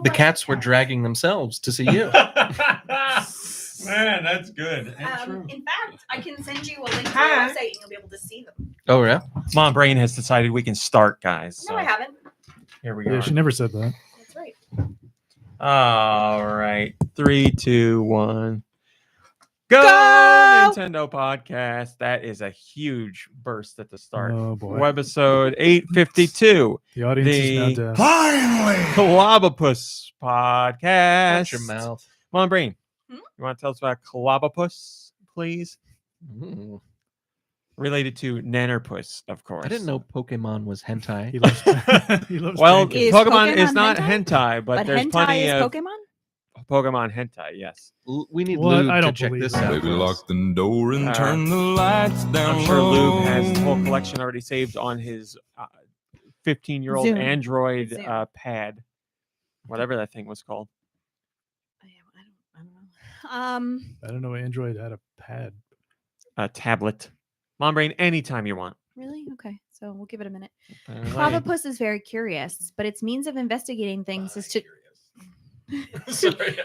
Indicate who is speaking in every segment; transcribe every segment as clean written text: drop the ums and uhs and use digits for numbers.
Speaker 1: The cats were dragging themselves to see you.
Speaker 2: Man, that's good.
Speaker 3: In fact, I can send you a link to the website and you'll be able to see them.
Speaker 1: Oh, yeah?
Speaker 2: Mom Brain has decided we can start, guys.
Speaker 3: No, I haven't.
Speaker 2: Here we go.
Speaker 4: Yeah, she never said that.
Speaker 3: That's right.
Speaker 2: All right. 3, 2, 1. Go! Nintendo podcast. That is a huge burst at the start.
Speaker 4: Oh boy.
Speaker 2: Webisode 852.
Speaker 4: The audience is now deaf.
Speaker 2: Finally! Clobbopus podcast.
Speaker 1: Watch your mouth.
Speaker 2: Mom Brain,
Speaker 3: Hmm?
Speaker 2: you want to tell us about Clobbopus, please?
Speaker 1: Mm.
Speaker 2: Related to Nannerpuss, of course.
Speaker 1: I didn't know Pokemon was hentai.
Speaker 4: He loves, he loves
Speaker 2: Well,
Speaker 4: pancakes.
Speaker 3: Is
Speaker 2: Pokemon is
Speaker 3: Pokemon
Speaker 2: not
Speaker 3: hentai?
Speaker 2: hentai, but there's
Speaker 3: hentai
Speaker 2: plenty
Speaker 3: is
Speaker 2: of
Speaker 3: Pokemon?
Speaker 2: Pokemon hentai, yes.
Speaker 1: We need
Speaker 4: What?
Speaker 1: Lube
Speaker 4: I
Speaker 1: to
Speaker 4: don't
Speaker 1: check
Speaker 4: believe
Speaker 1: this
Speaker 4: that.
Speaker 1: out.
Speaker 5: Baby, lock the door and
Speaker 2: Uh,
Speaker 5: turn the lights down.
Speaker 2: I'm sure
Speaker 5: low.
Speaker 2: Luke has the whole collection already saved on his 15-year-old
Speaker 3: Zoom.
Speaker 2: Android
Speaker 3: Zoom.
Speaker 2: pad, whatever that thing was called.
Speaker 3: I don't know.
Speaker 4: I don't know. Android had a pad.
Speaker 2: A tablet. Mom Brain, anytime you want.
Speaker 3: Really? Okay. So we'll give it a minute.
Speaker 2: All right.
Speaker 3: Clobbopus is very curious, but its means of investigating things is to.
Speaker 1: Sorry.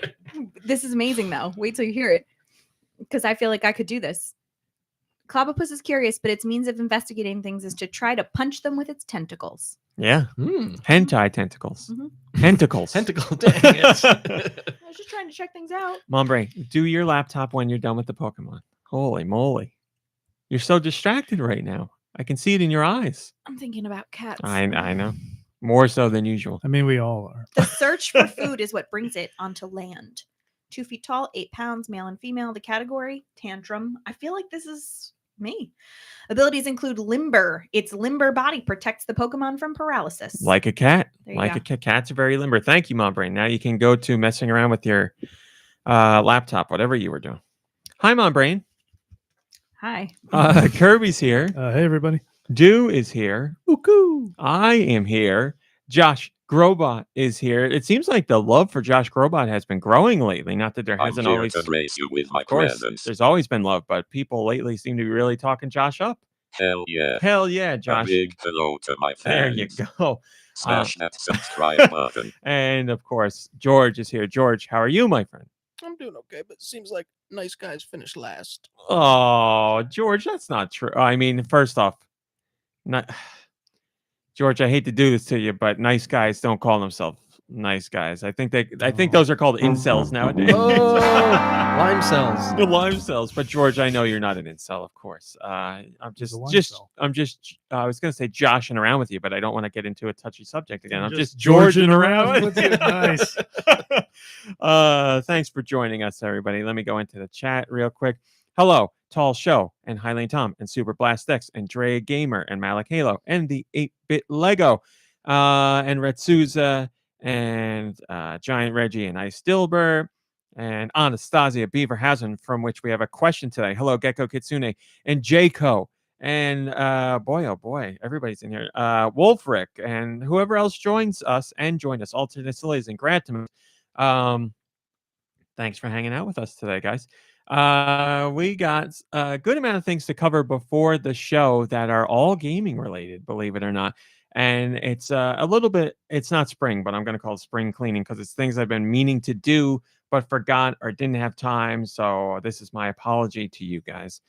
Speaker 3: This is amazing, though. Wait till you hear it, because I feel like I could do this. Clobbopus is curious, but its means of investigating things is to try to punch them with its tentacles.
Speaker 2: Yeah.
Speaker 1: Hmm.
Speaker 2: Hentai tentacles.
Speaker 3: Mhm.
Speaker 2: Tentacles.
Speaker 1: Tentacle, dang it.
Speaker 3: I was just trying to check things out.
Speaker 2: Mom Brain, do your laptop when you're done with the Pokemon. Holy moly. You're so distracted right now. I can see it in your eyes.
Speaker 3: I'm thinking about cats.
Speaker 2: I know. More so than usual.
Speaker 4: I mean, we all are.
Speaker 3: The search for food is what brings it onto land. 2 feet tall, 8 pounds, male and female. The category, tantrum. I feel like this is me. Abilities include limber. Its limber body protects the Pokemon from paralysis.
Speaker 2: Like a cat.
Speaker 3: There you
Speaker 2: Like
Speaker 3: go.
Speaker 2: a cat. Cats are very limber. Thank you, Mom Brain. Now you can go to messing around with your laptop, whatever you were doing. Hi, Mom Brain.
Speaker 3: Hi.
Speaker 2: Kirby's here.
Speaker 4: Hey, everybody.
Speaker 2: Deux is here. Woo-hoo. I am here. Josh Grobot is here. It seems like the love for Josh Grobot has been growing lately. Not that there
Speaker 6: I'm
Speaker 2: hasn't
Speaker 6: here
Speaker 2: always.
Speaker 6: to grace you with my
Speaker 2: Of course,
Speaker 6: presence.
Speaker 2: there's always been love, but people lately seem to be really talking Josh up.
Speaker 6: Hell yeah.
Speaker 2: Hell yeah,
Speaker 6: A
Speaker 2: Josh.
Speaker 6: big hello to my
Speaker 2: There
Speaker 6: fans.
Speaker 2: you go.
Speaker 6: Smash that subscribe button.
Speaker 2: And of course, George is here. George, how are you, my friend?
Speaker 7: I'm doing okay, but it seems like nice guys finish last.
Speaker 2: Oh, George, that's not true. I mean, first off, not George, I hate to do this to you, but nice guys don't call themselves nice guys. I think those are called incels nowadays.
Speaker 1: Oh, lime cells.
Speaker 2: The lime cells. But George, I know you're not an incel, of course. I'm
Speaker 4: He's a lime
Speaker 2: just
Speaker 4: cell.
Speaker 2: I'm just I was gonna say joshing around with you, but I don't want to get into a touchy subject again. I'm
Speaker 4: Just
Speaker 2: just Georging around
Speaker 4: with you. Nice.
Speaker 2: Thanks for joining us, everybody. Let me go into the chat real quick. Hello, Tall Show and Hylane Tom and Super Blast X and Dre Gamer and Malik Halo and the 8-Bit Lego and Retsuza and Giant Reggie and Ice Dilber and Anastasia Beaverhausen, from which we have a question today. Hello, Gecko Kitsune and Jayco and boy, oh boy, everybody's in here. Wolfric and whoever else joins us and joined us. Alternate Sillies and Gratum. Thanks for hanging out with us today, guys. We got a good amount of things to cover before the show that are all gaming related, believe it or not. And it's a little bit, it's not spring, but I'm going to call it spring cleaning because it's things I've been meaning to do, but forgot or didn't have time. So this is my apology to you guys.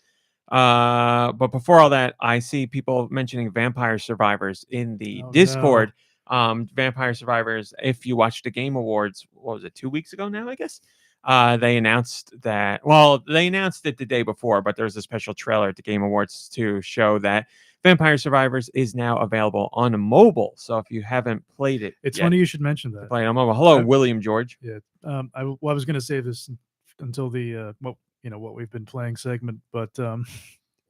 Speaker 2: But before all that, I see people mentioning Vampire Survivors in the Discord. Vampire Survivors, if you watched the Game Awards, what was it, 2 weeks ago now, I guess? They announced that, well, they announced it the day before, but there's a special trailer at the Game Awards to show that Vampire Survivors is now available on mobile. So if you haven't played it,
Speaker 4: It's
Speaker 2: yet,
Speaker 4: funny you should mention that.
Speaker 2: play it on mobile. Hello,
Speaker 4: I-
Speaker 2: William George.
Speaker 4: Yeah. I was going to save this until the what we've been playing segment, but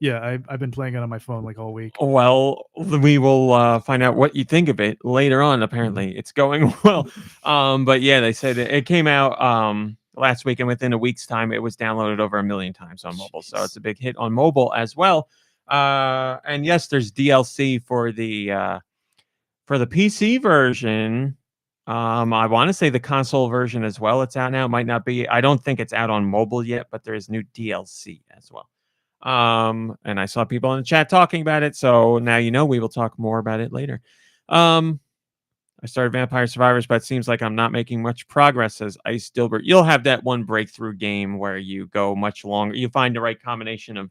Speaker 4: yeah, I've been playing it on my phone like all week.
Speaker 2: Well, we will find out what you think of it later on. Apparently, it's going well. But yeah, they said it came out last week, and within a week's time, it was downloaded over 1 million times on mobile. So it's a big hit on mobile as well. And yes, there's DLC for the PC version. I want to say the console version as well. It's out now. It might not be. I don't think it's out on mobile yet, but there is new DLC as well. And I saw people in the chat talking about it, so now you know we will talk more about it later. I started Vampire Survivors, but it seems like I'm not making much progress, says Ice Dilbert. You'll have that one breakthrough game where you go much longer. You find the right combination of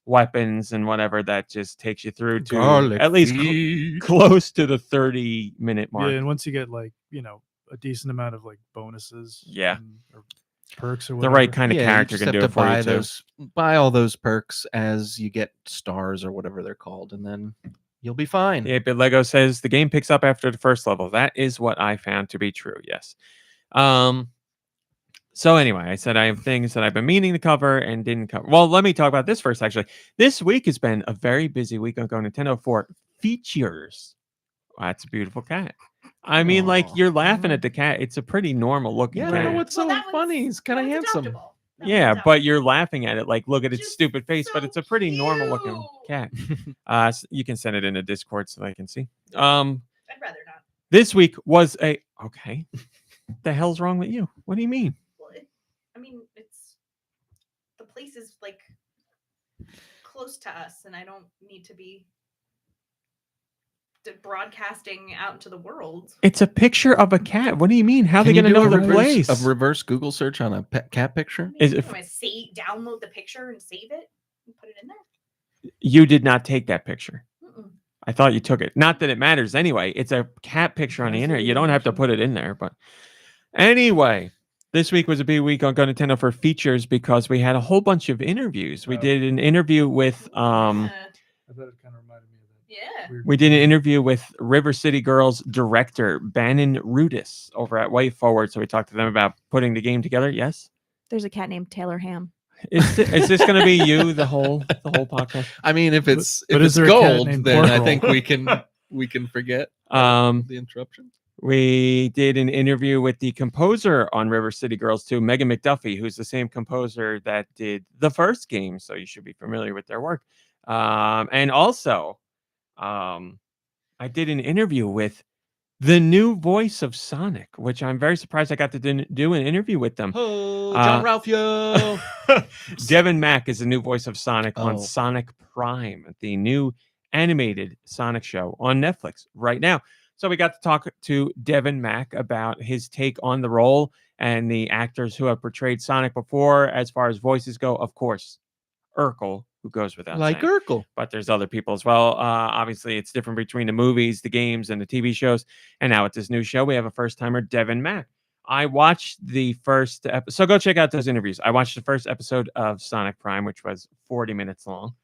Speaker 2: weapons and whatever that just takes you through to
Speaker 1: Garlic
Speaker 2: at least
Speaker 1: feet.
Speaker 2: close to the 30-minute mark.
Speaker 4: Yeah, and once you get like a decent amount of like bonuses,
Speaker 2: Yeah.
Speaker 4: or perks or
Speaker 2: The
Speaker 4: whatever.
Speaker 2: right kind of
Speaker 1: Yeah, you
Speaker 2: character
Speaker 1: just
Speaker 2: can
Speaker 1: have
Speaker 2: do
Speaker 1: to
Speaker 2: it for
Speaker 1: buy
Speaker 2: you too.
Speaker 1: buy all those perks as you get stars or whatever they're called, and then you'll be fine.
Speaker 2: The 8-Bit Lego says the game picks up after the first level. That is what I found to be true. Yes. So anyway, I said I have things that I've been meaning to cover and didn't cover. Well, let me talk about this first. Actually, this week has been a very busy week on GoNintendo for features. Wow, that's a beautiful cat. I mean, like
Speaker 1: Aw.
Speaker 2: you're laughing at the cat. It's a pretty normal looking
Speaker 1: Yeah, I
Speaker 2: cat.
Speaker 1: don't know what's so
Speaker 3: that one's-
Speaker 1: funny. He's kind of
Speaker 3: that one's
Speaker 1: handsome.
Speaker 3: adoptable. That
Speaker 2: Yeah,
Speaker 3: one's
Speaker 2: but
Speaker 3: adoptable.
Speaker 2: you're laughing at it. Like, look at its
Speaker 3: Just
Speaker 2: stupid face, but
Speaker 3: so
Speaker 2: it's a pretty normal looking cat. You can send it in a Discord so I can see.
Speaker 3: I'd rather not.
Speaker 2: This week was a okay. The hell's wrong with you? What do you mean?
Speaker 3: Well, I mean, the place is like close to us, and I don't need to be broadcasting out into the world.
Speaker 2: It's a picture of a cat. What do you mean? How are they
Speaker 1: Can
Speaker 2: going to
Speaker 1: you
Speaker 2: know
Speaker 1: do
Speaker 2: the
Speaker 1: a
Speaker 2: place?
Speaker 1: reverse Google search on a cat picture?
Speaker 2: Is
Speaker 3: Is
Speaker 2: it-
Speaker 3: it download the picture and save it and put it in there?
Speaker 2: You did not take that picture.
Speaker 3: Mm-mm.
Speaker 2: I thought you took it. Not that it matters anyway. It's a cat picture on the
Speaker 4: Yes,
Speaker 2: internet.
Speaker 4: it
Speaker 2: You don't have to
Speaker 4: is.
Speaker 2: put it in there. But anyway, this week was a big week on GoNintendo for features because we had a whole bunch of interviews. We
Speaker 4: Oh.
Speaker 2: did an interview with
Speaker 3: Yeah.
Speaker 4: I thought it kind of reminded me of that.
Speaker 3: Yeah.
Speaker 4: Weird-
Speaker 2: we did an interview with River City Girls director Bannon Rudis over at Way Forward. So we talked to them about putting the game together. Yes.
Speaker 3: There's a cat named Taylor Ham.
Speaker 2: Is this going to be you the whole podcast?
Speaker 1: I mean, if it's
Speaker 4: but
Speaker 1: if
Speaker 4: is
Speaker 1: it's
Speaker 4: there a cat
Speaker 1: gold,
Speaker 4: named
Speaker 1: then I
Speaker 4: Porkroll?
Speaker 1: think we can forget the interruption.
Speaker 2: We did an interview with the composer on River City Girls 2, Megan McDuffie, who's the same composer that did the first game, so you should be familiar with their work. And also, I did an interview with the new voice of Sonic, which I'm very surprised I got to do an interview with them.
Speaker 1: Oh, John Ralphio.
Speaker 2: Devin Mack is the new voice of Sonic on
Speaker 1: Oh.
Speaker 2: Sonic Prime, the new animated Sonic show on Netflix right now. So we got to talk to Devin Mack about his take on the role and the actors who have portrayed Sonic before. As far as voices go, of course, Urkel, who goes without
Speaker 1: Like
Speaker 2: saying,
Speaker 1: Urkel.
Speaker 2: but there's other people as well. Obviously, it's different between the movies, the games, and the TV shows. And now with this new show, we have a first-timer, Devin Mack. I watched the first episode. So go check out those interviews. I watched the first episode of Sonic Prime, which was 40 minutes long.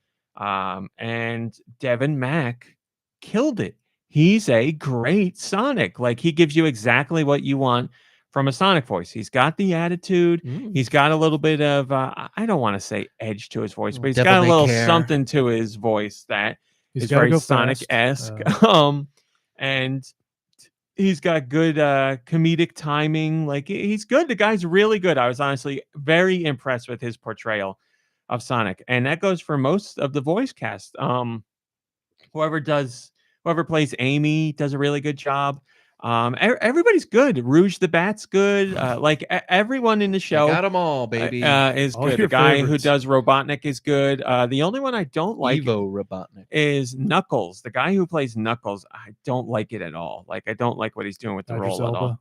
Speaker 2: And Devin Mack killed it. He's a great Sonic. Like, he gives you exactly what you want from a Sonic voice. He's got the attitude. He's got a little bit of, I don't want to say edge to his voice, but he's
Speaker 1: Devil
Speaker 2: got a
Speaker 1: may
Speaker 2: little
Speaker 1: care.
Speaker 2: something to his voice that
Speaker 4: He's
Speaker 2: is
Speaker 4: gotta
Speaker 2: very
Speaker 4: go fast.
Speaker 2: Sonic-esque. And he's got good comedic timing. Like, he's good. The guy's really good. I was honestly very impressed with his portrayal of Sonic. And that goes for most of the voice cast. Whoever plays Amy does a really good job. Everybody's good. Rouge the Bat's good. Everyone in the show
Speaker 1: Got them all, baby.
Speaker 2: is
Speaker 4: All
Speaker 2: good. The
Speaker 4: your
Speaker 2: guy who
Speaker 4: favorites.
Speaker 2: does Robotnik is good. The only one I don't like
Speaker 1: Evo Robotnik.
Speaker 2: is Knuckles. The guy who plays Knuckles, I don't like it at all. Like, I don't like what he's doing with the
Speaker 4: Idris
Speaker 2: role at all.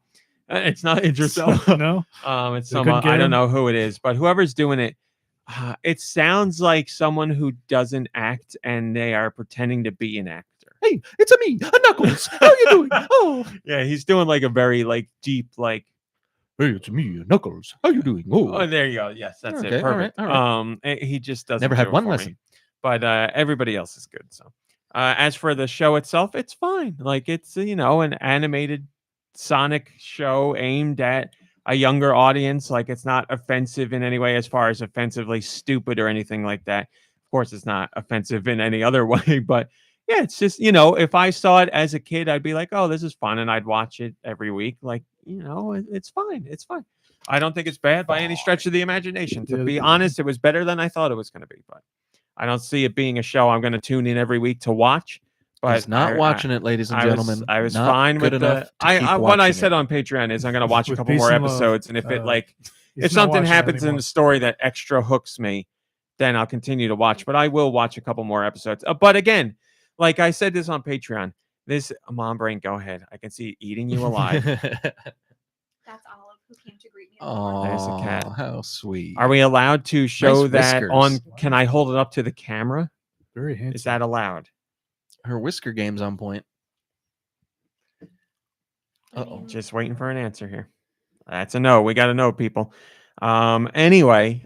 Speaker 4: Elba.
Speaker 2: It's not Idris Elba.
Speaker 4: No,
Speaker 2: It's
Speaker 4: They
Speaker 2: some
Speaker 4: couldn't get
Speaker 2: I don't
Speaker 4: him?
Speaker 2: know who it is, but whoever's doing it, it sounds like someone who doesn't act and they are pretending to be an actor.
Speaker 1: Hey, it's a me, Knuckles. How you doing? Oh,
Speaker 2: Yeah, he's doing like a very like deep like.
Speaker 1: hey, it's me, Knuckles. How you doing?
Speaker 2: Oh, there you go. Yes, that's
Speaker 1: Okay,
Speaker 2: it.
Speaker 1: all right,
Speaker 2: Perfect.
Speaker 1: all
Speaker 2: He just doesn't.
Speaker 1: Never had
Speaker 2: do it
Speaker 1: one
Speaker 2: for me.
Speaker 1: lesson.
Speaker 2: But everybody else is good. So, as for the show itself, it's fine. Like, it's an animated Sonic show aimed at a younger audience. Like, it's not offensive in any way, as far as offensively stupid or anything like that. Of course, it's not offensive in any other way, but yeah, it's just, if I saw it as a kid, I'd be like, oh, this is fun. And I'd watch it every week. Like, it's fine. It's fine. I don't think it's bad by any stretch of the imagination. To
Speaker 4: Yeah.
Speaker 2: be honest, it was better than I thought it was going to be, but I don't see it being a show I'm going to tune in every week to watch. But
Speaker 1: He's not watching it, ladies and gentlemen.
Speaker 2: I was
Speaker 1: Not
Speaker 2: fine with
Speaker 1: good enough
Speaker 2: the.
Speaker 1: to keep
Speaker 2: What I
Speaker 1: watching
Speaker 2: said
Speaker 1: it.
Speaker 2: on Patreon is I'm going to watch a
Speaker 4: With
Speaker 2: couple
Speaker 4: peace
Speaker 2: more
Speaker 4: and love,
Speaker 2: episodes, and if it
Speaker 4: he's
Speaker 2: if
Speaker 4: not
Speaker 2: something
Speaker 4: watching it
Speaker 2: happens in
Speaker 4: anymore.
Speaker 2: the story that extra hooks me, then I'll continue to watch. But I will watch a couple more episodes. But again, like I said this on Patreon, This mom brain, go ahead. I can see it eating you alive.
Speaker 3: That's Olive who came to greet me.
Speaker 1: Oh,
Speaker 2: There's a cat.
Speaker 1: how sweet.
Speaker 2: Are we allowed to show
Speaker 1: Nice
Speaker 2: that on?
Speaker 1: whiskers.
Speaker 2: Can I hold it up to the camera?
Speaker 4: Very handsome.
Speaker 2: Is that allowed?
Speaker 1: Her whisker game's on point.
Speaker 2: Just waiting for an answer here. That's a no. We got to know, people. Anyway,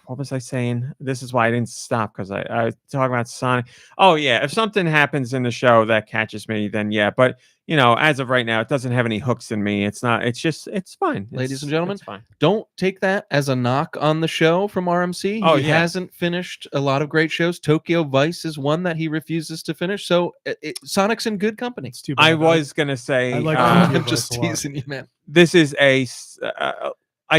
Speaker 2: what was I saying? This is why I didn't stop, because I was talking about Sonic. Oh yeah, if something happens in the show that catches me, then yeah. But as of right now, it doesn't have any hooks in me. It's not. It's just. It's fine.
Speaker 1: Ladies and gentlemen,
Speaker 2: it's fine.
Speaker 1: Don't take that as a knock on the show from RMC.
Speaker 2: Oh,
Speaker 1: He
Speaker 2: yeah.
Speaker 1: hasn't finished a lot of great shows. Tokyo Vice is one that he refuses to finish. So Sonic's in good company.
Speaker 4: It's too bad.
Speaker 2: I was gonna say.
Speaker 4: I like
Speaker 1: I'm
Speaker 4: Tokyo Vice
Speaker 1: just
Speaker 4: a lot.
Speaker 1: teasing you, man.
Speaker 2: This is I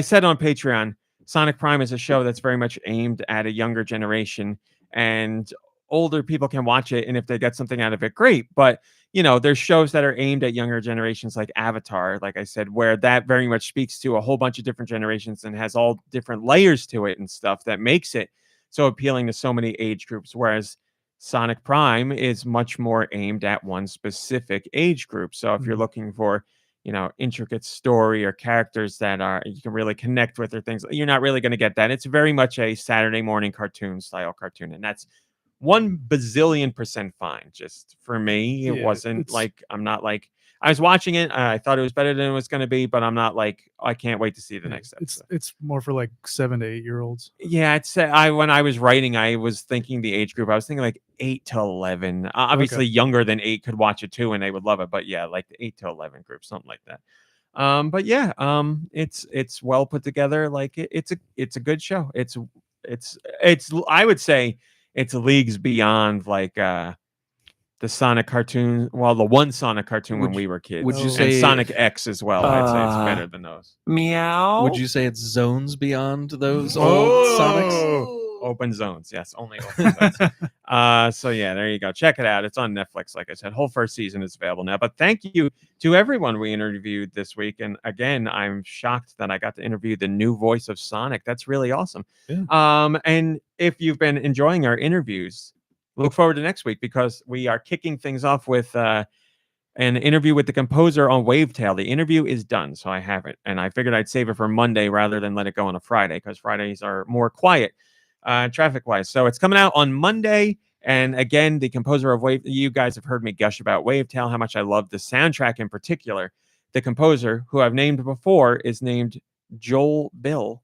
Speaker 2: said on Patreon, Sonic Prime is a show that's very much aimed at a younger generation, and older people can watch it, and if they get something out of it, great. But there's shows that are aimed at younger generations, like Avatar, like I said, where that very much speaks to a whole bunch of different generations and has all different layers to it and stuff that makes it so appealing to so many age groups. Whereas Sonic Prime is much more aimed at one specific age group. So if you're looking for intricate story or characters that you can really connect with or things, you're not really going to get that. It's very much a Saturday morning cartoon style cartoon, and that's 1,000,000,000% fine. Just for me, it wasn't like, I'm not like, I was watching it, I thought it was better than it was going to be, but I'm not like, I can't wait to see the next episode.
Speaker 4: It's more for like 7 to 8 year olds.
Speaker 2: Yeah, I'd say when I was writing, I was thinking the age group. I was thinking like 8 to 11. Obviously, younger than 8 could watch it too, and they would love it. But yeah, like the 8 to 11 group, something like that. But yeah, it's well put together. Like it's a good show. It's I would say it's leagues beyond like the Sonic cartoon. Well, the one Sonic cartoon when we were kids.
Speaker 1: Would you
Speaker 2: and
Speaker 1: say
Speaker 2: Sonic X as well? I'd say it's better than those.
Speaker 8: Meow.
Speaker 1: Would you say it's zones beyond those old Sonics?
Speaker 2: Open zones, yes, only open zones. So yeah, there you go. Check it out. It's on Netflix, like I said. Whole first season is available now. But thank you to everyone we interviewed this week. And again, I'm shocked that I got to interview the new voice of Sonic. That's really awesome.
Speaker 4: Yeah.
Speaker 2: And if you've been enjoying our interviews, look forward to next week, because we are kicking things off with an interview with the composer on Wavetail. The interview is done, so I have it. And I figured I'd save it for Monday rather than let it go on a Friday, because Fridays are more quiet traffic-wise. So it's coming out on Monday. And again, the composer of Wave, you guys have heard me gush about Wavetail, how much I love the soundtrack in particular. The composer, who I've named before, is named Joel Bill,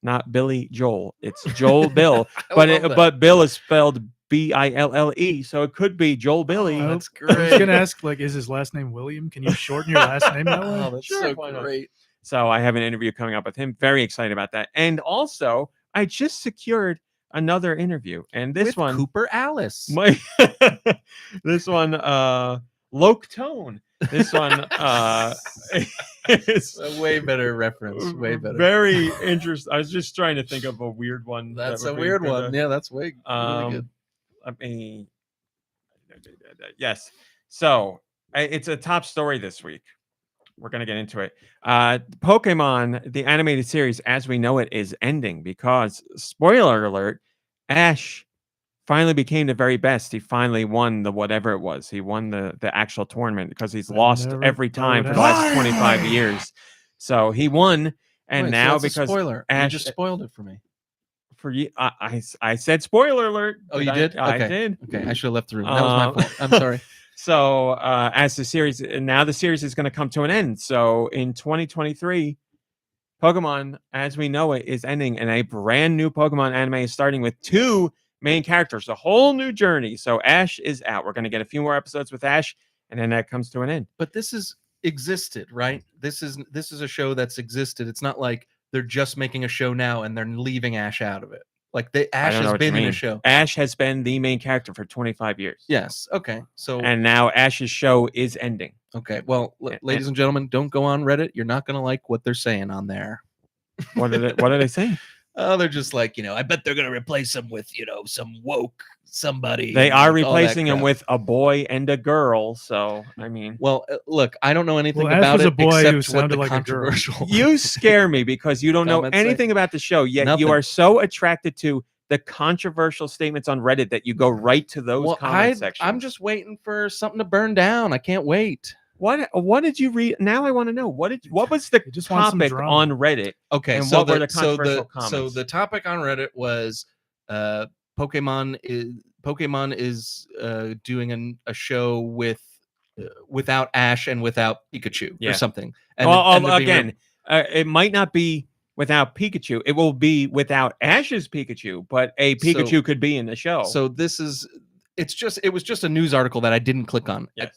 Speaker 2: not Billy Joel. It's Joel Bill, but Bill is spelled Bille, so it could be Joel Billy.
Speaker 1: Oh, that's
Speaker 4: I was
Speaker 1: great.
Speaker 4: gonna ask, like, is his last name William? Can you shorten your last name that way?
Speaker 1: Oh, that's
Speaker 2: Sure,
Speaker 1: so
Speaker 2: why not?
Speaker 1: great.
Speaker 2: So I have an interview coming up with him. Very excited about that. And also, I just secured another interview, and this
Speaker 1: With
Speaker 2: one,
Speaker 1: Cooper Alice.
Speaker 2: this one, Loke Tone. This one is
Speaker 1: a way better reference. Way better.
Speaker 2: very interesting. I was just trying to think of a weird one.
Speaker 1: That's
Speaker 2: that
Speaker 1: a
Speaker 2: would be
Speaker 1: weird
Speaker 2: good
Speaker 1: one.
Speaker 2: to-
Speaker 1: Yeah, that's way really good.
Speaker 2: I mean, yes. So it's a top story this week. We're going to get into it. Pokemon, the animated series as we know it, is ending because, spoiler alert, Ash finally became the very best. He finally won the whatever it was. He won the actual tournament because he's lost
Speaker 4: never
Speaker 2: every
Speaker 4: thought
Speaker 2: time
Speaker 4: it
Speaker 2: for the last
Speaker 4: happened.
Speaker 2: 25 years. So he won, and
Speaker 1: Wait, so
Speaker 2: now
Speaker 1: that's a
Speaker 2: because
Speaker 1: spoiler,
Speaker 2: Ash
Speaker 1: you just spoiled it for me.
Speaker 2: for you, I said spoiler alert.
Speaker 1: Oh, you
Speaker 2: I-
Speaker 1: did?
Speaker 2: I
Speaker 1: Okay.
Speaker 2: did.
Speaker 1: Okay, I should have left the room. That was my fault. I'm sorry.
Speaker 2: So as the series, now the series is going to come to an end. So in 2023, Pokemon as we know it is ending, and a brand new Pokemon anime is starting with 2 main characters, a whole new journey. So Ash is out. We're going to get a few more episodes with Ash, and then that comes to an end.
Speaker 1: But this is existed, right? This is a show that's existed. It's not like they're just making a show now and they're leaving Ash out of it. Like Ash
Speaker 2: don't know
Speaker 1: has
Speaker 2: what you
Speaker 1: been in a
Speaker 2: mean.
Speaker 1: show.
Speaker 2: Ash has been the main character for 25 years.
Speaker 1: Yes. Okay. So
Speaker 2: And now Ash's show is ending.
Speaker 1: okay. Well,
Speaker 2: And-
Speaker 1: ladies and gentlemen, don't go on Reddit. You're not gonna like what they're saying on there.
Speaker 2: What are they saying?
Speaker 1: Oh, they're just like, I bet they're gonna replace him with, some woke somebody.
Speaker 2: They
Speaker 1: and,
Speaker 2: are
Speaker 1: like, all that
Speaker 2: replacing him
Speaker 1: crap.
Speaker 2: with a boy and a girl. So, I mean,
Speaker 1: Well, look, I don't know anything
Speaker 4: Well, Ash
Speaker 1: about
Speaker 4: was
Speaker 1: it
Speaker 4: a boy who
Speaker 1: except what
Speaker 4: sounded
Speaker 1: the
Speaker 4: like a girl.
Speaker 1: controversial.
Speaker 2: you scare me because you don't know
Speaker 1: Comments say-
Speaker 2: anything about the show, yet you
Speaker 1: Nothing.
Speaker 2: are so attracted to the controversial statements on Reddit that you go right to those comment sections.
Speaker 1: I'm just waiting for something to burn down. I can't wait.
Speaker 2: What did you read? Now I want to know what was the
Speaker 4: just want some
Speaker 2: topic
Speaker 4: drama.
Speaker 2: on Reddit?
Speaker 1: Okay,
Speaker 2: And
Speaker 1: so
Speaker 2: what were the controversial
Speaker 1: so
Speaker 2: comments?
Speaker 1: the topic on Reddit was Pokemon is doing a show without Ash and without Pikachu
Speaker 2: Yeah.
Speaker 1: or something. And,
Speaker 2: Well,
Speaker 1: and they're being
Speaker 2: again, it might not be without Pikachu. It will be without Ash's Pikachu, but a Pikachu could be in the show.
Speaker 1: So it was just a news article that I didn't click on.
Speaker 2: Yes.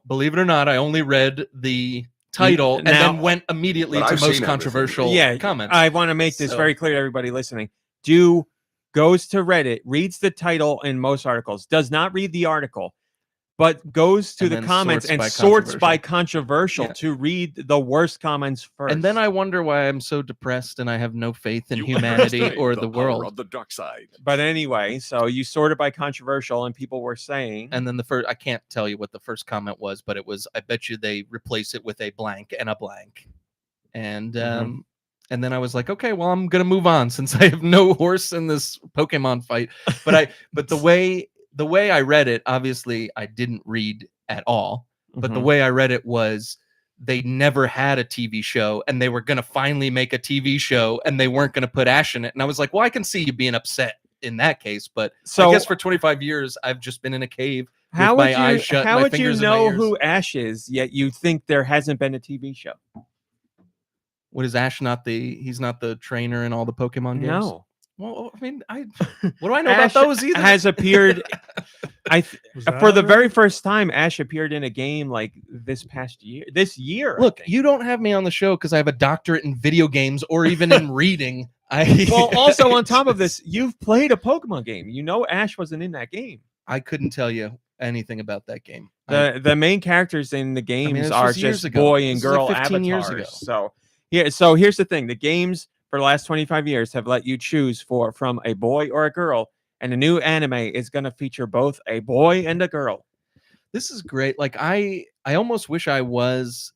Speaker 1: Believe it or not, I only read the title and then went immediately
Speaker 5: But
Speaker 1: to
Speaker 5: I've
Speaker 1: most
Speaker 5: seen
Speaker 1: controversial comments.
Speaker 2: I want to make this
Speaker 1: So-
Speaker 2: very clear to everybody listening. Goes to Reddit, reads the title in most articles, does not read the article, but goes to
Speaker 1: And
Speaker 2: the
Speaker 1: then
Speaker 2: comments
Speaker 1: sorts
Speaker 2: and
Speaker 1: by
Speaker 2: sorts by controversial
Speaker 1: Yeah.
Speaker 2: to read the worst comments first.
Speaker 1: And then I wonder why I'm so depressed and I have no faith in humanity or the world.
Speaker 5: Of the dark side.
Speaker 2: But anyway, so you sorted by controversial, and people were saying,
Speaker 1: And then I can't tell you what the first comment was, but it was, I bet you they replace it with a blank and a blank. And
Speaker 2: Mhm.
Speaker 1: and then I was like, okay, well, I'm gonna move on since I have no horse in this Pokemon fight. But the way I read it, obviously I didn't read at all. But the
Speaker 2: Mhm.
Speaker 1: way I read it was they never had a TV show and they were gonna finally make a TV show and they weren't gonna put Ash in it. And I was like, well, I can see you being upset in that case, but
Speaker 2: So
Speaker 1: I guess for 25 years I've just been in a cave
Speaker 2: how
Speaker 1: with
Speaker 2: would
Speaker 1: my eyes shut,
Speaker 2: how
Speaker 1: my
Speaker 2: would you
Speaker 1: fingers in my
Speaker 2: know
Speaker 1: ears.
Speaker 2: who Ash is, yet you think there hasn't been a TV show?
Speaker 1: What is Ash he's not the trainer in all the Pokemon games?
Speaker 2: No.
Speaker 1: Well, I mean, what do I know
Speaker 2: Ash
Speaker 1: about those either?
Speaker 2: has appeared
Speaker 4: Was that
Speaker 2: for the very
Speaker 4: already?
Speaker 2: first time. Ash appeared in a game like this year. I
Speaker 1: Look,
Speaker 2: think.
Speaker 1: you don't have me on the show because I have a doctorate in video games or even in reading.
Speaker 2: Well, also on top of this, you've played a Pokemon game. You know Ash wasn't in that game.
Speaker 1: I couldn't tell you anything about that game.
Speaker 2: The main characters in the games
Speaker 1: this
Speaker 2: are
Speaker 1: was years
Speaker 2: just
Speaker 1: ago.
Speaker 2: boy
Speaker 1: This
Speaker 2: and
Speaker 1: was like
Speaker 2: girl
Speaker 1: 15 years
Speaker 2: avatars.
Speaker 1: ago.
Speaker 2: So here's the thing: the games for the last 25 years have let you choose from a boy or a girl, and the new anime is going to feature both a boy and a girl.
Speaker 1: This is great. Like I almost wish I was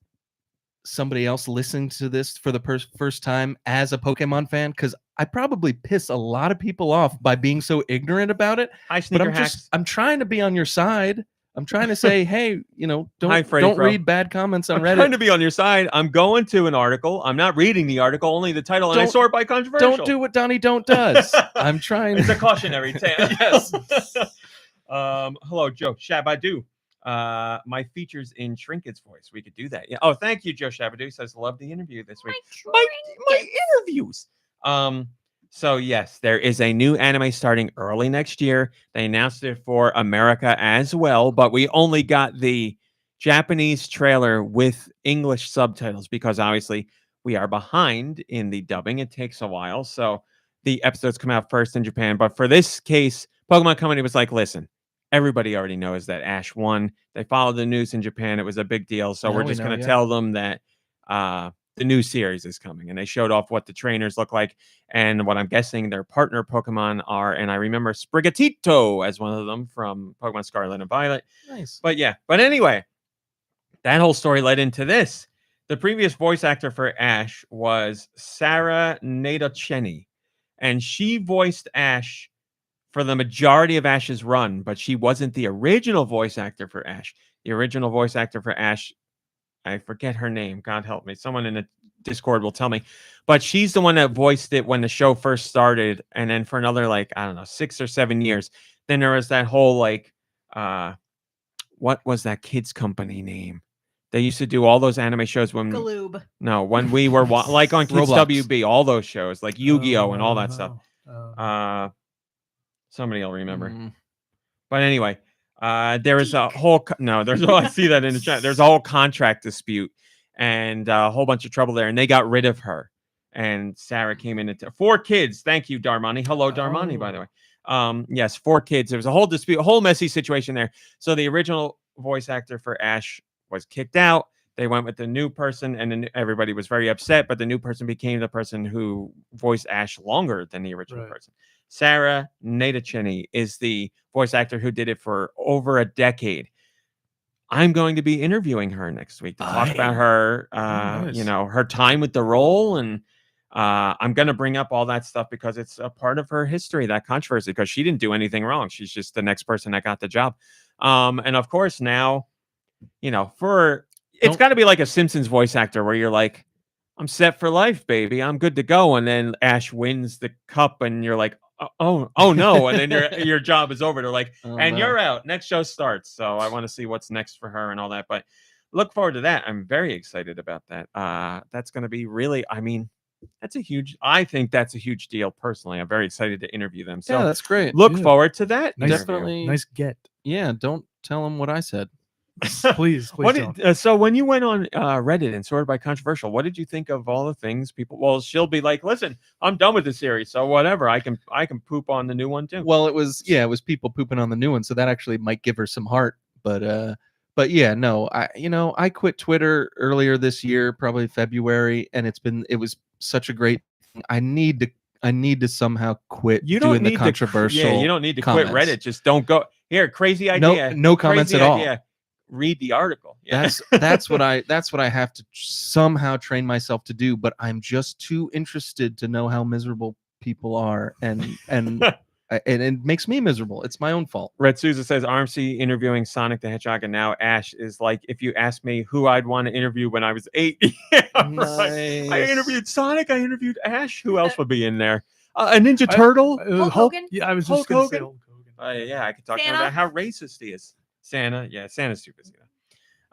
Speaker 1: somebody else listening to this for the first time as a Pokemon fan, because I probably piss a lot of people off by being so ignorant about it.
Speaker 2: Hi,
Speaker 1: But
Speaker 2: Sneaker Hacks.
Speaker 1: I'm trying to be on your side. I'm trying to say, hey,
Speaker 2: Hi, Freddy
Speaker 1: don't
Speaker 2: Pro.
Speaker 1: read bad comments on
Speaker 2: I'm
Speaker 1: Reddit.
Speaker 2: trying to be on your side. I'm going to an article. I'm not reading the article, only the title, and I
Speaker 1: Don't-
Speaker 2: sort by controversial.
Speaker 1: Don't do what Donnie Don't does. I'm trying.
Speaker 2: It's a cautionary tale.
Speaker 1: Yes.
Speaker 2: Hello, Joe Shabadoo. My features in Trinket's voice. We could do that. Yeah. Oh, thank you, Joe Shabadoo. Says love the interview this week. My interviews. So yes, there is a new anime starting early next year. They announced it for America as well, but we only got the Japanese trailer with English subtitles because obviously we are behind in the dubbing. It takes a while. So the episodes come out first in Japan. But for this case, Pokemon Company was like, listen, everybody already knows that Ash won. They followed the news in Japan. It was a big deal. So
Speaker 1: Now
Speaker 2: we're
Speaker 1: we
Speaker 2: just
Speaker 1: know,
Speaker 2: going to
Speaker 1: yeah.
Speaker 2: tell them that the new series is coming. And they showed off what the trainers look like and what I'm guessing their partner Pokemon are. And I remember Sprigatito as one of them from Pokemon Scarlet and Violet.
Speaker 1: Nice.
Speaker 2: But yeah, but anyway, that whole story led into this. The previous voice actor for Ash was Sarah Nadochenny, and she voiced Ash for the majority of Ash's run, but she wasn't the original voice actor for Ash. The original voice actor for Ash, I forget her name. God help me. Someone in the Discord will tell me. But she's the one that voiced it when the show first started, and then for another 6 or 7 years. Then there was that whole what was that kids company name? They used to do all those anime shows when we were like on Kids
Speaker 1: Roblox.
Speaker 2: WB, all those shows like Yu-Gi-Oh and all that stuff. Somebody will remember.
Speaker 1: Mm.
Speaker 2: But anyway, there is a whole I see that in the chat. There's a whole contract dispute and a whole bunch of trouble there, and they got rid of her. And Sarah came in at 4 kids. Thank you, Darmani. Hello, Darmani, by the way. Yes, 4 kids. There was a whole dispute, a whole messy situation there. So the original voice actor for Ash was kicked out. They went with the new person, and then everybody was very upset. But the new person became the person who voiced Ash longer than the original person. Sarah Nadochenny is the voice actor who did it for over a decade. I'm going to be interviewing her next week to talk about her,
Speaker 4: nice.
Speaker 2: her time with the role, and I'm going to bring up all that stuff because it's a part of her history, that controversy, because she didn't do anything wrong. She's just the next person that got the job. And of course, now, it's got to be like a Simpsons voice actor where you're like, I'm set for life, baby. I'm good to go. And then Ash wins the cup and you're like, oh no. And then your job is over. They're like, you're out. Next show starts. So I want to see what's next for her and all that. But look forward to that. I'm very excited about that. That's going to be really, I think that's a huge deal personally. I'm very excited to interview them. So
Speaker 1: yeah, that's great.
Speaker 2: look forward to that.
Speaker 4: Nice,
Speaker 1: Definitely.
Speaker 4: nice get.
Speaker 1: Yeah, don't tell them what I said.
Speaker 4: Please don't.
Speaker 2: So when you went on Reddit and sorted by controversial, what did you think of all the things people? Well, she'll be like, listen, I'm done with the series, so whatever. I can poop on the new one too.
Speaker 1: Well, it was people pooping on the new one, so that actually might give her some heart. But yeah, no, I quit Twitter earlier this year, probably February, and it was such a great thing. I need to somehow quit doing the controversial.
Speaker 2: You don't need to
Speaker 1: comments.
Speaker 2: quit Reddit. Just don't go here. Crazy idea.
Speaker 1: No comments at all.
Speaker 2: Read the article. Yeah.
Speaker 1: That's what I have to somehow train myself to do. But I'm just too interested to know how miserable people are, and it makes me miserable. It's my own fault.
Speaker 2: Red Souza says RMC interviewing Sonic the Hedgehog, and now Ash is like, if you asked me who I'd want to interview when I was 8,
Speaker 1: Nice.
Speaker 2: I interviewed Sonic. I interviewed Ash. Who else would be in there? A Ninja Turtle.
Speaker 3: Hulk Hogan?
Speaker 4: Yeah, I was
Speaker 2: Hulk
Speaker 4: just going to say
Speaker 2: Hogan?
Speaker 4: Hulk Hogan.
Speaker 2: Yeah, I could talk
Speaker 3: Santa?
Speaker 2: about how racist he is. Santa's too busy.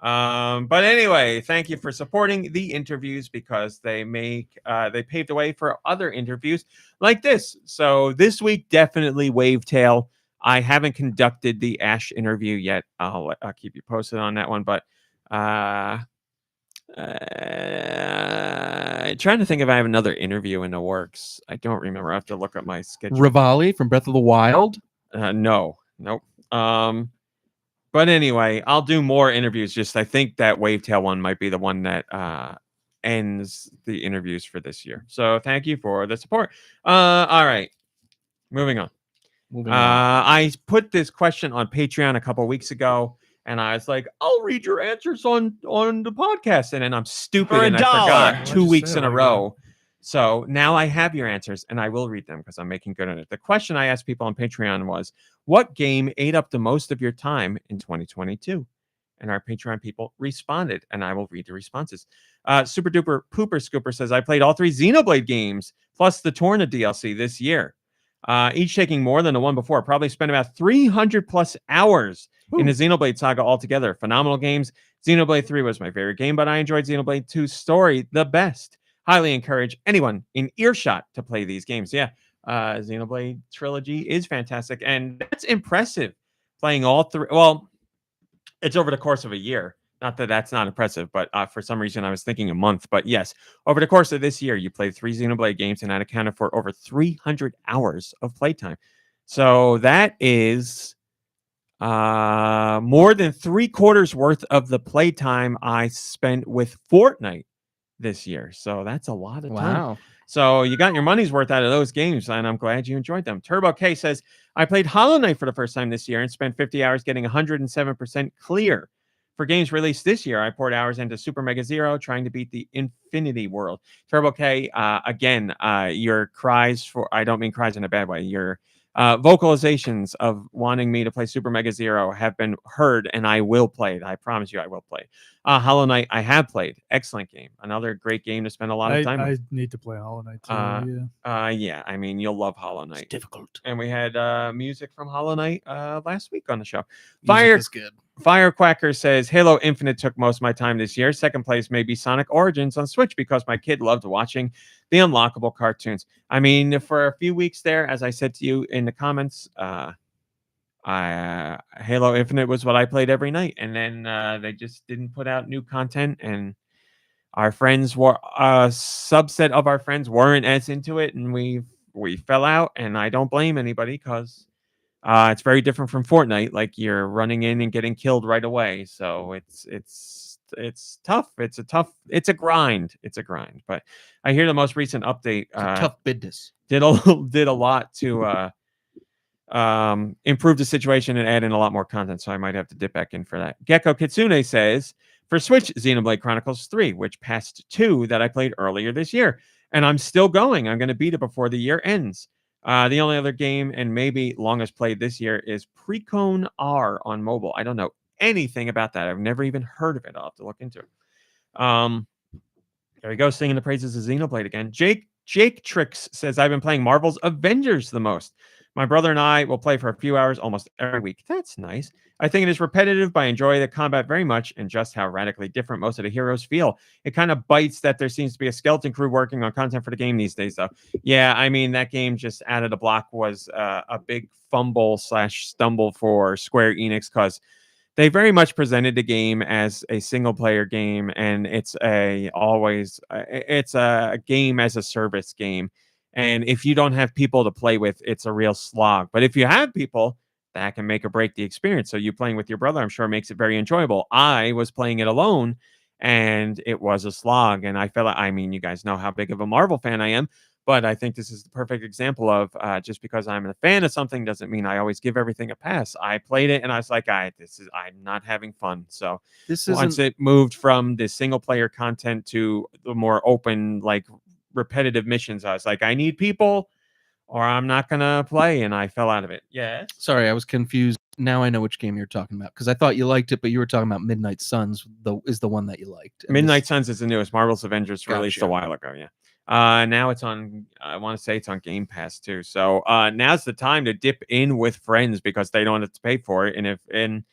Speaker 2: But anyway, thank you for supporting the interviews because they pave the way for other interviews like this. So this week, definitely Wavetail. I haven't conducted the Ash interview yet. I'll keep you posted on that one. But trying to think if I have another interview in the works. I don't remember. I have to look up my schedule.
Speaker 1: Rivali from Breath of the Wild.
Speaker 2: Nope. But anyway, I'll do more interviews. Just I think that Wavetail one might be the one that ends the interviews for this year. So thank you for the support. All right, moving on. I put this question on Patreon a couple weeks ago, and I was like, "I'll read your answers on the podcast," and then I'm stupid and I forgot 2 weeks in a row. So now I have your answers, and I will read them because I'm making good on it. The question I asked people on Patreon was, what game ate up the most of your time in 2022? And our Patreon people responded, and I will read the responses. Super Duper Pooper Scooper says, I played all 3 Xenoblade games, plus the Torna DLC this year. Each taking more than the one before. Probably spent about 300 plus hours in the Xenoblade saga altogether. Phenomenal games. Xenoblade 3 was my favorite game, but I enjoyed Xenoblade 2's story the best. Highly encourage anyone in earshot to play these games. Yeah, Xenoblade trilogy is fantastic, and that's impressive. Playing all 3. Well, it's over the course of a year. Not that that's not impressive, but for some reason I was thinking a month. But yes, over the course of this year, you played 3 Xenoblade games, and that accounted for over 300 hours of playtime. So that is more than 3/4 worth of the playtime I spent with Fortnite this year. So that's a lot of time.
Speaker 1: Wow.
Speaker 2: So you got your money's worth out of those games, and I'm glad you enjoyed them. Turbo K says, I played Hollow Knight for the first time this year and spent 50 hours getting 107% clear. For games released this year, I poured hours into Super Mega Zero, trying to beat the Infinity World. Turbo K, again, your cries for, I don't mean cries in a bad way, your vocalizations of wanting me to play Super Mega Zero have been heard, and I will play it. I promise you I will play. Hollow Knight, I have played. Excellent game. Another great game to spend a lot of time
Speaker 4: I
Speaker 2: with.
Speaker 4: need to play Hollow Knight too.
Speaker 2: Yeah, I mean, you'll love Hollow Knight.
Speaker 7: It's difficult.
Speaker 2: And we had music from Hollow Knight last week on the show.
Speaker 7: Music is good.
Speaker 2: Firequacker says, Halo Infinite took most of my time this year. Second place may be Sonic Origins on Switch because my kid loved watching the unlockable cartoons. I mean, for a few weeks there, as I said to you in the comments, Halo Infinite was what I played every night. And then they just didn't put out new content. And our friends were, a subset of our friends weren't as into it. And we fell out. And I don't blame anybody because it's very different from Fortnite. Like you're running in and getting killed right away. So it's tough. It's a grind. But I hear the most recent update
Speaker 1: Tough business.
Speaker 2: did a lot to improve the situation and add in a lot more content. So I might have to dip back in for that. Gecko Kitsune says, for Switch, Xenoblade Chronicles 3, which passed 2 that I played earlier this year. and I'm still going. I'm going to beat it before the year ends. The only other game, and maybe longest played this year, is Precone R on mobile. I don't know anything about that. I've never even heard of it. I'll have to look into it. There we go, singing the praises of Xenoblade again. Jake Tricks says, I've been playing Marvel's Avengers the most. My brother and I will play for a few hours almost every week. That's nice. I think it is repetitive, but I enjoy the combat very much and just how radically different most of the heroes feel. It kind of bites that there seems to be a skeleton crew working on content for the game these days, though. Yeah, I mean, that game just out of the block was a big fumble/stumble for Square Enix, because they very much presented the game as a single player game, and it's a game as a service game. And if you don't have people to play with, it's a real slog. But if you have people, that can make or break the experience. So you playing with your brother, I'm sure, makes it very enjoyable. I was playing it alone, and it was a slog. And I felt like, I mean, you guys know how big of a Marvel fan I am, but I think this is the perfect example of just because I'm a fan of something doesn't mean I always give everything a pass. I played it and I was like, I'm not having fun. So once it moved from the single player content to the more open, like repetitive missions, I was like, I need people or I'm not going to play. And I fell out of it. Yeah.
Speaker 1: Sorry, I was confused. Now I know which game you're talking about, because I thought you liked it, but you were talking about Midnight Suns is the one that you liked. And
Speaker 2: Midnight Suns is the newest. Marvel's Avengers released a
Speaker 1: Gotcha.
Speaker 2: while ago. Yeah. Now it's on, I want to say it's on Game Pass too. So now's the time to dip in with friends because they don't have to pay for it. And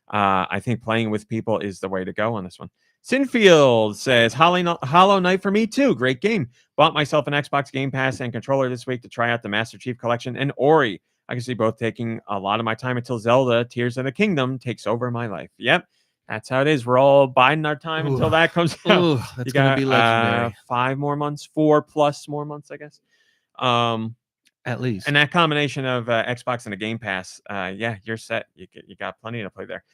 Speaker 2: I think playing with people is the way to go on this one. Sinfield says, Hollow Knight for me too. Great game. Bought myself an Xbox Game Pass and controller this week to try out the Master Chief Collection and Ori. I can see both taking a lot of my time until Zelda Tears of the Kingdom takes over my life. Yep. That's how it is. We're all biding our time until that comes out.
Speaker 1: Ooh, that's going to be legendary.
Speaker 2: 5 more months, 4+ more months, I guess.
Speaker 1: At least.
Speaker 2: And that combination of Xbox and a Game Pass, yeah, you're set. You got plenty to play there.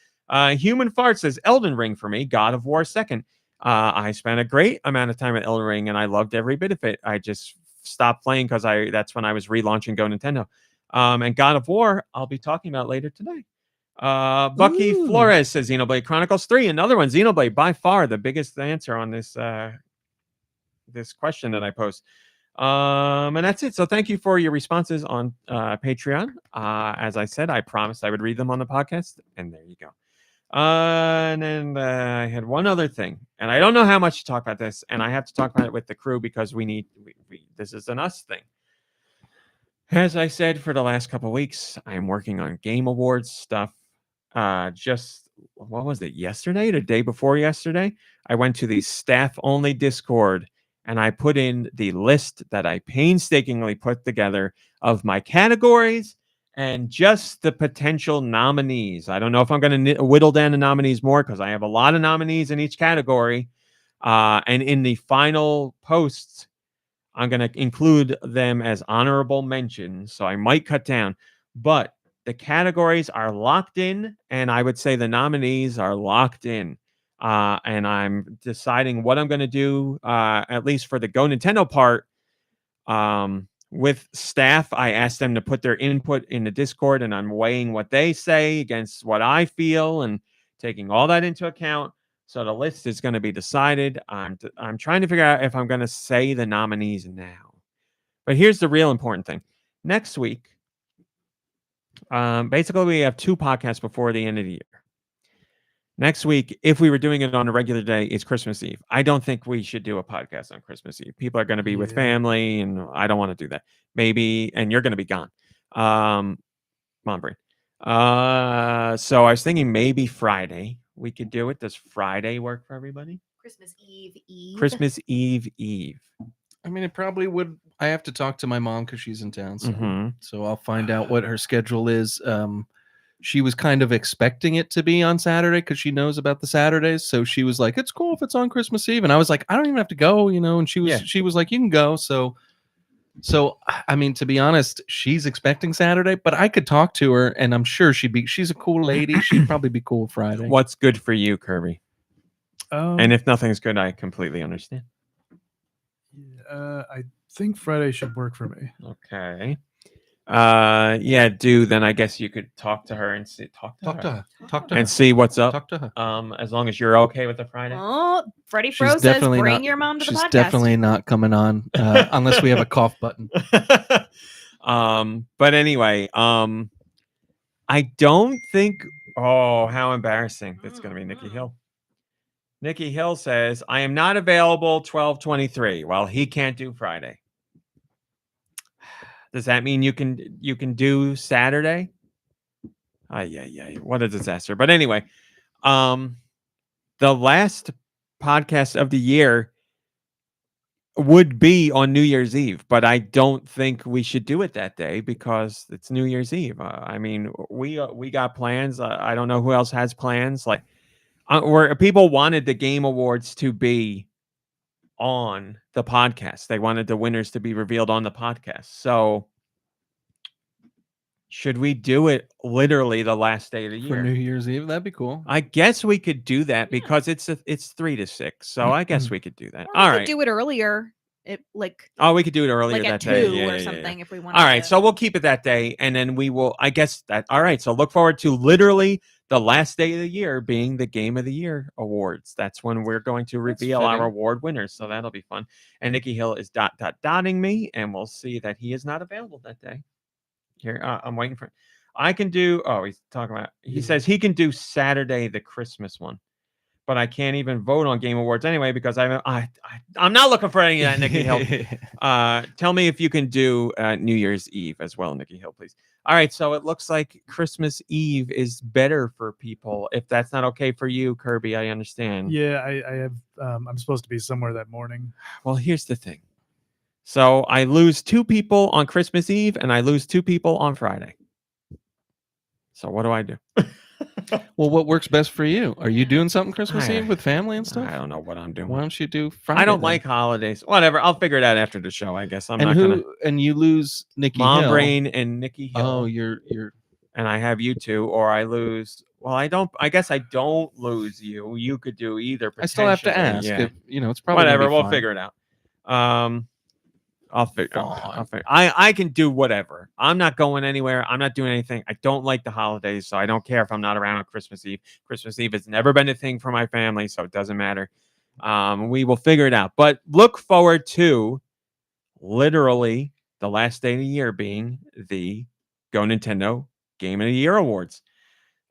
Speaker 2: Human Fart says, Elden Ring for me, God of War second. I spent a great amount of time at Elden Ring, and I loved every bit of it. I just stopped playing because that's when I was relaunching GoNintendo. And God of War, I'll be talking about later today. Bucky Flores says, Xenoblade Chronicles 3, another one. Xenoblade, by far the biggest answer on this this question that I post. And that's it. So thank you for your responses on Patreon. As I said, I promised I would read them on the podcast, and there you go. And then I had one other thing, and I don't know how much to talk about this, and I have to talk about it with the crew because we this is an us thing. As I said for the last couple of weeks, I am working on Game Awards stuff. Just what was it, yesterday, the day before yesterday? I went to the staff-only Discord, and I put in the list that I painstakingly put together of my categories and just the potential nominees. I don't know if I'm going to whittle down the nominees more because I have a lot of nominees in each category. And in the final posts, I'm going to include them as honorable mentions. So I might cut down. But the categories are locked in, and I would say the nominees are locked in. And I'm deciding what I'm going to do, at least for the GoNintendo part. With staff, I asked them to put their input in the Discord, and I'm weighing what they say against what I feel and taking all that into account. So the list is going to be decided. I'm trying to figure out if I'm going to say the nominees now. But here's the real important thing. Next week, basically, we have 2 podcasts before the end of the year. Next week, if we were doing it on a regular day, it's Christmas Eve. I don't think we should do a podcast on Christmas Eve. People are going to be with family, and I don't want to do that. Maybe, and you're going to be gone. Come on, Brain. So I was thinking maybe Friday we could do it. Does Friday work for everybody?
Speaker 3: Christmas Eve.
Speaker 2: Christmas Eve.
Speaker 1: I mean, it probably would. I have to talk to my mom because she's in town. So, so I'll find out what her schedule is. She was kind of expecting it to be on Saturday because she knows about the Saturdays. So she was like, it's cool if it's on Christmas Eve. And I was like, I don't even have to go, and she was like, you can go. So I mean, to be honest, she's expecting Saturday, but I could talk to her, and I'm sure she's a cool lady. She'd probably be cool Friday.
Speaker 2: What's good for you, Kirby? And if nothing's good, I completely understand.
Speaker 4: I think Friday should work for me.
Speaker 2: Okay. Yeah, do then I guess you could talk to her and see talk to her and see what's up.
Speaker 1: Talk to her.
Speaker 2: As long as you're okay with the Friday.
Speaker 3: Oh, Freddie
Speaker 1: She's
Speaker 3: Fro says
Speaker 1: definitely
Speaker 3: bring
Speaker 1: not-
Speaker 3: your mom to the
Speaker 1: She's
Speaker 3: podcast.
Speaker 1: definitely not coming on unless we have a cough button.
Speaker 2: But anyway, I don't think. Oh, how embarrassing! That's going to be Nikki Hill. Nikki Hill says, "I am not available 12/23." Well, he can't do Friday. Does that mean you can do Saturday? Yeah. What a disaster. But anyway, the last podcast of the year would be on New Year's Eve, but I don't think we should do it that day because it's New Year's Eve. I mean, we got plans. I don't know who else has plans. Like, where people wanted the Game Awards to be on the podcast. They wanted the winners to be revealed on the podcast. So, should we do it literally the last day of the
Speaker 1: For
Speaker 2: year?
Speaker 1: New Year's Eve, that'd be cool.
Speaker 2: I guess we could do that because it's 3 to 6. So I guess we could do that.
Speaker 3: Or
Speaker 2: All
Speaker 3: we could
Speaker 2: right.
Speaker 3: do it earlier. It like
Speaker 2: Oh, we could do it earlier
Speaker 3: like
Speaker 2: that
Speaker 3: at 2
Speaker 2: day. Yeah,
Speaker 3: or
Speaker 2: yeah,
Speaker 3: something
Speaker 2: yeah.
Speaker 3: if we want.
Speaker 2: All right, so we'll keep it that day, and then we will. I guess that. All right, so look forward to literally the last day of the year being the Game of the Year awards. That's when we're going to reveal our
Speaker 1: fitting.
Speaker 2: award winners. So that'll be fun. And Nikki Hill is dotting me, and we'll see that he is not available that day. Here, I'm waiting for. I can do. Oh, he's talking about. He says he can do Saturday, the Christmas one, but I can't even vote on Game Awards anyway because I'm not looking for any of that, Nikki Hill. Tell me if you can do New Year's Eve as well, Nikki Hill, please. All right, so it looks like Christmas Eve is better for people. If that's not okay for you, Kirby, I understand.
Speaker 4: Yeah, I have. I'm supposed to be somewhere that morning.
Speaker 2: Well, here's the thing. So I lose 2 people on Christmas Eve, and I lose 2 people on Friday. So what do I do?
Speaker 1: Well, what works best for you? Are you doing something Christmas
Speaker 2: I-
Speaker 1: Eve with family and stuff?
Speaker 2: I don't know what I'm doing.
Speaker 1: Why don't you do Friday?
Speaker 2: I don't
Speaker 1: then?
Speaker 2: like holidays. Whatever. I'll figure it out after the show, I guess. I'm
Speaker 1: and
Speaker 2: not
Speaker 1: who
Speaker 2: gonna.
Speaker 1: and you lose Nikki
Speaker 2: Mom
Speaker 1: Hill.
Speaker 2: Brain and Nikki Hill.
Speaker 1: Oh, you're
Speaker 2: And I have you 2, or I lose. Well, I don't. I guess I don't lose you. You could do either.
Speaker 1: I still have to
Speaker 2: potentially,
Speaker 1: ask.
Speaker 2: Yeah.
Speaker 1: If, it's probably gonna
Speaker 2: Whatever.
Speaker 1: be
Speaker 2: We'll
Speaker 1: fine.
Speaker 2: figure it out. I'll figure.
Speaker 1: Fine.
Speaker 2: I can do whatever. I'm not going anywhere. I'm not doing anything. I don't like the holidays, so I don't care if I'm not around on Christmas Eve. Christmas Eve has never been a thing for my family, so it doesn't matter. We will figure it out. But look forward to literally the last day of the year being the GoNintendo Game of the Year Awards.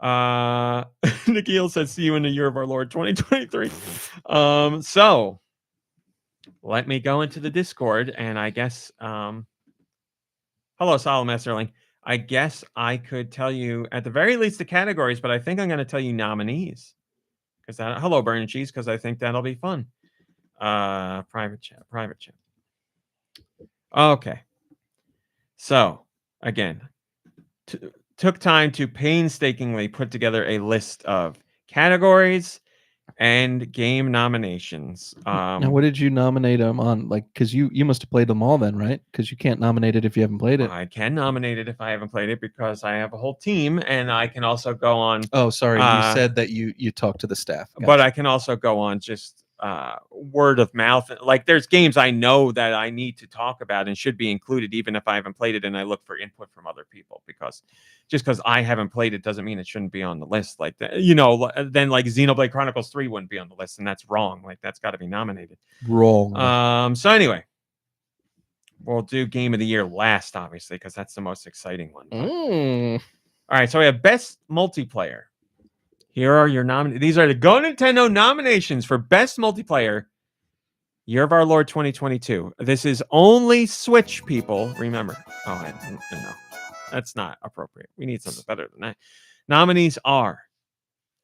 Speaker 2: Nikhil says, "See you in the year of our Lord 2023." So let me go into the Discord, and I guess hello, Solomon Esterling. I guess I could tell you at the very least the categories, but I think I'm going to tell you nominees because that. Hello, Burn and Cheese, because I think that'll be fun. Private chat. Okay. So again, took time to painstakingly put together a list of categories and game nominations.
Speaker 1: Now, what did you nominate them on? Like, because you must have played them all then, right? Because you can't nominate it if you haven't played it.
Speaker 2: I can nominate it if I haven't played it because I have a whole team, and I can also go on.
Speaker 1: Oh, sorry, you said that you talked to the staff.
Speaker 2: But I can also go on just word of mouth. Like, there's games I know that I need to talk about and should be included, even if I haven't played it, and I look for input from other people because just because I haven't played it doesn't mean it shouldn't be on the list. Like that, then like Xenoblade Chronicles 3 wouldn't be on the list, and that's wrong. Like, that's got to be nominated.
Speaker 1: Wrong.
Speaker 2: So anyway, we'll do Game of the Year last, obviously, because that's the most exciting one. All right, so we have Best Multiplayer. Here are your nominees. These are the GoNintendo nominations for Best Multiplayer, Year of Our Lord 2022. This is only Switch, people. Remember. Oh, no. That's not appropriate. We need something better than that. Nominees are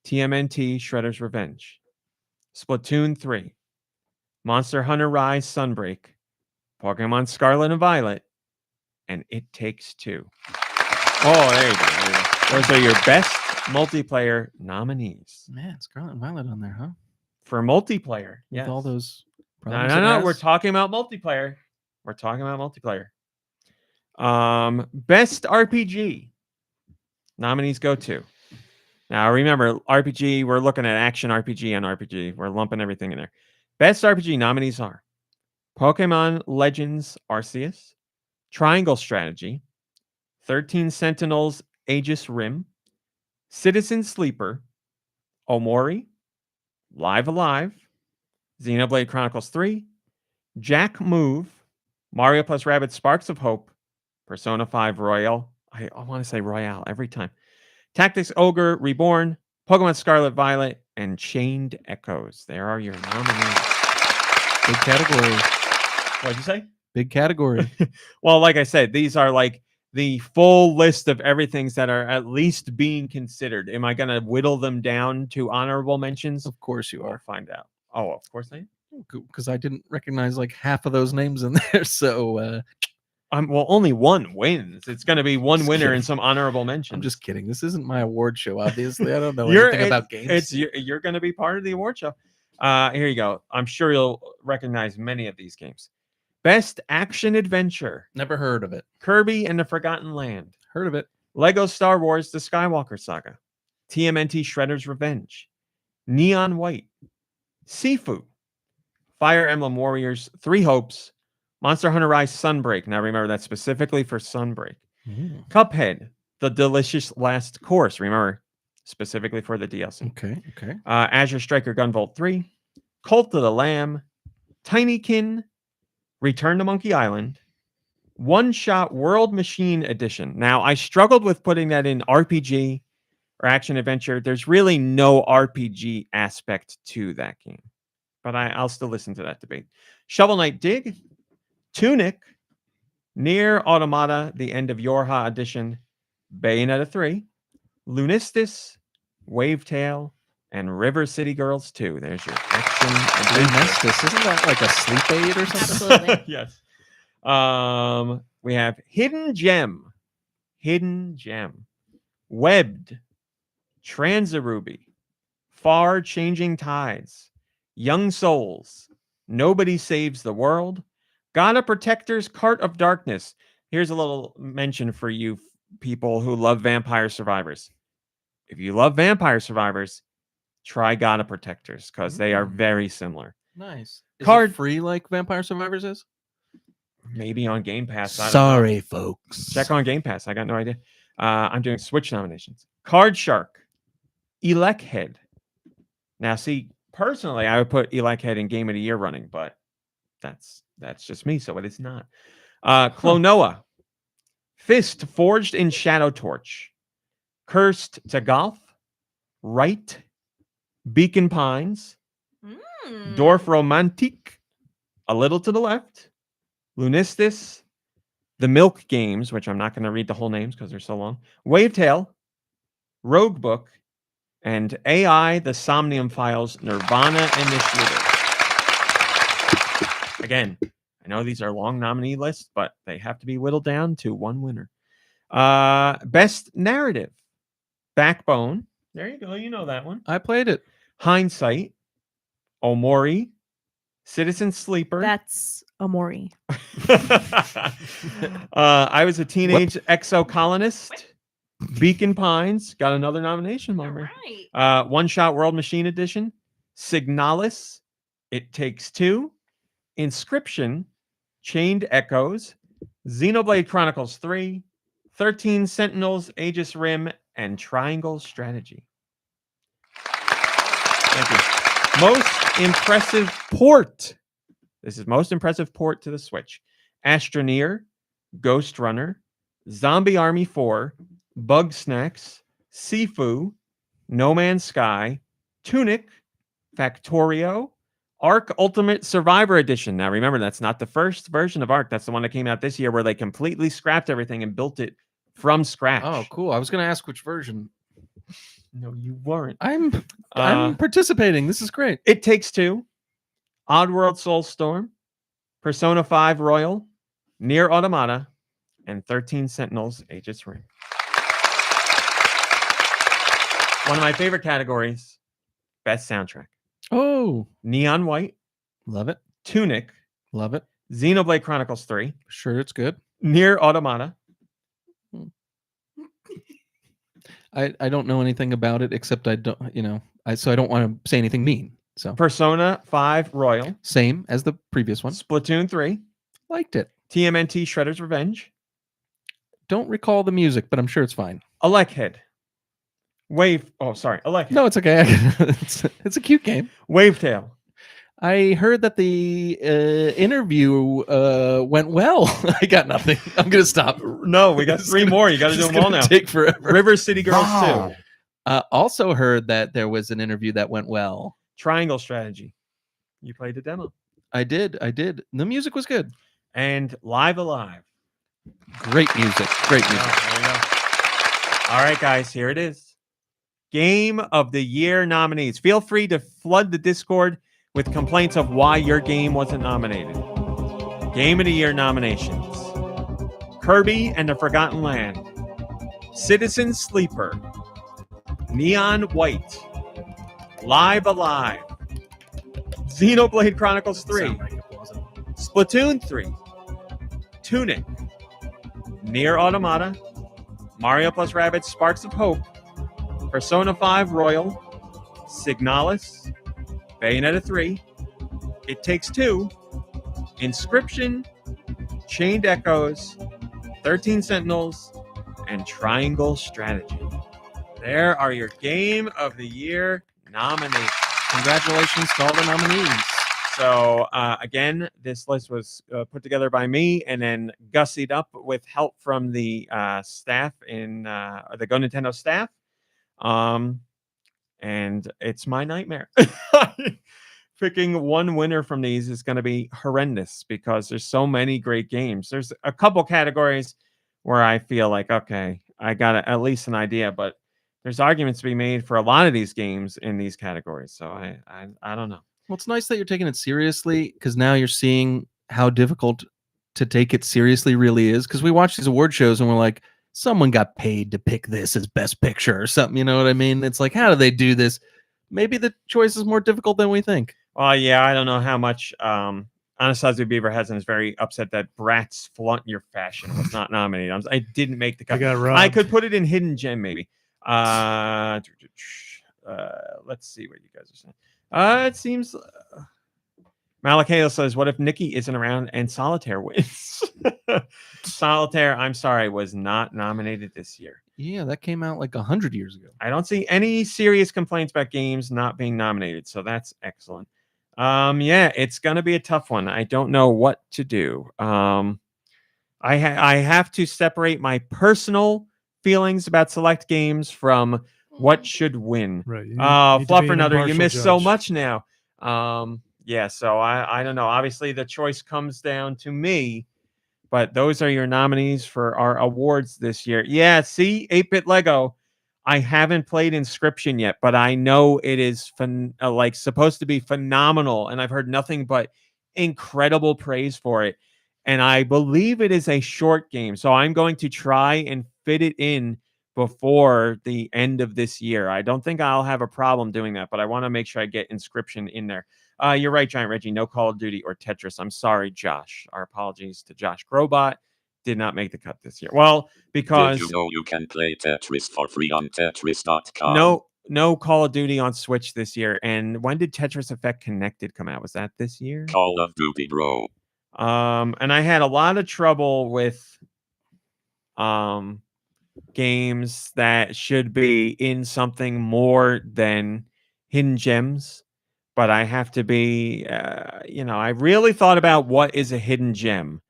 Speaker 2: TMNT Shredder's Revenge, Splatoon 3, Monster Hunter Rise Sunbreak, Pokemon Scarlet and Violet, and It Takes Two. Oh, there you go. Those are your best multiplayer nominees.
Speaker 1: Man, Scarlet and Violet on there, huh?
Speaker 2: For multiplayer.
Speaker 1: With all those
Speaker 2: No,
Speaker 1: problems. it has?
Speaker 2: we're talking about multiplayer. Best RPG. Nominees go to. Now, remember, RPG, we're looking at action RPG and RPG. We're lumping everything in there. Best RPG nominees are Pokemon Legends Arceus, Triangle Strategy, 13 Sentinels, Aegis Rim, Citizen Sleeper, Omori, Live Alive, Xenoblade Chronicles 3, Jack Move, Mario plus Rabbids Sparks of Hope, Persona 5 Royale. I want to say Royale every time. Tactics Ogre Reborn, Pokemon Scarlet Violet, and Chained Echoes. There are your nominees.
Speaker 1: Big category.
Speaker 2: What'd you say?
Speaker 1: Big category.
Speaker 2: Well, like I said, these are like the full list of everything that are at least being considered. Am I going to whittle them down to honorable mentions?
Speaker 1: Of course you
Speaker 2: We'll
Speaker 1: are.
Speaker 2: find out. Oh, of course I am.
Speaker 1: Because I didn't recognize like half of those names in there. So
Speaker 2: Well, only one wins. It's going to be one
Speaker 1: Just
Speaker 2: winner
Speaker 1: kidding.
Speaker 2: and some honorable mentions.
Speaker 1: I'm just kidding. This isn't my award show, obviously. I don't know
Speaker 2: You're-
Speaker 1: anything about games.
Speaker 2: You're going to be part of the award show. Here you go. I'm sure you'll recognize many of these games. Best Action Adventure,
Speaker 1: Never heard of it.
Speaker 2: Kirby and the Forgotten Land,
Speaker 1: Heard of it.
Speaker 2: Lego Star Wars The Skywalker Saga, TMNT Shredder's Revenge, Neon White, Sifu, Fire Emblem Warriors, Three Hopes, Monster Hunter Rise Sunbreak. Now remember, that's specifically for Sunbreak. Cuphead, The Delicious Last Course. Remember, specifically for the DLC.
Speaker 1: Okay. Okay.
Speaker 2: Azure Striker Gunvolt 3, Cult of the Lamb, Tinykin, Return to Monkey Island, One Shot World Machine Edition. Now, I struggled with putting that in RPG or action adventure. There's really no RPG aspect to that game, but I'll still listen to that debate. Shovel Knight Dig, Tunic, Nier Automata, The End of Yorha Edition, Bayonetta 3, Lunistis, Wavetail, and River City Girls 2. There's your action adventure.
Speaker 1: Remasters. Isn't that like a sleep aid or something?
Speaker 3: Absolutely.
Speaker 2: Yes. We have Hidden Gem, Webbed, Transaruby, Far Changing Tides, Young Souls, Nobody Saves the World, God of Protectors, Cart of Darkness. Here's a little mention for you people who love Vampire Survivors. If you love Vampire Survivors, try God of Protectors because they are very similar.
Speaker 1: Nice. Is
Speaker 2: Card-
Speaker 1: it free like Vampire Survivors is?
Speaker 2: Maybe on Game Pass. I don't know.
Speaker 1: Sorry, folks.
Speaker 2: Check on Game Pass. I got no idea. I'm doing Switch nominations. Card Shark, Elec Head. Now, see, personally, I would put Elec Head in Game of the Year running, but that's just me, so it is not. Klonoa, Fist Forged in Shadow Torch, Cursed to Golf, Right, Beacon Pines, Dorf Romantique, A Little to the Left, Lunistis, The Milk Games, which I'm not going to read the whole names because they're so long, Wavetail, Rogue Book, and AI, The Somnium Files, Nirvana Initiative. Again, I know these are long nominee lists, but they have to be whittled down to one winner. Best Narrative, Backbone. There you go. You know that one.
Speaker 1: I played it.
Speaker 2: Hindsight, Omori, Citizen Sleeper.
Speaker 3: That's Omori.
Speaker 2: I Was a Teenage Exocolonist. Beacon Pines. Got another nomination,
Speaker 3: All
Speaker 2: Mama.
Speaker 3: right.
Speaker 2: One Shot World Machine Edition. Signalis. It Takes Two. Inscription. Chained Echoes. Xenoblade Chronicles 3. 13 Sentinels, Aegis Rim, and Triangle Strategy. Thank you. Most impressive port. This is most impressive port to the Switch. Astroneer, Ghost Runner, Zombie Army 4, Bug Snacks, Sifu, No Man's Sky, Tunic, Factorio, Ark Ultimate Survivor Edition. Now remember, that's not the first version of Ark. That's the one that came out this year where they completely scrapped everything and built it from scratch.
Speaker 1: Oh, cool. I was going to ask which version.
Speaker 2: No, you weren't.
Speaker 1: I'm participating. This is great.
Speaker 2: It Takes Two, Oddworld Soulstorm, Persona 5 Royal, Nier Automata, and 13 Sentinels, Aegis Rim. One of my favorite categories, best soundtrack.
Speaker 1: Oh,
Speaker 2: Neon White,
Speaker 1: love it.
Speaker 2: Tunic,
Speaker 1: Love it.
Speaker 2: Xenoblade Chronicles 3,
Speaker 1: Sure, it's good.
Speaker 2: Nier Automata,
Speaker 1: I don't know anything about it except I don't, so I don't want to say anything mean. So
Speaker 2: Persona 5 Royal,
Speaker 1: same as the previous one.
Speaker 2: Splatoon 3,
Speaker 1: Liked it.
Speaker 2: TMNT Shredder's Revenge,
Speaker 1: don't recall the music, but I'm sure it's fine.
Speaker 2: Electhead. Electhead.
Speaker 1: No, it's okay. It's a cute game.
Speaker 2: Wavetail.
Speaker 1: I heard that the interview went well. I got nothing. I'm gonna stop.
Speaker 2: No, we got three more. You got to do them all now.
Speaker 1: Take forever.
Speaker 2: River City Girls 2.
Speaker 1: Also heard that there was an interview that went well.
Speaker 2: Triangle Strategy. You played the demo.
Speaker 1: I did. The music was good.
Speaker 2: And Live Alive.
Speaker 1: Great music. Great music.
Speaker 2: There you go. All right, guys, here it is. Game of the Year nominees. Feel free to flood the Discord with complaints of why your game wasn't nominated. Game of the Year nominations. Kirby and the Forgotten Land. Citizen Sleeper. Neon White. Live Alive. Xenoblade Chronicles 3. Splatoon 3. Tunic. Nier Automata. Mario plus Rabbids Sparks of Hope. Persona 5 Royal. Signalis. Bayonetta 3. It Takes Two. Inscription. Chained Echoes. 13 Sentinels. And Triangle Strategy. There are your Game of the Year nominations.
Speaker 1: Congratulations to all the nominees.
Speaker 2: So, again, this list was put together by me and then gussied up with help from the staff in the GoNintendo staff. And it's my nightmare. Picking one winner from these is going to be horrendous because there's so many great games. There's a couple categories where I feel like, okay, I got at least an idea, but there's arguments to be made for a lot of these games in these categories. So I don't know.
Speaker 1: Well, it's nice that you're taking it seriously because now you're seeing how difficult to take it seriously really is. Because we watch these award shows and we're like, someone got paid to pick this as best picture or something. You know what I mean? It's like, how do they do this? Maybe the choice is more difficult than we think.
Speaker 2: Well, yeah, I don't know how much Anastasia Beaverhausen is very upset that Bratz Flaunt Your Fashion was not nominated. I didn't make the cut. I could put it in Hidden Gem, maybe. Let's see what you guys are saying. It seems Malakale says, what if Nikki isn't around and Solitaire wins? Solitaire, I'm sorry, was not nominated this year.
Speaker 1: Yeah, that came out like 100 years ago.
Speaker 2: I don't see any serious complaints about games not being nominated, so that's excellent. Yeah, it's gonna be a tough one. I don't know what to do. I have to separate my personal feelings about select games from what should win.
Speaker 4: Right.
Speaker 2: Fluffernutter, you missed so much now. Yeah, so I don't know. Obviously, the choice comes down to me, but those are your nominees for our awards this year. Yeah, see, 8-Bit Lego. I haven't played Inscription yet, but I know it is supposed to be phenomenal, and I've heard nothing but incredible praise for it. And I believe it is a short game, so I'm going to try and fit it in before the end of this year. I don't think I'll have a problem doing that, but I want to make sure I get Inscription in there. You're right, Giant Reggie. No Call of Duty or Tetris. I'm sorry, Josh. Our apologies to Josh Grobot. Did not make the cut this year. Well, because
Speaker 6: Did you know you can play Tetris for free on Tetris.com?
Speaker 2: No Call of Duty on Switch this year. And when did Tetris Effect Connected come out? Was that this year?
Speaker 6: Call of Duty, bro.
Speaker 2: And I had a lot of trouble with games that should be in something more than hidden gems. But I have to be, I really thought about what is a hidden gem.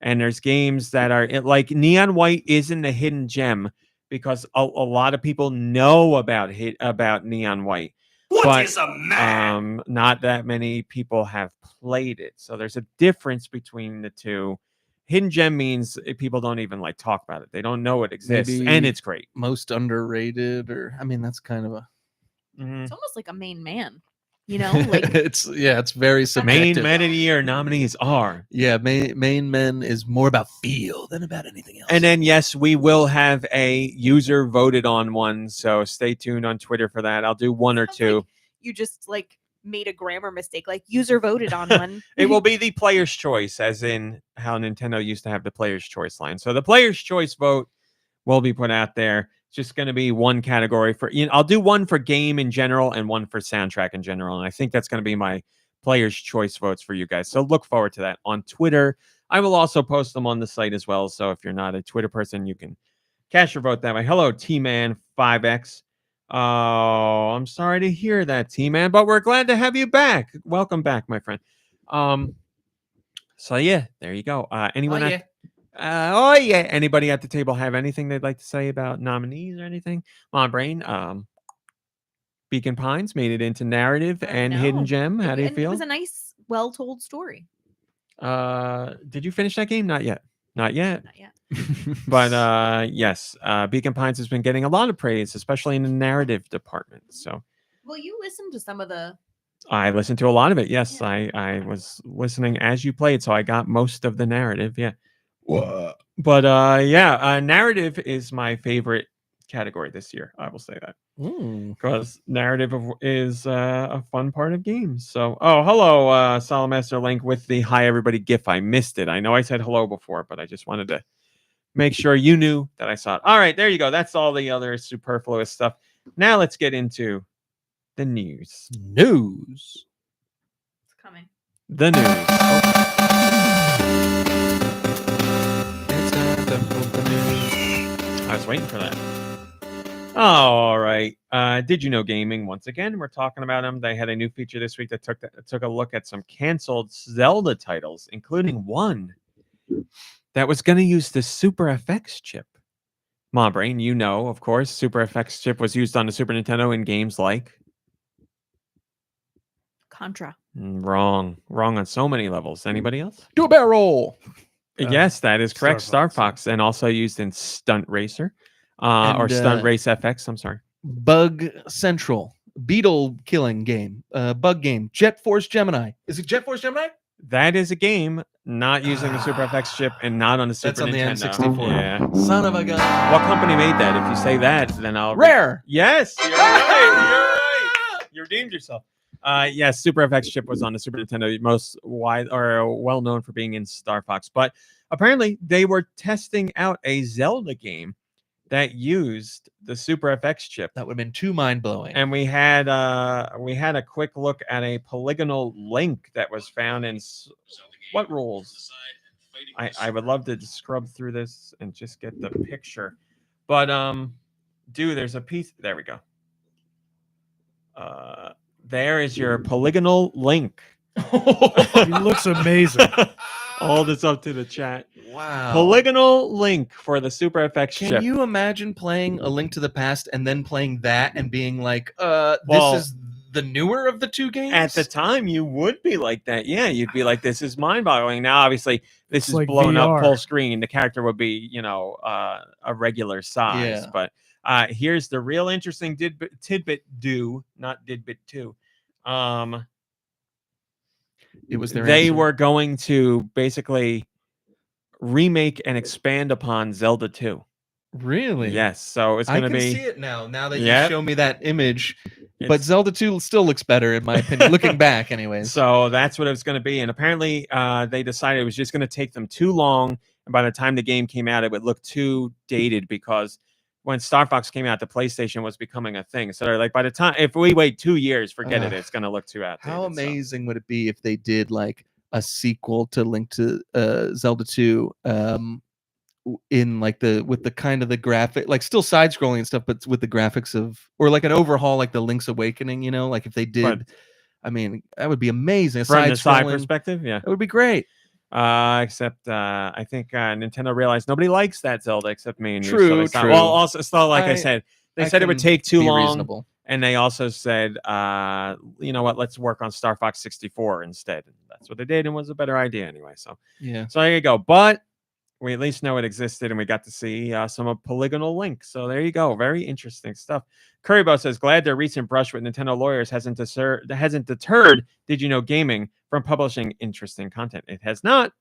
Speaker 2: And there's games that are like Neon White isn't a hidden gem because a lot of people know about Neon White. What is a man? Not that many people have played it. So there's a difference between the two. Hidden gem means people don't even talk about it. They don't know it exists.
Speaker 1: Maybe
Speaker 2: and it's great.
Speaker 1: Most underrated, or that's kind of a.
Speaker 3: It's almost like a main man. Like
Speaker 1: it's very subjective.
Speaker 2: Main men of the year nominees are
Speaker 1: main men is more about feel than about anything else.
Speaker 2: And then yes, we will have a user voted on one, so stay tuned on Twitter for that. I'll do one or two.
Speaker 3: Like you just made a grammar mistake, user voted on one.
Speaker 2: It will be the player's choice, as in how Nintendo used to have the player's choice line. So the player's choice vote will be put out there. Just going to be one category for I'll do one for game in general and one for soundtrack in general, and I think that's going to be my players' choice votes for you guys. So look forward to that on Twitter. I will also post them on the site as well. So if you're not a Twitter person, you can cast your vote that way. Hello, T-Man5X. Oh, I'm sorry to hear that, T-Man, but we're glad to have you back. Welcome back, my friend. So yeah, there you go. Anyone? Anybody at the table have anything they'd like to say about nominees or anything? My brain. Beacon Pines made it into narrative and hidden gem. How do you feel?
Speaker 3: It was a nice, well-told story.
Speaker 2: Did you finish that game? Not yet. Not yet.
Speaker 3: Not yet.
Speaker 2: But yes, Beacon Pines has been getting a lot of praise, especially in the narrative department. So,
Speaker 3: Well, you listened to some of the.
Speaker 2: I listened to a lot of it. Yes,
Speaker 3: Yeah.
Speaker 2: I was listening as you played, so I got most of the narrative. Yeah. But narrative is my favorite category this year. I will say that because narrative is a fun part of games. So, hello, Solamaster Link with the hi everybody gif. I missed it. I know I said hello before, but I just wanted to make sure you knew that I saw it. All right, there you go. That's all the other superfluous stuff. Now let's get into the news.
Speaker 1: News.
Speaker 3: It's coming.
Speaker 2: The news. I was waiting for that. All right. Did you know gaming? Once again, we're talking about them. They had a new feature this week that took a look at some canceled Zelda titles, including one that was going to use the Super FX chip. Brain, you know, of course, Super FX chip was used on the Super Nintendo in games like
Speaker 3: Contra.
Speaker 2: Wrong on so many levels. Anybody else?
Speaker 1: Do a barrel roll.
Speaker 2: Yes, that is correct.
Speaker 4: Star
Speaker 2: Star Fox, and also used in Stunt Racer, or Stunt Race FX. I'm sorry.
Speaker 1: Bug Central. Beetle killing game. Bug game. Jet Force Gemini. Is it Jet Force Gemini?
Speaker 2: That is a game not using the Super FX chip and not on the Super
Speaker 1: That's on the
Speaker 2: Nintendo.
Speaker 1: N64.
Speaker 2: Yeah.
Speaker 1: Son of a gun.
Speaker 2: What company made that? If you say that, then I'll
Speaker 1: Rare.
Speaker 2: Yes, you're right. You redeemed yourself. Yes, Super FX chip was on the Super Nintendo, most wide or well known for being in Star Fox. But apparently, they were testing out a Zelda game that used the Super FX chip.
Speaker 1: That would have been too mind blowing.
Speaker 2: And we had a quick look at a polygonal link that was found in what rules? I would love to scrub through this and just get the picture. But there's a piece. There we go. There is your polygonal link.
Speaker 4: He looks amazing.
Speaker 2: Hold this up to the chat.
Speaker 1: Wow.
Speaker 2: Polygonal link for the Super FX chip.
Speaker 1: Can you imagine playing A Link to the Past and then playing that and being like,
Speaker 2: Well,
Speaker 1: this is the newer of the two games?
Speaker 2: At the time, you would be like that. Yeah, you'd be like, this is mind-boggling. Now, obviously, this is
Speaker 4: like
Speaker 2: blown
Speaker 4: VR.
Speaker 2: up full screen. The character would be, a regular size.
Speaker 1: Yeah.
Speaker 2: But here's the real interesting tidbit, not didbit 2.
Speaker 1: It was their
Speaker 2: They
Speaker 1: answer.
Speaker 2: were going to basically remake and expand upon Zelda 2.
Speaker 1: Really?
Speaker 2: Yes, so it's
Speaker 1: I
Speaker 2: going to
Speaker 1: can
Speaker 2: be.
Speaker 1: see it now that
Speaker 2: Yep.
Speaker 1: you show me that image. But
Speaker 2: It's-
Speaker 1: Zelda 2 still looks better, in my opinion, looking back anyways.
Speaker 2: So that's what it was going to be. And apparently they decided it was just going to take them too long. And by the time the game came out, it would look too dated because when Star Fox came out, the PlayStation was becoming a thing. So they're like, by the time, if we wait 2 years, forget it. It's going to look too outdated.
Speaker 1: How
Speaker 2: So-
Speaker 1: amazing would it be if they did like a sequel to Link to Zelda 2 in like with the kind of the graphic, like still side scrolling and stuff, but with the graphics of, or like an overhaul like the Link's Awakening, like if they did,
Speaker 2: Right.
Speaker 1: I mean, that would be amazing.
Speaker 2: From the side
Speaker 1: Side-scrolling,
Speaker 2: perspective, yeah.
Speaker 1: that would be great.
Speaker 2: Except I think Nintendo realized nobody likes that Zelda except me and you.
Speaker 1: True,
Speaker 2: So they stopped.
Speaker 1: true.
Speaker 2: Well, also, still, like I said, they said it would
Speaker 1: can
Speaker 2: take too
Speaker 1: be
Speaker 2: long.
Speaker 1: reasonable.
Speaker 2: And they also said, you know what, let's work on Star Fox 64 instead. And that's what they did and was a better idea anyway. So
Speaker 1: Yeah.
Speaker 2: there you go. But we at least know it existed and we got to see some of Polygonal Link. So there you go. Very interesting stuff. Currybo says, glad their recent brush with Nintendo lawyers hasn't deterred Did You Know Gaming from publishing interesting content. It has not,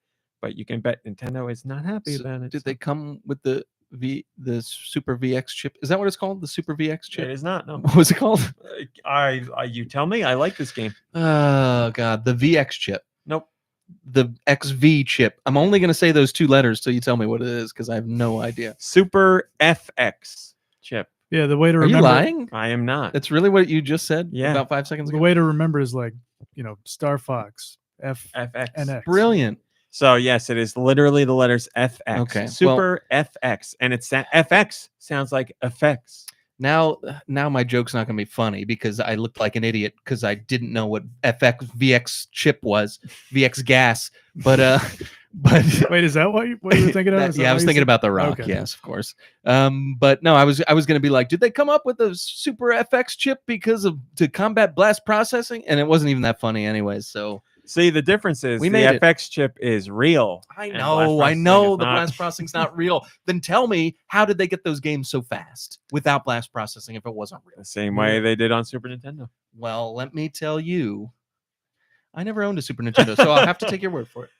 Speaker 2: but you can bet Nintendo is not happy
Speaker 1: So
Speaker 2: about it.
Speaker 1: did they come with the Super VX chip? Is that what it's called? The Super VX chip?
Speaker 2: It is not. No.
Speaker 1: What was it called?
Speaker 2: You tell me. I like this game.
Speaker 1: Oh God, the VX chip.
Speaker 2: Nope.
Speaker 1: The XV chip. I'm only going to say those two letters till you tell me what it is because I have no idea.
Speaker 2: Super FX chip.
Speaker 4: Yeah, the way to
Speaker 1: Are you
Speaker 4: remember.
Speaker 1: lying?
Speaker 2: I am not.
Speaker 1: That's really what you just said
Speaker 2: Yeah.
Speaker 1: about 5 seconds
Speaker 4: The
Speaker 1: ago?
Speaker 4: way to remember is like, Star Fox,
Speaker 2: FX.
Speaker 4: FNX.
Speaker 1: Brilliant.
Speaker 2: So yes, it is literally the letters FX.
Speaker 1: Okay,
Speaker 2: Super FX, and it's that FX sounds like effects.
Speaker 1: Now my joke's not going to be funny because I looked like an idiot because I didn't know what VX chip was, VX gas. But
Speaker 4: Wait, is that what you were thinking of?
Speaker 1: I was thinking about The Rock.
Speaker 4: Okay.
Speaker 1: Yes, of course. But no, I was going to be like, did they come up with a Super FX chip to combat blast processing? And it wasn't even that funny, anyways. So
Speaker 2: see, the difference is
Speaker 1: we
Speaker 2: the
Speaker 1: made it.
Speaker 2: FX chip is real.
Speaker 1: I
Speaker 2: and
Speaker 1: know
Speaker 2: blast processing is
Speaker 1: the
Speaker 2: not.
Speaker 1: blast processing's not real. Then tell me, how did they get those games so fast without blast processing if it wasn't real?
Speaker 2: The same way they did on Super Nintendo.
Speaker 1: Well, let me tell you, I never owned a Super Nintendo, so I'll have to take your word for it.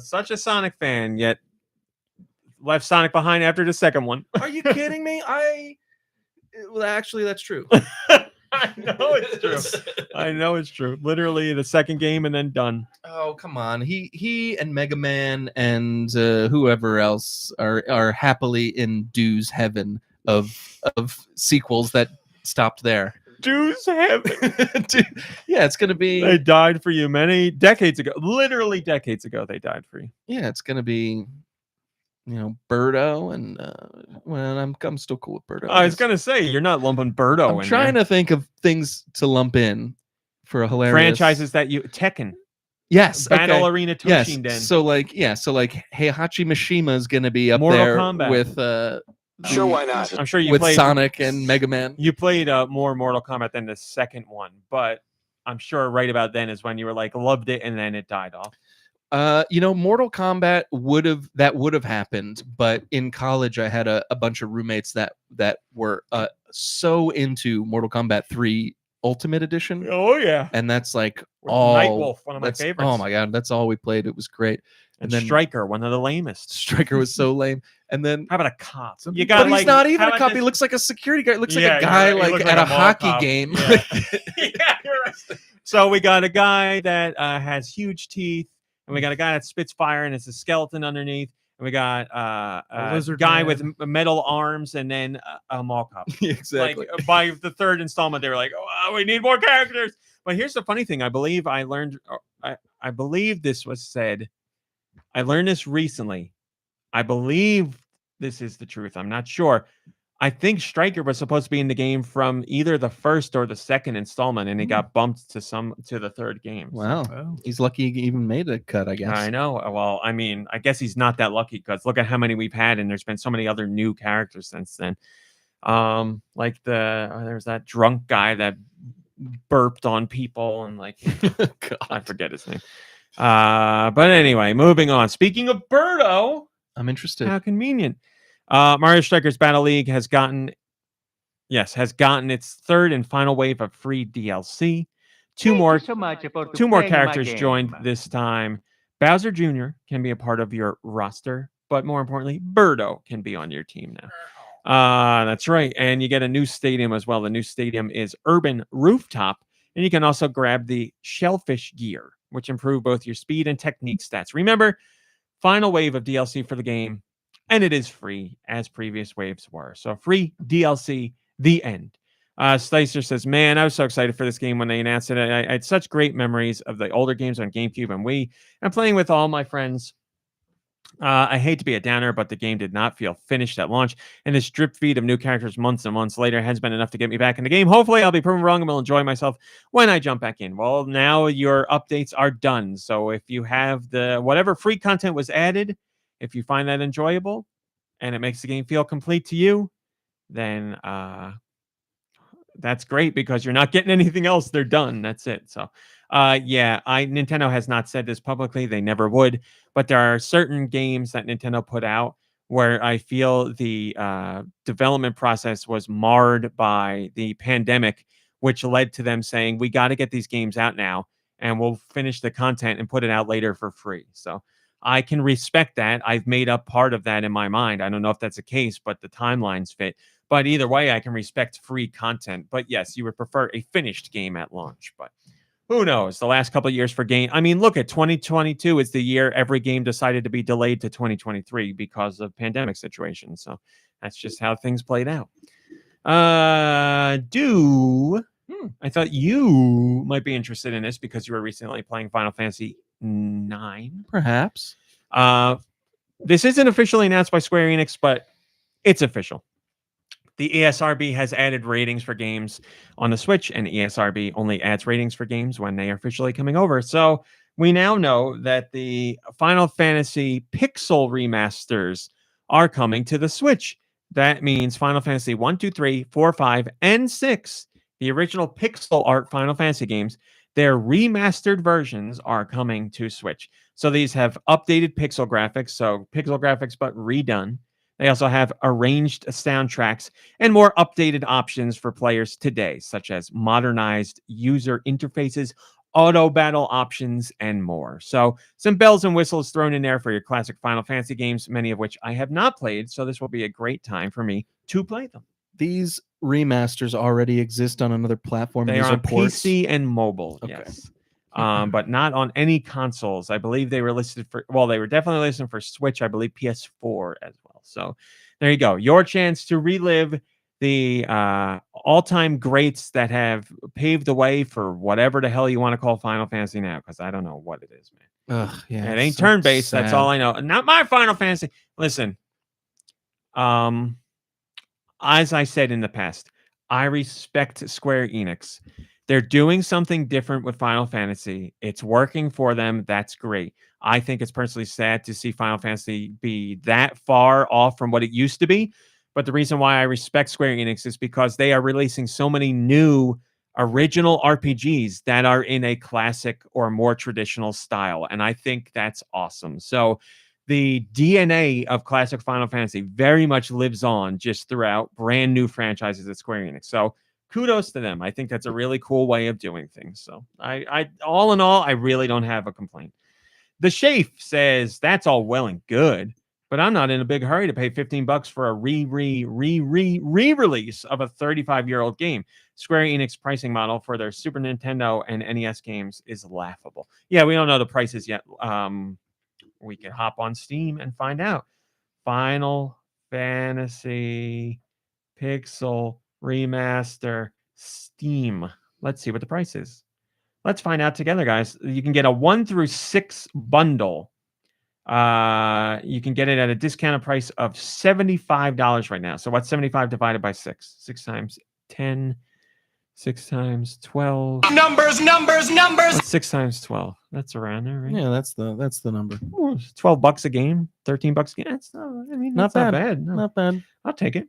Speaker 2: Such a Sonic fan, yet left Sonic behind after the second one.
Speaker 1: Are you kidding me? Well, actually, that's true.
Speaker 2: I know it's true. I know it's true. Literally the second game and then done.
Speaker 1: Oh, come on. He and Mega Man and whoever else are happily in Deux heaven of sequels that stopped there.
Speaker 2: Deux heaven.
Speaker 1: Yeah, it's gonna be.
Speaker 2: They died for you many decades ago. Literally decades ago, they died for you.
Speaker 1: Yeah, it's gonna be. Birdo and well, I'm still cool with Birdo.
Speaker 2: I was gonna say you're not lumping Birdo.
Speaker 1: I'm trying to think of things to lump in for a hilarious
Speaker 2: franchises that you Tekken.
Speaker 1: Yes,
Speaker 2: Battle
Speaker 1: okay.
Speaker 2: Arena
Speaker 1: Yes.
Speaker 2: Toshinden.
Speaker 1: So Heihachi Mishima is going to be up
Speaker 2: Mortal
Speaker 1: there
Speaker 2: Kombat.
Speaker 1: with
Speaker 8: Sure, why not?
Speaker 2: I'm sure you
Speaker 1: with
Speaker 2: played
Speaker 1: Sonic and Mega Man.
Speaker 2: You played more Mortal Kombat than the second one, but I'm sure right about then is when you were like loved it and then it died off.
Speaker 1: Mortal Kombat would have happened, but in college I had a bunch of roommates that were so into Mortal Kombat 3 Ultimate Edition.
Speaker 2: Oh yeah,
Speaker 1: And that's like
Speaker 2: with
Speaker 1: all
Speaker 2: Nightwolf, one of my favorites.
Speaker 1: Oh my god, that's all we played. It was great.
Speaker 2: And
Speaker 1: then
Speaker 2: Striker, one of the lamest.
Speaker 1: Striker was so lame. And then
Speaker 2: how about a cop?
Speaker 4: Some
Speaker 2: You
Speaker 4: people-
Speaker 2: got
Speaker 1: but
Speaker 2: like,
Speaker 1: he's not even
Speaker 2: how
Speaker 1: a
Speaker 2: about
Speaker 1: cop. He
Speaker 2: this-
Speaker 1: looks like a security guard. He looks
Speaker 2: Yeah,
Speaker 1: like a guy
Speaker 2: you're right. He
Speaker 1: like
Speaker 2: looks
Speaker 1: at
Speaker 2: like
Speaker 1: a
Speaker 2: a mall
Speaker 1: hockey
Speaker 2: cop.
Speaker 1: game.
Speaker 2: Yeah. Yeah, you're right. So we got a guy that has huge teeth, and we got a guy that spits fire, and it's a skeleton underneath. And we got a
Speaker 4: lizard
Speaker 2: guy
Speaker 4: man.
Speaker 2: with metal arms, and then a mall cop.
Speaker 1: Exactly.
Speaker 2: Like by the third installment, they were like, "Oh, we need more characters." But here's the funny thing: I believe I learned. I believe this was said. I learned this recently. I believe this is the truth. I'm not sure. I think Striker was supposed to be in the game from either the first or the second installment, and he got bumped to the third game.
Speaker 1: Wow.
Speaker 4: Oh.
Speaker 1: He's lucky he even made a cut, I guess.
Speaker 2: I know. Well, I mean, I guess he's not that lucky because look at how many we've had, and there's been so many other new characters since then. Like there's that drunk guy that burped on people, and like I forget his name. But anyway, moving on. Speaking of Birdo,
Speaker 1: I'm interested.
Speaker 2: how convenient. Mario Strikers Battle League has gotten its third and final wave of free DLC. Two more characters joined this time. Bowser Jr. can be a part of your roster, but more importantly, Birdo can be on your team now. That's right. And you get a new stadium as well. The new stadium is Urban Rooftop, and you can also grab the Shellfish gear, which improve both your speed and technique stats. Remember, final wave of DLC for the game, and it is free, as previous waves were. So free DLC, the end. Slicer says, man, I was so excited for this game when they announced it. I had such great memories of the older games on GameCube and Wii. I'm playing with all my friends. I hate to be a downer, but the game did not feel finished at launch. And this drip feed of new characters months and months later has been enough to get me back in the game. Hopefully, I'll be proven wrong and will enjoy myself when I jump back in. Well, now your updates are done. So if you have whatever free content was added, if you find that enjoyable and it makes the game feel complete to you, then that's great because you're not getting anything else. They're done. That's it. So, Nintendo has not said this publicly. They never would. But there are certain games that Nintendo put out where I feel the development process was marred by the pandemic, which led to them saying, we got to get these games out now and we'll finish the content and put it out later for free. So I can respect that. I've made up part of that in my mind. I don't know if that's the case, but the timelines fit. But either way, I can respect free content. But yes, you would prefer a finished game at launch. But who knows? The last couple of years for game. I mean, look at 2022 is the year every game decided to be delayed to 2023 because of pandemic situation. So that's just how things played out. I thought you might be interested in this because you were recently playing Final Fantasy 9.
Speaker 1: Perhaps.
Speaker 2: This isn't officially announced by Square Enix, but it's official. The ESRB has added ratings for games on the Switch, and ESRB only adds ratings for games when they are officially coming over. So we now know that the Final Fantasy Pixel remasters are coming to the Switch. That means Final Fantasy 1, 2, 3, 4, 5, and 6, the original pixel art Final Fantasy games, their remastered versions are coming to Switch. So these have updated pixel graphics, so pixel graphics but redone. They also have arranged soundtracks and more updated options for players today, such as modernized user interfaces, auto battle options, and more. So some bells and whistles thrown in there for your classic Final Fantasy games, many of which I have not played. So this will be a great time for me to play them.
Speaker 1: These remasters already exist on another platform.
Speaker 2: They
Speaker 1: These
Speaker 2: are on
Speaker 1: ports?
Speaker 2: PC and mobile,
Speaker 1: Okay.
Speaker 2: yes. But not on any consoles. I believe they were listed for, well, they were definitely listed for Switch, I believe PS4 as well. So there you go. Your chance to relive the all-time greats that have paved the way for whatever the hell you want to call Final Fantasy now, because I don't know what it is, man.
Speaker 1: Ugh, yeah,
Speaker 2: It ain't
Speaker 1: so
Speaker 2: turn-based. That's
Speaker 1: sad.
Speaker 2: all I know. Not my Final Fantasy. Listen, as I said in the past, I respect Square Enix. They're doing something different with Final Fantasy. It's working for them. That's great. I think it's personally sad to see Final Fantasy be that far off from what it used to be. But the reason why I respect Square Enix is because they are releasing so many new original RPGs that are in a classic or more traditional style. And I think that's awesome. So the DNA of classic Final Fantasy very much lives on just throughout brand new franchises at Square Enix. So kudos to them. I think that's a really cool way of doing things. So I all in all, I really don't have a complaint. The Shafe says that's all well and good, but I'm not in a big hurry to pay $15 for a re-release of a 35-year-old game. Square Enix pricing model for their Super Nintendo and NES games is laughable. Yeah, we don't know the prices yet. We can hop on Steam and find out. Final Fantasy Pixel Remaster Steam. Let's see what the price is. Let's find out together, guys. You can get a 1 through 6 bundle. You can get it at a discounted price of $75 right now. So what's 75 divided by 6? 6 times 10. 6 times 12.
Speaker 5: Numbers.
Speaker 2: What's 6 times 12? That's around there, right?
Speaker 1: Yeah, that's the number.
Speaker 2: Ooh, $12 a game, $13 a game. That's not, I mean,
Speaker 1: Not
Speaker 2: that's
Speaker 1: bad.
Speaker 2: No.
Speaker 1: Not bad.
Speaker 2: I'll take it.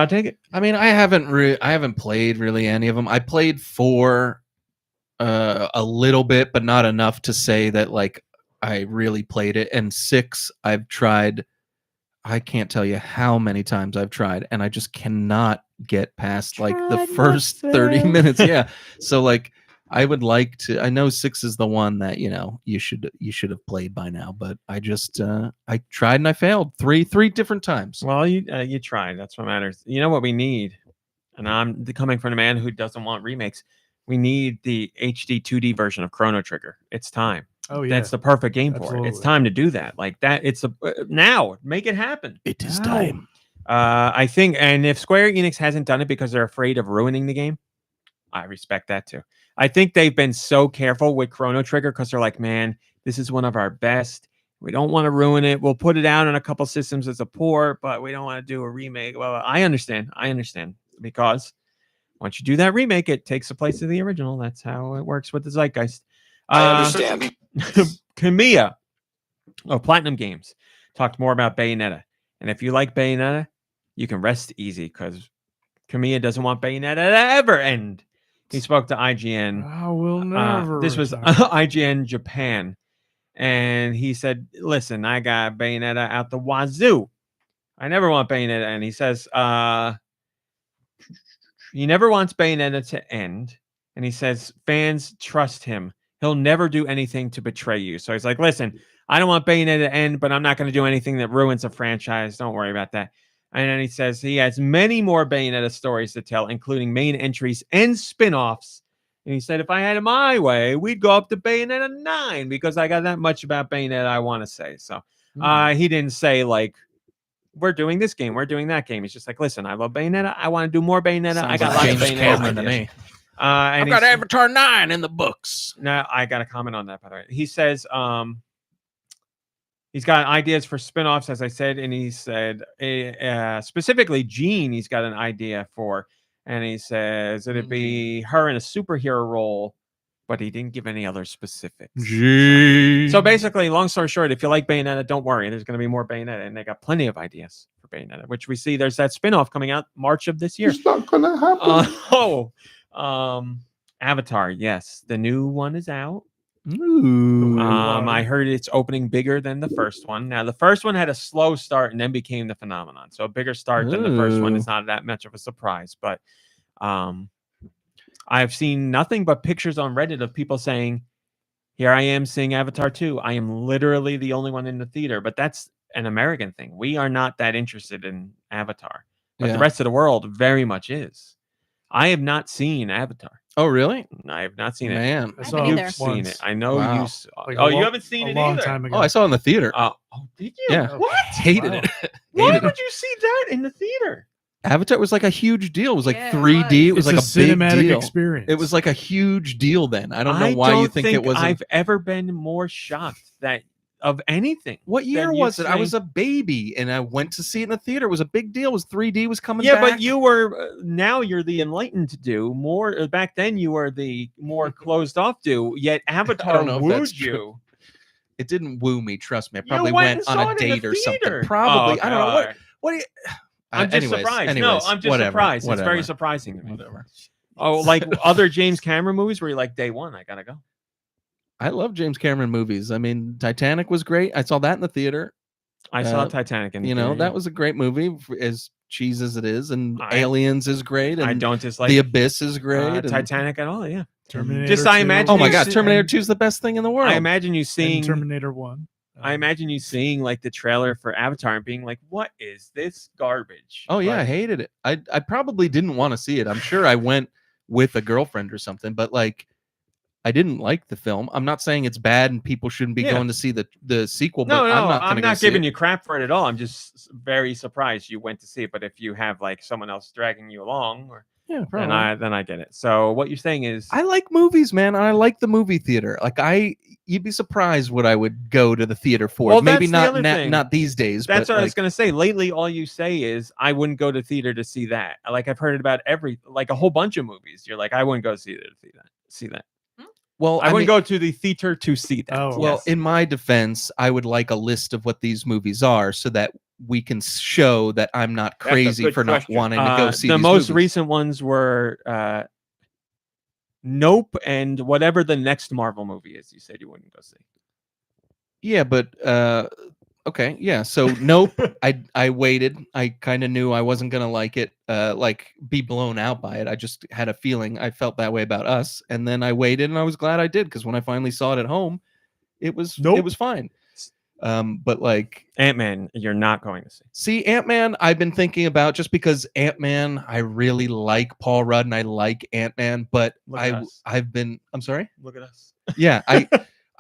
Speaker 2: Take it.
Speaker 1: I mean, I haven't played really any of them. I played 4 a little bit, but not enough to say that like I really played it. And 6, I've tried. I can't tell you how many times I've tried, and I just cannot get past like the first 30 minutes. Yeah. So like I would like to. I know 6 is the one that you should have played by now, but I just I tried and I failed three different times.
Speaker 2: Well, you tried. That's what matters. You know what we need, and I'm coming from a man who doesn't want remakes. We need the HD 2D version of Chrono Trigger. It's time.
Speaker 4: Oh yeah,
Speaker 2: That's the perfect game for it.
Speaker 4: Absolutely.
Speaker 2: It's time to do that. Like that. It's now. Make it happen.
Speaker 1: It is
Speaker 2: Now.
Speaker 1: time.
Speaker 2: I think, and if Square Enix hasn't done it because they're afraid of ruining the game, I respect that too. I think they've been so careful with Chrono Trigger because they're like, man, this is one of our best. We don't want to ruin it. We'll put it out on a couple systems as a port, but we don't want to do a remake. Well, I understand because once you do that remake, it takes the place of the original. That's how it works with the zeitgeist.
Speaker 5: I understand.
Speaker 2: Kamiya of Platinum Games talked more about Bayonetta. And if you like Bayonetta, you can rest easy because Kamiya doesn't want Bayonetta to ever end. He spoke to IGN.
Speaker 4: I will never.
Speaker 2: This was
Speaker 4: retire.
Speaker 2: IGN Japan. And he said, listen, I got Bayonetta out the wazoo. I never want Bayonetta. And he says, he never wants Bayonetta to end. And he says, fans trust him. He'll never do anything to betray you. So he's like, listen, I don't want Bayonetta to end, but I'm not going to do anything that ruins a franchise. Don't worry about that. And then he says he has many more Bayonetta stories to tell, including main entries and spin-offs. And he said, if I had it my way, we'd go up to Bayonetta 9 because I got that much about Bayonetta I want to say. So he didn't say, like, we're doing this game, we're doing that game. He's just like, listen, I love Bayonetta. I want to do more Bayonetta. I got lots of
Speaker 1: James
Speaker 2: Bayonetta
Speaker 1: Cameron to
Speaker 2: ideas.
Speaker 1: me.
Speaker 7: I've
Speaker 2: And
Speaker 7: got Avatar 9 in the books.
Speaker 2: now I got a comment on that, by the way. He says he's got ideas for spin-offs, as I said, and he said specifically Jean he's got an idea for, and he says it'd be her in a superhero role, but he didn't give any other specifics. So basically, long story short, if you like Bayonetta, don't worry, there's going to be more Bayonetta, and they got plenty of ideas for Bayonetta, which we see there's that spin-off coming out March of this year.
Speaker 5: It's not gonna happen.
Speaker 2: Avatar, yes, the new one is out.
Speaker 1: Ooh.
Speaker 2: I heard it's opening bigger than the first one. Now, the first one had a slow start and then became the phenomenon. So a bigger start than the first one is not that much of a surprise. But I've seen nothing but pictures on Reddit of people saying, here I am seeing Avatar 2. I am literally the only one in the theater. But that's an American thing. We are not that interested in Avatar. But the rest of the world very much is. I have not seen Avatar.
Speaker 1: Oh, really?
Speaker 2: I have not seen it.
Speaker 1: Man.
Speaker 4: I
Speaker 3: I
Speaker 4: saw
Speaker 3: haven't
Speaker 2: You've
Speaker 3: either.
Speaker 2: seen
Speaker 4: once.
Speaker 2: it. I know
Speaker 1: Wow.
Speaker 2: you saw
Speaker 4: Like
Speaker 2: Oh,
Speaker 4: a
Speaker 2: you
Speaker 4: long-
Speaker 2: haven't seen
Speaker 4: a
Speaker 2: it
Speaker 4: long
Speaker 2: either.
Speaker 4: time ago.
Speaker 1: Oh, I saw it in the theater.
Speaker 2: Did you?
Speaker 1: Yeah.
Speaker 2: What?
Speaker 1: Hated
Speaker 4: Wow.
Speaker 1: it.
Speaker 2: Why
Speaker 1: Hated
Speaker 2: would
Speaker 1: it.
Speaker 2: you see that in the theater?
Speaker 1: Avatar was like a huge deal. It was like
Speaker 3: Yeah, it
Speaker 1: 3D. It was
Speaker 4: It's
Speaker 1: like a big
Speaker 4: cinematic
Speaker 1: deal.
Speaker 4: experience.
Speaker 1: It was like a huge deal then. I don't know why you think it wasn't.
Speaker 2: I've ever been more shocked that of anything.
Speaker 1: What year
Speaker 2: than you
Speaker 1: was it? I was
Speaker 2: saying-
Speaker 1: a baby and I went to see it in the theater. It was a big deal. It was 3D was coming
Speaker 2: Yeah,
Speaker 1: back.
Speaker 2: but you were now you're the enlightened to do more. Back then, you were the more closed off do. Yet Avatar
Speaker 1: know if
Speaker 2: wooed
Speaker 1: that's true.
Speaker 2: you.
Speaker 1: It didn't woo me. Trust me. I
Speaker 2: You
Speaker 1: probably
Speaker 2: went
Speaker 1: went
Speaker 2: and
Speaker 1: on
Speaker 2: saw
Speaker 1: a
Speaker 2: it in the
Speaker 1: date or something.
Speaker 2: theater.
Speaker 1: Probably.
Speaker 2: Oh,
Speaker 1: I don't know
Speaker 2: God.
Speaker 1: what. Do you?
Speaker 2: I'm just
Speaker 1: anyways,
Speaker 2: surprised.
Speaker 1: anyways,
Speaker 2: No, I'm just
Speaker 1: whatever,
Speaker 2: surprised. It's very
Speaker 1: whatever,
Speaker 2: surprising to me.
Speaker 1: Whatever.
Speaker 2: Oh, like other James Cameron movies where you're like, day one, I gotta go.
Speaker 1: I love James Cameron movies. I mean, Titanic was great. I saw that in the theater.
Speaker 2: I saw Titanic in the theater,
Speaker 1: that was a great movie, as cheese as it is, and
Speaker 2: I-
Speaker 1: Aliens is great, and
Speaker 2: I don't dislike
Speaker 1: The Abyss is great. and-
Speaker 2: Titanic at all. Yeah,
Speaker 4: Terminator
Speaker 2: Just I
Speaker 4: 2,
Speaker 2: imagine
Speaker 1: Oh my
Speaker 2: you
Speaker 1: God,
Speaker 2: see-
Speaker 1: Terminator 2 is the best thing in the world.
Speaker 2: I imagine you
Speaker 4: and
Speaker 2: seeing.
Speaker 4: Terminator 1.
Speaker 2: I imagine you seeing like the trailer for Avatar and being like, "What is this garbage?"
Speaker 1: Oh yeah, I
Speaker 2: But-
Speaker 1: hated it. I probably didn't want to see it. I'm sure I went with a girlfriend or something, but like I didn't like the film. I'm not saying it's bad and people shouldn't be
Speaker 2: Yeah.
Speaker 1: going to see the sequel.
Speaker 2: No,
Speaker 1: but
Speaker 2: no,
Speaker 1: I'm not,
Speaker 2: giving you crap for it at all. I'm just very surprised you went to see it. But if you have like someone else dragging you along, or
Speaker 1: Yeah,
Speaker 2: then
Speaker 1: probably.
Speaker 2: I get it. So what you're saying is,
Speaker 1: I like movies, man. And I like the movie theater. Like you'd be surprised what I would go to the theater for.
Speaker 2: Well,
Speaker 1: Maybe
Speaker 2: that's the
Speaker 1: not
Speaker 2: other thing.
Speaker 1: not these days.
Speaker 2: that's
Speaker 1: but
Speaker 2: what I was
Speaker 1: like,
Speaker 2: gonna say. Lately, all you say is, "I wouldn't go to theater to see that." Like I've heard it about like a whole bunch of movies. You're like, "I wouldn't go see that. See that.
Speaker 1: well,
Speaker 2: I wouldn't
Speaker 1: mean,
Speaker 2: go to the theater to see that."
Speaker 4: Oh,
Speaker 1: Well,
Speaker 2: Yes.
Speaker 1: in my defense, I would like a list of what these movies are so that we can show that I'm not
Speaker 2: That's a
Speaker 1: crazy
Speaker 2: good
Speaker 1: for
Speaker 2: question.
Speaker 1: not wanting to go see
Speaker 2: the
Speaker 1: these
Speaker 2: most
Speaker 1: movies.
Speaker 2: recent ones were Nope and whatever the next Marvel movie is. You said you wouldn't go see.
Speaker 1: Yeah, but okay, yeah. So Nope, I waited. I kind of knew I wasn't gonna like it, like be blown out by it. I just had a feeling. I felt that way about Us, and then I waited, and I was glad I did because when I finally saw it at home, it was fine. But like
Speaker 2: Ant-Man, you're not going to see.
Speaker 1: see Ant-Man, I've been thinking about just because Ant-Man, I really like Paul Rudd and I like Ant-Man, but
Speaker 2: Look at us.
Speaker 1: I've been I'm sorry.
Speaker 2: Look at us.
Speaker 1: Yeah,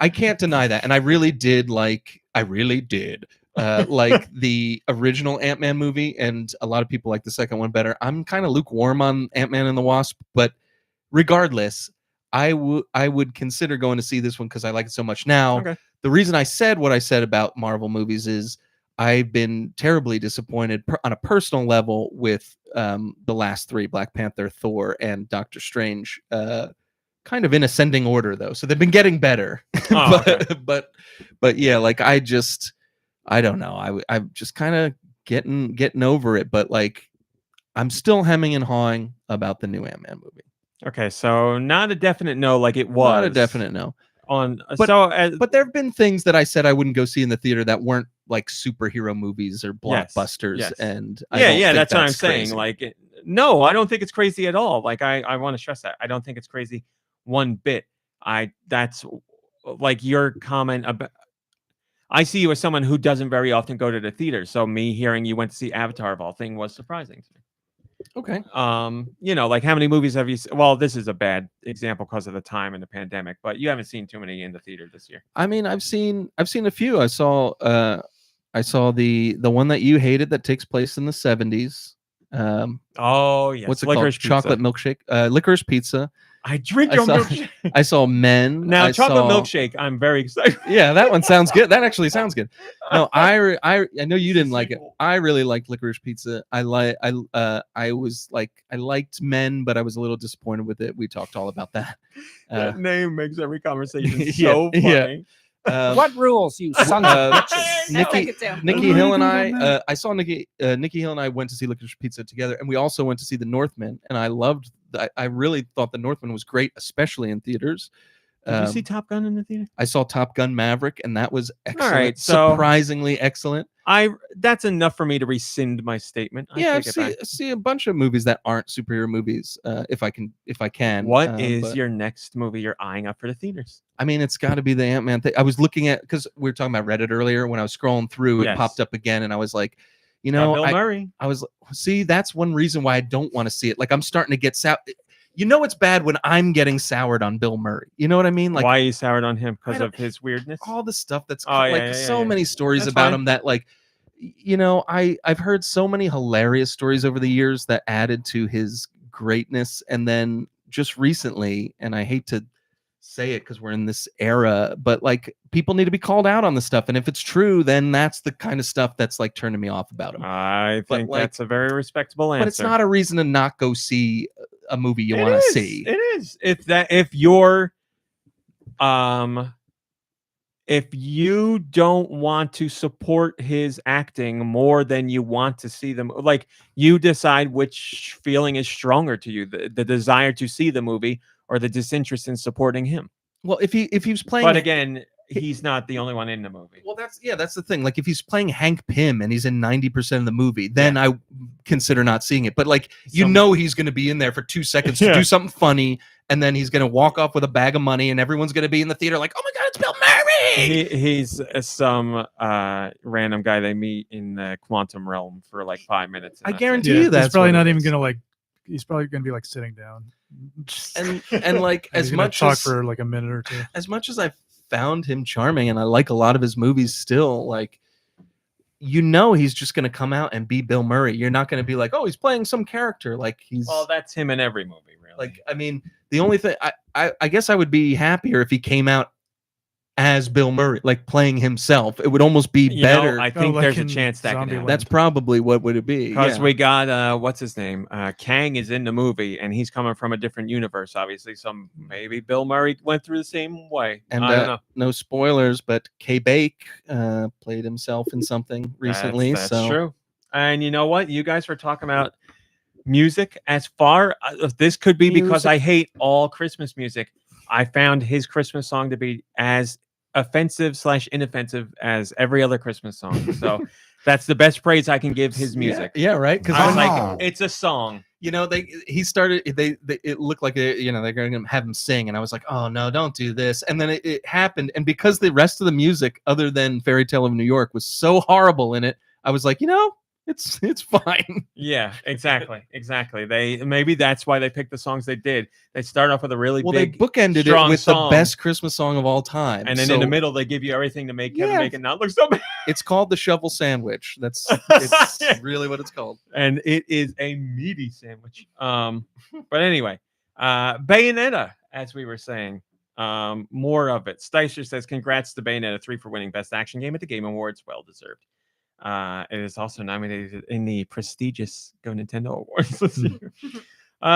Speaker 1: I can't deny that, and I really did like the original Ant-Man movie, and a lot of people like the second one better. I'm kind of lukewarm on Ant-Man and the Wasp, but regardless, I would consider going to see this one because I like it so much. Now,
Speaker 2: Okay.
Speaker 1: the reason I said what I said about Marvel movies is I've been terribly disappointed on a personal level with the last three: Black Panther, Thor, and Doctor Strange. Kind of in ascending order though, so they've been getting better.
Speaker 2: Oh,
Speaker 1: but yeah, like I don't know. I'm just kind of getting over it, but like I'm still hemming and hawing about the new Ant-Man movie.
Speaker 2: Okay, so not a definite no, like it was.
Speaker 1: Not a definite no.
Speaker 2: On
Speaker 1: But-
Speaker 2: so
Speaker 1: But there have been things that I said I wouldn't go see in the theater that weren't like superhero movies or
Speaker 2: Yes,
Speaker 1: blockbusters,
Speaker 2: yes.
Speaker 1: and I
Speaker 2: yeah,
Speaker 1: don't think
Speaker 2: that's what I'm
Speaker 1: crazy.
Speaker 2: saying. Like, no, I don't think it's crazy at all. Like, I want to stress that I don't think it's crazy one bit. That's like your comment about. I see you as someone who doesn't very often go to the theater, so me hearing you went to see Avatar of all things was surprising to me.
Speaker 1: Okay.
Speaker 2: Like how many movies have you seen? Well, this is a bad example because of the time and the pandemic, but you haven't seen too many in the theater this year.
Speaker 1: I mean, I've seen a few. I saw the one that you hated that takes place in the 70s.
Speaker 2: Oh yes,
Speaker 1: What's it
Speaker 2: Licorice
Speaker 1: called?
Speaker 2: Pizza.
Speaker 1: Chocolate milkshake. Licorice Pizza.
Speaker 2: I drink
Speaker 1: I
Speaker 2: your
Speaker 1: saw-
Speaker 2: milkshake.
Speaker 1: I saw Men.
Speaker 2: Now,
Speaker 1: I
Speaker 2: chocolate
Speaker 1: saw-
Speaker 2: milkshake, I'm very excited.
Speaker 1: Yeah, that one sounds good. That actually sounds good. No, I know you didn't like it. I really liked Licorice Pizza. I liked Men, but I was a little disappointed with it. We talked all about that.
Speaker 2: That name makes every conversation
Speaker 1: Yeah,
Speaker 2: so
Speaker 1: yeah.
Speaker 2: funny.
Speaker 8: What rules, you son of a bitches?
Speaker 3: I
Speaker 1: Nikki,
Speaker 3: like it too.
Speaker 1: Nikki Hill and I saw Nikki Hill and I went to see Licorice Pizza together, and we also went to see The Northman, and I loved. I really thought The Northman was great, especially in theaters.
Speaker 2: Did you see Top Gun in the theater?
Speaker 1: I saw Top Gun Maverick, and that was excellent.
Speaker 2: right, so-
Speaker 1: surprisingly excellent.
Speaker 2: That's enough for me to rescind my statement. I
Speaker 1: Yeah,
Speaker 2: take it back.
Speaker 1: I see a bunch of movies that aren't superhero movies. If I can.
Speaker 2: What is
Speaker 1: but-
Speaker 2: your next movie you're eyeing up for the theaters?
Speaker 1: I mean, it's got to be the Ant-Man thing. I was looking at because we were talking about Reddit earlier. When I was scrolling through,
Speaker 2: Yes.
Speaker 1: it popped up again, and I was like, you
Speaker 2: Got
Speaker 1: know,
Speaker 2: Bill Murray.
Speaker 1: I was see. That's one reason why I don't want to see it. Like I'm starting to get sour. You know, it's bad when I'm getting soured on Bill Murray. You know what I mean? Like
Speaker 2: Why are you soured on him? Because
Speaker 1: I
Speaker 2: of his weirdness?
Speaker 1: all the stuff that's
Speaker 2: Oh, yeah,
Speaker 1: like
Speaker 2: yeah,
Speaker 1: so
Speaker 2: yeah.
Speaker 1: many stories
Speaker 2: That's
Speaker 1: about
Speaker 2: fine.
Speaker 1: him that like you know I've heard so many hilarious stories over the years that added to his greatness, and then just recently, and I hate to say it because we're in this era, but like people need to be called out on the stuff, and if it's true, then that's the kind of stuff that's like turning me off about him.
Speaker 2: I
Speaker 1: But,
Speaker 2: think
Speaker 1: like-
Speaker 2: that's a very respectable answer.
Speaker 1: But it's not a reason to not go see a movie you
Speaker 2: It
Speaker 1: want to
Speaker 2: is.
Speaker 1: see.
Speaker 2: It is. If you're if you don't want to support his acting more than you want to see them, like you decide which feeling is stronger to you, the desire to see the movie or the disinterest in supporting him.
Speaker 1: Well, if he was playing,
Speaker 2: But again, he's not the only one in the movie.
Speaker 1: well, that's the thing. Like if he's playing Hank Pym and he's in 90% of the movie, then I consider not seeing it. But like you know, he's going to be in there for 2 seconds to
Speaker 2: Yeah.
Speaker 1: do something funny, and then he's going to walk off with a bag of money, and everyone's going to be in the theater like, "Oh my God, it's Bill Murray!"
Speaker 2: He's some random guy they meet in the quantum realm for like 5 minutes.
Speaker 1: I
Speaker 2: and that's
Speaker 1: guarantee
Speaker 2: it.
Speaker 1: you
Speaker 4: he's
Speaker 1: that's
Speaker 4: probably
Speaker 1: what
Speaker 4: not
Speaker 1: it
Speaker 4: even
Speaker 1: is.
Speaker 4: gonna like. He's probably gonna be like sitting down,
Speaker 1: and like
Speaker 4: he's
Speaker 1: as
Speaker 4: gonna
Speaker 1: much
Speaker 4: talk
Speaker 1: as
Speaker 4: for like a minute or two.
Speaker 1: as much as I found him charming, and I like a lot of his movies still, like. You know he's just going to come out and be Bill Murray. You're not going to be like, oh, he's playing some character. Like he's
Speaker 2: Well, that's him in every movie, really.
Speaker 1: like. I mean, the only thing I guess I would be happier if he came out as Bill Murray, like playing himself. It would almost be
Speaker 2: You know,
Speaker 1: better.
Speaker 2: I think
Speaker 4: like
Speaker 2: there's a
Speaker 4: in
Speaker 2: chance that can
Speaker 4: Zombieland.
Speaker 2: happen.
Speaker 1: That's probably what would it be.
Speaker 2: Because
Speaker 1: yeah.
Speaker 2: we got what's his name? Kang is in the movie, and he's coming from a different universe, obviously. So maybe Bill Murray went through the same way.
Speaker 1: And
Speaker 2: I don't know.
Speaker 1: no spoilers, but K Bake played himself in something recently.
Speaker 2: That's
Speaker 1: so
Speaker 2: true. And you know what? You guys were talking about music. As far this could be because
Speaker 1: Music.
Speaker 2: I hate all Christmas music. I found his Christmas song to be as offensive/inoffensive as every other Christmas song. So that's the best praise I can give his music.
Speaker 1: Yeah, right. Because
Speaker 2: I was
Speaker 8: Wow.
Speaker 2: like, it's a song.
Speaker 1: you know, he started. It looked like they're going to have him sing, and I was like, oh no, don't do this. And then it happened, and because the rest of the music, other than Fairy Tale of New York, was so horrible in it, I was like, it's fine.
Speaker 2: Yeah, exactly. Maybe that's why they picked the songs they did. They start off with a really
Speaker 1: Well,
Speaker 2: big,
Speaker 1: they bookended it
Speaker 2: strong
Speaker 1: with
Speaker 2: song,
Speaker 1: the best Christmas song of all time,
Speaker 2: and then in the
Speaker 1: So
Speaker 2: middle they give you everything to make Kevin
Speaker 1: Yeah.
Speaker 2: Bacon not look so bad.
Speaker 1: it's called the Shovel Sandwich. It's really what it's called.
Speaker 2: And it is a meaty sandwich. But anyway, Bayonetta, as we were saying, more of it. Sticer says, "Congrats to Bayonetta 3 for winning Best Action Game at the Game Awards. Well deserved." It is also nominated in the prestigious GoNintendo Awards this year. All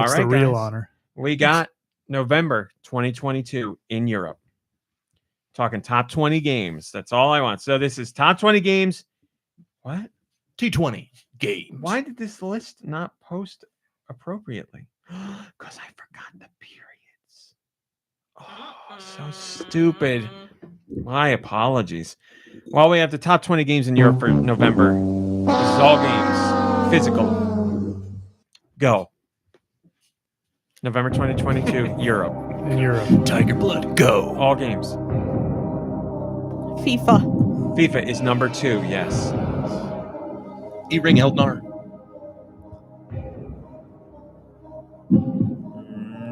Speaker 4: That's
Speaker 2: right,
Speaker 4: the real
Speaker 2: guys.
Speaker 4: honor.
Speaker 2: We got November 2022 in Europe. Talking top 20 games. That's all I want. So this is top 20 games. What?
Speaker 1: T20 games.
Speaker 2: Why did this list not post appropriately? Because I forgot the periods. Oh, so stupid. My apologies. Well, we have the top 20 games in Europe for November. This is all games. Physical. Go. November 2022, Europe.
Speaker 4: In Europe,
Speaker 1: Tiger Blood, go.
Speaker 2: All games.
Speaker 3: FIFA.
Speaker 2: FIFA is number 2, yes.
Speaker 1: E-Ring Eldnar.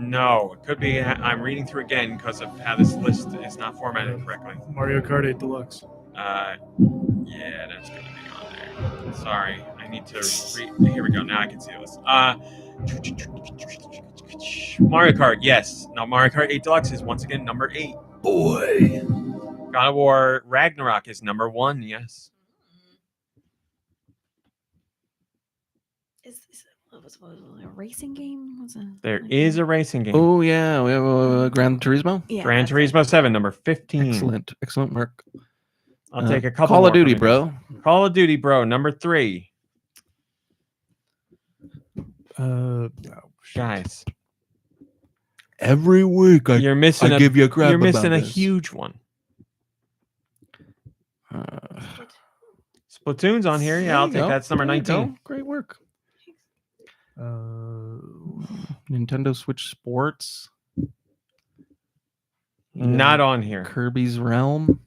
Speaker 2: No, it could be. I'm reading through again because of how this list is not formatted correctly.
Speaker 4: Mario Kart 8 Deluxe.
Speaker 2: Yeah, that's going to be on there. Sorry, I need to here we go. Now I can see this. Switch. Mario Kart, yes. Now Mario Kart 8 Deluxe is once again number 8.
Speaker 1: Boy.
Speaker 2: God of War Ragnarok is number 1, yes.
Speaker 3: Is what was a racing game?
Speaker 2: There is a racing game.
Speaker 1: Oh yeah, we have Gran Turismo.
Speaker 3: Yeah,
Speaker 2: Gran
Speaker 3: that's it.
Speaker 2: Turismo 7, number 15.
Speaker 1: Excellent, Mark.
Speaker 2: I'll take a couple
Speaker 1: Call
Speaker 2: more
Speaker 1: of Duty,
Speaker 2: from you guys.
Speaker 1: bro.
Speaker 2: Call of Duty, bro, number 3. Guys,
Speaker 1: Every week
Speaker 2: you're missing
Speaker 1: I
Speaker 2: a,
Speaker 1: give you a crap
Speaker 2: you're missing
Speaker 1: about
Speaker 2: a
Speaker 1: this.
Speaker 2: huge one. Splatoon's on here. Yeah, I'll take that's number 19.
Speaker 1: Great work. Nintendo Switch Sports.
Speaker 2: Not on here.
Speaker 1: Kirby's Realm.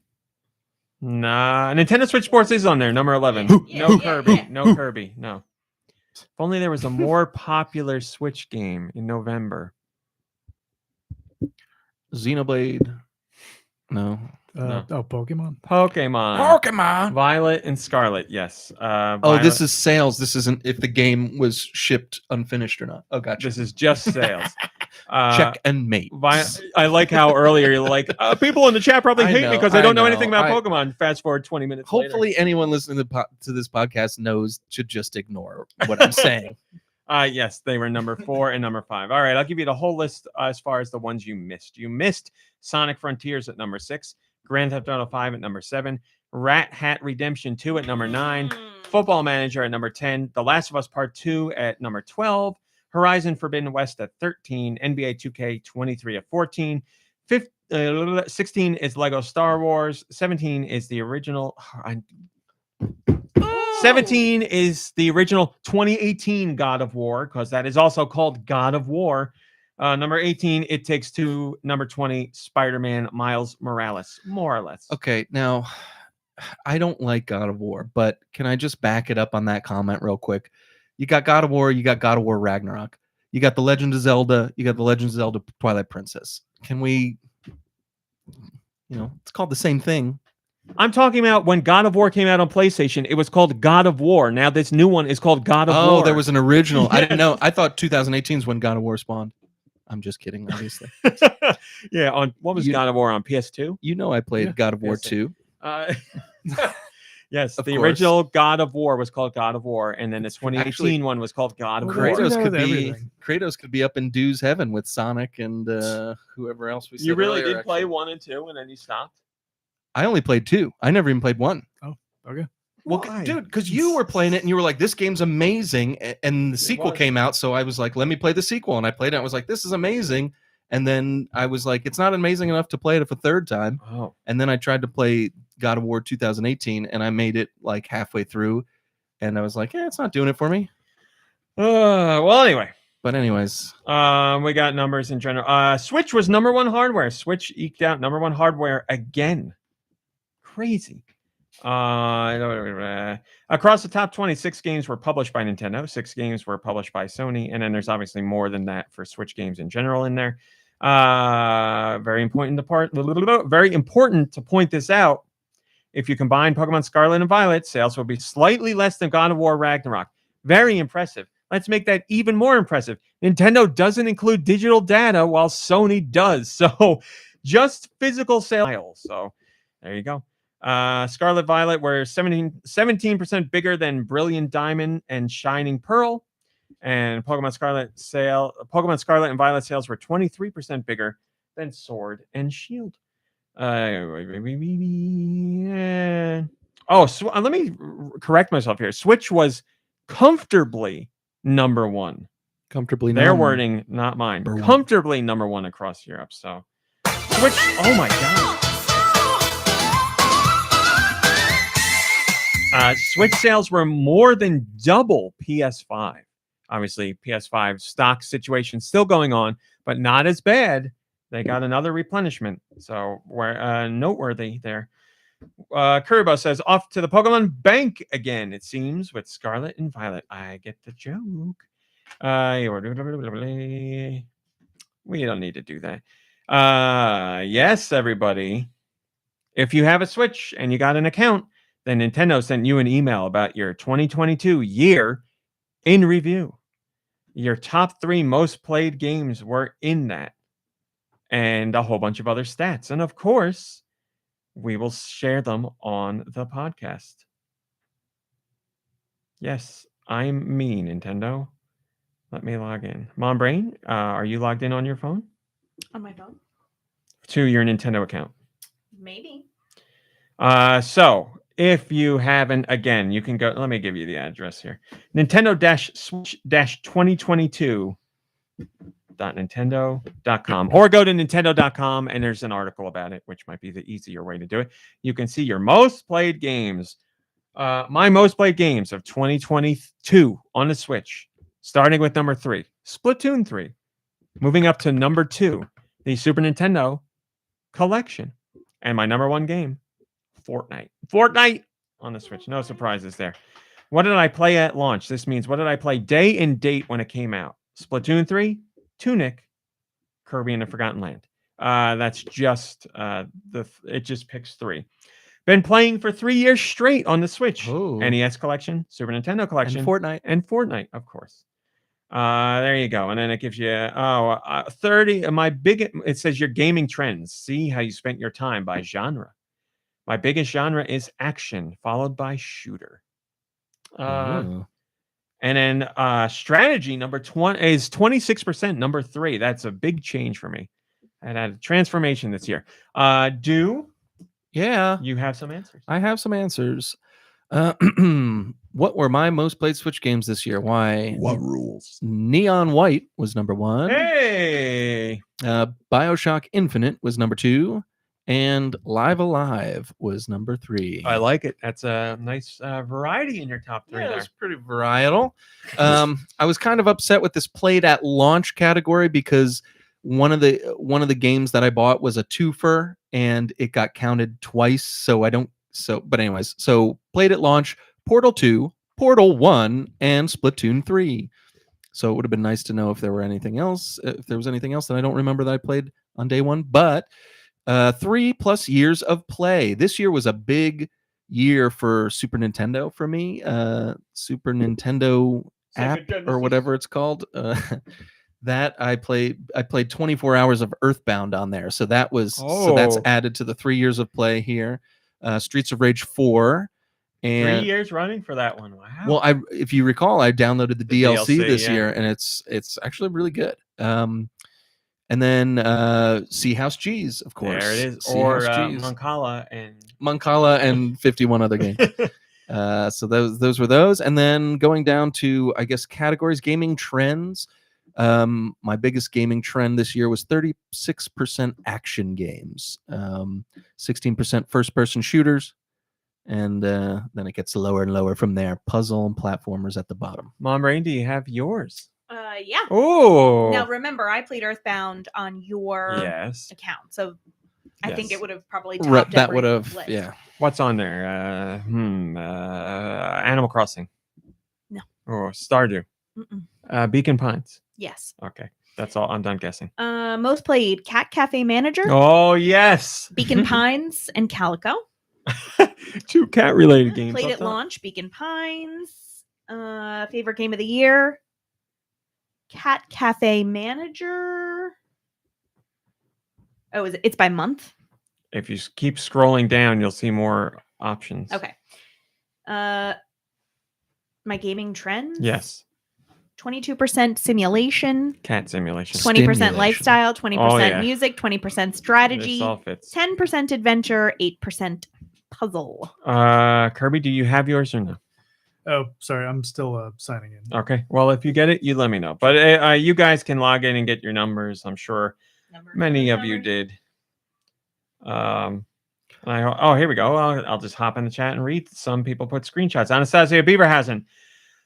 Speaker 2: Nah, Nintendo Switch Sports is on there, number 11.
Speaker 3: Yeah,
Speaker 2: No
Speaker 3: yeah,
Speaker 2: Kirby.
Speaker 3: yeah.
Speaker 2: No Kirby. No. If only there was a more popular Switch game in November.
Speaker 1: Xenoblade. No.
Speaker 2: No.
Speaker 4: Oh, Pokemon.
Speaker 2: Pokemon. Violet and Scarlet, yes.
Speaker 1: Oh, this is sales. This isn't if the game was shipped unfinished or not. Oh, gotcha.
Speaker 2: This is just sales.
Speaker 1: Check and mate.
Speaker 2: I like how earlier you're like, people in the chat probably
Speaker 1: I
Speaker 2: hate
Speaker 1: know,
Speaker 2: me because they don't know
Speaker 1: I
Speaker 2: anything about
Speaker 1: know.
Speaker 2: Pokemon. Fast forward 20 minutes
Speaker 1: Hopefully, anyone listening to this podcast knows to just ignore what I'm saying.
Speaker 2: Yes, they were number 4 and number 5. All right, I'll give you the whole list as far as the ones you missed. You missed Sonic Frontiers at number 6, Grand Theft Auto 5 at number 7, Rat Hat Redemption 2 at number 9, Football Manager at number 10, The Last of Us Part 2 at number 12, Horizon Forbidden West at 13, NBA 2K 23 at 14, 16 is Lego Star Wars, 17 is the original... 17 is the original 2018 God of War, because that is also called God of War. Number 18, It Takes Two. Number 20, Spider-Man Miles Morales, more or less.
Speaker 1: Okay, now I don't like God of War, but can I just back it up on that comment real quick? You got God of War, you got God of War Ragnarok, you got The Legend of Zelda, you got The Legend of Zelda Twilight Princess. Can we, it's called the same thing.
Speaker 2: I'm talking about when God of War came out on PlayStation, it was called God of War. Now this new one is called God of War.
Speaker 1: Oh, there was an original.
Speaker 2: Yes.
Speaker 1: I didn't know. I thought 2018 is when God of War spawned. I'm just kidding, obviously.
Speaker 2: Yeah, on what was God of War on PS2?
Speaker 1: You know I played God of War 2.
Speaker 2: Yes,
Speaker 1: Of
Speaker 2: the
Speaker 1: course.
Speaker 2: original God of War was called God of War, and then the 2018 one was called God of War.
Speaker 1: Kratos could be up in Dew's heaven with Sonic and whoever else we said
Speaker 2: You really
Speaker 1: earlier,
Speaker 2: did play
Speaker 1: actually.
Speaker 2: 1 and 2, and then you stopped?
Speaker 1: I only played 2. I never even played 1.
Speaker 4: Oh, okay.
Speaker 1: Well,
Speaker 2: Why?
Speaker 1: dude, because you were playing it and you were like, this game's amazing. And the sequel came out. So I was like, let me play the sequel. And I played it. And I was like, this is amazing. And then I was like, it's not amazing enough to play it a third time.
Speaker 2: Oh.
Speaker 1: And then I tried to play God of War 2018 and I made it like halfway through. And I was like, yeah, it's not doing it for me.
Speaker 2: Well, anyway.
Speaker 1: But anyways.
Speaker 2: We got numbers in general. Switch was number 1 hardware. Switch eked out number 1 hardware again. Crazy. Across the top 26 games were published by Nintendo, 6 games were published by Sony, and then there's obviously more than that for Switch games in general in there. Very important to point this out. If you combine Pokemon Scarlet and Violet, sales will be slightly less than God of War Ragnarok. Very impressive. Let's make that even more impressive. Nintendo doesn't include digital data while Sony does. So just physical sales. So there you go. Scarlet Violet were 17% bigger than Brilliant Diamond and Shining Pearl, and Pokemon Scarlet and Violet sales were 23% bigger than Sword and Shield. Let me correct myself here. Switch was comfortably number 1.
Speaker 1: Comfortably
Speaker 2: Their wording, not mine. Comfortably number 1 across Europe. So Switch, oh my god. Switch sales were more than double PS5. Obviously, PS5 stock situation still going on, but not as bad. They got another replenishment, so we're noteworthy there. Kuribo says, off to the Pokemon Bank again, it seems, with Scarlet and Violet. I get the joke. We don't need to do that. Yes, everybody. If you have a Switch and you got an account, then Nintendo sent you an email about your 2022 year in review. Your top 3 most played games were in that, and a whole bunch of other stats. And of course, we will share them on the podcast. Yes, I'm me, Nintendo. Let me log in. Mom Brain, are you logged in on your phone?
Speaker 3: On my phone?
Speaker 2: To your Nintendo account.
Speaker 3: Maybe.
Speaker 2: So if you haven't, again, you can go. Let me give you the address here. Nintendo-Switch-2022.nintendo.com, or go to nintendo.com and there's an article about it, which might be the easier way to do it. You can see your most played games. My most played games of 2022 on the Switch, starting with number 3, Splatoon 3, moving up to number 2, the Super Nintendo Collection, and my number 1 game, Fortnite on the Switch. No surprises there. What did I play at launch? This means what did I play day and date when it came out? Splatoon 3, Tunic, Kirby and the Forgotten Land. That's just it just picks 3. Been playing for 3 years straight on the Switch.
Speaker 1: Oh.
Speaker 2: NES Collection, Super Nintendo Collection,
Speaker 1: And Fortnite.
Speaker 2: of course. There you go. And then it gives you 30. It says your gaming trends. See how you spent your time by genre. My biggest genre is action, followed by shooter.
Speaker 1: Ooh.
Speaker 2: And then strategy number 20 is 26%, number 3. That's a big change for me. I had a transformation this year. Do
Speaker 1: Yeah.
Speaker 2: you have some answers?
Speaker 1: I have some answers. What were my most played Switch games this year? Why?
Speaker 5: What rules?
Speaker 1: Neon White was number 1.
Speaker 2: Hey!
Speaker 1: BioShock Infinite was number 2. And Live Alive was number 3.
Speaker 2: I like it. That's a nice variety in your top 3
Speaker 1: Yeah,
Speaker 2: there.
Speaker 1: it's pretty varietal. I was kind of upset with this played at launch category because one of the games that I bought was a twofer and it got counted twice. But anyways, so played at launch, Portal 2, Portal 1, and Splatoon 3. So it would have been nice to know if there was anything else that I don't remember that I played on day 1. But 3+ years of play. This year was a big year for Super Nintendo for me. Super Nintendo app or whatever it's called. That I played 24 hours of Earthbound on there. So that's added to the 3 years of play here. Streets of Rage 4. And
Speaker 2: 3 years running for that one. Wow.
Speaker 1: Well, if you recall, I downloaded the DLC this
Speaker 2: yeah.
Speaker 1: year, and it's actually really good. And then Sea House G's, of course.
Speaker 2: There it is.
Speaker 1: Sea
Speaker 2: Or
Speaker 1: House G's.
Speaker 2: Moncala
Speaker 1: and 51 other games. So those were those. And then going down to, I guess, categories, gaming trends. My biggest gaming trend this year was 36% action games, 16% first-person shooters, and then it gets lower and lower from there. Puzzle and platformers at the bottom.
Speaker 2: Mom Rain, do you have yours?
Speaker 3: Yeah.
Speaker 2: Oh.
Speaker 3: Now remember, I played Earthbound on your
Speaker 2: Yes.
Speaker 3: account, so I think
Speaker 2: Yes.
Speaker 3: it would have probably topped
Speaker 1: That
Speaker 3: every
Speaker 1: would have,
Speaker 3: list.
Speaker 1: yeah.
Speaker 2: What's on there? Animal Crossing.
Speaker 3: No.
Speaker 2: Or Stardew.
Speaker 3: Mm-mm.
Speaker 2: Beacon Pines.
Speaker 3: Yes.
Speaker 2: Okay. That's all. I'm done guessing.
Speaker 3: Most played Cat Cafe Manager,
Speaker 2: Oh, yes.
Speaker 3: Beacon Pines, and Calico.
Speaker 2: 2 cat-related games.
Speaker 3: Played at launch, Beacon Pines. Favorite game of the year, Cat Cafe Manager. Oh, it's by month?
Speaker 2: If you keep scrolling down, you'll see more options.
Speaker 3: Okay. My gaming trends?
Speaker 2: Yes.
Speaker 3: 22% simulation,
Speaker 2: Cat simulation.
Speaker 3: 20%
Speaker 1: Stimulation.
Speaker 3: lifestyle, 20%
Speaker 2: Oh, yeah.
Speaker 3: music, 20% strategy,
Speaker 2: This all fits.
Speaker 3: 10% adventure, 8% puzzle.
Speaker 2: Kirby, do you have yours or no?
Speaker 4: Oh, sorry, I'm still signing in.
Speaker 2: Okay. Well, if you get it, you let me know. But you guys can log in and get your numbers. I'm sure many of you did. Here we go. I'll just hop in the chat and read. Some people put screenshots. Anastasia Beaverhausen.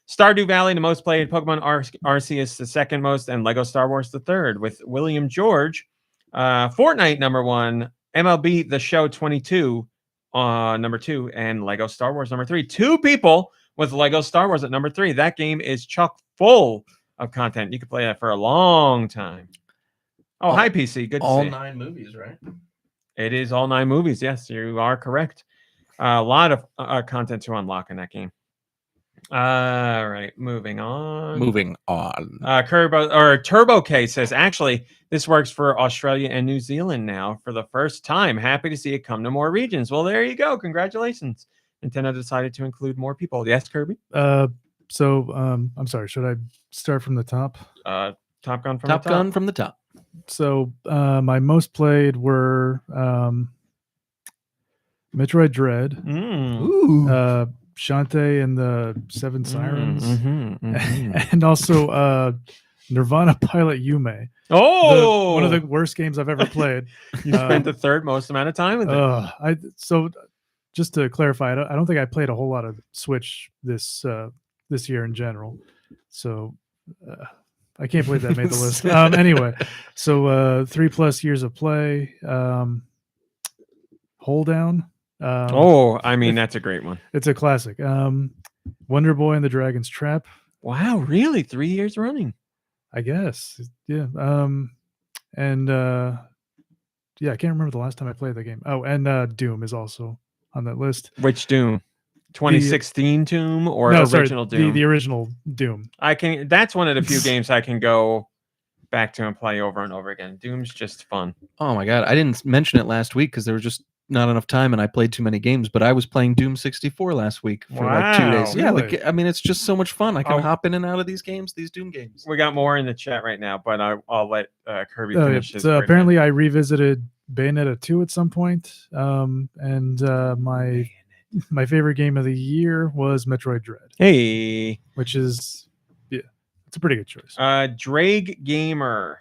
Speaker 2: Stardew Valley, the most played. Pokemon Arceus, the second most. And Lego Star Wars, the third. With William George. Fortnite, number 1. MLB The Show 22, number 2. And Lego Star Wars, number 3. 2 people with Lego Star Wars at number 3. That game is chock full of content. You can play that for a long time. Oh, hi, PC. Good to see you.
Speaker 1: All 9 movies, right?
Speaker 2: It is all 9 movies. Yes, you are correct. A lot of content to unlock in that game. All right, moving on.
Speaker 1: Moving on.
Speaker 2: Turbo K says, actually, this works for Australia and New Zealand now for the first time. Happy to see it come to more regions. Well, there you go. Congratulations. Nintendo decided to include more people. Yes, Kirby?
Speaker 4: I'm sorry. Should I start from the top?
Speaker 2: Top Gun from
Speaker 1: Top
Speaker 2: the top.
Speaker 1: Gun from the top.
Speaker 4: So my most played were Metroid Dread,
Speaker 2: Mm.
Speaker 4: Shantae and the Seven Sirens,
Speaker 2: Mm-hmm.
Speaker 4: and also Nirvana Pilot Yume.
Speaker 2: Oh,
Speaker 4: One of the worst games I've ever played.
Speaker 2: You spent the third most amount of time with it.
Speaker 4: So just to clarify, I don't think I played a whole lot of Switch this year in general. So I can't believe that made the list. Anyway, so 3+ years of play. Hold Down.
Speaker 2: I mean, that's a great one.
Speaker 4: It's a classic. Wonder Boy and the Dragon's Trap.
Speaker 2: Wow, really? 3 years running?
Speaker 4: I guess. Yeah. I can't remember the last time I played the game. Oh, and Doom is also on that list.
Speaker 2: Which Doom? 2016 Doom or original Doom?
Speaker 4: The original Doom.
Speaker 2: That's one of the few games I can go back to and play over and over again. Doom's just fun.
Speaker 1: Oh my god, I didn't mention it last week because there was just not enough time and I played too many games, but I was playing Doom 64 last week for like 2 days. Yeah,
Speaker 4: really?
Speaker 1: I mean, it's just so much fun. I can hop in and out of these Doom games.
Speaker 2: We got more in the chat right now, but I'll let Kirby finish his.
Speaker 4: So apparently I revisited Bayonetta 2 at some point. And my favorite game of the year was Metroid Dread.
Speaker 2: Hey.
Speaker 4: Which is, it's a pretty good choice.
Speaker 2: Drake Gamer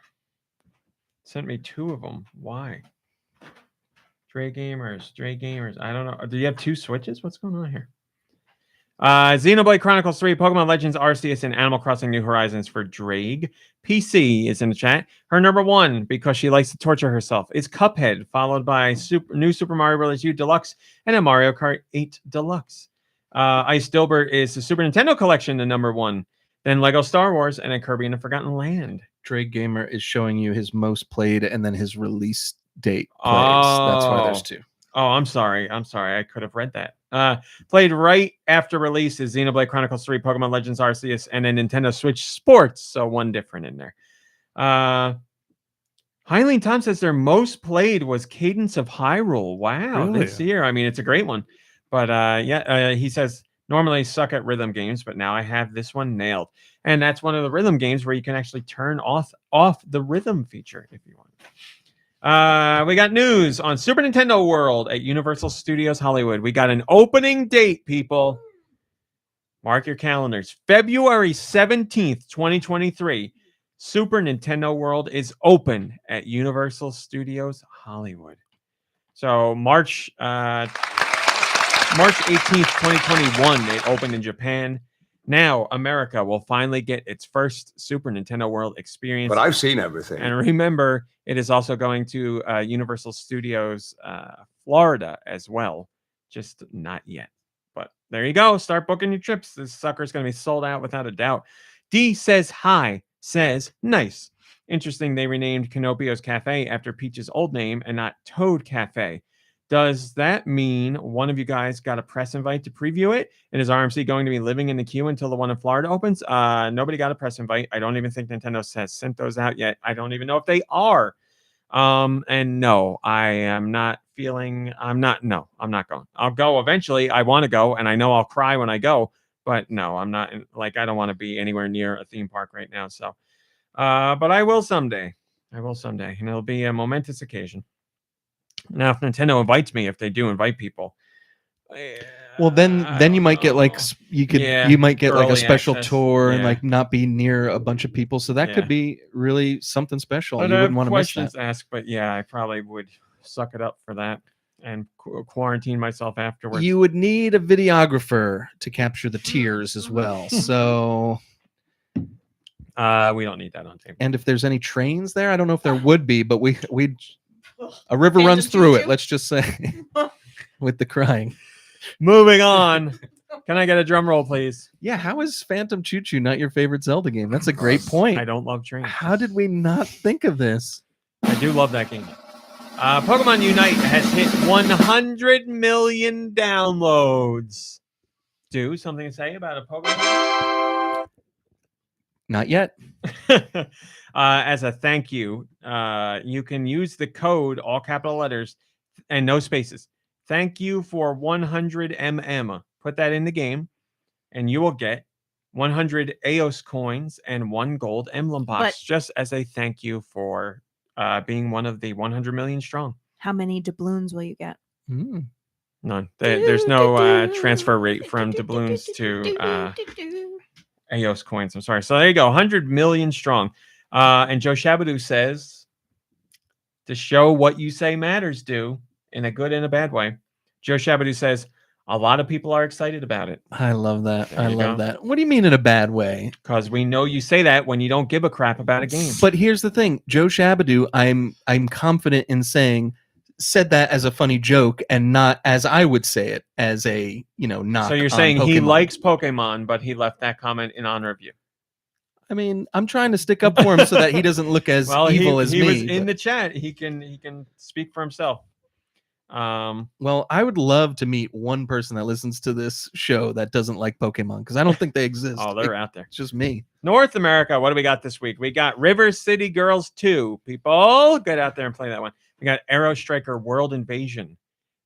Speaker 2: sent me 2 of them. Why? Stray Gamers. I don't know. Do you have 2 Switches? What's going on here? Xenoblade Chronicles 3, Pokemon Legends Arceus, and Animal Crossing New Horizons for Drake. PC is in the chat. Her number 1, because she likes to torture herself, is Cuphead, followed by New Super Mario Bros. U Deluxe and a Mario Kart 8 Deluxe. Ice Dilbert is the Super Nintendo Collection, the number 1. Then Lego Star Wars, and then Kirby in the Forgotten Land.
Speaker 1: Drake Gamer is showing you his most played and then his release date plays. That's why there's 2.
Speaker 2: Oh, I'm sorry. I could have read that. Played right after release is Xenoblade Chronicles 3, Pokemon Legends Arceus, and then Nintendo Switch Sports. So 1 different in there. Hyleen Tom says their most played was Cadence of Hyrule. Wow,
Speaker 4: really?
Speaker 2: This year. I mean, it's a great one. But he says, normally suck at rhythm games, but now I have this one nailed. And that's one of the rhythm games where you can actually turn off the rhythm feature if you want. We got news on Super Nintendo World at Universal Studios Hollywood. We got an opening date, people. Mark your calendars. February 17th, 2023. Super Nintendo World is open at Universal Studios Hollywood. So March 18th, 2021, it opened in Japan. Now, America will finally get its first Super Nintendo World experience.
Speaker 5: But I've seen everything.
Speaker 2: And remember, it is also going to Universal Studios Florida as well. Just not yet. But there you go. Start booking your trips. This sucker's going to be sold out without a doubt. D says hi. Says nice. Interesting they renamed Canopio's Cafe after Peach's old name and not Toad Cafe. Does that mean one of you guys got a press invite to preview it? And is RMC going to be living in the queue until the one in Florida opens? Nobody got a press invite. I don't even think Nintendo has sent those out yet. I don't even know if they are. And no, I'm not going. I'll go eventually. I want to go, and I know I'll cry when I go. But no, I'm not. I don't want to be anywhere near a theme park right now. So, but I will someday. And it'll be a momentous occasion. Now, if Nintendo invites me, if they do invite people,
Speaker 1: well, then you might get you might get like a special tour and not be near a bunch of people. So that could be really something special.
Speaker 2: But
Speaker 1: you wouldn't want to miss that.
Speaker 2: Asked, but yeah, I probably would suck it up for that and quarantine myself afterwards.
Speaker 1: You would need a videographer to capture the tears as well. So
Speaker 2: we don't need that on tape.
Speaker 1: And if there's any trains there, I don't know if there would be, but we a river runs through it, let's just say, with the crying.
Speaker 2: Moving on. Can I get a drum roll, please?
Speaker 1: Yeah, how is Phantom Choo Choo not your favorite Zelda game? That's a great point.
Speaker 2: I don't love trains.
Speaker 1: How did we not think of this?
Speaker 2: I do love that game. Pokemon Unite has hit 100 million downloads. Do something to say about a Pokemon?
Speaker 1: Not yet.
Speaker 2: As a thank you, you can use the code, all capital letters and no spaces. Thank you for 100 MM. Put that in the game, and you will get 100 AOS coins and 1 gold emblem box, just as a thank you for being one of the 100 million strong.
Speaker 3: How many doubloons will you get?
Speaker 2: None. There's no transfer rate from doubloons to AOS coins. I'm sorry. So there you go. 100 million strong. And Joe Shabadoo says, to show what you say matters, do in a good and a bad way. Joe Shabadoo says, a lot of people are excited about it.
Speaker 1: I love that.
Speaker 2: There
Speaker 1: I
Speaker 2: you
Speaker 1: love
Speaker 2: go.
Speaker 1: that. What do you mean in a bad way?
Speaker 2: Because we know you say that when you don't give a crap about a game.
Speaker 1: But here's the thing, Joe Shabadoo, I'm confident in saying, said that as a funny joke and not as I would say it, as a knock.
Speaker 2: So you're
Speaker 1: on
Speaker 2: saying he
Speaker 1: Pokemon.
Speaker 2: likes Pokemon, but he left that comment in honor of you.
Speaker 1: I mean, I'm trying to stick up for him so that he doesn't look as evil as
Speaker 2: he
Speaker 1: me.
Speaker 2: was in the chat. He can speak for himself.
Speaker 1: Well, I would love to meet one person that listens to this show that doesn't like Pokemon, because I don't think they exist.
Speaker 2: Oh, they're out there.
Speaker 1: It's just me.
Speaker 2: North America, what do we got this week? We got River City Girls 2. People, get out there and play that one. We got Arrow Striker World Invasion,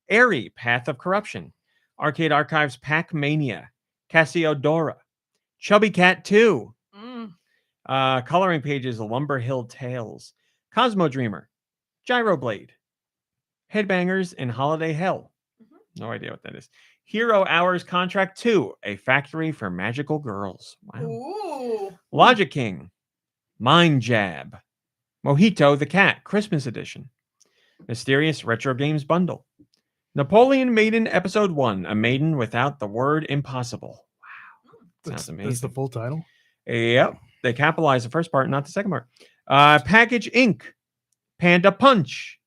Speaker 2: Airy Path of Corruption, Arcade Archives Pac-Mania, Cassiodora, Chubby Cat 2, Coloring Pages Lumber Hill Tales, Cosmo Dreamer, Gyro Blade, Headbangers in Holiday Hell. No idea what that is. Hero Hours Contract 2, A Factory for Magical Girls. Wow.
Speaker 3: Ooh.
Speaker 2: Logic King, Mind Jab, Mojito the Cat, Christmas Edition, Mysterious Retro Games Bundle, Napoleon Maiden Episode 1, A Maiden Without the Word Impossible. Wow. Sounds amazing.
Speaker 4: That's the full title?
Speaker 2: Yep. They capitalized the first part, not the second part. Package Inc., Panda Punch,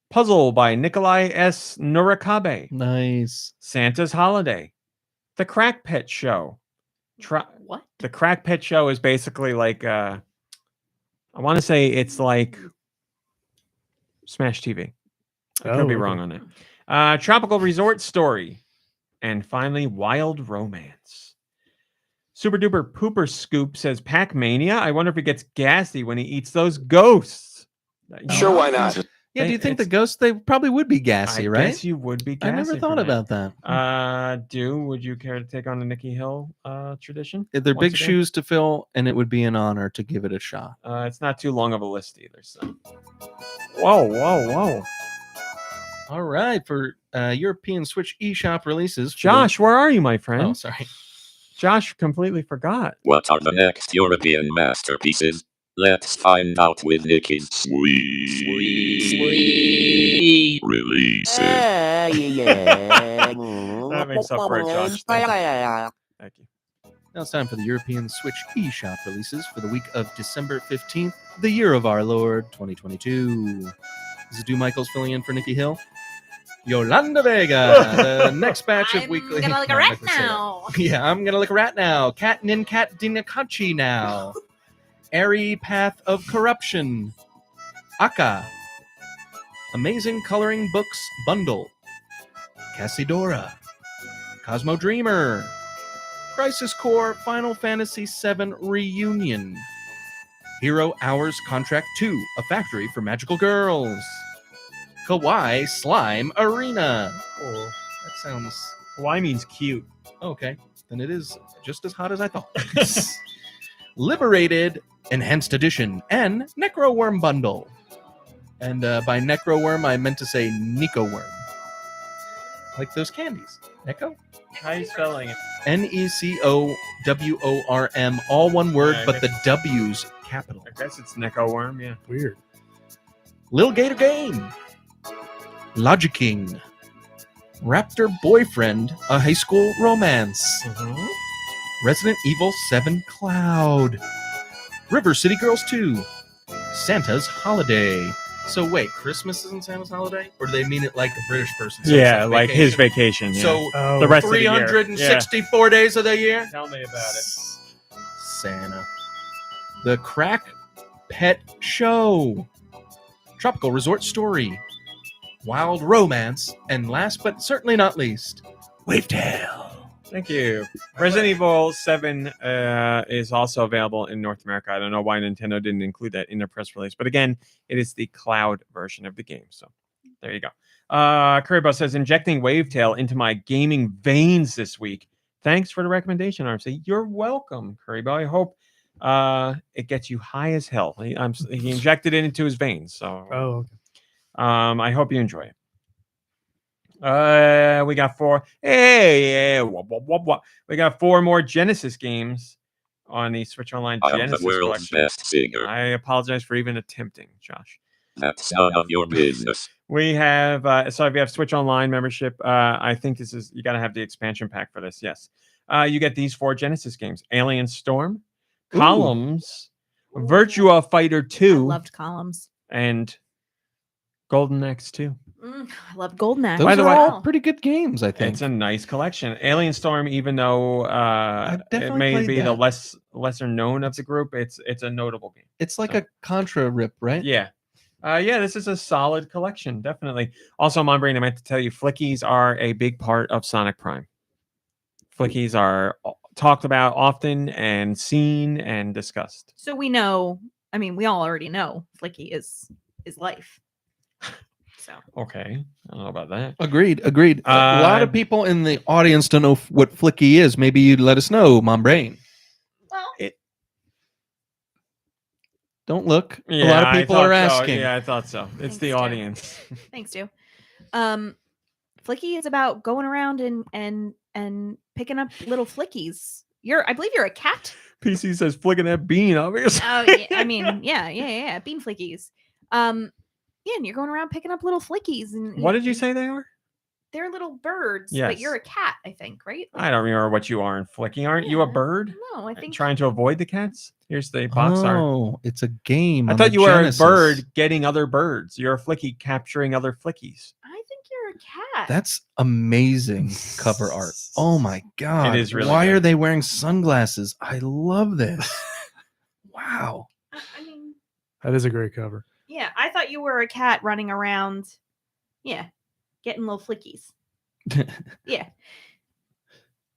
Speaker 2: Puzzle by Nikolai S. Nurikabe,
Speaker 1: Nice.
Speaker 2: Santa's Holiday, The Crack Pet Show.
Speaker 3: What?
Speaker 2: The Crack Pet Show is basically like, I want to say it's like Smash TV. I could be wrong on that. Tropical Resort Story. And finally, Wild Romance. Super Duper Pooper Scoop says, Pac-Mania? I wonder if he gets gassy when he eats those ghosts.
Speaker 5: Sure, why not?
Speaker 1: Yeah, do you think the ghosts, they probably would be gassy,
Speaker 2: I
Speaker 1: right?
Speaker 2: guess you would be gassy.
Speaker 1: I never thought about that.
Speaker 2: Would you care to take on the Nikki Hill tradition?
Speaker 1: They're
Speaker 2: once
Speaker 1: big
Speaker 2: again?
Speaker 1: shoes to fill, and it would be an honor to give it a shot.
Speaker 2: It's not too long of a list either. So, whoa!
Speaker 1: All right, for European Switch eShop releases.
Speaker 2: Josh, where are you, my friend?
Speaker 1: Oh, sorry.
Speaker 2: Josh completely forgot.
Speaker 6: What are the next European masterpieces? Let's find out with Nicky's sweet releases.
Speaker 2: That makes up for it, Josh. Thank you.
Speaker 1: Now it's time for the European Switch eShop releases for the week of December 15th, the year of our Lord, 2022. This is Do Michaels filling in for Nikki Hill. Yolanda Vega, the next batch of weekly.
Speaker 3: I'm gonna lick a rat now.
Speaker 1: Yeah, I'm gonna lick a rat now. Cat Nincat Dinakachi now. Airy Path of Corruption. Aka. Amazing Coloring Books Bundle. Cassidora. Cosmo Dreamer. Crisis Core Final Fantasy VII Reunion. Hero Hours Contract 2, A Factory for Magical Girls. Kawaii Slime Arena. Oh, that sounds...
Speaker 2: Kawaii means cute.
Speaker 1: Okay, then it is just as hot as I thought. Liberated Enhanced Edition and Necro Worm Bundle. And by Necro Worm, I meant to say Nico Worm. Like those candies. Necco?
Speaker 2: How are you spelling it?
Speaker 1: Necowrm, all one word,
Speaker 2: Yeah,
Speaker 1: but the W's capital.
Speaker 2: I guess it's Necco Worm, yeah.
Speaker 4: Weird.
Speaker 1: Lil Gator Game. Logic King. Raptor Boyfriend, a high school romance. Resident Evil 7 Cloud. River City Girls 2. Santa's Holiday. So wait, Christmas isn't Santa's holiday? Or do they mean it like a British person? So
Speaker 2: Yeah,
Speaker 1: it's
Speaker 2: like his vacation. Yeah.
Speaker 1: So
Speaker 2: the rest of the year.
Speaker 1: 364 days of the year?
Speaker 2: Yeah. Tell me about it.
Speaker 1: Santa. The Crack Pet Show. Tropical Resort Story. Wild Romance. And last but certainly not least, Wavetail.
Speaker 2: Thank you. Resident Evil 7 is also available in North America. I don't know why Nintendo didn't include that in their press release, but again, it is the cloud version of the game. So there you go. Currybo says, injecting Wavetail into my gaming veins this week. Thanks for the recommendation, Armsy. You're welcome, Currybo. I hope it gets you high as hell. He injected it into his veins. So
Speaker 4: okay.
Speaker 2: I hope you enjoy it. We got 4. Hey, we got 4 more Genesis games on the Switch Online
Speaker 6: I am
Speaker 2: Genesis
Speaker 6: the world's
Speaker 2: collection.
Speaker 6: best singer.
Speaker 2: I apologize for even attempting, Josh.
Speaker 6: That's none of your business.
Speaker 2: We have so if you have Switch Online membership, I think this is you got to have the expansion pack for this. Yes, you get these 4 Genesis games: Alien Storm, Columns, Virtua Fighter 2,
Speaker 3: I loved Columns,
Speaker 2: and Golden Axe 2.
Speaker 3: I love Golden Axe.
Speaker 1: Those
Speaker 2: By the
Speaker 1: are
Speaker 2: way-
Speaker 1: all pretty good games, I think.
Speaker 2: It's a nice collection. Alien Storm, even though it
Speaker 1: definitely
Speaker 2: may
Speaker 1: played
Speaker 2: be the
Speaker 1: that.
Speaker 2: lesser known of the group, it's a notable game.
Speaker 1: It's like a Contra rip, right?
Speaker 2: Yeah. This is a solid collection, definitely. Also, Mombrain, I meant to tell you, flickies are a big part of Sonic Prime. Flickies are talked about often and seen and discussed.
Speaker 3: So we know. I mean, we all already know Flicky is life. So
Speaker 2: Okay, I don't know about that.
Speaker 1: Agreed. A lot of people in the audience don't know what Flicky is. Maybe you'd let us know, Mom Brain.
Speaker 3: well,
Speaker 1: Don't look. A lot of people are asking.
Speaker 2: Yeah, I thought so. It's
Speaker 3: Thanks,
Speaker 2: the
Speaker 3: Jeff.
Speaker 2: audience.
Speaker 3: thanks, Stu. Flicky is about going around and picking up little flickies. I believe you're a cat.
Speaker 2: PC says flicking that bean, obviously.
Speaker 3: Oh, yeah, I mean, yeah, bean flickies. Yeah, and you're going around picking up little flickies. And
Speaker 2: What did you say they are?
Speaker 3: They're little birds,
Speaker 2: Yes.
Speaker 3: but you're a cat, I think, right?
Speaker 2: I don't remember what you are in Flicky. Aren't you a
Speaker 3: Yeah.
Speaker 2: bird?
Speaker 3: No, I think
Speaker 2: Trying to avoid the cats? Here's the box art.
Speaker 1: Oh, it's a game.
Speaker 2: I
Speaker 1: on
Speaker 2: thought
Speaker 1: the
Speaker 2: you were
Speaker 1: Genesis.
Speaker 2: a bird getting other birds. You're a Flicky capturing other Flickies.
Speaker 3: I think you're a cat.
Speaker 1: That's amazing cover art. Oh my god!
Speaker 2: is really
Speaker 1: Why
Speaker 2: good.
Speaker 1: are they wearing sunglasses? I love this. Wow.
Speaker 3: I mean,
Speaker 4: That is a great cover.
Speaker 3: yeah, I thought you were a cat running around. Yeah, getting little flickies. Yeah.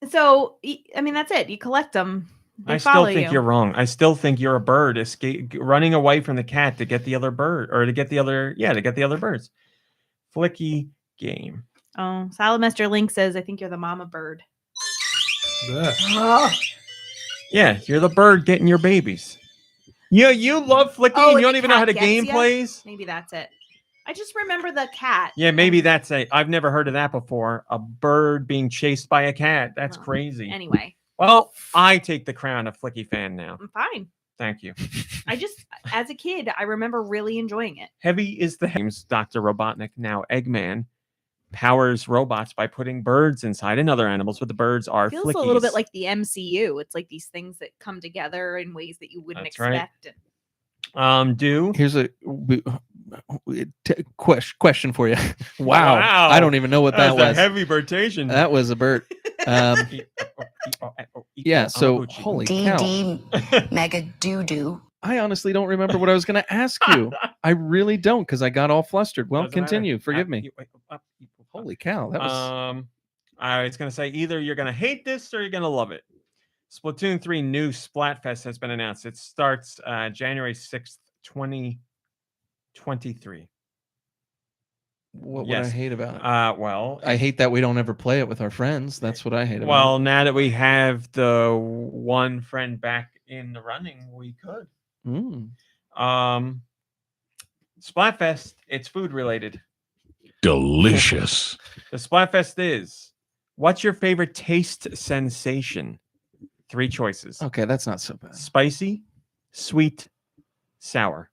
Speaker 3: So, I mean, that's it. You collect them. They
Speaker 2: I still
Speaker 3: follow
Speaker 2: think
Speaker 3: you.
Speaker 2: you're wrong. I still think you're a bird running away from the cat to get the other bird or to get the other birds. Flicky game.
Speaker 3: Oh, Salamester Link says, I think you're the mama bird.
Speaker 4: Yeah.
Speaker 2: Yeah, you're the bird getting your babies. Yeah, you love Flicky
Speaker 3: Oh,
Speaker 2: and you
Speaker 3: and
Speaker 2: don't
Speaker 3: the
Speaker 2: even know how
Speaker 3: cat
Speaker 2: the
Speaker 3: gets
Speaker 2: game
Speaker 3: ya?
Speaker 2: plays.
Speaker 3: Maybe that's it. I just remember the cat.
Speaker 2: Yeah, maybe that's it. I've never heard of that before. A bird being chased by a cat. That's
Speaker 3: Oh,
Speaker 2: crazy.
Speaker 3: Anyway,
Speaker 2: Well, I take the crown of Flicky fan now.
Speaker 3: I'm fine.
Speaker 2: Thank you.
Speaker 3: I just, as a kid, I remember really enjoying it.
Speaker 2: Heavy is the games. Dr. Robotnik, now Eggman, powers robots by putting birds inside and other animals, but the birds are
Speaker 3: Feels
Speaker 2: Flickies.
Speaker 3: a little bit like the MCU. It's like these things that come together in ways that you wouldn't
Speaker 2: That's right.
Speaker 3: expect.
Speaker 2: Do
Speaker 1: Here's a question for you. Wow.
Speaker 2: Wow.
Speaker 1: I don't even know what that was.
Speaker 2: a heavy birtation.
Speaker 1: That was a bird. Yeah. So holy cow.
Speaker 9: DD Mega Doo-Doo.
Speaker 1: I honestly don't remember what I was going to ask you. I really don't because I got all flustered. Well,
Speaker 2: Doesn't matter.
Speaker 1: continue. Forgive me.
Speaker 2: Up.
Speaker 1: Holy cow. That was.
Speaker 2: I was going to say either you're going to hate this or you're going to love it. Splatoon 3 new Splatfest has been announced. It starts January 6th, 2023.
Speaker 1: What would I
Speaker 2: yes.
Speaker 1: hate about it?
Speaker 2: Well,
Speaker 1: I hate that we don't ever play it with our friends. That's what I hate about
Speaker 2: well, now that we have the one friend back in the running, we could.
Speaker 1: it. Mm.
Speaker 2: Splatfest, it's food related.
Speaker 5: Delicious.
Speaker 2: The Splatfest is, what's your favorite taste sensation? 3 choices.
Speaker 1: Okay, that's not so bad.
Speaker 2: Spicy, sweet, sour.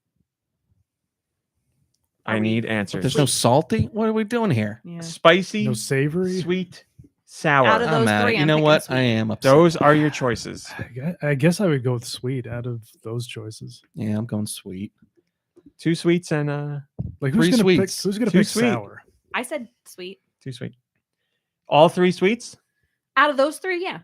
Speaker 2: I need answers.
Speaker 1: There's no salty? What are we doing here?
Speaker 3: Yeah.
Speaker 2: Spicy,
Speaker 4: No savory.
Speaker 2: sweet, sour.
Speaker 3: Out of
Speaker 1: I'm
Speaker 3: those
Speaker 1: at it.
Speaker 3: three,
Speaker 1: You
Speaker 3: I'm
Speaker 1: know
Speaker 3: picking
Speaker 1: what?
Speaker 3: sweet.
Speaker 1: I am upset.
Speaker 2: Those are your choices.
Speaker 4: I guess I would go with sweet out of those choices.
Speaker 1: Yeah, I'm going sweet.
Speaker 2: 2 sweets and
Speaker 4: Like
Speaker 1: Three
Speaker 4: who's gonna pick?
Speaker 1: sweets.
Speaker 4: Who's gonna
Speaker 2: Too
Speaker 4: pick
Speaker 2: sweet.
Speaker 4: sour?
Speaker 3: I said sweet.
Speaker 2: 2 sweet. All 3 sweets?
Speaker 3: Out of those 3, yeah.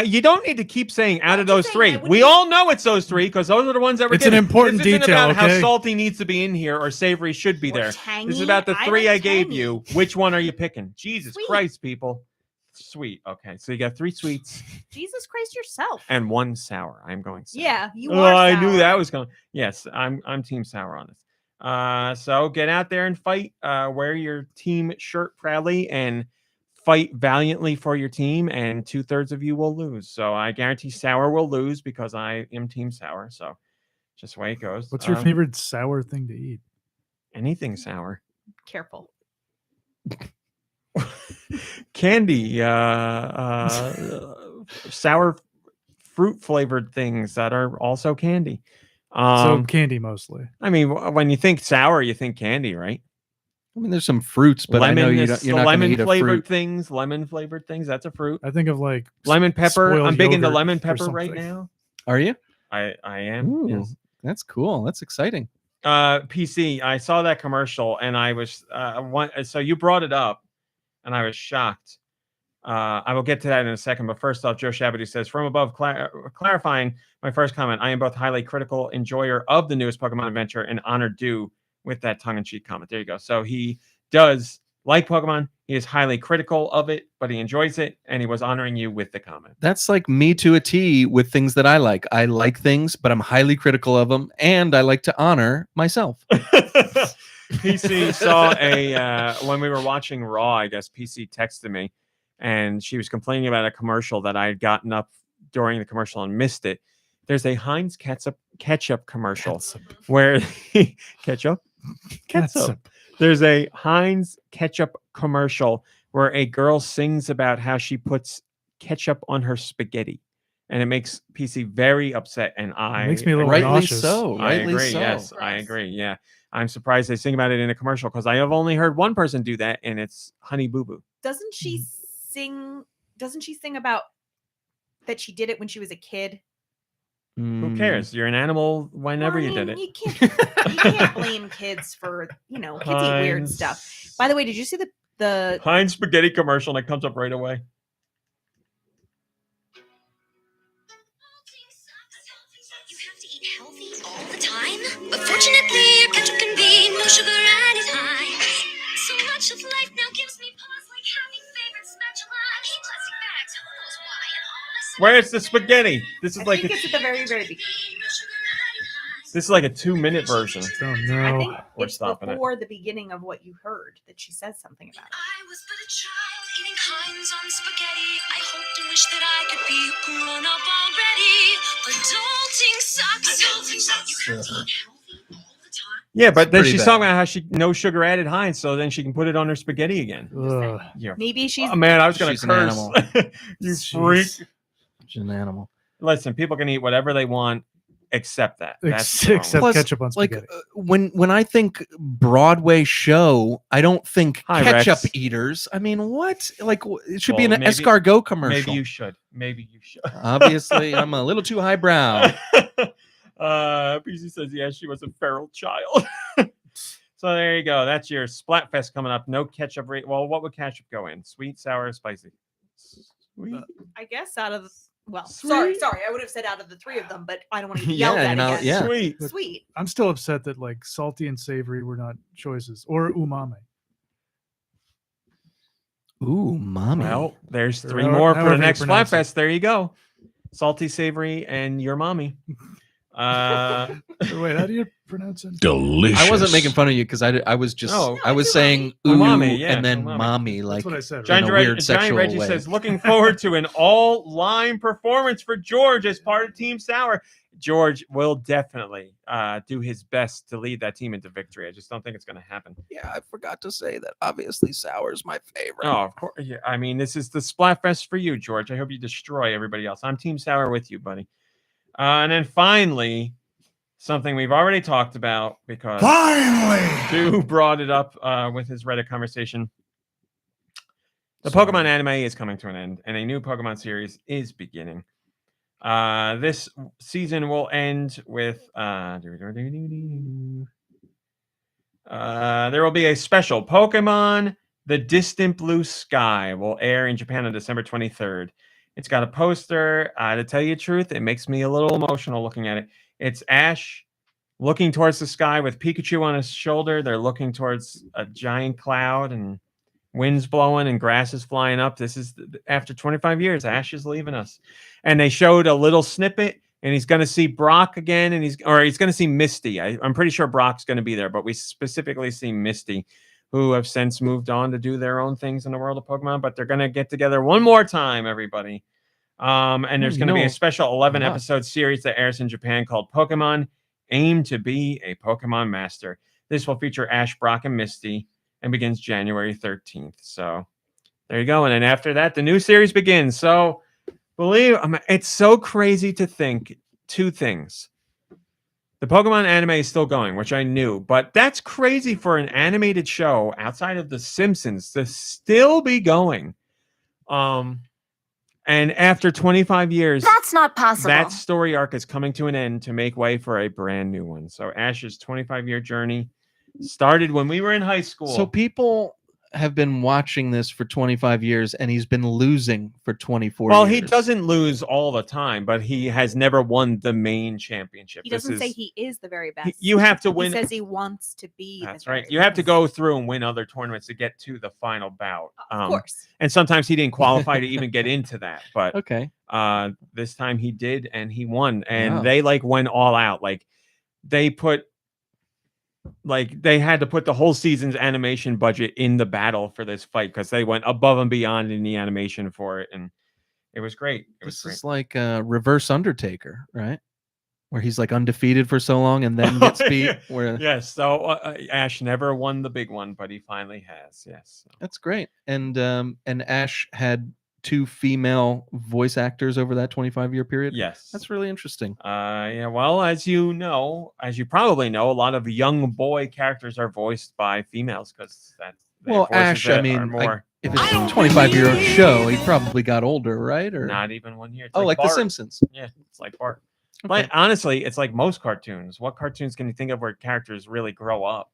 Speaker 2: You don't need to keep saying out
Speaker 3: I'm
Speaker 2: of
Speaker 3: just
Speaker 2: those
Speaker 3: saying,
Speaker 2: 3.
Speaker 3: I wouldn't
Speaker 2: We
Speaker 3: be-
Speaker 2: all know it's those 3 because those are the ones that we're
Speaker 4: It's an
Speaker 2: getting.
Speaker 4: important
Speaker 2: This isn't
Speaker 4: detail,
Speaker 2: about how
Speaker 4: okay?
Speaker 2: salty needs to be in here or savory should be
Speaker 3: Or
Speaker 2: there.
Speaker 3: tangy.
Speaker 2: This is about the
Speaker 3: I
Speaker 2: 3
Speaker 3: like
Speaker 2: I gave
Speaker 3: tangy.
Speaker 2: you. Which one are you picking? Jesus
Speaker 3: Sweet.
Speaker 2: Christ, people. Sweet. Okay, so you got 3 sweets
Speaker 3: Jesus Christ yourself.
Speaker 2: and 1 sour. I'm going sour.
Speaker 3: Yeah, you
Speaker 2: Oh,
Speaker 3: are.
Speaker 2: I knew
Speaker 3: sour.
Speaker 2: that was going. Yes, I'm team sour on this. So get out there and fight. Wear your team shirt proudly and fight valiantly for your team. And 2/3 of you will lose. So I guarantee sour will lose because I am team sour. So just the way it goes.
Speaker 4: What's your favorite sour thing to eat?
Speaker 2: Anything sour.
Speaker 3: Careful.
Speaker 2: Candy, sour fruit flavored things that are also candy.
Speaker 4: So candy mostly.
Speaker 2: I mean, when you think sour, you think candy, right?
Speaker 1: I mean, there's some fruits, but
Speaker 2: lemon,
Speaker 1: I know you're not going to
Speaker 2: lemon
Speaker 1: eat a
Speaker 2: flavored
Speaker 1: fruit.
Speaker 2: things. Lemon flavored things. That's a fruit.
Speaker 4: I think of like
Speaker 2: Lemon pepper.
Speaker 4: spoiled
Speaker 2: I'm big into
Speaker 4: yogurt
Speaker 2: lemon
Speaker 4: or
Speaker 2: pepper right
Speaker 4: something.
Speaker 2: now.
Speaker 1: Are you?
Speaker 2: I am.
Speaker 1: Ooh,
Speaker 2: Yes.
Speaker 1: that's cool. That's exciting.
Speaker 2: PC. I saw that commercial and I was so you brought it up, and I was shocked. I will get to that in a second, but first off, Joe Shabadoo says, from above, clarifying my first comment, I am both highly critical enjoyer of the newest Pokemon adventure and honored due with that tongue-in-cheek comment. There you go. So he does like Pokemon. He is highly critical of it, but he enjoys it, and he was honoring you with the comment.
Speaker 1: That's like me to a T with things that I like. I like things, but I'm highly critical of them, and I like to honor myself.
Speaker 2: PC saw when we were watching Raw, I guess PC texted me, and she was complaining about a commercial that I had gotten up during the commercial and missed it. There's a Heinz ketchup commercial where ketchup. There's a Heinz ketchup commercial where a girl sings about how she puts ketchup on her spaghetti, and it makes PC very upset. And
Speaker 4: It makes me a little
Speaker 1: rightly
Speaker 4: nauseous.
Speaker 1: so.
Speaker 2: I
Speaker 1: Rightly
Speaker 2: agree.
Speaker 1: so.
Speaker 2: Yes, I agree. Yeah, I'm surprised they sing about it in a commercial because I have only heard one person do that, and it's Honey Boo Boo.
Speaker 3: Doesn't she sing? Doesn't she sing about that she did it when she was a kid?
Speaker 2: Who cares? You're an animal whenever
Speaker 3: Well, I
Speaker 2: you did
Speaker 3: mean,
Speaker 2: it.
Speaker 3: You can't blame kids for kids eat weird
Speaker 2: Heinz-
Speaker 3: stuff. By the way, did you see the
Speaker 2: Heinz spaghetti commercial, and it comes up right away.
Speaker 9: You have to eat healthy all the time? But fortunately, your ketchup can be no sugar and it's high. So much of life now gives me pause like having favorite spatula. I hate plastic bags, who knows why? And all my
Speaker 2: Where's the spaghetti? This is
Speaker 3: I
Speaker 2: like
Speaker 3: think it's at the very, very beginning.
Speaker 2: this is like a 2-minute version.
Speaker 4: Oh
Speaker 3: I
Speaker 4: no.
Speaker 3: think
Speaker 2: We're
Speaker 3: it's
Speaker 2: stopping it.
Speaker 3: before the beginning of what you heard that she says something about it.
Speaker 9: I was but a child eating Heinz on spaghetti. I hoped and wished that I could be grown up already. Adulting sucks. You have to eat healthy all the time.
Speaker 2: Yeah, but then
Speaker 1: pretty
Speaker 2: she's
Speaker 1: bad.
Speaker 2: talking about how she no sugar added Heinz, so then she can put it on her spaghetti again.
Speaker 4: Ugh.
Speaker 2: Yeah.
Speaker 3: Maybe she's
Speaker 2: Oh man, I was gonna
Speaker 1: She's an
Speaker 2: curse.
Speaker 1: animal.
Speaker 2: You
Speaker 4: Jeez.
Speaker 2: freak.
Speaker 1: She's an animal.
Speaker 2: Listen, people can eat whatever they want, except that. That's
Speaker 4: Except
Speaker 1: Plus,
Speaker 4: ketchup on
Speaker 1: like
Speaker 4: spaghetti.
Speaker 1: when I think Broadway show, I don't think
Speaker 2: Hi,
Speaker 1: ketchup
Speaker 2: Rex.
Speaker 1: eaters. I mean, what? Like it should be
Speaker 2: Well,
Speaker 1: an
Speaker 2: maybe-
Speaker 1: escargot commercial.
Speaker 2: Maybe you should. Maybe you should.
Speaker 1: Obviously, I'm a little too highbrow.
Speaker 2: PC says, yeah, she was a feral child. So there you go. That's your Splatfest coming up. No ketchup rate. Well, what would ketchup go in? Sweet, sour, spicy? Sweet.
Speaker 3: I guess out of
Speaker 2: Sweet.
Speaker 3: sorry, I would have said out of the three of them, but I don't want to get yelled
Speaker 1: Yeah,
Speaker 3: at
Speaker 1: you know,
Speaker 3: again.
Speaker 1: yeah.
Speaker 2: Sweet.
Speaker 3: Sweet.
Speaker 4: I'm still upset that like salty and savory were not choices, or umami.
Speaker 1: Ooh, mommy.
Speaker 2: Well, there's
Speaker 4: Or
Speaker 2: 3
Speaker 4: however-
Speaker 2: more for
Speaker 4: however
Speaker 2: the
Speaker 4: you
Speaker 2: next
Speaker 4: pronounce it.
Speaker 2: Splatfest. There you go. Salty, savory, and your mommy.
Speaker 4: Wait, how do you pronounce it?
Speaker 5: Delicious.
Speaker 1: I wasn't making fun of you because I was just
Speaker 2: No.
Speaker 1: I was
Speaker 3: No,
Speaker 1: saying ooh
Speaker 2: umami, yeah,
Speaker 1: and then
Speaker 2: umami.
Speaker 1: mommy
Speaker 4: That's
Speaker 1: like
Speaker 4: what I said. Right?
Speaker 2: Giant,
Speaker 1: in a weird
Speaker 2: Giant
Speaker 1: sexual
Speaker 2: Reggie
Speaker 1: way.
Speaker 2: says, looking forward to an all-line performance for George as part of Team Sour. George will definitely do his best to lead that team into victory. I just don't think it's going to happen.
Speaker 7: Yeah, I forgot to say that. Obviously, sour's my favorite.
Speaker 2: Oh, of course. Yeah, I mean, this is the Splatfest for you, George. I hope you destroy everybody else. I'm Team Sour with you, buddy. And then finally, something we've already talked about because Deux brought it up with his Reddit conversation. The Pokemon anime is coming to an end, and a new Pokemon series is beginning. This season will end with there will be a special Pokemon The Distant Blue Sky will air in Japan on December 23rd. It's got a poster. To tell you the truth, it makes me a little emotional looking at it. It's Ash looking towards the sky with Pikachu on his shoulder. They're looking towards a giant cloud, and Wind's blowing and grass is flying up. This is after 25 years. Ash is leaving us, and they showed a little snippet. And he's going to see Brock again, and he's going to see Misty. I'm pretty sure Brock's going to be there, but we specifically see Misty, who have since moved on to do their own things in the world of Pokemon. But they're going to get together one more time, everybody. And there's going to be a special 11-episode series that airs in Japan called Pokemon Aim to Be a Pokemon Master. This will feature Ash, Brock, and Misty, and begins January 13th. So there you go. And then after that, the new series begins. So it's so crazy to think two things. The Pokemon anime is still going, which I knew, but that's crazy for an animated show outside of The Simpsons to still be going. And after 25 years,
Speaker 9: That's not possible.
Speaker 2: that story arc is coming to an end to make way for a brand new one. So Ash's 25-year journey started when we were in high school.
Speaker 1: So people have been watching this for 25 years, and he's been losing for 24 years.
Speaker 2: Well, he doesn't lose all the time, but he has never won the main championship.
Speaker 3: He doesn't say he is the very best.
Speaker 2: You have to win.
Speaker 3: He says he wants to be.
Speaker 2: That's
Speaker 3: the
Speaker 2: right.
Speaker 3: very
Speaker 2: You have to
Speaker 3: best.
Speaker 2: go through and win other tournaments to get to the final bout.
Speaker 3: Of course.
Speaker 2: And sometimes he didn't qualify to even get into that. But
Speaker 1: okay.
Speaker 2: This time he did, and he won. And
Speaker 1: Wow.
Speaker 2: they went all out. They had to put the whole season's animation budget in the battle for this fight because they went above and beyond in the animation for it, and it was great.
Speaker 1: This is like a reverse Undertaker, right? Where he's like undefeated for so long and then gets beat. Where
Speaker 2: Yes, so Ash never won the big one, but he finally has. Yes,
Speaker 1: that's great. And Ash had 2 female voice actors over that 25-year period.
Speaker 2: Yes,
Speaker 1: that's really interesting.
Speaker 2: Yeah. Well, as you probably know, a lot of young boy characters are voiced by females because
Speaker 1: Ash. I mean, if it's a 25-year-old show, he probably got older, right? Or
Speaker 2: not even 1 year. It's
Speaker 1: like The
Speaker 2: Bart.
Speaker 1: Simpsons.
Speaker 2: Yeah, it's like Bart. But honestly, it's like most cartoons. What cartoons can you think of where characters really grow up?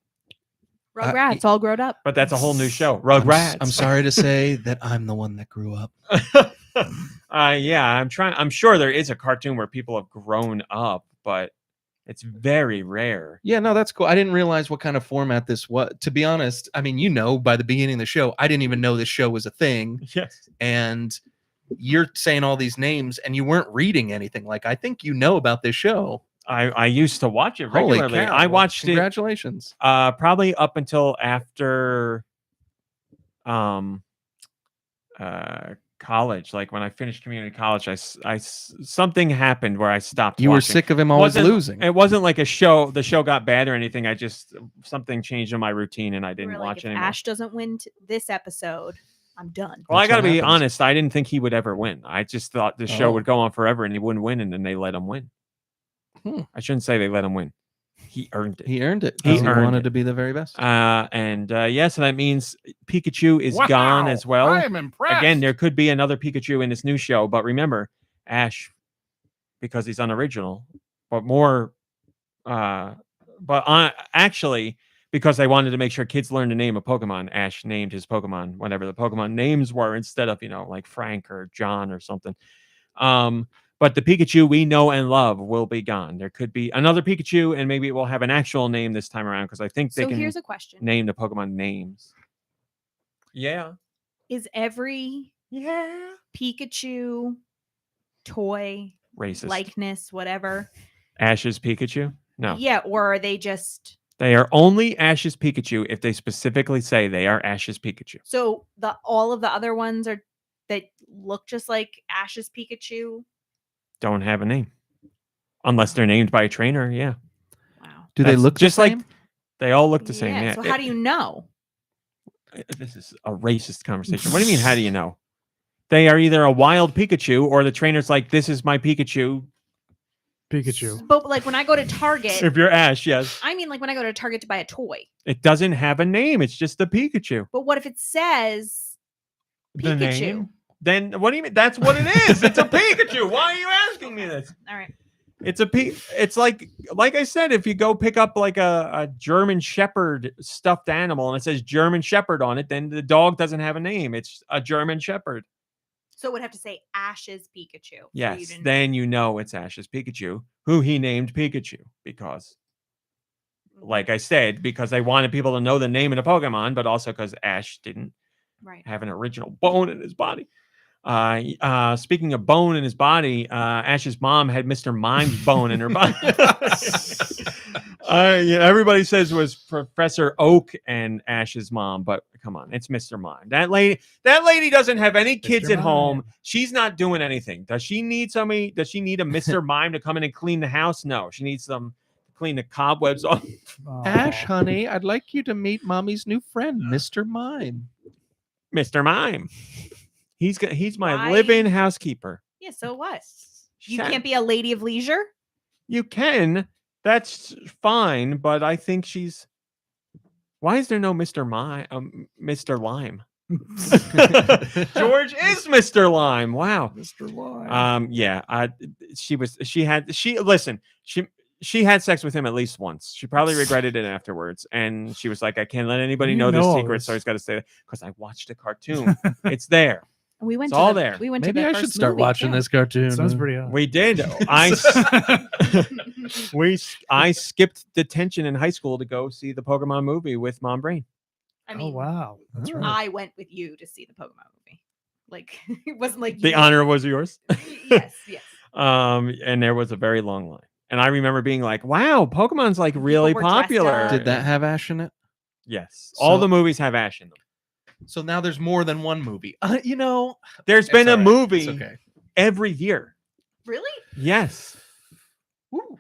Speaker 3: Rugrats all grown up.
Speaker 2: But that's a whole new show. Rugrats.
Speaker 1: I'm sorry to say that I'm the one that grew up.
Speaker 2: Yeah, I'm sure there is a cartoon where people have grown up, but it's very rare.
Speaker 1: Yeah, no, that's cool. I didn't realize what kind of format this was. To be honest, I mean, by the beginning of the show, I didn't even know this show was a thing.
Speaker 2: Yes.
Speaker 1: And you're saying all these names and you weren't reading anything. Like, I think you know about this show.
Speaker 2: I used to watch it
Speaker 1: Holy
Speaker 2: regularly.
Speaker 1: cow.
Speaker 2: I watched
Speaker 1: Congratulations.
Speaker 2: it probably up until after college. Like when I finished community college, something happened where I stopped
Speaker 1: You were
Speaker 2: watching.
Speaker 1: sick of him always losing.
Speaker 2: It wasn't like the show got bad or anything. Something changed in my routine and I didn't watch
Speaker 3: if
Speaker 2: it anymore.
Speaker 3: Ash doesn't win this episode, I'm done.
Speaker 2: Well, I got to be
Speaker 1: happens.
Speaker 2: honest. I didn't think he would ever win. I just thought the show would go on forever and he wouldn't win, and then they let him win. I shouldn't say they let him win. He earned it.
Speaker 1: He earned it.
Speaker 2: He
Speaker 1: He
Speaker 2: earned
Speaker 1: wanted
Speaker 2: it.
Speaker 1: to be the very best.
Speaker 2: So that means Pikachu is gone as well.
Speaker 5: I am impressed.
Speaker 2: Again, there could be another Pikachu in this new show, but remember, Ash, because he's unoriginal, but actually, because they wanted to make sure kids learn the name of Pokemon, Ash named his Pokemon whatever the Pokemon names were instead of, like Frank or John or something. But the Pikachu we know and love will be gone. There could be another Pikachu, and maybe it will have an actual name this time around because I think they
Speaker 3: So
Speaker 2: can
Speaker 3: here's a question.
Speaker 2: name the Pokemon names. Yeah.
Speaker 3: Is every Pikachu toy
Speaker 2: Racist.
Speaker 3: likeness, whatever?
Speaker 2: Ash's Pikachu? No.
Speaker 3: Yeah, or are they just
Speaker 2: They are only Ash's Pikachu if they specifically say they are Ash's Pikachu.
Speaker 3: so all of the other ones are that look just like Ash's Pikachu?
Speaker 2: Don't have a name. Unless they're named by a trainer, yeah.
Speaker 3: Wow.
Speaker 1: Do they
Speaker 2: That's
Speaker 1: look
Speaker 2: just
Speaker 1: the
Speaker 2: like
Speaker 1: same?
Speaker 2: they all look the same, yeah.
Speaker 3: So how do you know?
Speaker 2: This is a racist conversation. What do you mean, how do you know? They are either a wild Pikachu or the trainer's like, this is my Pikachu.
Speaker 4: Pikachu.
Speaker 3: But like when I go to Target,
Speaker 2: If you're Ash, yes.
Speaker 3: I mean like when I go to Target to buy a toy.
Speaker 2: It doesn't have a name. It's just a Pikachu.
Speaker 3: But what if it says
Speaker 2: The
Speaker 3: Pikachu?
Speaker 2: name? Then what do you mean? That's what it is. It's a Pikachu. Why are you asking me this?
Speaker 3: All right.
Speaker 2: It's like I said, if you go pick up like a German Shepherd stuffed animal and it says German Shepherd on it, then the dog doesn't have a name. It's a German Shepherd.
Speaker 3: So it would have to say Ash's Pikachu. So
Speaker 2: Yes,
Speaker 3: you didn't-
Speaker 2: then you know it's Ash's Pikachu, who he named Pikachu because, like I said, because they wanted people to know the name of the Pokemon, but also because Ash didn't
Speaker 3: Right.
Speaker 2: have an original bone in his body. Speaking of bone in his body, Ash's mom had Mr. Mime's bone in her body. Everybody says it was Professor Oak and Ash's mom, but come on, it's Mr. Mime. That lady doesn't have any kids
Speaker 4: Mr.
Speaker 2: at home.
Speaker 4: Mime.
Speaker 2: She's not doing anything. Does she need somebody? Does she need a Mr. Mime to come in and clean the house? No, she needs them to clean the cobwebs off.
Speaker 4: Aw.
Speaker 1: Ash, honey, I'd like you to meet Mommy's new friend, Mr. Mime.
Speaker 2: Mr. Mime. He's my
Speaker 3: Why?
Speaker 2: live-in housekeeper.
Speaker 3: Yeah, so what?
Speaker 2: She
Speaker 3: You
Speaker 2: said-
Speaker 3: can't be a lady of leisure?
Speaker 2: You can. That's fine, but I think she's. Why is there no Mr. Mr. Lime? George is Mr. Lime. Wow.
Speaker 4: Mr. Lime.
Speaker 2: Yeah. She had sex with him at least once. She probably regretted it afterwards, and she was like, "I can't let anybody
Speaker 4: You
Speaker 2: know this
Speaker 4: know all
Speaker 2: secret,
Speaker 4: this.
Speaker 2: so he's got to stay there because I watched a cartoon. It's there.
Speaker 3: We went
Speaker 2: It's
Speaker 3: to
Speaker 2: all
Speaker 3: the,
Speaker 2: there.
Speaker 3: We went
Speaker 1: Maybe
Speaker 3: to the
Speaker 1: I
Speaker 3: first
Speaker 1: should start
Speaker 3: movie,
Speaker 1: watching
Speaker 3: too.
Speaker 1: this cartoon.
Speaker 4: Sounds pretty hot.
Speaker 2: We did. I skipped detention in high school to go see the Pokemon movie with Mom Brain.
Speaker 3: I
Speaker 4: Oh
Speaker 3: mean,
Speaker 4: wow, that's right.
Speaker 3: I went with you to see the Pokemon movie. Like, it wasn't like
Speaker 2: The
Speaker 3: you-
Speaker 2: honor was yours.
Speaker 3: Yes, yes.
Speaker 2: And there was a very long line. And I remember being like, wow, Pokemon's like really
Speaker 3: were dressed
Speaker 2: popular.
Speaker 3: up.
Speaker 1: Did that have Ash in it?
Speaker 2: Yes. All
Speaker 1: So-
Speaker 2: the movies have Ash in them.
Speaker 1: So now there's more than one movie.
Speaker 2: There's
Speaker 1: It's
Speaker 2: been a
Speaker 1: all right.
Speaker 2: movie
Speaker 1: It's okay.
Speaker 2: every year.
Speaker 3: Really?
Speaker 2: Yes.
Speaker 1: Woo.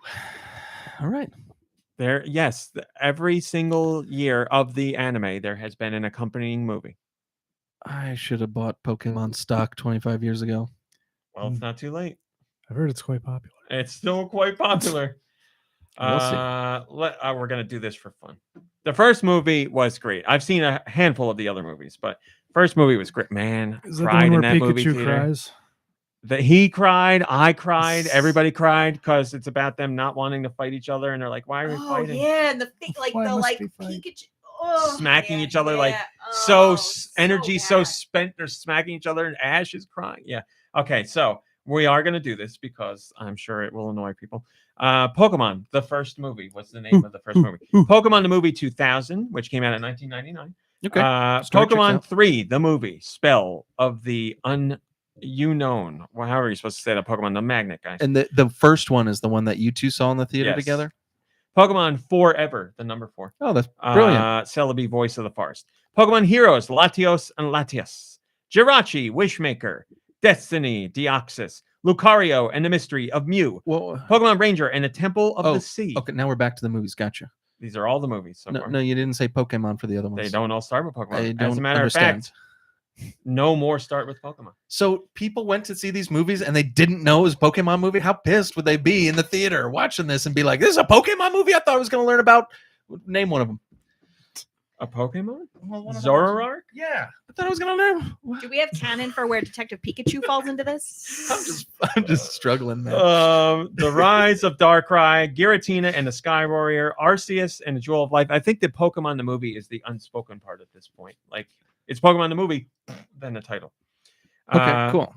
Speaker 1: All right.
Speaker 2: Every single year of the anime, there has been an accompanying movie.
Speaker 1: I should have bought Pokemon stock 25 years ago.
Speaker 2: Well, it's not too late.
Speaker 4: I've heard it's quite popular.
Speaker 2: It's still quite popular.
Speaker 1: We'll see.
Speaker 2: We're going to do this for fun. The first movie was great. I've seen a handful of the other movies, but first movie was great. Man,
Speaker 4: Is that the
Speaker 2: cried
Speaker 4: one
Speaker 2: in
Speaker 4: where
Speaker 2: that movie
Speaker 4: Pikachu
Speaker 2: theater.
Speaker 4: cries?
Speaker 2: That he cried, I cried, everybody cried because it's about them not wanting to fight each other, and they're like, "Why are we
Speaker 3: Oh,
Speaker 2: fighting?"
Speaker 3: yeah. And the thing, like,
Speaker 4: Why
Speaker 3: the,
Speaker 4: must
Speaker 3: like,
Speaker 4: we fight?
Speaker 3: Pikachu. Oh,
Speaker 2: Smacking
Speaker 3: yeah,
Speaker 2: each other, like,
Speaker 3: yeah.
Speaker 2: Energy so
Speaker 3: bad.
Speaker 2: spent. They're smacking each other, and Ash is crying. Yeah. Okay, so we are going to do this because I'm sure it will annoy people. Pokemon, the first movie. What's the name of the first movie? Pokemon the movie 2000, which came out in 1999.
Speaker 1: Okay. Story checks
Speaker 2: Pokemon
Speaker 1: out.
Speaker 2: 3, the movie. Spell of the unknown. Well, how are you supposed to say that? Pokemon the Magnet, guys.
Speaker 1: And the first one is the one that you two saw in the theater
Speaker 2: Yes.
Speaker 1: together?
Speaker 2: Pokemon Forever, the number 4.
Speaker 1: Oh, that's brilliant.
Speaker 2: Celebi, Voice of the Forest. Pokemon Heroes, Latios and Latias. Jirachi, Wishmaker. Destiny, Deoxys. Lucario and the Mystery of Mew.
Speaker 1: Well,
Speaker 2: Pokemon Ranger and the Temple of the Sea.
Speaker 1: okay, now we're back to the movies. Gotcha.
Speaker 2: These are all the movies so
Speaker 1: No,
Speaker 2: far.
Speaker 1: no, you didn't say Pokemon for the other ones.
Speaker 2: They don't all start with Pokemon.
Speaker 1: I
Speaker 2: As a
Speaker 1: don't
Speaker 2: matter
Speaker 1: understand.
Speaker 2: of fact, no more start with Pokemon.
Speaker 1: So people went to see these movies and they didn't know it was a Pokemon movie. How pissed would they be in the theater watching this and be like, "This is a Pokemon movie? I thought I was going to learn about." Name one of them.
Speaker 2: A Pokemon?
Speaker 1: Well, one of them was-
Speaker 2: Zoroark?
Speaker 1: Yeah, I thought I was going to learn.
Speaker 3: Do we have canon for where Detective Pikachu falls into this?
Speaker 1: I'm just struggling, man.
Speaker 2: The Rise of Darkrai, Giratina and the Sky Warrior, Arceus and the Jewel of Life. I think the Pokemon the movie is the unspoken part at this point. Like, it's Pokemon the movie, then the title.
Speaker 1: Okay, cool.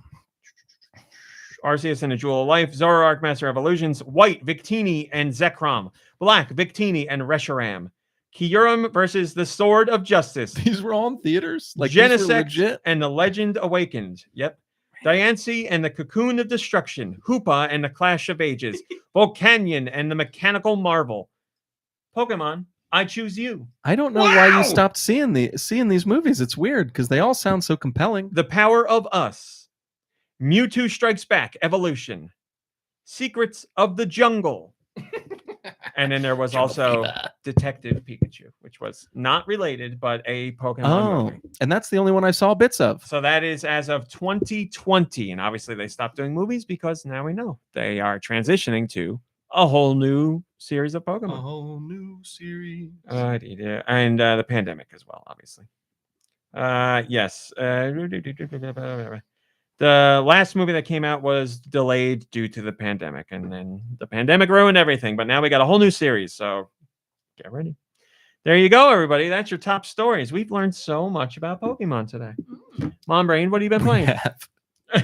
Speaker 2: Arceus and the Jewel of Life, Zoroark, Master Evolutions, White, Victini and Zekrom, Black, Victini and Reshiram, Kyurem versus the Sword of Justice,
Speaker 1: These were all in theaters. Like these were
Speaker 2: Genesect
Speaker 1: legit.
Speaker 2: and the Legend Awakened. Yep. Diancie and the Cocoon of Destruction, Hoopa and the Clash of Ages, Volcanion and the Mechanical Marvel. Pokemon, I choose you.
Speaker 1: I don't know why you stopped seeing these movies. It's weird because they all sound so compelling.
Speaker 2: The Power of Us, Mewtwo Strikes Back, Evolution, Secrets of the Jungle. And then there was also Detective Pikachu, which was not related, but a Pokemon movie.
Speaker 1: And that's the only one I saw bits of.
Speaker 2: So that is as of 2020. And obviously they stopped doing movies because now we know they are transitioning to a whole new series of Pokemon.
Speaker 1: whole new series.
Speaker 2: And the pandemic as well, obviously. Yes. The last movie that came out was delayed due to the pandemic, and then the pandemic ruined everything. But now we got a whole new series, so get ready. There you go, everybody. That's your top stories. We've learned so much about Pokemon today. Mom Brain, what have you been playing?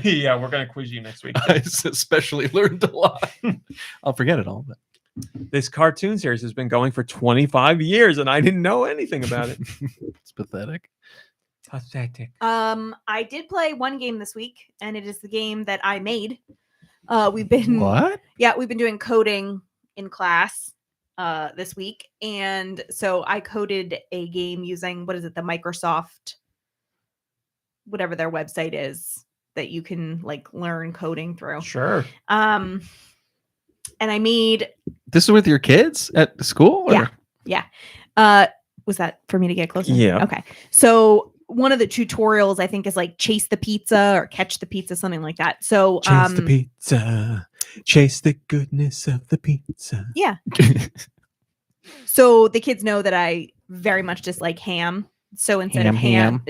Speaker 2: Yeah, we're gonna quiz you next week.
Speaker 1: I especially learned a lot. I'll forget it all. But
Speaker 2: This cartoon series has been going for 25 years, and I didn't know anything about it.
Speaker 1: it's pathetic.
Speaker 2: Pathetic.
Speaker 3: I did play one game this week, and it is the game that I made. We've been we've been doing coding in class this week, and so I coded a game using the Microsoft, whatever their website is that you can like learn coding through.
Speaker 2: Sure.
Speaker 3: And I made
Speaker 1: This is with your kids at school? Or?
Speaker 3: Yeah. Was that for me to get closer?
Speaker 2: Yeah.
Speaker 3: Okay. So one of the tutorials I think is like chase the pizza or catch the pizza, something like that. So
Speaker 2: Chase the pizza. Chase the goodness of the pizza.
Speaker 3: Yeah. So the kids know that I very much dislike ham. So instead of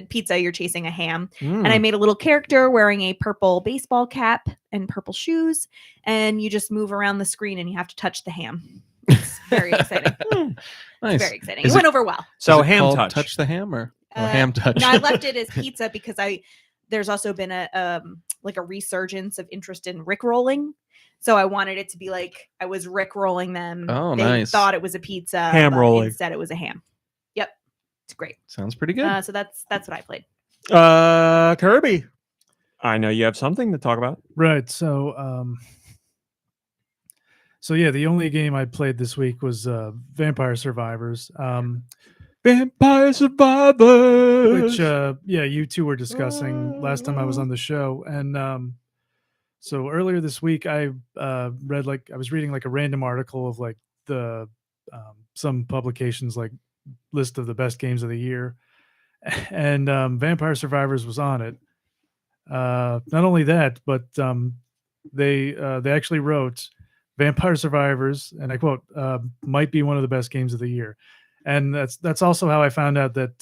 Speaker 3: pizza, you're chasing a ham. And I made a little character wearing a purple baseball cap and purple shoes. And you just move around the screen and you have to touch the ham. It's very exciting.
Speaker 1: Nice.
Speaker 3: It's very exciting. It went over well.
Speaker 2: So
Speaker 1: Is it
Speaker 2: ham
Speaker 1: called
Speaker 2: touch.
Speaker 1: Touch the ham or ham touch?
Speaker 3: No, I left it as pizza because there's also been a resurgence of interest in Rickrolling. So I wanted it to be like I was Rickrolling them.
Speaker 1: Oh,
Speaker 3: they
Speaker 1: nice.
Speaker 3: thought it was a pizza.
Speaker 2: Ham
Speaker 3: but
Speaker 2: rolling.
Speaker 3: Instead, it was a ham. Yep. It's great.
Speaker 1: Sounds pretty good.
Speaker 3: So that's what I played.
Speaker 2: Kirby. I know you have something to talk about.
Speaker 4: Right. So yeah, the only game I played this week was Vampire Survivors.
Speaker 2: Vampire Survivors.
Speaker 4: Which you two were discussing last time I was on the show. And so earlier this week I was reading like a random article of like the some publications like list of the best games of the year. And Vampire Survivors was on it. Not only that, but they actually wrote Vampire Survivors, and I quote, might be one of the best games of the year. And that's also how I found out that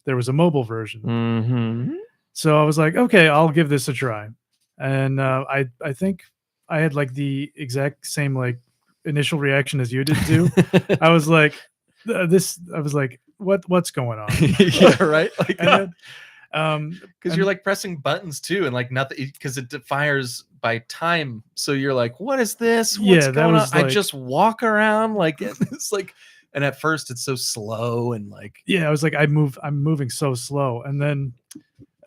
Speaker 4: there was a mobile version.
Speaker 2: Mm-hmm.
Speaker 4: So I was like, okay, I'll give this a try. And I think I had like the exact same like initial reaction as you did too. I was like, what's going on?
Speaker 1: Yeah, right. Like,
Speaker 4: and then,
Speaker 1: because you're like pressing buttons too, and like nothing, because it fires by time. So you're like, what is this? What's going on? I just walk around like it's like, and at first it's so slow and like,
Speaker 4: yeah, I was like, I'm moving so slow. And then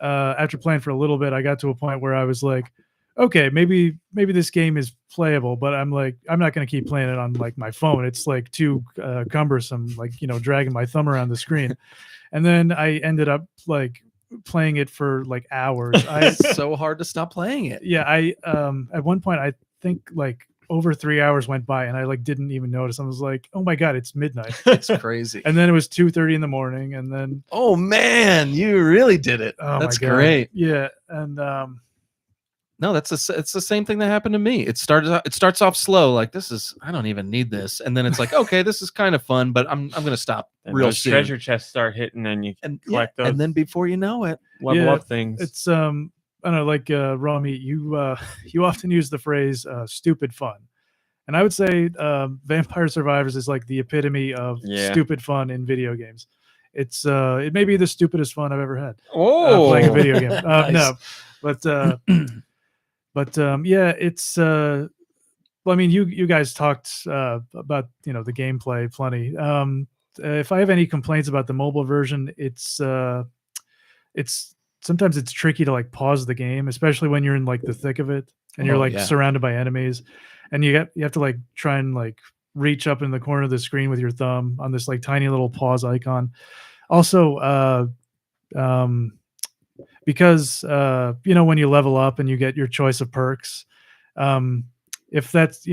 Speaker 4: after playing for a little bit, I got to a point where I was like, okay, maybe this game is playable, but I'm like, I'm not going to keep playing it on like my phone. It's like too cumbersome, like, dragging my thumb around the screen. And then I ended up like playing it for like hours.
Speaker 1: It's so hard to stop playing it.
Speaker 4: Yeah. At one point, I think like over 3 hours went by and I like didn't even notice. I was like, oh my God, it's midnight.
Speaker 1: It's crazy.
Speaker 4: And then it was 2:30 in the morning. And then,
Speaker 1: oh man, you really did it.
Speaker 4: oh
Speaker 1: That's
Speaker 4: my God.
Speaker 1: great.
Speaker 4: Yeah. And
Speaker 1: no, it's the same thing that happened to me. It starts off slow, like I don't even need this, and then it's like, okay, this is kind of fun, but I'm gonna stop
Speaker 2: And
Speaker 1: real
Speaker 2: those
Speaker 1: soon.
Speaker 2: treasure chests start hitting, and you collect those.
Speaker 1: And then before you know it,
Speaker 2: level up things.
Speaker 4: it's I don't know, like raw meat. You often use the phrase "stupid fun," and I would say Vampire Survivors is like the epitome of stupid fun in video games. It may be the stupidest fun I've ever had playing a video game.
Speaker 1: Nice.
Speaker 4: No, but yeah, it's. Well, I mean, you guys talked about the gameplay plenty. If I have any complaints about the mobile version, it's sometimes it's tricky to like pause the game, especially when you're in like the thick of it and you're like surrounded by enemies, and you have to like try and like reach up in the corner of the screen with your thumb on this like tiny little pause icon. Also, because when you level up and you get your choice of perks, if that's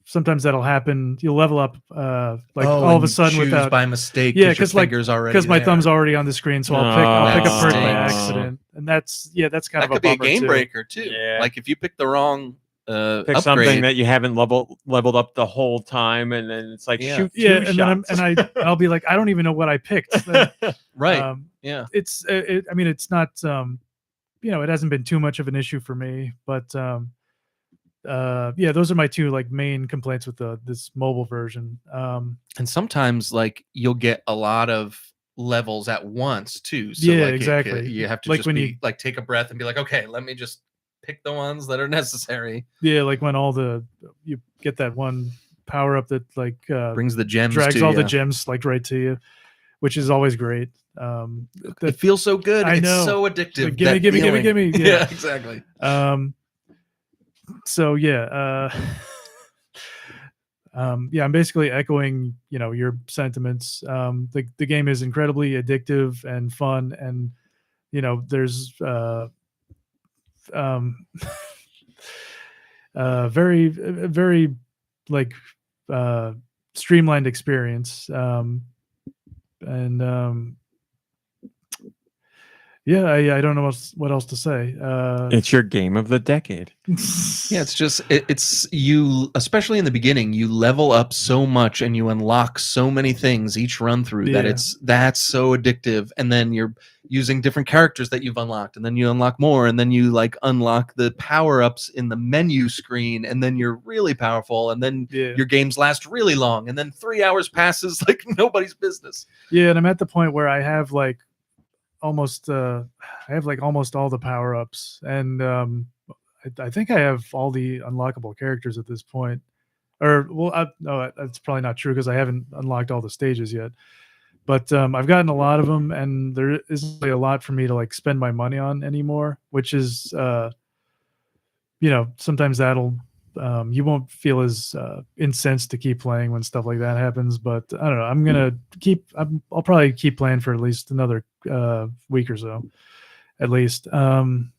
Speaker 4: sometimes that'll happen. You'll level up all of a sudden without
Speaker 1: by mistake.
Speaker 4: Yeah,
Speaker 1: because
Speaker 4: my thumb's already on the screen, so I'll pick a perk by accident, and that's kind of
Speaker 1: could be a
Speaker 4: bummer
Speaker 1: game
Speaker 4: too.
Speaker 1: breaker too.
Speaker 2: Yeah.
Speaker 1: Like if you pick the wrong
Speaker 2: Pick
Speaker 1: upgrade,
Speaker 2: something that you haven't leveled up the whole time, and then it's like shoot two shots.
Speaker 4: I'll be like, I don't even know what I picked.
Speaker 1: right? Yeah,
Speaker 4: it's I mean, it's not it hasn't been too much of an issue for me, but those are my two like main complaints with this mobile version.
Speaker 1: And sometimes like you'll get a lot of levels at once too. So
Speaker 4: yeah,
Speaker 1: like
Speaker 4: exactly.
Speaker 1: You have to
Speaker 4: like
Speaker 1: just
Speaker 4: when
Speaker 1: you like take a breath and be like, okay, let me just pick the ones that are necessary.
Speaker 4: Yeah, like when you get that one power up that like
Speaker 1: brings the gems,
Speaker 4: drags
Speaker 1: to
Speaker 4: all
Speaker 1: you.
Speaker 4: the gems like right to you, which is always great.
Speaker 1: It feels so good.
Speaker 4: I know.
Speaker 1: It's so addictive.
Speaker 4: Like, gimme.
Speaker 1: Yeah, exactly.
Speaker 4: So yeah, yeah, I'm basically echoing, your sentiments. The game is incredibly addictive and fun, and there's very very like streamlined experience, and yeah, I don't know what else to say.
Speaker 2: It's your game of the decade.
Speaker 1: Yeah, it's just it's you, especially in the beginning, you level up so much and you unlock so many things each run through that
Speaker 4: Yeah.
Speaker 1: that's so addictive. And then you're using different characters that you've unlocked, and then you unlock more, and then you like unlock the power-ups in the menu screen, and then you're really powerful, and then your games last really long, and then 3 hours passes like nobody's business.
Speaker 4: Yeah, and I'm at the point where I have like almost almost all the power-ups, and I think I have all the unlockable characters at this point. Or well, no, that's probably not true because I haven't unlocked all the stages yet. But I've gotten a lot of them, and there isn't really a lot for me to like spend my money on anymore, which is sometimes that'll you won't feel as incensed to keep playing when stuff like that happens. But I don't know. I'm gonna I'll probably keep playing for at least another week or so, at least.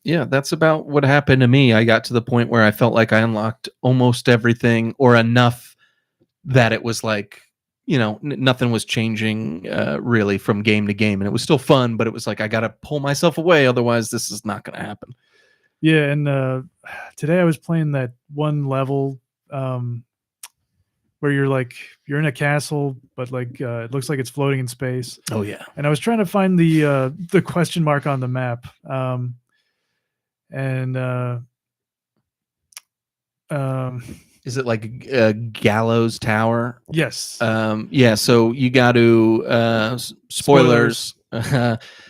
Speaker 1: Yeah, that's about what happened to me. I got to the point where I felt like I unlocked almost everything, or enough that it was like, nothing was changing really from game to game, and it was still fun, but it was like I got to pull myself away, otherwise this is not going to happen.
Speaker 4: Yeah, and today I was playing that one level where you're in a castle, but like it looks like it's floating in space.
Speaker 1: Oh yeah.
Speaker 4: And I was trying to find the question mark on the map,
Speaker 1: Is it like a gallows tower?
Speaker 4: Yes.
Speaker 1: Yeah. So you got to spoilers.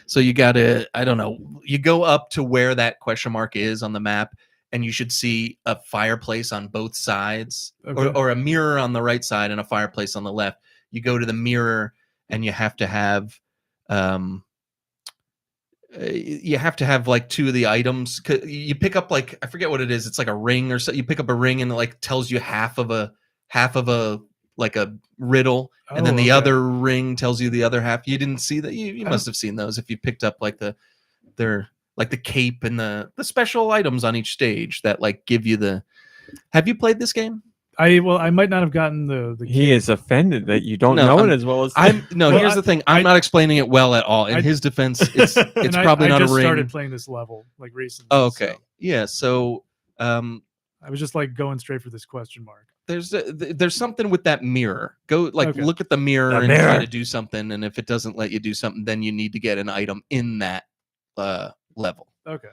Speaker 1: So you got to, I don't know. You go up to where that question mark is on the map, and you should see a fireplace on both sides,
Speaker 4: Okay.
Speaker 1: or a mirror on the right side and a fireplace on the left. You go to the mirror, and you have to have like two of the items. You pick up like, I forget what it is. It's like a ring or so. You pick up a ring and it like tells you half of a like a riddle, and then the other ring tells you the other half. You didn't see that? You must have seen those if you picked up like they're like the cape and the special items on each stage that like give you the. Have you played this game?
Speaker 4: I might not have gotten the
Speaker 2: He is offended that you don't know it as well as
Speaker 1: here's the thing. I'm not explaining it well at all. In his defense, it's probably not a ring.
Speaker 4: I just started playing this level like recently.
Speaker 1: Oh, okay.
Speaker 4: So.
Speaker 1: Yeah. So
Speaker 4: I was just like going straight for this question mark.
Speaker 1: There's something with that mirror. Go look at the mirror and try to do something, and if it doesn't let you do something, then you need to get an item in that level.
Speaker 4: Okay.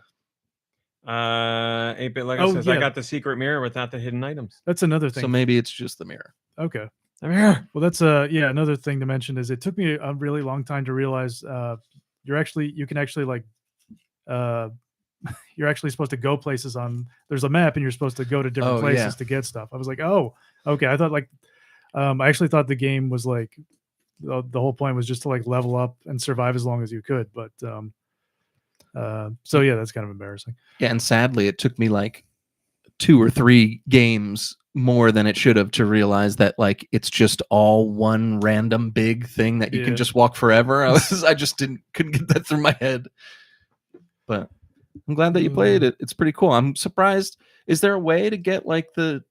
Speaker 2: 8-bit Lego says, I got the secret mirror without the hidden items.
Speaker 4: That's another thing.
Speaker 1: So maybe it's just the mirror.
Speaker 4: Okay.
Speaker 2: The mirror.
Speaker 4: Well, that's another thing to mention is it took me a really long time to realize you're actually supposed to go places there's a map, and you're supposed to go to different places to get stuff. I was like, oh, okay. I thought like I actually thought the game was like the whole point was just to like level up and survive as long as you could, but so yeah, that's kind of embarrassing.
Speaker 1: Yeah, and sadly it took me like 2 or 3 games more than it should have to realize that like it's just all one random big thing that you can just walk forever. I just couldn't get that through my head. But I'm glad that you played it. It's pretty cool. I'm surprised. Is there a way to get like the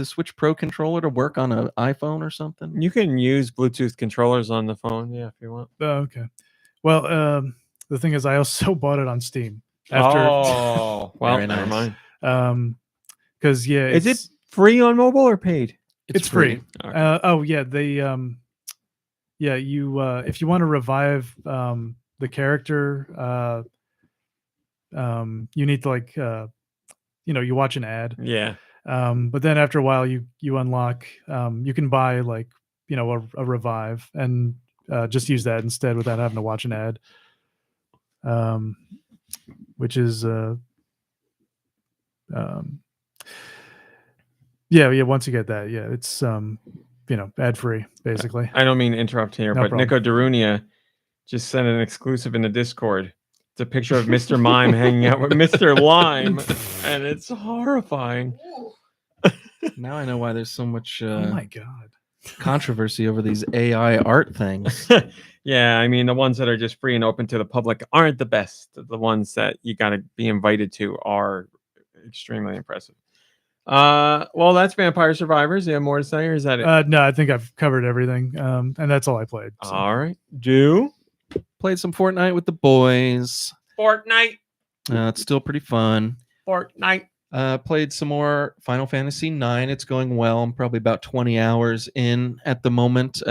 Speaker 1: Switch Pro controller to work on an iPhone or something?
Speaker 2: You can use Bluetooth controllers on the phone, if you want.
Speaker 4: Oh, okay. Well, the thing is, I also bought it on Steam.
Speaker 2: Well,
Speaker 1: very
Speaker 2: never
Speaker 1: nice.
Speaker 2: mind.
Speaker 4: Because
Speaker 2: is it free on mobile or paid?
Speaker 4: It's free.
Speaker 2: Okay.
Speaker 4: You if you want to revive the character, you need to like you watch an ad.
Speaker 2: Yeah.
Speaker 4: But then after a while, you unlock. You can buy like a revive and just use that instead without having to watch an ad. Which is once you get that, it's ad free basically.
Speaker 2: I don't mean to interrupt here,
Speaker 4: No
Speaker 2: but
Speaker 4: problem.
Speaker 2: Nico Darunia just sent an exclusive in the Discord. It's a picture of Mr. Mime hanging out with Mr. Lime, and it's horrifying.
Speaker 1: Now I know why there's so much
Speaker 4: Oh my god.
Speaker 1: controversy over these AI art things.
Speaker 2: Yeah, I mean, the ones that are just free and open to the public aren't the best. The ones that you got to be invited to are extremely impressive. Well, that's Vampire Survivors. You have more to say, or is that it?
Speaker 4: No, I think I've covered everything. And that's all I played. So.
Speaker 2: All right. Do
Speaker 1: Played some Fortnite with the boys.
Speaker 2: Fortnite.
Speaker 1: It's still pretty fun.
Speaker 2: Fortnite.
Speaker 1: Played some more Final Fantasy 9. It's going well. I'm probably about 20 hours in at the moment.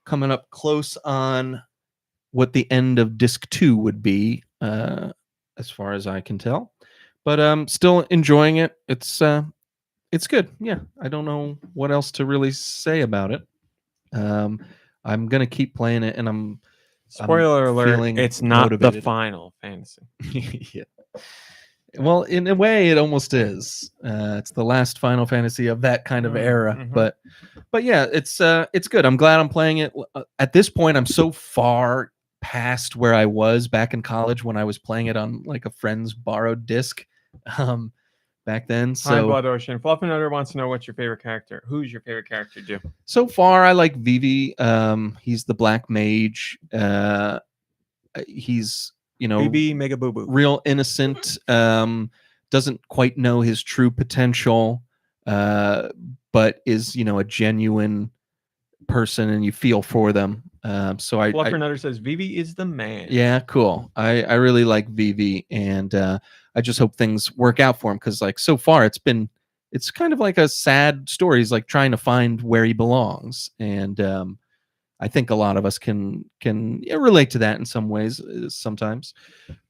Speaker 1: Coming up close on what the end of Disc 2 would be, as far as I can tell. But still enjoying it. It's good. Yeah, I don't know what else to really say about it. I'm gonna keep playing it, and I'm
Speaker 2: Spoiler alert,
Speaker 1: feeling
Speaker 2: it's not
Speaker 1: motivated.
Speaker 2: the Final Fantasy.
Speaker 1: Yeah. Well, in a way, it almost is. It's the last Final Fantasy of that kind of era,
Speaker 2: mhm.
Speaker 1: but yeah, it's good. I'm glad I'm playing it. At this point, I'm so far past where I was back in college when I was playing it on like a friend's borrowed disc back then.
Speaker 2: Hi,
Speaker 1: So
Speaker 2: Blood Ocean. Fluffernutter wants to know what's your favorite character. Who's your favorite character, do?
Speaker 1: so far, I like Vivi. He's the black mage. He's
Speaker 2: BB Mega Boo Boo.
Speaker 1: real innocent, doesn't quite know his true potential, but is a genuine person, and you feel for them. So I
Speaker 2: Fluffernutter says Vivi is the man.
Speaker 1: yeah, cool. I really like Vivi, and I just hope things work out for him, because like so far it's kind of like a sad story. He's like trying to find where he belongs, and I think a lot of us can relate to that in some ways sometimes.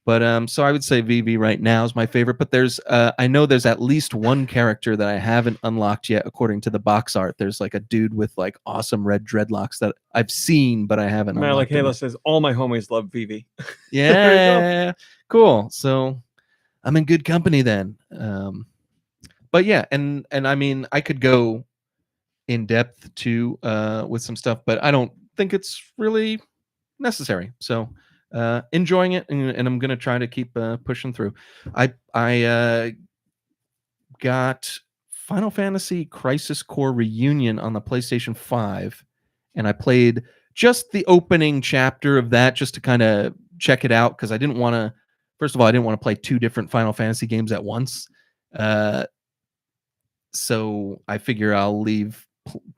Speaker 1: But so I would say Vivi right now is my favorite. But there's I know there's at least one character that I haven't unlocked yet, according to the box art. There's like a dude with like awesome red dreadlocks that I've seen, but I haven't
Speaker 2: Malik
Speaker 1: unlocked him
Speaker 2: Halo
Speaker 1: yet.
Speaker 2: says all my homies love Vivi.
Speaker 1: Yeah, cool. So I'm in good company then. But yeah, and I mean, I could go in depth too with some stuff, but I don't think it's really necessary. So enjoying it, and I'm gonna try to keep pushing through. I got Final Fantasy Crisis Core Reunion on the PlayStation 5, and I played just the opening chapter of that just to kind of check it out, because I didn't want to. First of all, I didn't want to play two different Final Fantasy games at once. So I figure I'll leave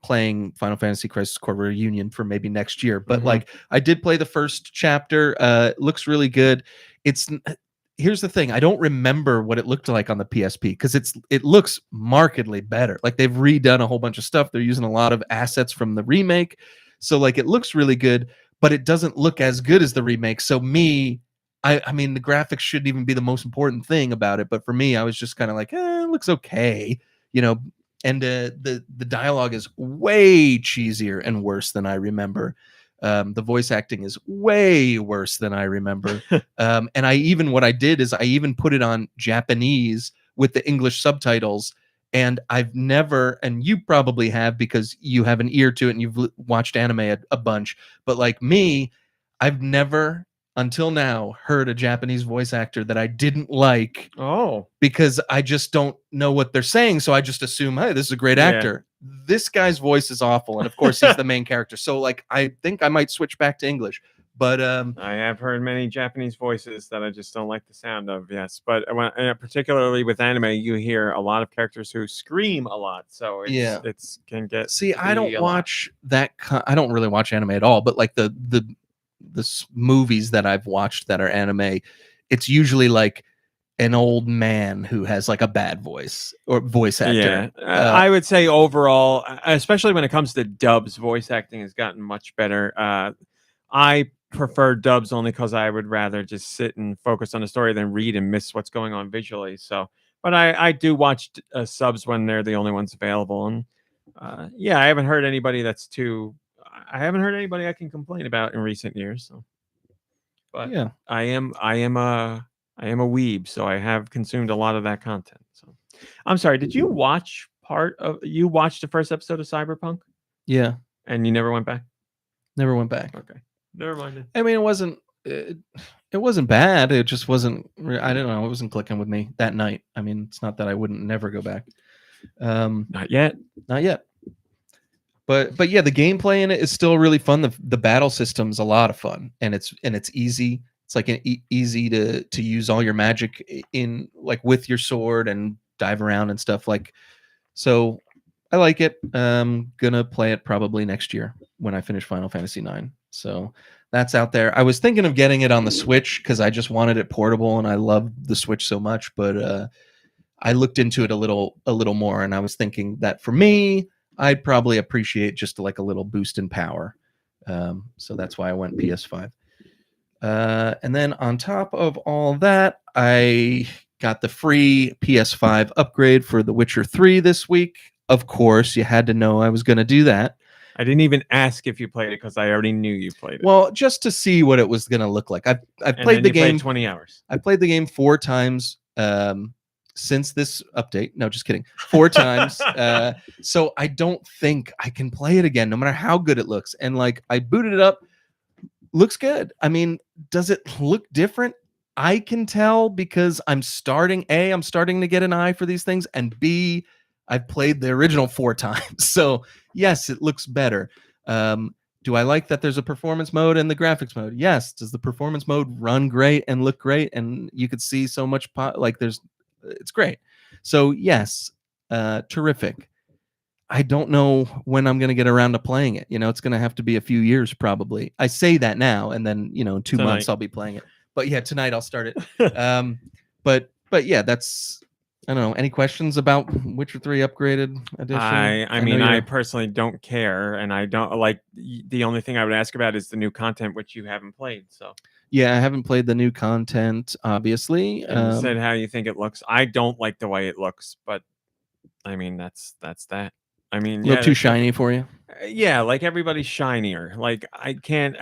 Speaker 1: playing Final Fantasy Crisis Core Reunion for maybe next year. But like, I did play the first chapter. It looks really good. Here's the thing. I don't remember what it looked like on the PSP, because it looks markedly better. Like, they've redone a whole bunch of stuff. They're using a lot of assets from the remake. So like, it looks really good, but it doesn't look as good as the remake. So I mean, the graphics shouldn't even be the most important thing about it. But for me, I was just kind of like, it looks okay, and the dialogue is way cheesier and worse than I remember. The voice acting is way worse than I remember. And what I did is I even put it on Japanese with the English subtitles. And I've never, and you probably have, because you have an ear to it and you've watched anime a bunch. But like me, I've never until now heard a Japanese voice actor that I didn't like.
Speaker 2: Oh,
Speaker 1: because I just don't know what they're saying. So I just assume, hey, this is a great actor. This guy's voice is awful. And of course he's the main character. So like, I think I might switch back to English, but
Speaker 2: I have heard many Japanese voices that I just don't like the sound of. Yes. But particularly with anime, you hear a lot of characters who scream a lot. So it's can get,
Speaker 1: see, I don't watch that. I don't really watch anime at all, but like the movies that I've watched that are anime, it's usually like an old man who has like a bad voice or voice actor.
Speaker 2: Yeah, I would say overall, especially when it comes to dubs, voice acting has gotten much better. I prefer dubs only because I would rather just sit and focus on the story than read and miss what's going on visually. So, but I do watch subs when they're the only ones available. And I haven't heard anybody I haven't heard anybody I can complain about in recent years. So, but
Speaker 1: yeah,
Speaker 2: I am a weeb, so I have consumed a lot of that content. So, I'm sorry. Did you watch you watched the first episode of Cyberpunk?
Speaker 1: Yeah.
Speaker 2: And you never went back?
Speaker 1: Never went back.
Speaker 2: Okay. Never mind.
Speaker 1: I mean, it wasn't bad. It just wasn't. I don't know. It wasn't clicking with me that night. I mean, it's not that I wouldn't never go back.
Speaker 2: Not yet.
Speaker 1: Not yet. But yeah, the gameplay in it is still really fun. The battle system's a lot of fun, and it's easy. It's like easy to use all your magic in like with your sword and dive around and stuff like. So I like it. Gonna play it probably next year when I finish Final Fantasy IX. So that's out there. I was thinking of getting it on the Switch because I just wanted it portable and I love the Switch so much. But I looked into it a little more, and I was thinking that for me, I'd probably appreciate just like a little boost in power. So that's why I went PS5. And then on top of all that, I got the free PS5 upgrade for The Witcher 3 this week. Of course, you had to know I was going to do that.
Speaker 2: I didn't even ask if you played it because I already knew you played it.
Speaker 1: Well, just to see what it was going to look like. I've played the game
Speaker 2: 20 hours.
Speaker 1: I played the game 4 times since this update. No, just kidding. 4 times. So I don't think I can play it again, no matter how good it looks. And like I booted it up, looks good. I mean, does it look different? I can tell because I'm starting to get an eye for these things, and B, I've played the original 4 times. So yes, it looks better. Do I like that there's a performance mode and the graphics mode? Yes. Does the performance mode run great and look great? And you could see so much it's great. So yes, terrific. I don't know when I'm going to get around to playing it. It's going to have to be a few years probably. I say that now, and then, in 2 months I'll be playing it. But yeah, tonight I'll start it. But yeah, that's, I don't know. Any questions about Witcher 3 upgraded edition?
Speaker 2: I mean, I personally don't care, and I don't like. The only thing I would ask about is the new content, which you haven't played. So
Speaker 1: yeah, I haven't played the new content, obviously.
Speaker 2: And you said how you think it looks. I don't like the way it looks, but I mean, that's that. I mean,
Speaker 1: a little too shiny for you.
Speaker 2: Yeah, like everybody's shinier. Like I can't.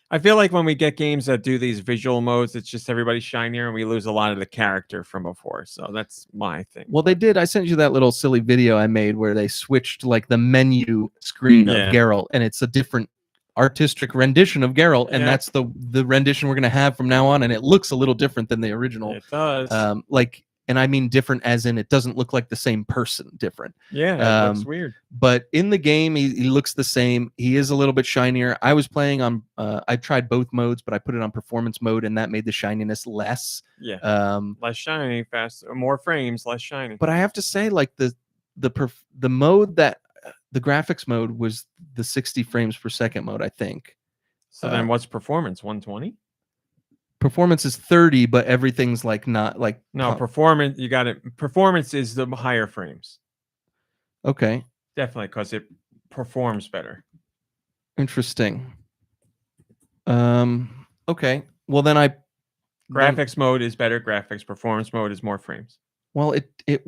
Speaker 2: I feel like when we get games that do these visual modes, it's just everybody's shinier, and we lose a lot of the character from before. So that's my thing.
Speaker 1: Well, they did. I sent you that little silly video I made where they switched like the menu screen of Geralt, and it's a different artistic rendition of Geralt, and that's the rendition we're gonna have from now on, and it looks a little different than the original.
Speaker 2: It does.
Speaker 1: And I mean different as in it doesn't look like the same person. Different.
Speaker 2: Yeah, it looks weird.
Speaker 1: But in the game, he looks the same. He is a little bit shinier. I was playing on. I tried both modes, but I put it on performance mode, and that made the shininess less.
Speaker 2: Yeah. Less shiny, faster, more frames, less shiny.
Speaker 1: But I have to say, like the mode that the graphics mode was the 60 frames per second mode, I think.
Speaker 2: So then, what's performance? 120.
Speaker 1: Performance is 30, but everything's like not like
Speaker 2: performance. You got it. Performance is the higher frames.
Speaker 1: Okay,
Speaker 2: definitely, because it performs better.
Speaker 1: Interesting. Okay. Well, then
Speaker 2: graphics mode is better graphics. Performance mode is more frames.
Speaker 1: Well, it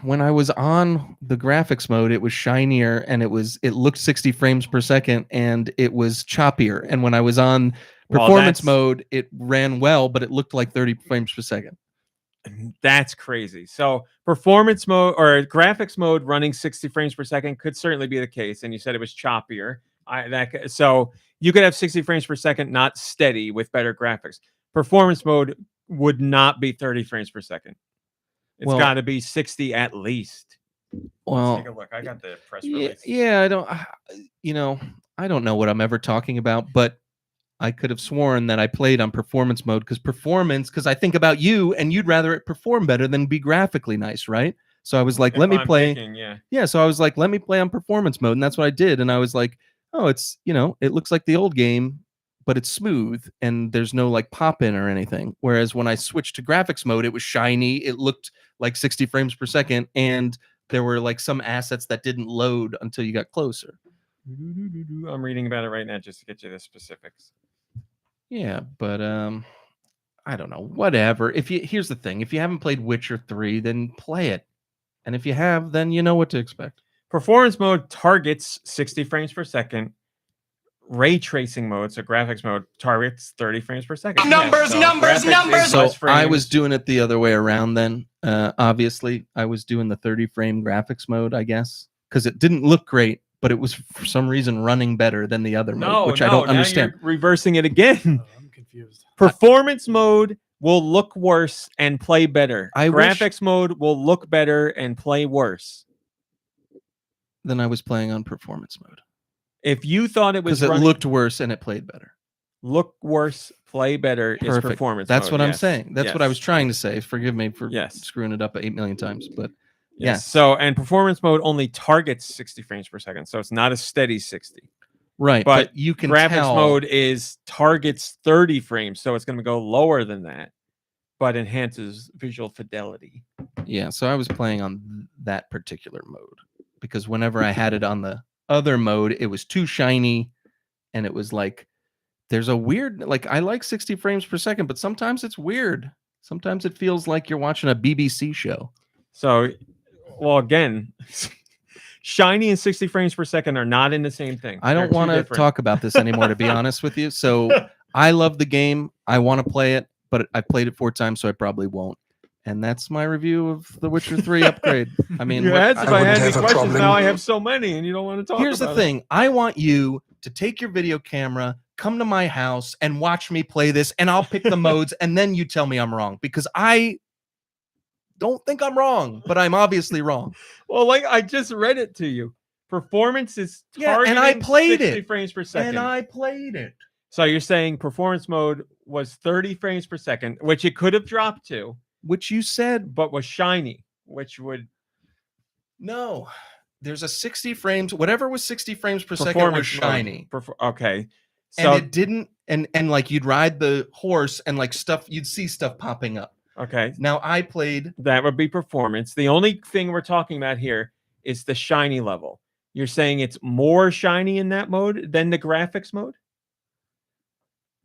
Speaker 1: when I was on the graphics mode, it was shinier and it looked 60 frames per second and it was choppier. And when I was on performance mode, it ran well, but it looked like 30 frames per second.
Speaker 2: That's crazy. So performance mode or graphics mode running 60 frames per second could certainly be the case. And you said it was choppier. So you could have 60 frames per second, not steady with better graphics. Performance mode would not be 30 frames per second. It's got to be 60 at least.
Speaker 1: Well,
Speaker 2: let's take a look. I got the press release.
Speaker 1: Yeah, I don't know what I'm ever talking about, but I could have sworn that I played on performance mode because I think about you and you'd rather it perform better than be graphically nice, right? So I was like, let me play. So I was like, let me play on performance mode. And that's what I did. And I was like, oh, it's, it looks like the old game, but it's smooth and there's no like pop in or anything. Whereas when I switched to graphics mode, it was shiny. It looked like 60 frames per second. And there were like some assets that didn't load until you got closer.
Speaker 2: I'm reading about it right now just to get you the specifics.
Speaker 1: Yeah, but I don't know. Whatever. Here's the thing: if you haven't played Witcher 3, then play it, and if you have, then you know what to expect.
Speaker 2: Performance mode targets 60 frames per second. Ray tracing mode, so graphics mode, targets 30 frames per second.
Speaker 7: Numbers.
Speaker 1: So I was doing it the other way around then. Obviously, I was doing the 30 frame graphics mode, I guess, because it didn't look great, but it was for some reason running better than the other
Speaker 2: No,
Speaker 1: mode, which I don't
Speaker 2: now
Speaker 1: understand.
Speaker 2: you're reversing it again.
Speaker 4: I'm confused.
Speaker 2: Performance mode will look worse and play better.
Speaker 1: I wish-
Speaker 2: Graphics mode will look better and play worse.
Speaker 1: Then I was playing on performance mode
Speaker 2: If you thought it was
Speaker 1: because it
Speaker 2: running,
Speaker 1: looked worse and it played better.
Speaker 2: look worse, play better is
Speaker 1: Perfect.
Speaker 2: performance
Speaker 1: That's
Speaker 2: mode.
Speaker 1: what I'm
Speaker 2: Yes.
Speaker 1: saying. That's what I
Speaker 2: Yes.
Speaker 1: was trying to say. Forgive me for
Speaker 2: Yes.
Speaker 1: screwing it up 8 million times, but
Speaker 2: Yes.
Speaker 1: yes.
Speaker 2: So, and performance mode only targets 60 frames per second. So it's not a steady 60.
Speaker 1: right.
Speaker 2: But
Speaker 1: But you can
Speaker 2: Graphics
Speaker 1: tell.
Speaker 2: mode is targets 30 frames. So it's going to go lower than that, but enhances visual fidelity.
Speaker 1: Yeah, so I was playing on that particular mode because whenever I had it on the other mode, it was too shiny, and it was like there's a weird, like, I like 60 frames per second, but sometimes it's weird. Sometimes it feels like you're watching a BBC show.
Speaker 2: So, well, again, shiny and 60 frames per second are not in the same thing.
Speaker 1: I don't want to talk about this anymore, to be honest with you. So I love the game. I want to play it, but I played it 4 times, so I probably won't. And that's my review of The Witcher 3 upgrade. I mean,
Speaker 2: You
Speaker 1: what-
Speaker 2: asked if I
Speaker 5: wouldn't
Speaker 2: had any
Speaker 5: have a
Speaker 2: questions.
Speaker 5: problem.
Speaker 2: Now I have so many, and you don't want to talk
Speaker 1: here's the
Speaker 2: about it.
Speaker 1: thing. I want you to take your video camera, come to my house, and watch me play this, and I'll pick the modes, and then you tell me I'm wrong, because I don't think I'm wrong, but I'm obviously wrong.
Speaker 2: Well, like I just read it to you. Performance is
Speaker 1: Yeah,
Speaker 2: targeting
Speaker 1: and I played
Speaker 2: 60
Speaker 1: it.
Speaker 2: frames per second.
Speaker 1: And I played it.
Speaker 2: So you're saying performance mode was 30 frames per second, which it could have dropped to,
Speaker 1: Which you said,
Speaker 2: but was shiny, which would
Speaker 1: no. There's a 60 frames, whatever was 60 frames per second was
Speaker 2: performance mode.
Speaker 1: shiny.
Speaker 2: Okay.
Speaker 1: And
Speaker 2: So
Speaker 1: it didn't, and like you'd ride the horse and like stuff, you'd see stuff popping up.
Speaker 2: okay,
Speaker 1: Now I played,
Speaker 2: that would be performance. The only thing we're talking about here is the shiny level. You're saying it's more shiny in that mode than the graphics mode?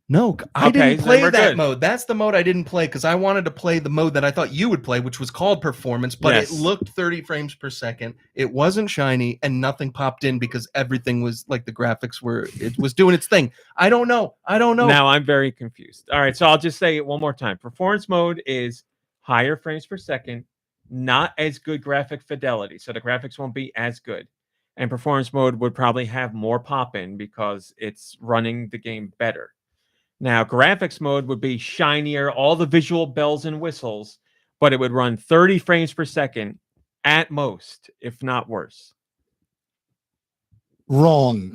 Speaker 1: no, I
Speaker 2: Okay,
Speaker 1: didn't
Speaker 2: then
Speaker 1: play
Speaker 2: we're
Speaker 1: that
Speaker 2: good.
Speaker 1: mode. That's the mode I didn't play because I wanted to play the mode that I thought you would play, which was called performance, but
Speaker 2: Yes.
Speaker 1: it looked 30 frames per second. It wasn't shiny and nothing popped in because everything was like the graphics were, it was doing its thing. I don't know.
Speaker 2: Now I'm very confused. All right, so I'll just say it one more time. Performance mode is higher frames per second, not as good graphic fidelity. So the graphics won't be as good. And performance mode would probably have more pop in because it's running the game better. Now, graphics mode would be shinier, all the visual bells and whistles, but it would run 30 frames per second at most, if not worse.
Speaker 5: Wrong.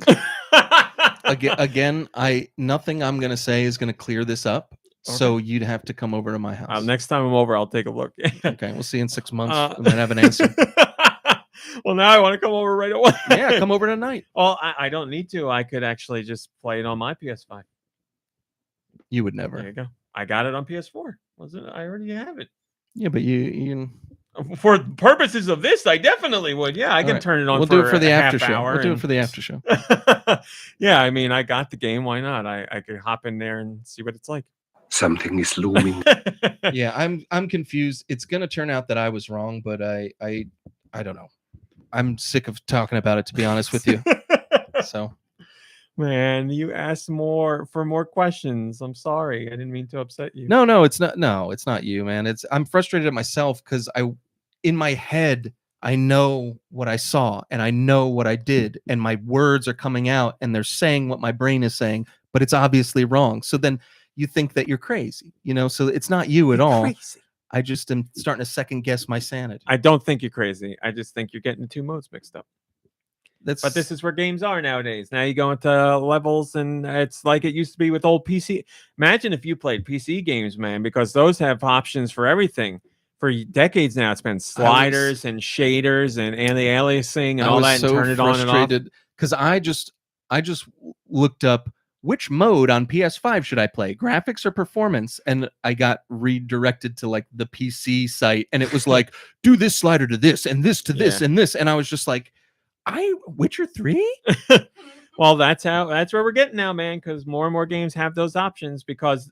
Speaker 1: Again, nothing I'm gonna say is gonna clear this up. So you'd have to come over to my house.
Speaker 2: Next time I'm over, I'll take a look.
Speaker 1: Okay, we'll see you in 6 months. We might have an answer.
Speaker 2: Well, now I want to come over right away.
Speaker 1: Yeah, come over tonight.
Speaker 2: Well, I don't need to. I could actually just play it on my PS5.
Speaker 1: You would
Speaker 2: There
Speaker 1: never.
Speaker 2: you go. I got it on PS4. Wasn't it? I already have it.
Speaker 1: Yeah, but you
Speaker 2: For purposes of this, I definitely would. Yeah, I can
Speaker 1: right.
Speaker 2: turn it on.
Speaker 1: we'll
Speaker 2: for
Speaker 1: do it for the
Speaker 2: a
Speaker 1: after
Speaker 2: half
Speaker 1: show.
Speaker 2: hour
Speaker 1: We'll do it
Speaker 2: and-
Speaker 1: for the after show.
Speaker 2: Yeah, I mean, I got the game. Why not? I could hop in there and see what it's like.
Speaker 5: Something is looming.
Speaker 1: Yeah, I'm confused. It's gonna turn out that I was wrong, but I don't know. I'm sick of talking about it, to be honest with you. So
Speaker 2: Man, you asked for more questions. I'm sorry. I didn't mean to upset you.
Speaker 1: no, it's not. No, it's not you, man. I'm frustrated at myself because in my head, I know what I saw and I know what I did, and my words are coming out and they're saying what my brain is saying, but it's obviously wrong. So then you think that you're crazy, so it's not you at all.
Speaker 2: Crazy.
Speaker 1: I just am starting to second guess my sanity.
Speaker 2: I don't think you're crazy. I just think you're getting the two modes mixed up.
Speaker 1: That's
Speaker 2: But this is where games are nowadays. Now you go into levels, and it's like it used to be with old PC. Imagine if you played PC games, man, because those have options for everything. For decades now, it's been sliders and shaders and anti-aliasing and all that, and turn it on and off.
Speaker 1: because I just looked up which mode on PS5 should I play, graphics or performance, and I got redirected to like the PC site, and it was like, do this slider to this and this to this and this, and I was just like, Witcher 3?
Speaker 2: Well, that's where we're getting now, man, because more and more games have those options, because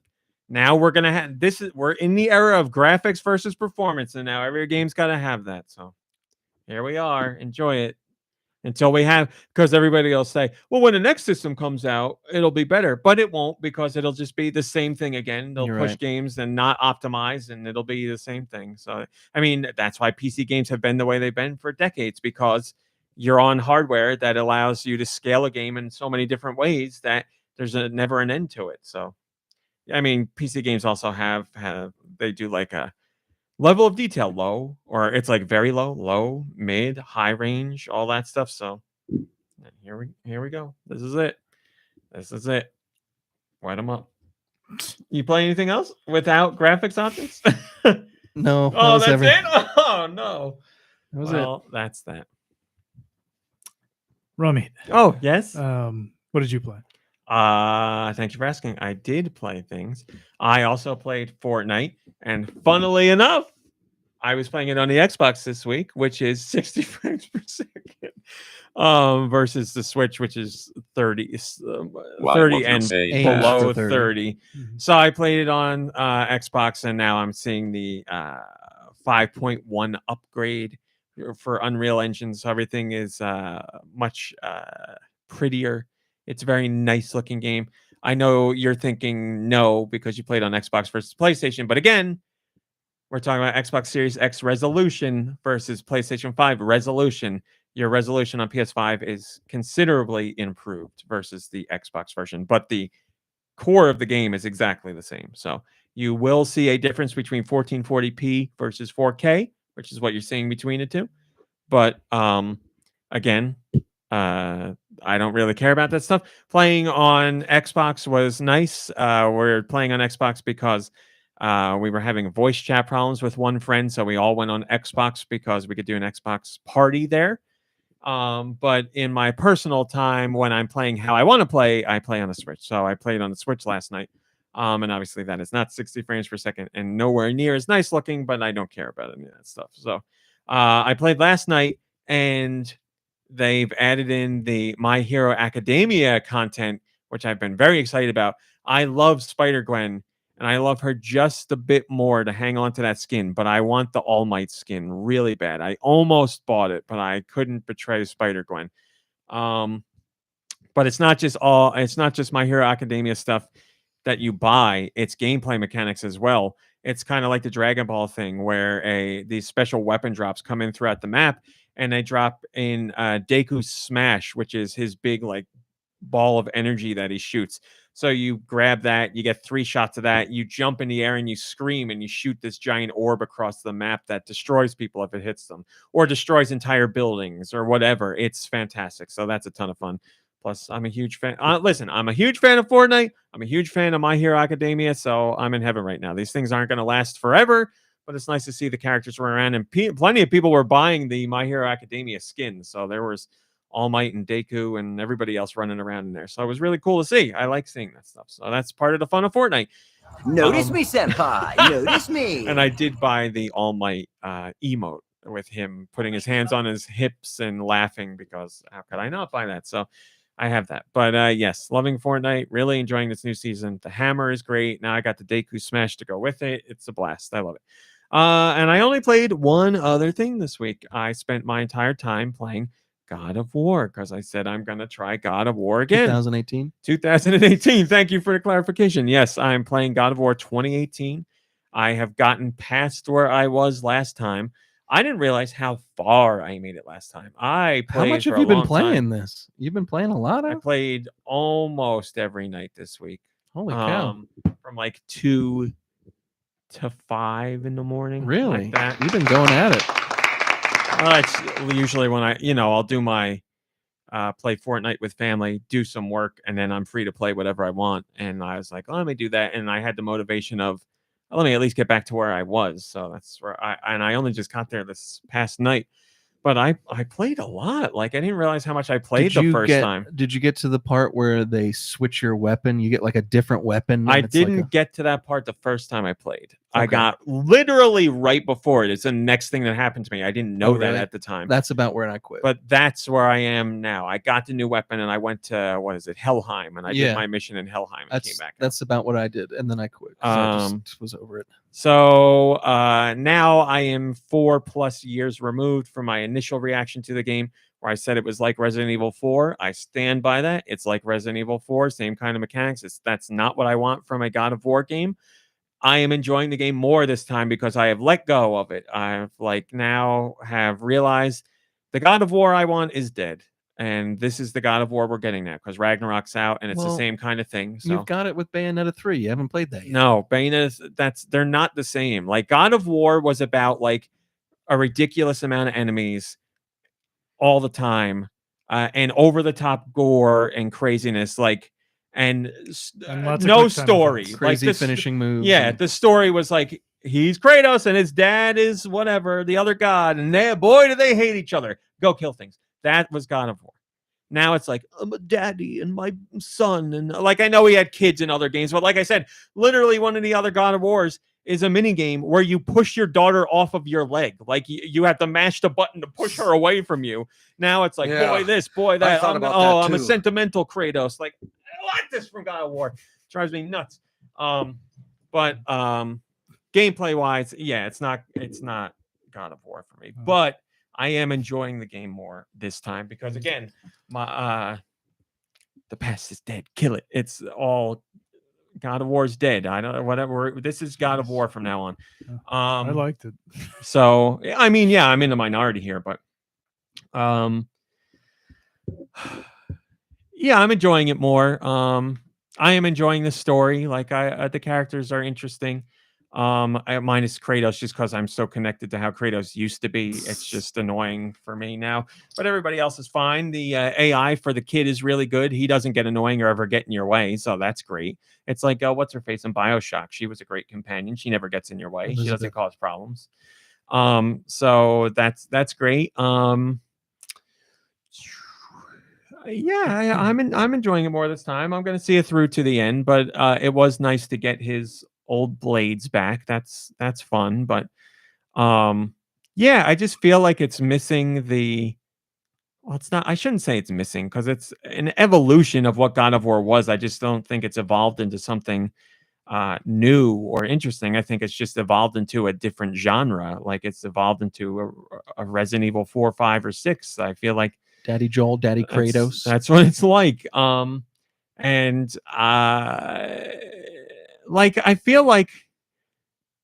Speaker 2: now we're gonna have we're in the era of graphics versus performance, and now every game's gotta have that. So here we are. Enjoy it until we have, because everybody will say, well, when the next system comes out, it'll be better, but it won't, because it'll just be the same thing again. They'll
Speaker 1: You're
Speaker 2: push
Speaker 1: right.
Speaker 2: games and not optimize, and it'll be the same thing. So I mean, that's why PC games have been the way they've been for decades, because you're on hardware that allows you to scale a game in so many different ways that there's never an end to it. So, I mean, PC games also have they do like a level of detail low, or it's like very low, low, mid, high range, all that stuff. So here we go. This is it. This is it. Write them up. You play anything else without graphics options?
Speaker 1: No. That
Speaker 2: Oh,
Speaker 1: was
Speaker 2: that's
Speaker 1: everything.
Speaker 2: it. Oh no.
Speaker 1: That was
Speaker 2: Well, that's that.
Speaker 4: Rummy.
Speaker 2: Oh yes.
Speaker 4: What did you play?
Speaker 2: Thank you for asking. I did play things. I also played Fortnite, and funnily enough, I was playing it on the Xbox this week, which is 60 frames per second, versus the Switch, which is 30 and
Speaker 6: say
Speaker 2: below
Speaker 1: to 30.
Speaker 2: 30.
Speaker 4: Mhm.
Speaker 2: So I played it on Xbox, and now I'm seeing the 5.1 upgrade for Unreal Engine. So everything is much prettier. It's a very nice looking game. I know you're thinking no because you played on Xbox versus PlayStation, but again, we're talking about Xbox Series X resolution versus PlayStation 5 resolution. Your resolution on PS5 is considerably improved versus the Xbox version, but the core of the game is exactly the same. So you will see a difference between 1440p versus 4K, which is what you're seeing between the two. But again, I don't really care about that stuff. Playing on Xbox was nice. We're playing on Xbox because we were having voice chat problems with one friend, so we all went on Xbox because we could do an Xbox party there. But in my personal time, when I'm playing how I want to play, I play on the Switch. So I played on the Switch last night. And obviously that is not 60 frames per second and nowhere near as nice looking, but I don't care about any of that stuff. So I played last night, and they've added in the My Hero Academia content, which I've been very excited about. I love Spider-Gwen, and I love her just a bit more to hang on to that skin, but I want the All Might skin really bad. I almost bought it, but I couldn't betray Spider-Gwen. But it's not just My Hero Academia stuff that you buy, it's gameplay mechanics as well. It's kind of like the Dragon Ball thing where these special weapon drops come in throughout the map, and they drop in Deku's Smash, which is his big like ball of energy that he shoots. So you grab that, you get 3 shots of that, you jump in the air and you scream and you shoot this giant orb across the map that destroys people if it hits them, or destroys entire buildings or whatever. It's fantastic. So that's a ton of fun. Plus, I'm a huge fan. Listen, I'm a huge fan of Fortnite. I'm a huge fan of My Hero Academia. So I'm in heaven right now. These things aren't going to last forever, but it's nice to see the characters run around. And plenty of people were buying the My Hero Academia skin. So there was All Might and Deku and everybody else running around in there. So it was really cool to see. I like seeing that stuff. So that's part of the fun of Fortnite.
Speaker 10: Notice me, senpai. Notice me.
Speaker 2: And I did buy the All Might emote with him putting his hands on his hips and laughing, because how could I not buy that? So I have that. But yes, loving Fortnite, really enjoying this new season. The hammer is great. Now I got the Deku Smash to go with it. It's a blast. I love it. And I only played one other thing this week. I spent my entire time playing God of War because I said I'm going to try God of War again.
Speaker 1: 2018.
Speaker 2: 2018. Thank you for the clarification. Yes, I'm playing God of War 2018. I have gotten past where I was last time. I didn't realize how far I made it last time. I played.
Speaker 1: How much have you been playing this? You've been playing a lot.
Speaker 2: I played almost every night this week.
Speaker 1: Holy cow!
Speaker 2: From like 2 to 5 in the morning.
Speaker 1: Really?
Speaker 2: Like that.
Speaker 1: You've been going at it.
Speaker 2: It's usually when I'll do my play Fortnite with family, do some work, and then I'm free to play whatever I want. And I was like, let me do that. And I had the motivation of, let me at least get back to where I was. So that's where I only just got there this past night. But I played a lot. Like, I didn't realize how much I played the first time.
Speaker 1: Did you get to the part where they switch your weapon? You get like a different weapon?
Speaker 2: I didn't get to that part the first time I played.
Speaker 1: Okay.
Speaker 2: I got literally right before it. It's the next thing that happened to me. I didn't know that at the time.
Speaker 1: That's about where I quit.
Speaker 2: But that's where I am now. I got the new weapon and I went to, Helheim, and I did my mission in Helheim and came back.
Speaker 1: That's about what I did. And then I quit. I just was over it.
Speaker 2: So now I am 4+ years removed from my initial reaction to the game, where I said it was like Resident Evil 4. I stand by that. It's like Resident Evil 4, same kind of mechanics. That's not what I want from a God of War game. I am enjoying the game more this time because I have let go of it. I've now have realized the God of War I want is dead. And this is the God of War we're getting now because Ragnarok's out and it's the
Speaker 1: Well,
Speaker 2: same kind of thing. So
Speaker 1: You've got it with Bayonetta 3. You haven't played that yet.
Speaker 2: no, Bayonetta, they're not the same. Like God of War was about like a ridiculous amount of enemies all the time, and over the top gore and craziness, like and
Speaker 4: lots of
Speaker 2: no
Speaker 4: quick time
Speaker 2: story,
Speaker 4: events.
Speaker 1: Crazy
Speaker 2: like
Speaker 1: finishing moves.
Speaker 2: Yeah,
Speaker 1: and-
Speaker 2: the story was like he's Kratos and his dad is whatever the other god, and boy do they hate each other. Go kill things. That was God of War. Now it's like I'm a daddy and my son, and like I know he had kids in other games, but like I said, literally one of the other God of Wars is a mini game where you push your daughter off of your leg, like you have to mash the button to push her away from you. Now it's like boy this, boy that. I'm a sentimental Kratos. Like I want this from God of War. Drives me nuts. But gameplay wise, yeah, it's not God of War for me, but I am enjoying the game more this time because again, my the past is dead. Kill it. It's all God of War is dead. I don't know whatever. This is God of War from now on.
Speaker 4: I liked it.
Speaker 2: So I mean, yeah, I'm in the minority here, but yeah, I'm enjoying it more. I am enjoying the story. Like the characters are interesting. Minus Kratos, just because I'm so connected to how Kratos used to be. It's just annoying for me now. But everybody else is fine. The AI for the kid is really good. He doesn't get annoying or ever get in your way, so that's great. It's like what's her face in BioShock? She was a great companion. She never gets in your way. She doesn't cause problems. So that's great. Yeah, I'm enjoying it more this time. I'm going to see it through to the end, but it was nice to get his old blades back. That's fun, but yeah, I just feel like it's missing it's not, I shouldn't say it's missing because it's an evolution of what God of War was. I just don't think it's evolved into something new or interesting. I think it's just evolved into a different genre. Like it's evolved into a Resident Evil 4, 5, or 6. I feel like
Speaker 1: Daddy Joel, Daddy Kratos.
Speaker 2: That's what it's like. Like I feel like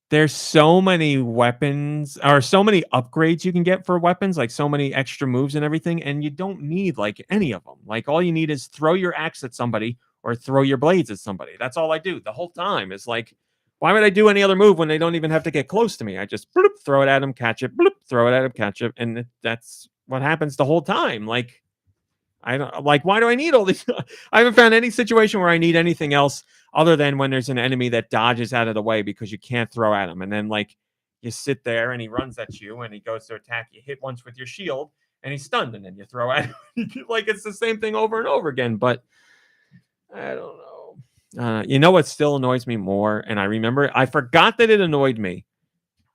Speaker 2: there's so many weapons or so many upgrades you can get for weapons, like so many extra moves and everything, and you don't need like any of them. Like all you need is throw your axe at somebody or throw your blades at somebody. That's all I do the whole time. Is like, why would I do any other move when they don't even have to get close to me? I just bloop, throw it at them, catch it, bloop, throw it at them, catch it, and that's what happens the whole time. Like I don't like, why do I need all these? I haven't found any situation where I need anything else other than when there's an enemy that dodges out of the way because you can't throw at him. And then like you sit there and he runs at you and he goes to attack. You hit once with your shield and he's stunned and then you throw at him. Like it's the same thing over and over again. But I don't know. You know what still annoys me more? And I forgot that it annoyed me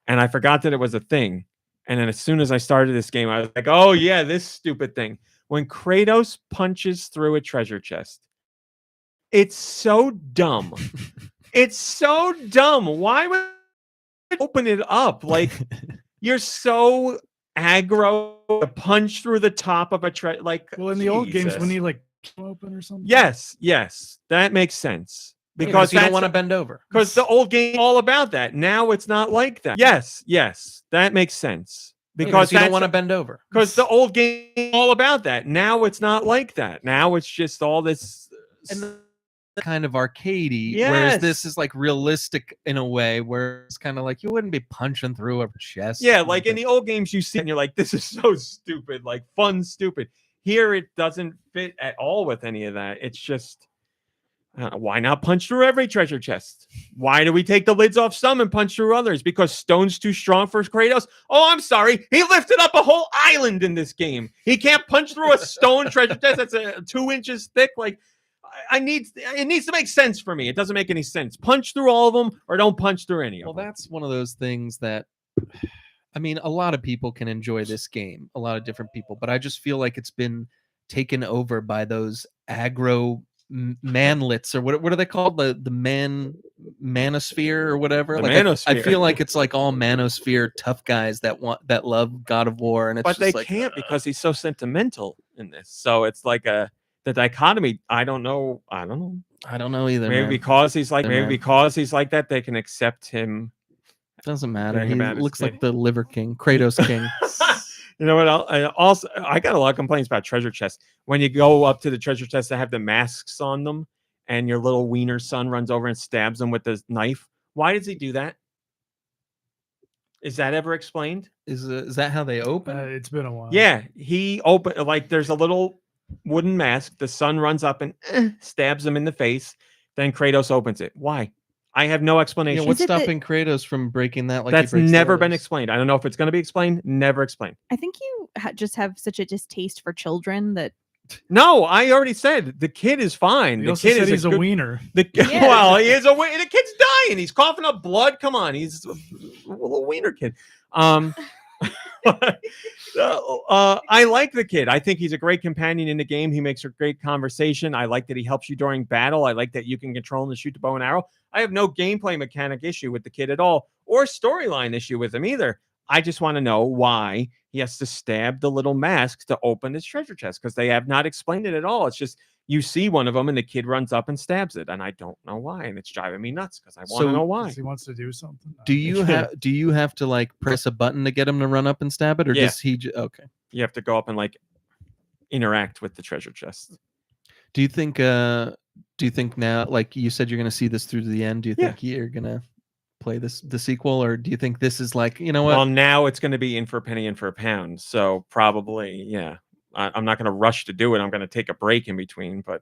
Speaker 2: and I forgot that it was a thing. And then as soon as I started this game, I was like, oh yeah, this stupid thing. When Kratos punches through a treasure chest, it's so dumb. It's so dumb. Why would I open it up? Like, you're so aggro to punch through the top of a treasure. Like,
Speaker 4: well, in the old games, when you like open or something.
Speaker 2: Yes, that makes sense. Because
Speaker 1: you don't want to bend over.
Speaker 2: Because the old game all about that. Now it's not like that. Yes, that makes sense. Because
Speaker 1: you don't want to bend over.
Speaker 2: Because the old game all about that. Now it's not like that. Now it's just all this
Speaker 1: and kind of arcadey.
Speaker 2: Yes.
Speaker 1: Whereas this is like realistic in a way where it's kind of like you wouldn't be punching through a chest.
Speaker 2: Yeah, like in the old games you see and you're like, this is so stupid, like fun, stupid. Here it doesn't fit at all with any of that. It's just why not punch through every treasure chest? Why do we take the lids off some and punch through others? Because stone's too strong for Kratos? Oh, I'm sorry. He lifted up a whole island in this game. He can't punch through a stone treasure chest that's 2 inches thick. Like, it needs to make sense for me. It doesn't make any sense. Punch through all of them or don't punch through any of them.
Speaker 1: Well, that's one of those things that, I mean, a lot of people can enjoy this game, a lot of different people, but I just feel like it's been taken over by those aggro manlets or what are they called, the manosphere or whatever.
Speaker 2: The
Speaker 1: like
Speaker 2: manosphere.
Speaker 1: I feel like it's like all manosphere tough guys that love God of War, and it's
Speaker 2: but
Speaker 1: just
Speaker 2: they
Speaker 1: like,
Speaker 2: can't because he's so sentimental in this. So it's like the dichotomy. I don't know either. Maybe because he's like that, they can accept him.
Speaker 1: Doesn't matter.
Speaker 2: He
Speaker 1: He looks like the Liver King, Kratos King.
Speaker 2: You know what? I got a lot of complaints about treasure chests. When you go up to the treasure chests that have the masks on them, and your little wiener son runs over and stabs them with the knife. Why does he do that? Is that ever explained?
Speaker 1: Is that how they open?
Speaker 4: It's been a while.
Speaker 2: Yeah, he open like there's a little wooden mask. The son runs up and stabs him in the face. Then Kratos opens it. Why? I have no explanation.
Speaker 1: Yeah, what's stopping Kratos from breaking that? Like
Speaker 2: That's
Speaker 1: he breaks
Speaker 2: never
Speaker 1: the
Speaker 2: been
Speaker 1: others?
Speaker 2: explained. I don't know if it's going to be explained. Never explained.
Speaker 3: I think you just have such a distaste for children that.
Speaker 2: No, I already said the kid is fine.
Speaker 4: He
Speaker 2: The
Speaker 4: also
Speaker 2: kid
Speaker 4: said
Speaker 2: is
Speaker 4: he's a
Speaker 2: good-
Speaker 4: wiener.
Speaker 3: Yeah.
Speaker 2: Well, he is a wiener. The kid's dying. He's coughing up blood. Come on, he's a little wiener kid. I like the kid. I think he's a great companion in the game. He makes a great conversation. I like that he helps you during battle. I like that you can control him and shoot the bow and arrow. I have no gameplay mechanic issue with the kid at all, or storyline issue with him either. I just want to know why he has to stab the little mask to open his treasure chest, because they have not explained it at all. It's just you see one of them and the kid runs up and stabs it, and I don't know why, and it's driving me nuts because I want to know why.
Speaker 4: Because he wants to do something.
Speaker 1: Do you have to like press a button to get him to run up and stab it, or
Speaker 2: Yeah.
Speaker 1: does he? Okay.
Speaker 2: You have to go up and like interact with the treasure chest.
Speaker 1: Do you think? Do you think now, like you said, you're going to see this through to the end? Do you think you're going to play the sequel, or do you think this is like, you know what?
Speaker 2: Well, now it's going to be in for a penny, in for a pound. So probably, yeah. I'm not going to rush to do it. I'm going to take a break in between, but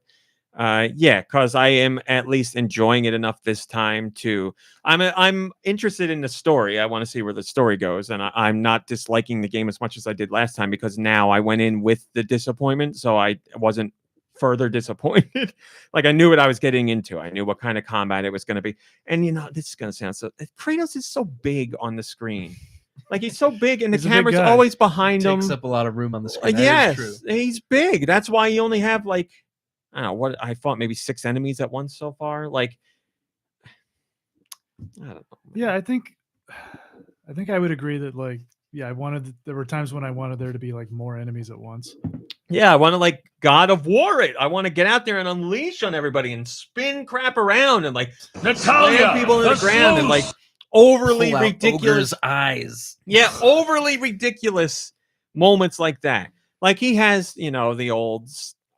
Speaker 2: yeah, because I am at least enjoying it enough this time to. I'm interested in the story. I want to see where the story goes, and I'm not disliking the game as much as I did last time, because now I went in with the disappointment, so I wasn't further disappointed. Like I knew what I was getting into. I knew what kind of combat it was going to be. And you know, this is going to sound so. Kratos is so big on the screen. Like he's so big, and the
Speaker 4: He's a big
Speaker 2: camera's
Speaker 4: guy.
Speaker 2: always behind him.
Speaker 1: Takes up a lot of room on the screen. That
Speaker 2: Yes,
Speaker 1: is true.
Speaker 2: he's big. That's why you only have like, I don't know what I fought, maybe 6 enemies at once so far. Like, I don't know.
Speaker 4: Yeah, I think I would agree that like, yeah, there were times when I wanted there to be like more enemies at once.
Speaker 2: Yeah, I want to like God of War it. I want to get out there and unleash on everybody and spin crap around and like slam people in the ground and like overly
Speaker 1: Pull out
Speaker 2: ridiculous
Speaker 1: Ogre's eyes.
Speaker 2: Yeah, overly ridiculous moments like that. Like he has, you know, the old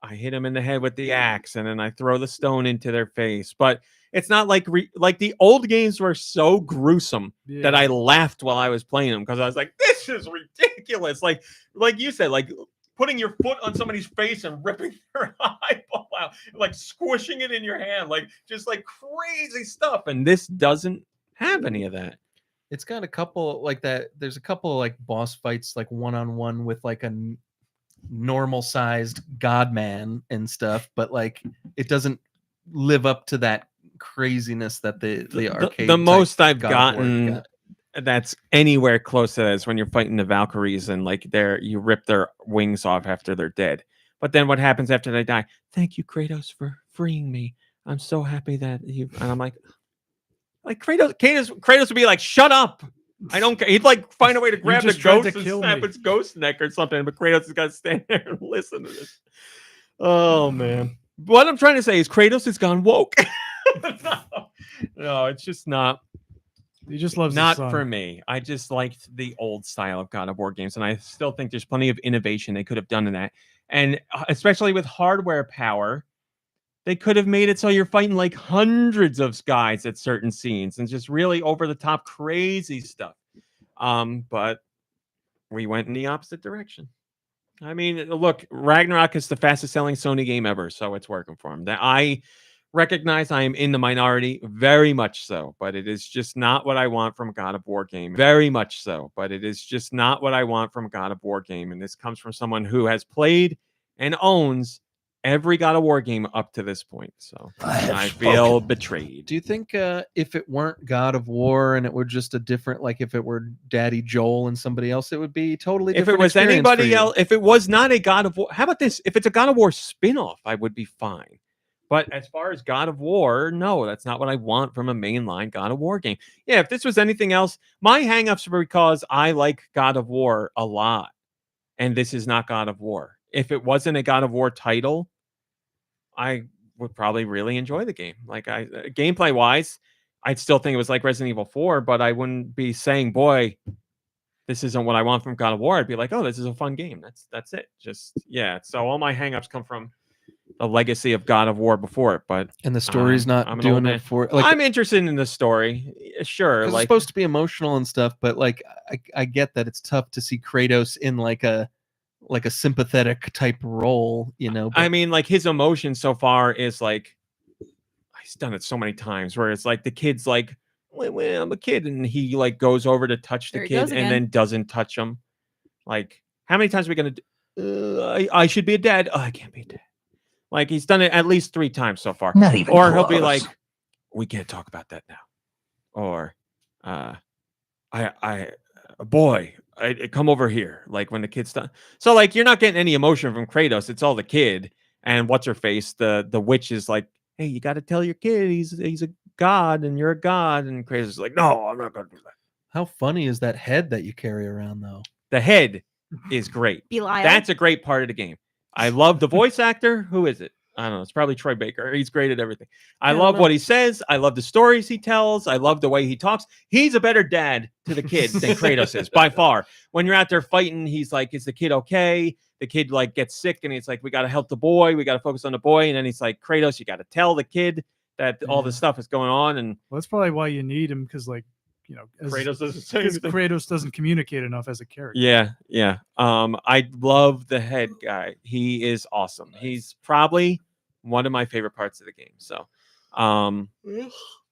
Speaker 2: I hit him in the head with the axe and then I throw the stone into their face. But it's not like like the old games were so gruesome that I laughed while I was playing them, because I was like, this is ridiculous. Like you said, like putting your foot on somebody's face and ripping their eyeball out, like squishing it in your hand, like just like crazy stuff. And this doesn't have any of that.
Speaker 1: It's got a couple like that. There's a couple like boss fights, like one-on-one with like a normal sized god man and stuff, but like it doesn't live up to that craziness that the arcade.
Speaker 2: The most I've
Speaker 1: God of War
Speaker 2: gotten
Speaker 1: got.
Speaker 2: that's anywhere close to that is when you're fighting the Valkyries and like you rip their wings off after they're dead. But then what happens after they die? Thank you, Kratos, for freeing me. I'm so happy that you. And I'm like Kratos would be like, shut up. I don't care. He'd like find a way to grab the
Speaker 4: just tried
Speaker 2: ghost
Speaker 4: to
Speaker 2: and
Speaker 4: kill
Speaker 2: snap
Speaker 4: me.
Speaker 2: its ghost neck or something. But Kratos has got to stand there and listen to this. Oh man. What I'm trying to say is Kratos has gone woke. No, it's just not.
Speaker 4: He just loves
Speaker 2: Not
Speaker 4: his son.
Speaker 2: for me. I just liked the old style of God of War games, and I still think there's plenty of innovation they could have done in that. And especially with hardware power, they could have made it so you're fighting like hundreds of guys at certain scenes and just really over the top crazy stuff. But we went in the opposite direction. I mean, look, Ragnarok is the fastest selling Sony game ever, so it's working for him. That I recognize I am in the minority, very much so, but it is just not what I want from a God of War game. Very much so, but it is just not what I want from a God of War game. And this comes from someone who has played and owns every God of War game up to this point. So I feel betrayed.
Speaker 1: Do you think if it weren't God of War and it were just a different, like if it were Daddy Joel and somebody else, it would be totally
Speaker 2: If
Speaker 1: different.
Speaker 2: it was
Speaker 1: experience for
Speaker 2: anybody
Speaker 1: you?
Speaker 2: else, if it was not a God of War, how about this? If it's a God of War spin-off, I would be fine. But as far as God of War, no, that's not what I want from a mainline God of War game. Yeah, if this was anything else, my hangups are because I like God of War a lot, and this is not God of War. If it wasn't a God of War title, I would probably really enjoy the game. Like gameplay wise, I'd still think it was like Resident Evil 4, but I wouldn't be saying, boy, this isn't what I want from God of War, I'd be like, oh, this is a fun game. That's it. Just So all my hangups come from the legacy of God of War before it, but
Speaker 1: And the story's
Speaker 2: I'm
Speaker 1: not
Speaker 2: an
Speaker 1: doing
Speaker 2: old
Speaker 1: it
Speaker 2: man.
Speaker 1: for like.
Speaker 2: I'm interested in the story, sure.
Speaker 1: It's
Speaker 2: Like
Speaker 1: supposed to be emotional and stuff, but like I get that it's tough to see Kratos in like a sympathetic type role, you know. But
Speaker 2: I mean, like his emotion so far is like he's done it so many times where it's like the kid's like, well, I'm a kid, and he like goes over to touch the
Speaker 3: There he
Speaker 2: kid
Speaker 3: goes
Speaker 2: and
Speaker 3: again.
Speaker 2: then doesn't touch him. Like, how many times are we gonna? I should be a dad. Oh, I can't be a dad. Like he's done it at least 3 times so far.
Speaker 5: Not even
Speaker 2: Or he'll be
Speaker 5: close.
Speaker 2: like, we can't talk about that now. Or, boy, I come over here. Like when the kid's done. So like you're not getting any emotion from Kratos. It's all the kid. And what's her face? The witch is like, hey, you got to tell your kid he's a god and you're a god. And Kratos is like, no, I'm not gonna do that.
Speaker 1: how funny is that head that you carry around though?
Speaker 2: The head is great.
Speaker 3: Belial.
Speaker 2: That's a great part of the game. I love the voice actor. Who is it? I don't know. It's probably Troy Baker. He's great at everything. I
Speaker 1: don't
Speaker 2: love
Speaker 1: know.
Speaker 2: what he says. I love the stories he tells. I love the way he talks. He's a better dad to the kid than Kratos is by far. When you're out there fighting, he's like, is the kid okay? The kid like gets sick and he's like, we got to help the boy. We got to focus on the boy. And then he's like, Kratos, you got to tell the kid that all this stuff is going on. And
Speaker 4: Well, that's probably why you need him, because like, you know,
Speaker 2: Kratos doesn't say
Speaker 4: because
Speaker 2: anything.
Speaker 4: Kratos doesn't communicate enough as a character.
Speaker 2: Yeah. I love the head guy. He is awesome. He's probably one of my favorite parts of the game. So,
Speaker 1: And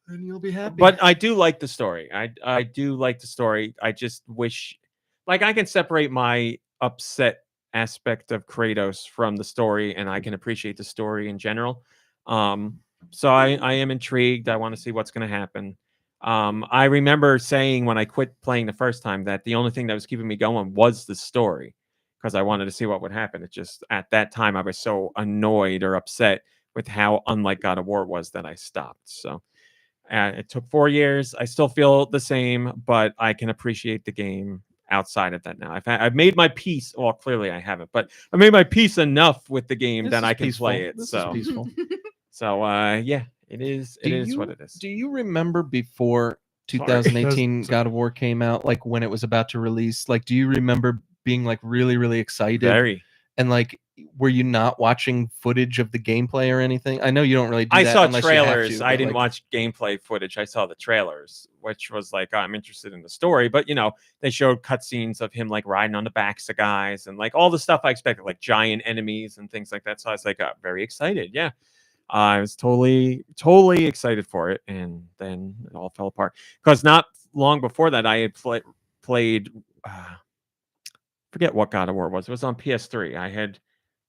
Speaker 1: you'll be happy.
Speaker 2: but I do like the story. I do like the story. I just wish, like, I can separate my upset aspect of Kratos from the story, and I can appreciate the story in general. So I am intrigued. I want to see what's going to happen. I remember saying when I quit playing the first time that the only thing that was keeping me going was the story, because I wanted to see what would happen. It just, at that time, I was so annoyed or upset with how unlike God of War was that I stopped. So it took 4 years. I still feel the same, but I can appreciate the game outside of that now. I've made my peace. Well, clearly I haven't, but I made my peace enough with the game
Speaker 1: This
Speaker 2: that
Speaker 1: is
Speaker 2: I can
Speaker 1: peaceful.
Speaker 2: play it.
Speaker 1: This
Speaker 2: So,
Speaker 1: is peaceful.
Speaker 2: so yeah, it is. It is what it is.
Speaker 1: Do you remember before
Speaker 2: Sorry.
Speaker 1: 2018
Speaker 4: Sorry.
Speaker 1: God of War came out, like when it was about to release? Like, do you remember being like really, really excited?
Speaker 2: Very.
Speaker 1: And like, were you not watching footage of the gameplay or anything? I know you don't really do
Speaker 2: I
Speaker 1: that
Speaker 2: saw
Speaker 1: unless you have
Speaker 2: trailers.
Speaker 1: to,
Speaker 2: I
Speaker 1: but,
Speaker 2: didn't
Speaker 1: like,
Speaker 2: watch gameplay footage. I saw the trailers, which was like, I'm interested in the story. But, you know, they showed cutscenes of him like riding on the backs of guys and like all the stuff I expected, like giant enemies and things like that. So I was like, very excited. Yeah. I was totally excited for it. And then it all fell apart. Because not long before that, I had played, forget what God of War was. It was on PS3. I had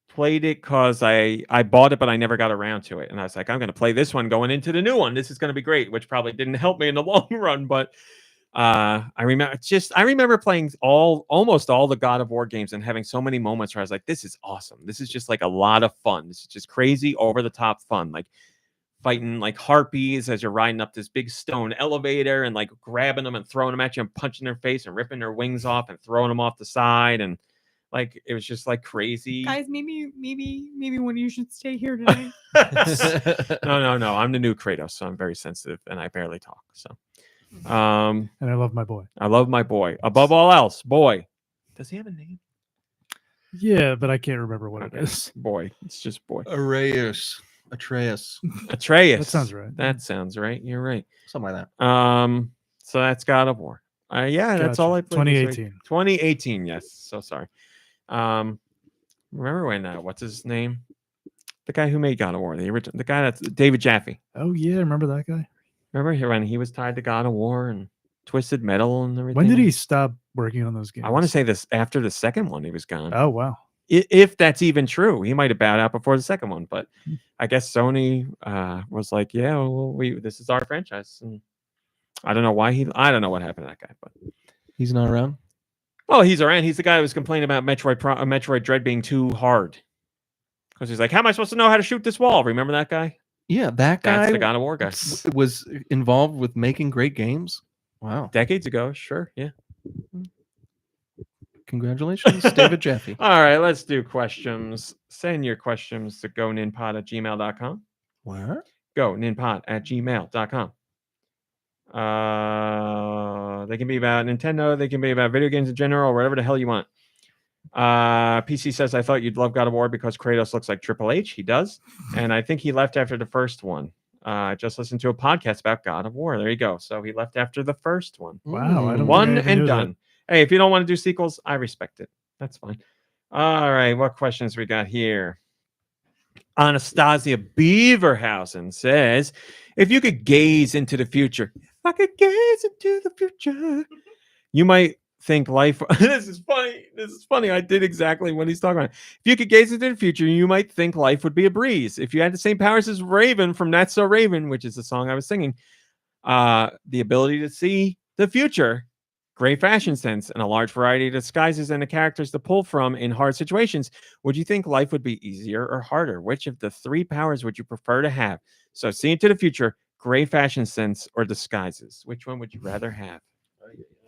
Speaker 2: played it because I bought it, but I never got around to it. And I was like, I'm going to play this one going into the new one. This is going to be great, which probably didn't help me in the long run. But I remember playing almost all the God of War games and having so many moments where I was like, this is awesome. This is just like a lot of fun. This is just crazy, over the top fun. Like fighting like harpies as you're riding up this big stone elevator and like grabbing them and throwing them at you and punching their face and ripping their wings off and throwing them off the side. And like, it was just like crazy.
Speaker 3: Guys, maybe one of you should stay here tonight.
Speaker 2: No. I'm the new Kratos, so I'm very sensitive and I barely talk. So,
Speaker 4: And I love my boy.
Speaker 2: I love my boy above all else. Boy, does he have a name?
Speaker 4: Yeah, but I can't remember what
Speaker 2: Okay.
Speaker 4: it is.
Speaker 2: Boy, it's just boy.
Speaker 1: Atreus.
Speaker 2: Atreus.
Speaker 4: That sounds right.
Speaker 2: That sounds right. You're right.
Speaker 1: Something like that.
Speaker 2: So that's God of War. Yeah, that's
Speaker 4: Gotcha.
Speaker 2: all I played.
Speaker 4: 2018.
Speaker 2: 2018. Yes. So sorry. Remember when? What's his name? The guy who made God of War. The original. The guy that's David Jaffe.
Speaker 4: Oh yeah, remember that guy?
Speaker 2: Remember when he was tied to God of War and Twisted Metal and everything?
Speaker 4: When did he stop working on those games?
Speaker 2: I want to say this after the second one. He was gone.
Speaker 4: Oh wow.
Speaker 2: If that's even true, he might have bowed out before the second one. But I guess Sony was like, "Yeah, well, this is our franchise." And I don't know why I don't know what happened to that guy, but
Speaker 1: He's not around.
Speaker 2: well, he's around. He's the guy who was complaining about Metroid Dread being too hard because he's like, "How am I supposed to know how to shoot this wall?" Remember that guy?
Speaker 1: Yeah, that guy.
Speaker 2: That's the God of War guy.
Speaker 1: Was involved with making great games. Wow.
Speaker 2: Decades ago, sure, yeah.
Speaker 1: Congratulations, David Jaffe.
Speaker 2: All right, let's do questions. Send your questions to goninpod@gmail.com.
Speaker 1: What?
Speaker 2: Goninpod@gmail.com. They can be about Nintendo. They can be about video games in general, or whatever the hell you want. PC says, I thought you'd love God of War because Kratos looks like Triple H. He does. And I think he left after the first one. Just listened to a podcast about God of War. There you go. So he left after the first one.
Speaker 4: Wow. I don't
Speaker 2: One
Speaker 4: think I
Speaker 2: and
Speaker 4: knew
Speaker 2: done. Hey, if you don't want to do sequels, I respect it. That's fine. All right. What questions we got here? Anastasia Beaverhausen says, if you could gaze into the future, if I could gaze into the future, you might think life. This is funny. I did exactly what he's talking about. If you could gaze into the future, you might think life would be a breeze. If you had the same powers as Raven from That's So Raven, which is the song I was singing, the ability to see the future, great fashion sense, and a large variety of disguises and the characters to pull from in hard situations, would you think life would be easier or harder? Which of the three powers would you prefer to have? So, see into the future, great fashion sense, or disguises. Which one would you rather have?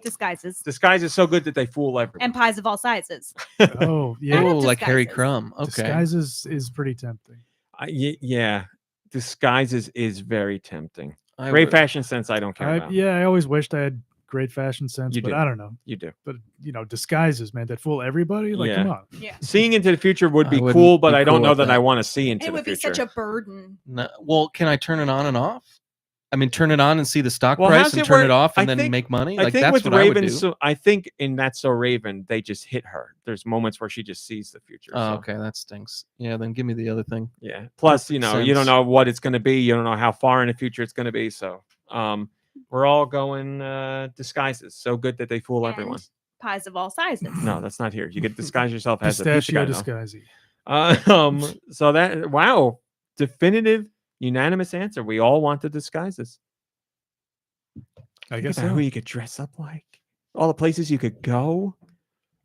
Speaker 3: Disguises.
Speaker 2: Disguise is so good that they fool everyone.
Speaker 3: And pies of all sizes.
Speaker 4: Oh, yeah.
Speaker 1: Oh, like Harry
Speaker 3: disguises.
Speaker 1: Crumb. Okay.
Speaker 4: Disguises is pretty tempting.
Speaker 2: Yeah, disguises is very tempting.
Speaker 1: I
Speaker 2: Great
Speaker 1: would-
Speaker 2: fashion sense, I don't care about.
Speaker 4: Yeah, I always wished I had great fashion sense,
Speaker 2: You
Speaker 4: but
Speaker 2: do.
Speaker 4: I don't know.
Speaker 2: You do.
Speaker 4: But disguises, man, that fool everybody. Like,
Speaker 2: Yeah.
Speaker 4: come on.
Speaker 3: Yeah.
Speaker 2: Seeing into the future would
Speaker 1: I
Speaker 2: be
Speaker 1: wouldn't
Speaker 2: cool, but
Speaker 1: be
Speaker 2: I don't
Speaker 1: cool
Speaker 2: know
Speaker 1: with
Speaker 2: that I
Speaker 1: that.
Speaker 2: want to see into
Speaker 3: It
Speaker 2: the
Speaker 3: would be
Speaker 2: future.
Speaker 3: such a burden.
Speaker 1: No, well, can I turn it on and off? I mean, turn it on and see the stock
Speaker 2: Well,
Speaker 1: price
Speaker 2: how's
Speaker 1: and
Speaker 2: it
Speaker 1: turn
Speaker 2: work?
Speaker 1: it off and
Speaker 2: I
Speaker 1: then
Speaker 2: think-
Speaker 1: make money.
Speaker 2: I
Speaker 1: Like
Speaker 2: think
Speaker 1: that's
Speaker 2: with
Speaker 1: what I would
Speaker 2: Raven,
Speaker 1: do.
Speaker 2: so I think in That's So Raven, they just hit her. There's moments where she just sees the future.
Speaker 1: Oh,
Speaker 2: so,
Speaker 1: okay, that stinks. Yeah, then give me the other thing.
Speaker 2: Yeah. Plus, you
Speaker 1: Makes
Speaker 2: know, you don't
Speaker 1: sense.
Speaker 2: know what it's going to be. You don't know how far in the future it's going to be. So, we're all going disguises. So good that they fool everyone.
Speaker 3: And pies of all sizes.
Speaker 2: No, that's not here. You get disguise yourself as a pizza
Speaker 4: Pistachio
Speaker 2: guy now.
Speaker 4: disguisey.
Speaker 2: So that wow, definitive, unanimous answer. We all want the disguises.
Speaker 4: I
Speaker 2: Think
Speaker 4: guess
Speaker 2: about
Speaker 4: so.
Speaker 2: who you could dress up like, all the places you could go,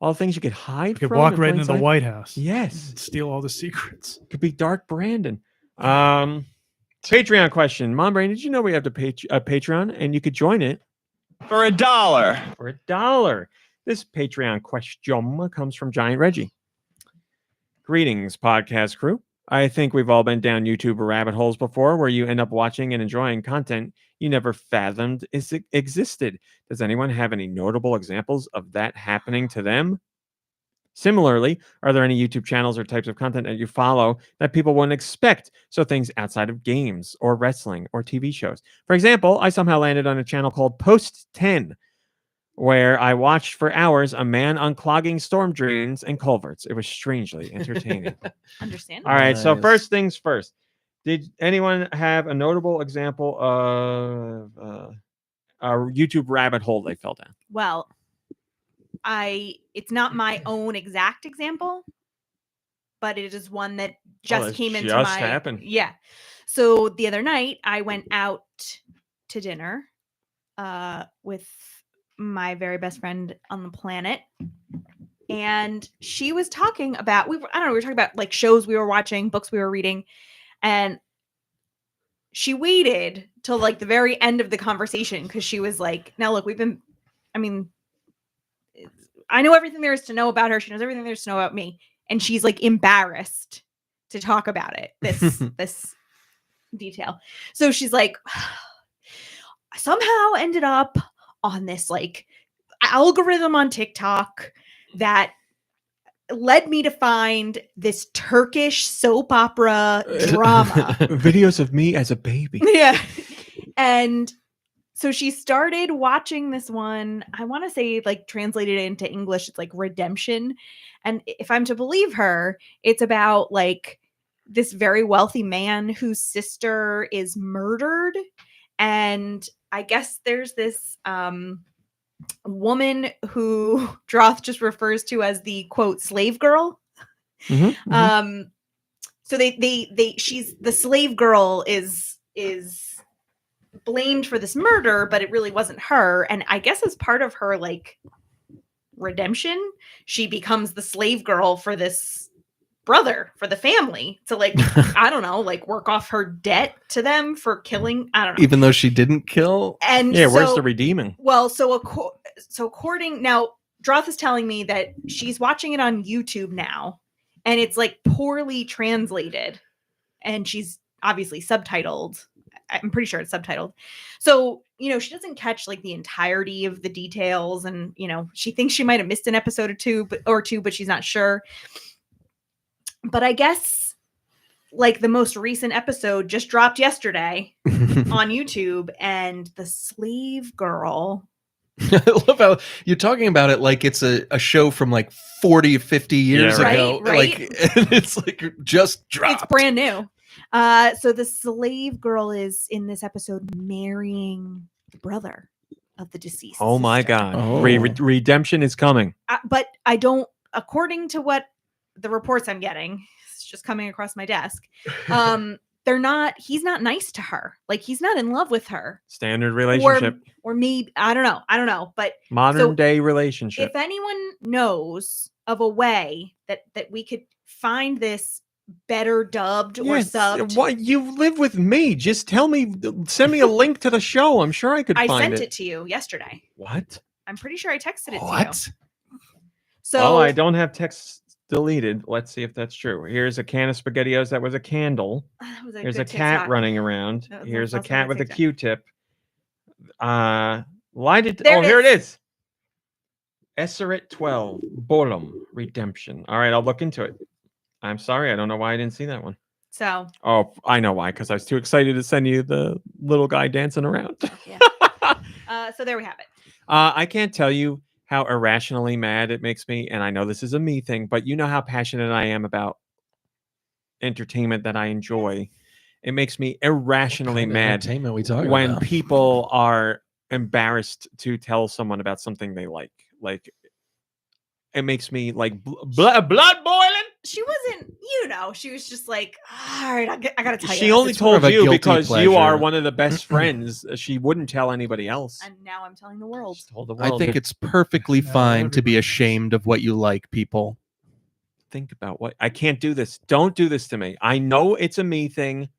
Speaker 2: all the things you could hide.
Speaker 4: You could
Speaker 2: from
Speaker 4: walk
Speaker 2: in
Speaker 4: right
Speaker 2: plain
Speaker 4: into the
Speaker 2: sight.
Speaker 4: White House.
Speaker 2: Yes,
Speaker 4: and steal all the secrets.
Speaker 2: could be Dark Brandon. Patreon question, Mom Brain. Did you know we have the Patreon and you could join it
Speaker 11: For $1.
Speaker 2: for $1? This Patreon question comes from Giant Reggie. Greetings, podcast crew. I think we've all been down YouTube rabbit holes before where you end up watching and enjoying content you never fathomed existed. Does anyone have any notable examples of that happening to them? Similarly, are there any YouTube channels or types of content that you follow that people wouldn't expect? So things outside of games or wrestling or TV shows. For example, I somehow landed on a channel called Post 10, where I watched for hours a man unclogging storm drains and culverts. It was strangely entertaining.
Speaker 3: Understandable.
Speaker 2: All right, so
Speaker 1: Nice.
Speaker 2: first things first. Did anyone have a notable example of a YouTube rabbit hole they fell down?
Speaker 3: Well, it's not my own exact example, but it is one that just
Speaker 2: that
Speaker 3: came into
Speaker 2: just
Speaker 3: my
Speaker 2: happened.
Speaker 3: Yeah. So the other night I went out to dinner with my very best friend on the planet, and she was talking about we were talking about like shows we were watching, books we were reading, and she waited till like the very end of the conversation because she was like, now look, I know everything there is to know about her. She knows everything there is to know about me. And she's like embarrassed to talk about it. This detail. So she's like, I somehow ended up on this like algorithm on TikTok that led me to find this Turkish soap opera drama.
Speaker 2: Videos of me as a baby.
Speaker 3: Yeah. And so she started watching this one. I want to say, like, translated into English, it's like Redemption. And if I'm to believe her, it's about like this very wealthy man whose sister is murdered. And I guess there's this woman who Droth just refers to as the quote slave girl.
Speaker 2: Mhm,
Speaker 3: So she's the slave girl is blamed for this murder, but it really wasn't her. And I guess as part of her like redemption, she becomes the slave girl for this brother, for the family, to like I don't know, like work off her debt to them for killing. I don't know.
Speaker 1: Even though she didn't kill.
Speaker 3: And
Speaker 2: Yeah, where's
Speaker 3: so-
Speaker 2: the redeeming?
Speaker 3: Well, so according now, Droth is telling me that she's watching it on YouTube now, and it's like poorly translated, and she's obviously subtitled. I'm pretty sure it's subtitled. So she doesn't catch like the entirety of the details, and she thinks she might have missed an episode or two, but she's not sure. But I guess like the most recent episode just dropped yesterday on YouTube, and the slave girl.
Speaker 1: I love how you're talking about it like it's a show from like 40, 50 years ago.
Speaker 3: Right?
Speaker 1: Like, and it's like just dropped.
Speaker 3: It's brand new. So the slave girl is in this episode marrying the brother of the deceased.
Speaker 2: Oh my
Speaker 3: sister.
Speaker 2: God.
Speaker 1: Oh.
Speaker 2: Redemption is coming.
Speaker 3: But I don't, according to what the reports I'm getting, it's just coming across my desk. He's not nice to her. Like, he's not in love with her.
Speaker 2: Standard relationship.
Speaker 3: Or maybe, I don't know. But
Speaker 2: Modern day relationship.
Speaker 3: if anyone knows of a way that we could find this better dubbed or subbed.
Speaker 2: What, you live with me. Just tell me, send me a link to the show. I'm sure I could find it.
Speaker 3: I sent it to you yesterday.
Speaker 2: What?
Speaker 3: I'm pretty sure I texted it to you.
Speaker 1: What?
Speaker 3: So
Speaker 2: I don't have text deleted. Let's see if that's true. Here's a can of SpaghettiOs that was a candle. Here's a cat
Speaker 3: TikTok.
Speaker 2: running around. Here's a
Speaker 3: also
Speaker 2: cat
Speaker 3: on
Speaker 2: with a
Speaker 3: TikTok.
Speaker 2: Q-tip.
Speaker 3: There
Speaker 2: Here
Speaker 3: it
Speaker 2: it is. Esseret 12. Bolum. Redemption. All right, I'll look into it. I'm sorry. I don't know why I didn't see that one.
Speaker 3: So
Speaker 2: Oh, I know why. Because I was too excited to send you the little guy dancing around.
Speaker 3: so there we have it.
Speaker 2: I can't tell you how irrationally mad it makes me. And I know this is a me thing, but you know how passionate I am about entertainment that I enjoy. It makes me irrationally mad
Speaker 1: Entertainment we talking
Speaker 2: when
Speaker 1: about?
Speaker 2: people are embarrassed to tell someone about something they like. Like, it makes me like blood boiling.
Speaker 3: She wasn't, she was just like, all right, I gotta tell you.
Speaker 2: She only
Speaker 1: It's more
Speaker 2: told
Speaker 1: of a
Speaker 2: you
Speaker 1: guilty
Speaker 2: because you
Speaker 1: pleasure.
Speaker 2: are one of the best friends. She wouldn't tell anybody else.
Speaker 3: And now I'm telling the world.
Speaker 2: She told the
Speaker 1: I
Speaker 2: world.
Speaker 1: think it's perfectly
Speaker 4: No,
Speaker 1: fine to be
Speaker 4: everybody
Speaker 1: ashamed of what you like, people.
Speaker 2: Think about what I can't do this. Don't do this to me. I know it's a me thing.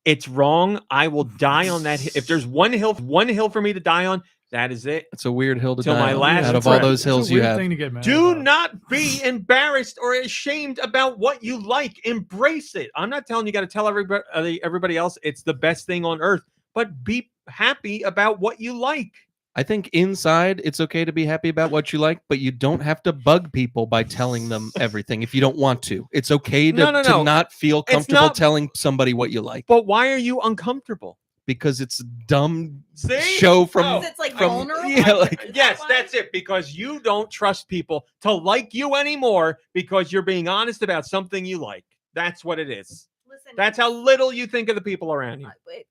Speaker 2: It's wrong. I will die on that. If there's one hill for me to die on, that is it.
Speaker 1: It's a weird hill to
Speaker 2: Till
Speaker 1: die
Speaker 2: my
Speaker 1: on,
Speaker 2: last
Speaker 1: out of
Speaker 2: breath.
Speaker 1: all those
Speaker 4: It's a
Speaker 1: hills you
Speaker 4: weird
Speaker 1: have.
Speaker 4: thing to get mad
Speaker 2: Do
Speaker 4: about.
Speaker 2: not be embarrassed or ashamed about what you like. Embrace it. I'm not telling you got to tell everybody else it's the best thing on earth, but be happy about what you like.
Speaker 1: I think inside it's okay to be happy about what you like, but you don't have to bug people by telling them everything if you don't want to. It's okay to,
Speaker 2: No.
Speaker 1: to not feel
Speaker 2: It's
Speaker 1: comfortable
Speaker 2: not-
Speaker 1: telling somebody what you like
Speaker 2: But why are you uncomfortable?
Speaker 1: because it's a dumb
Speaker 2: See?
Speaker 1: show from
Speaker 2: Oh.
Speaker 3: Because it's like
Speaker 1: from-
Speaker 3: vulnerable.
Speaker 1: yeah, like-
Speaker 3: Is that
Speaker 2: Yes,
Speaker 3: why?
Speaker 2: that's it. Because you don't trust people to like you anymore because you're being honest about something you like. That's what it is.
Speaker 3: Listen,
Speaker 2: That's how little you think of the people around you.
Speaker 3: wait,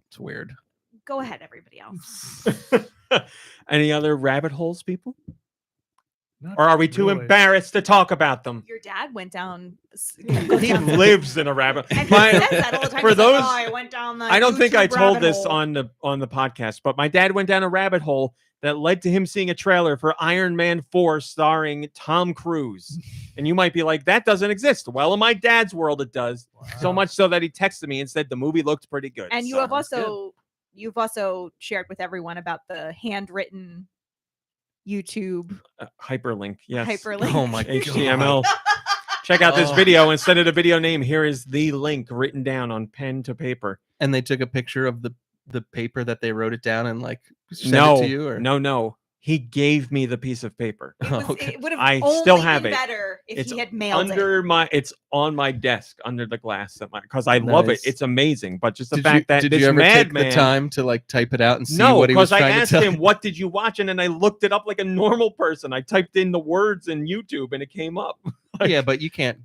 Speaker 1: It's weird.
Speaker 3: go ahead, everybody else.
Speaker 2: Any other rabbit holes, people?
Speaker 4: Not
Speaker 2: Or are we too
Speaker 4: really.
Speaker 2: embarrassed to talk about them?
Speaker 3: Your dad went down.
Speaker 2: He lives in a rabbit.
Speaker 3: And he says that all the time.
Speaker 2: For
Speaker 3: He's like,
Speaker 2: those,
Speaker 3: "Oh, I went down the
Speaker 2: I don't think
Speaker 3: YouTube
Speaker 2: I told
Speaker 3: rabbit
Speaker 2: this
Speaker 3: hole."
Speaker 2: on the podcast, but my dad went down a rabbit hole that led to him seeing a trailer for Iron Man 4 starring Tom Cruise. And you might be like, that doesn't exist. Well, in my dad's world, it does. So much so that he texted me and said the movie looked pretty good.
Speaker 3: And you
Speaker 2: So
Speaker 3: have
Speaker 2: it's good.
Speaker 3: you've also shared with everyone about the handwritten YouTube
Speaker 2: Hyperlink. Yes.
Speaker 3: hyperlink.
Speaker 1: Oh my
Speaker 2: HTML. Check out this
Speaker 1: Oh.
Speaker 2: video. Instead of the video name, here is the link written down on pen to paper.
Speaker 1: And they took a picture of the paper that they wrote it down and like sent
Speaker 2: No,
Speaker 1: it to you, or
Speaker 2: no. He gave me the piece of paper.
Speaker 3: It, was,
Speaker 1: Okay.
Speaker 3: it would have
Speaker 2: I
Speaker 3: only
Speaker 2: still have
Speaker 3: been
Speaker 2: it.
Speaker 3: better if
Speaker 2: It's
Speaker 3: he had mailed
Speaker 2: under
Speaker 3: it.
Speaker 2: it's on my desk under the glass because I love it.
Speaker 1: Nice.
Speaker 2: It's amazing. But just the
Speaker 1: did
Speaker 2: fact that
Speaker 1: did
Speaker 2: this
Speaker 1: you ever take
Speaker 2: madman,
Speaker 1: the time to like type it out and see
Speaker 2: no,
Speaker 1: what he was
Speaker 2: because I
Speaker 1: trying to
Speaker 2: asked
Speaker 1: tell
Speaker 2: him,
Speaker 1: you?
Speaker 2: "What did you watch?" And then I looked it up like a normal person. I typed in the words in YouTube and it came up.
Speaker 1: Yeah, but you can't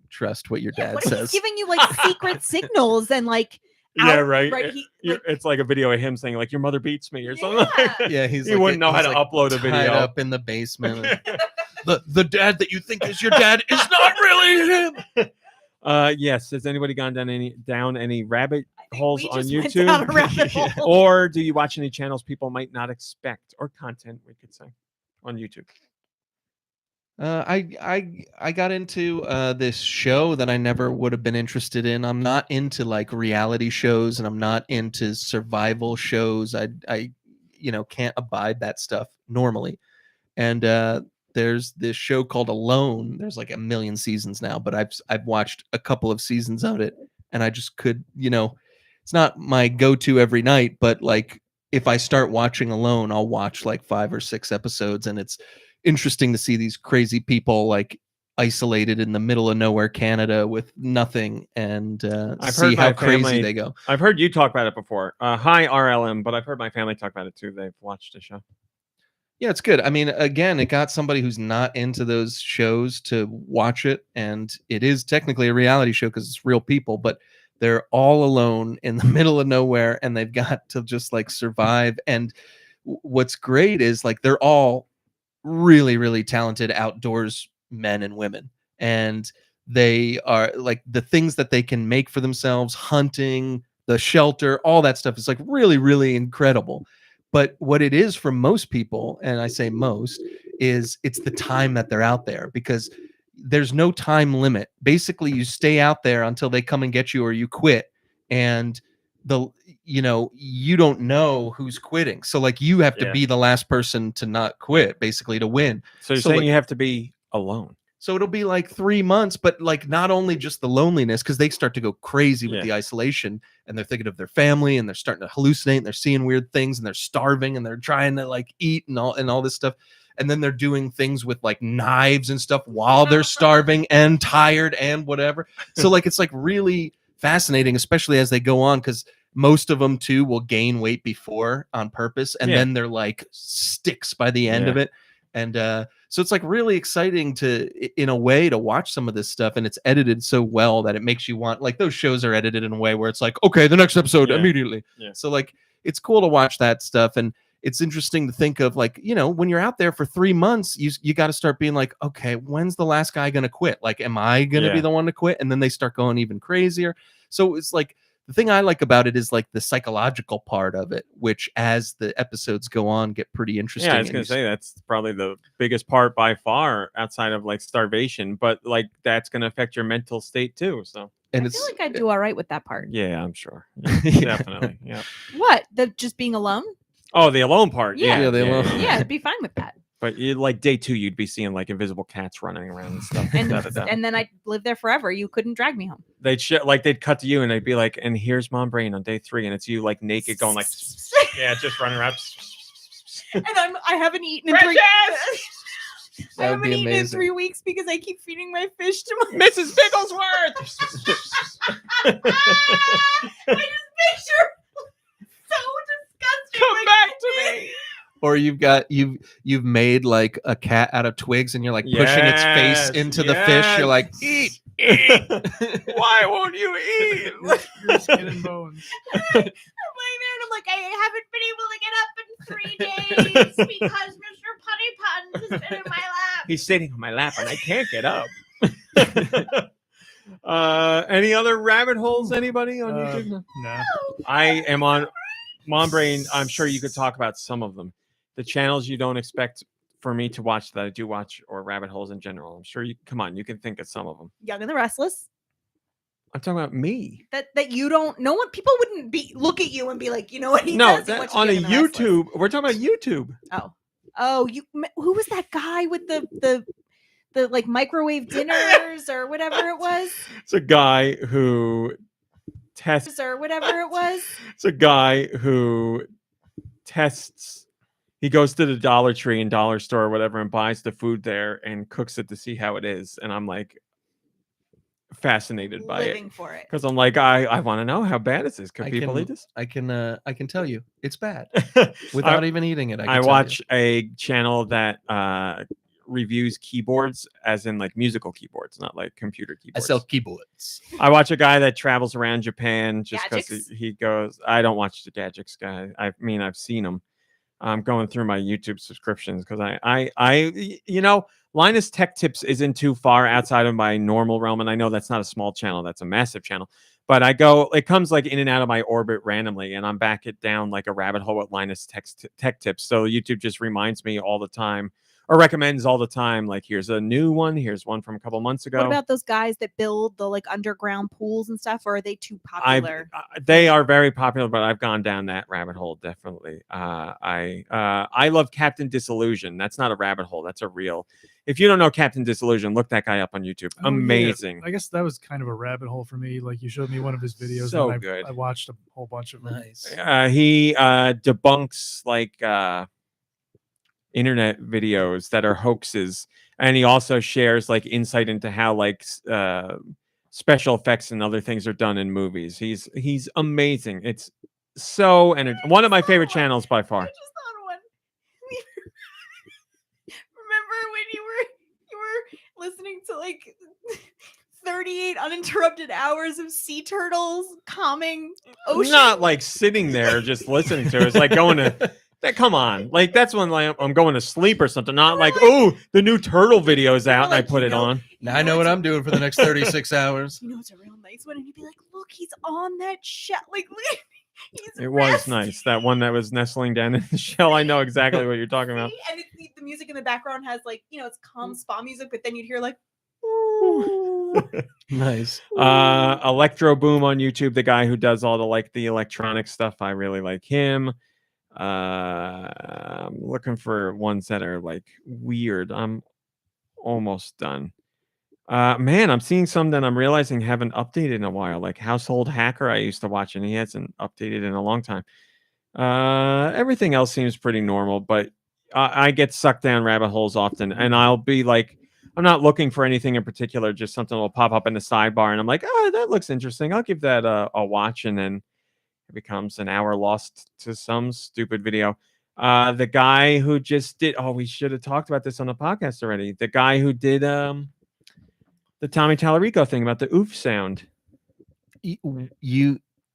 Speaker 1: trust what your dad
Speaker 3: What if
Speaker 1: says.
Speaker 3: he's giving you like secret signals and like
Speaker 2: Yeah,
Speaker 3: out-
Speaker 2: right.
Speaker 3: like,
Speaker 2: It's like a video of him saying like "Your mother beats me" or something. Like
Speaker 3: Yeah.
Speaker 2: that.
Speaker 1: Yeah, he's
Speaker 2: He
Speaker 1: like,
Speaker 2: wouldn't know how
Speaker 1: he's
Speaker 2: to upload a
Speaker 1: tied
Speaker 2: video.
Speaker 1: up in the basement. the dad that you think is your dad is not really him.
Speaker 2: Yes. Has anybody gone down any rabbit
Speaker 3: I think
Speaker 2: holes
Speaker 3: we
Speaker 2: on
Speaker 3: just went
Speaker 2: YouTube?
Speaker 3: down a rabbit hole.
Speaker 2: Or do you watch any channels people might not expect, or content we could say on YouTube?
Speaker 1: I got into this show that I never would have been interested in. I'm not into like reality shows, and I'm not into survival shows. I can't abide that stuff normally. And there's this show called Alone. There's like 1 million seasons now, but I've watched a couple of seasons of it, and I just could, it's not my go-to every night, but like if I start watching alone, I'll watch like 5 or 6 episodes, and it's interesting to see these crazy people like isolated in the middle of nowhere Canada with nothing, and see how crazy they go.
Speaker 2: I've heard you talk about it before. Hi RLM, but I've heard my family talk about it too. They've watched the show.
Speaker 1: Yeah, it's good. I mean, again, it got somebody who's not into those shows to watch it, and it is technically a reality show because it's real people, but they're all alone in the middle of nowhere, and they've got to just like survive. And what's great is like they're all really, really talented outdoors men and women, and they are like the things that they can make for themselves, hunting, the shelter, all that stuff is like really, really incredible. But what it is for most people, and I say most, is it's the time that they're out there, because there's no time limit. Basically, you stay out there until they come and get you or you quit. And you don't know who's quitting. So like you have to be the last person to not quit, basically, to win.
Speaker 2: So you're saying you have to be alone.
Speaker 1: So it'll be like 3 months, but like not only just the loneliness, because they start to go crazy with the isolation, and they're thinking of their family, and they're starting to hallucinate, and they're seeing weird things, and they're starving, and they're trying to like eat and all this stuff. And then they're doing things with like knives and stuff while they're starving and tired and whatever. So like it's like really fascinating, especially as they go on, because most of them too will gain weight before on purpose, and then they're like sticks by the end of it. And so it's like really exciting in a way to watch some of this stuff, and it's edited so well that it makes you want, like those shows are edited in a way where it's like, okay, the next episode immediately. So like it's cool to watch that stuff, and it's interesting to think of like, when you're out there for 3 months, you got to start being like, okay, when's the last guy gonna quit? Like, am I gonna be the one to quit? And then they start going even crazier. So it's like, the thing I like about it is like the psychological part of it, which as the episodes go on get pretty interesting.
Speaker 2: Yeah, I was going to say that's probably the biggest part by far outside of like starvation, but like that's going to affect your mental state too. So,
Speaker 3: and I feel like I'd do all right with that part.
Speaker 2: Yeah, I'm sure. Yeah, definitely. Yeah.
Speaker 3: What? The just being alone?
Speaker 2: Oh, the alone part.
Speaker 3: Yeah,
Speaker 1: the alone.
Speaker 3: Yeah, I'd be fine with that.
Speaker 2: But like day 2, you'd be seeing like invisible cats running around and stuff.
Speaker 3: And then I'd live there forever. You couldn't drag me home.
Speaker 2: They'd cut to you and they'd be like, and here's Mom Brain on day 3, and it's you like naked going like, just running around.
Speaker 3: And I haven't eaten in 3 weeks. I haven't eaten in 3 weeks because I keep feeding my fish to my
Speaker 2: Mrs. Bigglesworth.
Speaker 3: I just picture so disgusting.
Speaker 2: Come back to me.
Speaker 1: Or you've made like a cat out of twigs, and you're like pushing its face into the fish. You're like, eat.
Speaker 2: Why won't you eat?
Speaker 4: Your skin and bones.
Speaker 3: I'm laying there and I'm like, I haven't been able to get up in 3 days because Mr. Putty Puns has been in my lap.
Speaker 2: He's sitting on my lap and I can't get up. Any other rabbit holes? Anybody on YouTube?
Speaker 4: No.
Speaker 2: I am on Mom Brain. I'm sure you could talk about some of them. The channels you don't expect for me to watch that I do watch, or rabbit holes in general. I'm sure you can think of some of them.
Speaker 3: Young and the Restless.
Speaker 2: I'm talking about me.
Speaker 3: That you don't. No one. People wouldn't look at you and be like, you know what he
Speaker 2: does.
Speaker 3: He
Speaker 2: that on a YouTube. We're talking about YouTube.
Speaker 3: Oh, who was that guy with the like microwave dinners or whatever it was?
Speaker 2: It's a guy who tests
Speaker 3: or whatever it was.
Speaker 2: It's a guy who tests. He goes to the Dollar Tree and Dollar Store or whatever and buys the food there and cooks it to see how it is. And I'm like fascinated by
Speaker 3: Living for it.
Speaker 2: Because I'm like, I want to know how bad it is. Can people eat this?
Speaker 1: I can tell you it's bad without even eating it.
Speaker 2: I watch a channel that reviews keyboards, as in like musical keyboards, not like computer keyboards.
Speaker 1: I sell keyboards.
Speaker 2: I watch a guy that travels around Japan just because he goes. I don't watch the Gadgets guy. I mean, I've seen him. I'm going through my YouTube subscriptions because I Linus Tech Tips isn't too far outside of my normal realm, and I know that's not a small channel, that's a massive channel. But it comes like in and out of my orbit randomly, and I'm back down like a rabbit hole with Linus Tech Tips. So YouTube just reminds me all the time, or recommends all the time, like here's a new one, here's one from a couple months ago.
Speaker 3: What about those guys that build the like underground pools and stuff, or are they too popular?
Speaker 2: They are very popular, but I've gone down that rabbit hole definitely. I love Captain Disillusion. That's not a rabbit hole, that's a real. If you don't know Captain Disillusion, look that guy up on YouTube.
Speaker 4: Oh, yeah.
Speaker 2: Amazing.
Speaker 4: I guess that was kind of a rabbit hole for me. Like you showed me one of his videos,
Speaker 2: So
Speaker 4: and
Speaker 2: good.
Speaker 4: I watched a whole bunch of them.
Speaker 1: Nice.
Speaker 2: He debunks like internet videos that are hoaxes, and he also shares like insight into how like special effects and other things are done in movies. He's amazing. It's so one of my favorite channels by far.
Speaker 3: I just thought one. Remember when you were listening to like 38 uninterrupted hours of sea turtles calming ocean?
Speaker 2: Not like sitting there just listening to it. It's like going to come on. Like that's when like I'm going to sleep or something. Not like, oh, the new turtle video is out and I put it on.
Speaker 1: Now I know what I'm doing for the next 36 hours.
Speaker 3: You know, it's a real nice one. And you'd be like, look, he's on that shell. Like,
Speaker 2: It was nice. That one that was nestling down in the shell. I know exactly what you're talking about.
Speaker 3: And the music in the background has like, you know, it's calm spa music, but then you'd hear like,
Speaker 1: Nice.
Speaker 2: Electro Boom on YouTube, the guy who does all the electronic stuff. I really like him. I'm looking for ones that are like weird. I'm almost done. Man, I'm seeing some that I'm realizing haven't updated in a while. Like Household Hacker, I used to watch, and he hasn't updated in a long time. Everything else seems pretty normal, but I get sucked down rabbit holes often, and I'll be like, I'm not looking for anything in particular, just something will pop up in the sidebar, and I'm like, oh, that looks interesting. I'll give that a watch, and then it becomes an hour lost to some stupid video. The guy who just did, we should have talked about this on the podcast already. The guy who did the Tommy Tallarico thing about the oof sound.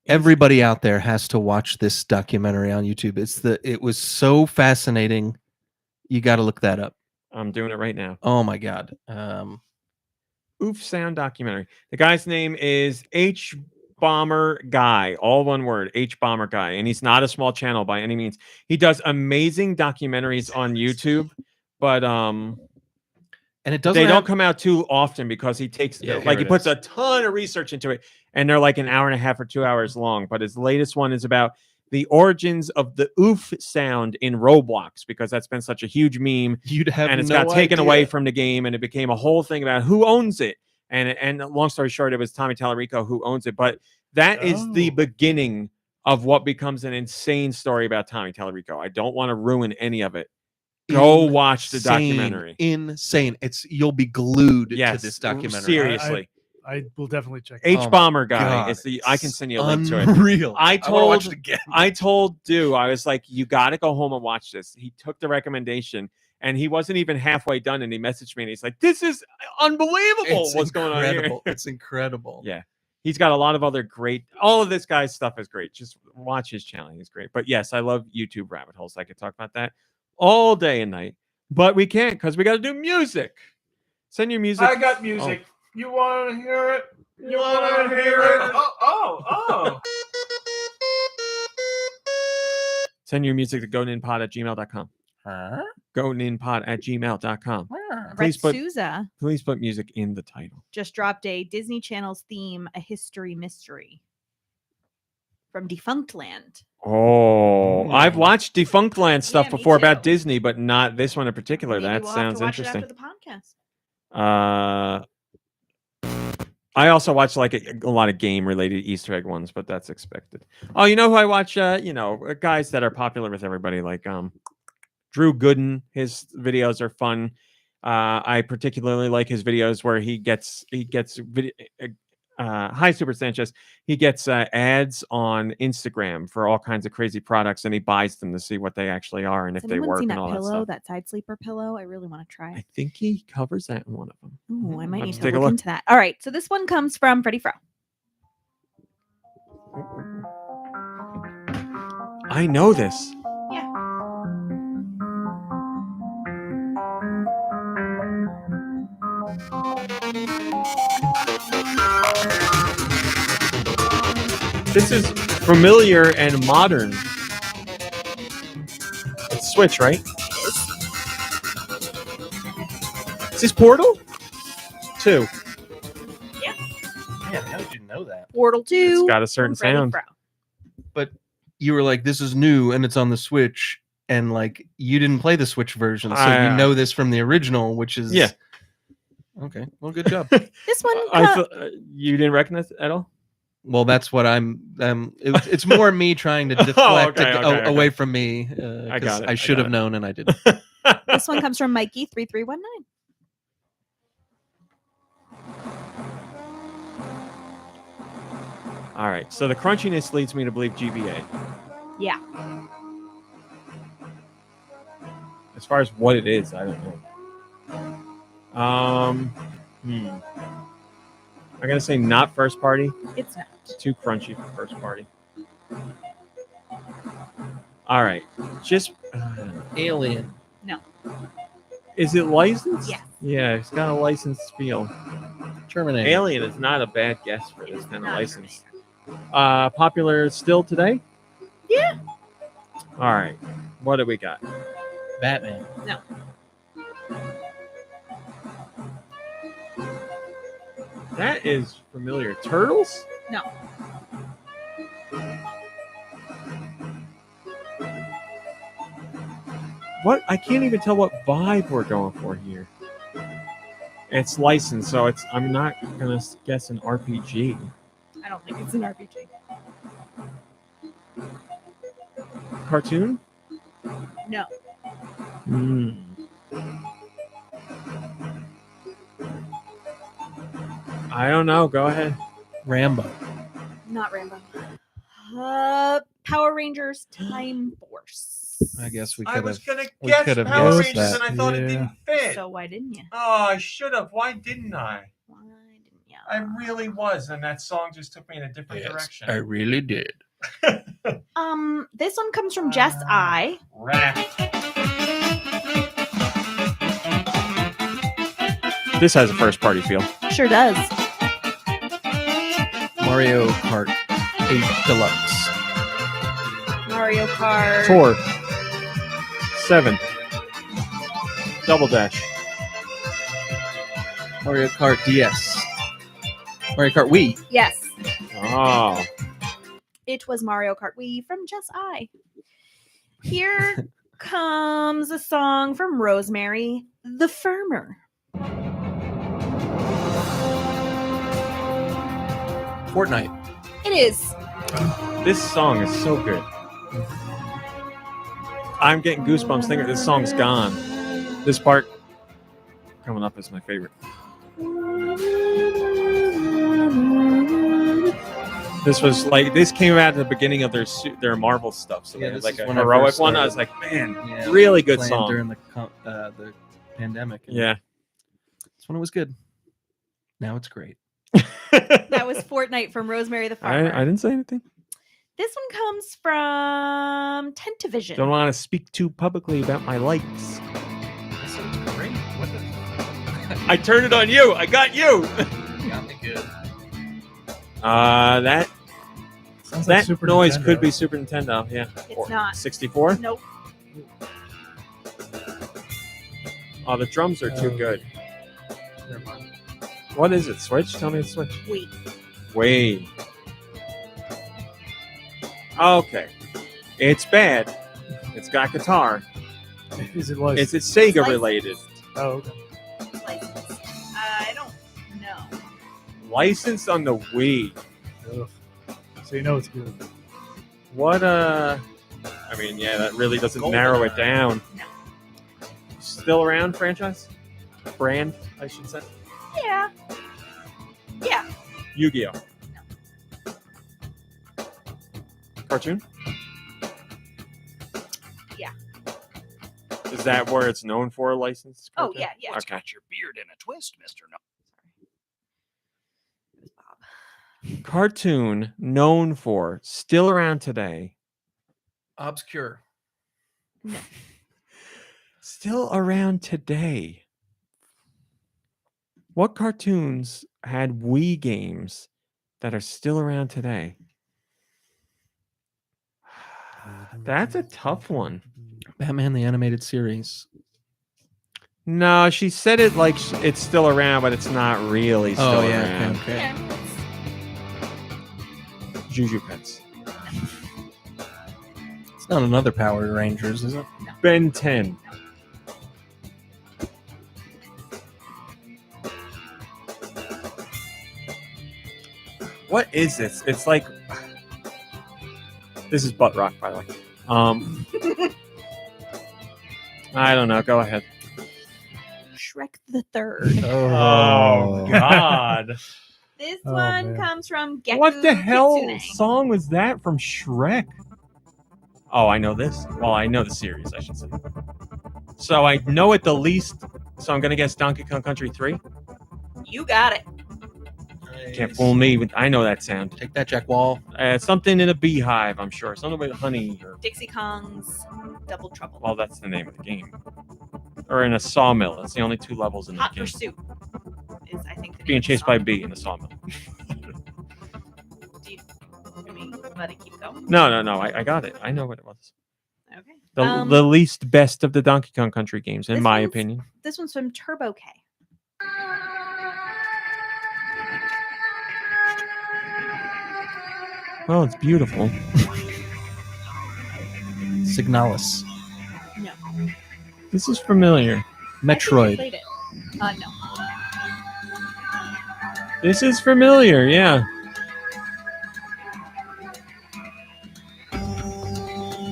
Speaker 1: Everybody out there has to watch this documentary on YouTube. It was so fascinating. You got to look that up.
Speaker 2: I'm doing it right now.
Speaker 1: Oh my God.
Speaker 2: Oof sound documentary. The guy's name is H Bomber Guy, all one word, H Bomber Guy, and he's not a small channel by any means. He does amazing documentaries on YouTube, but
Speaker 1: and
Speaker 2: they don't come out too often because he takes he puts a ton of research into it, and they're like an hour and a half or 2 hours long. But his latest one is about the origins of the oof sound in Roblox, because that's been such a huge meme. And it's got taken away from the game, and it became a whole thing about who owns it. And long story short, it was Tommy Tallarico who owns it. But that is the beginning of what becomes an insane story about Tommy Tallarico. I don't want to ruin any of it. Go watch the documentary.
Speaker 1: Insane. You'll be glued to this documentary.
Speaker 2: Seriously.
Speaker 4: I will definitely check it.
Speaker 2: H Bomber Guy. I can send you a link to it.
Speaker 1: Unreal.
Speaker 2: I
Speaker 1: watch it again.
Speaker 2: I told Deux, I was like, you got to go home and watch this. He took the recommendation, and he wasn't even halfway done, and he messaged me, and he's like, this is unbelievable. What's going on here?
Speaker 1: It's incredible.
Speaker 2: Yeah. He's got a lot of other great, all of this guy's stuff is great. Just watch his channel. He's great. But yes, I love YouTube rabbit holes. I could talk about that all day and night, but we can't because we got to do music. Send your music.
Speaker 11: I got music. You want to hear it? You want to hear it? Oh.
Speaker 2: Send your music to goninpod@gmail.com. goninpod@gmail.com. Please put music in the title.
Speaker 3: Just dropped a Disney Channel's theme, A History Mystery from Defunctland.
Speaker 2: Oh, I've watched Defunctland stuff before
Speaker 3: too.
Speaker 2: about Disney, but not this one in particular.
Speaker 3: Maybe
Speaker 2: That
Speaker 3: we'll
Speaker 2: sounds
Speaker 3: have to watch
Speaker 2: interesting.
Speaker 3: it after the podcast.
Speaker 2: I also watch like a lot of game related Easter egg ones, but that's expected. Oh, you know who I watch? Guys that are popular with everybody, like Drew Gooden. His videos are fun. I particularly like his videos where he gets hi Super Sanchez. He gets ads on Instagram for all kinds of crazy products, and he buys them to see what they actually are and if they work and all that stuff.
Speaker 3: That side sleeper pillow? I really want to try it.
Speaker 2: I think he covers that in one of them.
Speaker 3: Ooh, I might need to
Speaker 2: take a
Speaker 3: look into that. All right, so this one comes from Freddie Fro.
Speaker 2: I know this.
Speaker 3: Yeah.
Speaker 2: This is familiar and modern. It's Switch, right? Is this Portal 2?
Speaker 3: Yeah.
Speaker 1: Man, how did you know that?
Speaker 3: Portal 2.
Speaker 2: It's got a certain sound.
Speaker 1: But you were like, this is new and it's on the Switch. and like you didn't play the Switch version, so
Speaker 2: I,
Speaker 1: you know this from the original, which is
Speaker 2: Yeah.
Speaker 1: Okay, well, good job.
Speaker 3: This one,
Speaker 2: you didn't recognize it at all?
Speaker 1: Well, that's what I'm. It's more me trying to deflect away from me.
Speaker 2: I got it.
Speaker 1: I should have known, and I didn't.
Speaker 3: this one comes from Mikey 3319.
Speaker 2: All right. So the crunchiness leads me to believe GBA.
Speaker 3: Yeah.
Speaker 2: As far as what it is, I don't know. I'm gonna say not first party.
Speaker 3: It's not.
Speaker 2: It's too crunchy for first party. All right, just
Speaker 1: Alien.
Speaker 3: No.
Speaker 2: Is it licensed?
Speaker 3: Yeah.
Speaker 2: Yeah, it's got a licensed feel.
Speaker 1: Terminator.
Speaker 2: Alien is not a bad guess for this kind of license. Popular still today?
Speaker 3: Yeah.
Speaker 2: All right, what do we got?
Speaker 1: Batman.
Speaker 3: No.
Speaker 2: That is familiar. Turtles?
Speaker 3: No.
Speaker 2: What? I can't even tell what vibe we're going for here. It's licensed, so I'm not gonna guess an RPG.
Speaker 3: I don't think it's an RPG.
Speaker 2: Cartoon?
Speaker 3: No.
Speaker 2: I don't know. Go ahead.
Speaker 1: Rambo.
Speaker 3: Not Rambo. Power Rangers Time Force.
Speaker 1: I guess we could
Speaker 11: I
Speaker 1: have.
Speaker 11: was gonna
Speaker 1: we
Speaker 11: guess
Speaker 1: could have
Speaker 11: Power
Speaker 1: guessed
Speaker 11: Rangers,
Speaker 1: that.
Speaker 11: and I thought it didn't fit.
Speaker 3: So why didn't you?
Speaker 11: Oh, I should have. Why didn't I?
Speaker 3: Why didn't you?
Speaker 11: I really was, and that song just took me in a different direction.
Speaker 1: I really did.
Speaker 3: This one comes from Jess I.
Speaker 11: Rat.
Speaker 2: This has a first party feel.
Speaker 3: Sure does.
Speaker 1: Mario Kart 8 Deluxe.
Speaker 3: Mario Kart.
Speaker 2: 4. 7. Double Dash.
Speaker 1: Mario Kart DS. Mario Kart Wii.
Speaker 3: Yes.
Speaker 2: Oh.
Speaker 3: It was Mario Kart Wii from Just I. Here comes a song from Rosemary, The Firmer.
Speaker 1: Fortnite.
Speaker 3: It is.
Speaker 2: This song is so good. I'm getting goosebumps thinking this song's gone. This part coming up is my favorite. This came out at the beginning of their Marvel stuff, so
Speaker 1: Yeah,
Speaker 2: they had
Speaker 1: this
Speaker 2: like
Speaker 1: is
Speaker 2: a
Speaker 1: when I
Speaker 2: heroic
Speaker 1: first
Speaker 2: one. I
Speaker 1: started.
Speaker 2: was like, man,
Speaker 1: Yeah,
Speaker 2: really good
Speaker 1: playing
Speaker 2: song.
Speaker 1: during the pandemic. And
Speaker 2: Yeah.
Speaker 1: This one was good. Now it's great.
Speaker 3: That was Fortnite from Rosemary the Farmer.
Speaker 2: I didn't say anything.
Speaker 3: This one comes from Tentavision.
Speaker 2: Don't want to speak too publicly about my likes.
Speaker 1: This sounds great. What the?
Speaker 2: I turned it on you. I got you.
Speaker 1: Got me good.
Speaker 2: That
Speaker 4: Sounds like
Speaker 2: that
Speaker 4: Super
Speaker 2: noise
Speaker 4: Nintendo.
Speaker 2: could be Super Nintendo. Yeah.
Speaker 3: It's not.
Speaker 2: 64.
Speaker 3: Nope.
Speaker 2: Oh, the drums are too good.
Speaker 1: Never mind.
Speaker 2: What is it? Switch? Tell me it's Switch.
Speaker 3: Wait.
Speaker 2: Okay. It's bad. It's got guitar.
Speaker 4: Is it licensed?
Speaker 2: Is it Sega
Speaker 3: Licensed.
Speaker 2: related?
Speaker 4: Oh, okay.
Speaker 3: Licensed. I don't know.
Speaker 2: Licensed on the Wii.
Speaker 4: Ugh. So you know it's good.
Speaker 2: What I mean, yeah, that really doesn't narrow it down.
Speaker 3: No.
Speaker 2: Still around franchise? Brand, I should say.
Speaker 3: Yeah. Yeah.
Speaker 2: Yu-Gi-Oh. Cartoon?
Speaker 3: Yeah.
Speaker 2: Is that where it's known for a licensed
Speaker 3: Oh,
Speaker 2: cartoon?
Speaker 3: yeah, yeah.
Speaker 2: Okay.
Speaker 7: Got your beard in a twist, Mr. No.
Speaker 2: Cartoon known for, still around today.
Speaker 1: Obscure.
Speaker 3: No.
Speaker 2: Still around today. What cartoons had Wii games that are still around today? That's a tough one.
Speaker 1: Batman the Animated Series.
Speaker 2: No, she said it like it's still around, but it's not really still around.
Speaker 1: Okay.
Speaker 3: Yeah.
Speaker 2: Juju Pets.
Speaker 1: It's not another Power Rangers, is it?
Speaker 2: Ben 10. What is this? It's like this is butt rock, by the way. I don't know. Go ahead.
Speaker 3: Shrek the Third.
Speaker 2: Oh God!
Speaker 3: This
Speaker 4: Oh,
Speaker 3: one
Speaker 4: man.
Speaker 3: comes from Geku
Speaker 2: What the hell
Speaker 3: Kitsune.
Speaker 2: song was that from Shrek? Oh, I know this. Well, I know the series, I should say. So I know it the least. So I'm gonna guess Donkey Kong Country 3.
Speaker 3: You got it.
Speaker 2: Can't fool me. I know that sound.
Speaker 1: Take that, Jack Wall.
Speaker 2: Something in a beehive, I'm sure. Something with honey. Or,
Speaker 3: Dixie Kong's Double Trouble.
Speaker 2: well, that's the name of the game. Or in a sawmill. That's the only 2 levels in the
Speaker 3: Hot
Speaker 2: game.
Speaker 3: Pursuit is, I think, the name
Speaker 2: Being
Speaker 3: of the
Speaker 2: chased by a
Speaker 3: song.
Speaker 2: bee in a sawmill.
Speaker 3: Do you let me let it keep going?
Speaker 2: No. I got it. I know what it was.
Speaker 3: Okay.
Speaker 2: The least best of the Donkey Kong Country games, in
Speaker 3: This
Speaker 2: my
Speaker 3: one's-
Speaker 2: opinion.
Speaker 3: This one's from Turbo K.
Speaker 2: Oh, it's beautiful.
Speaker 1: Signalis.
Speaker 3: No.
Speaker 2: This is familiar.
Speaker 3: I
Speaker 1: Metroid.
Speaker 3: played it. No.
Speaker 2: This is familiar, yeah.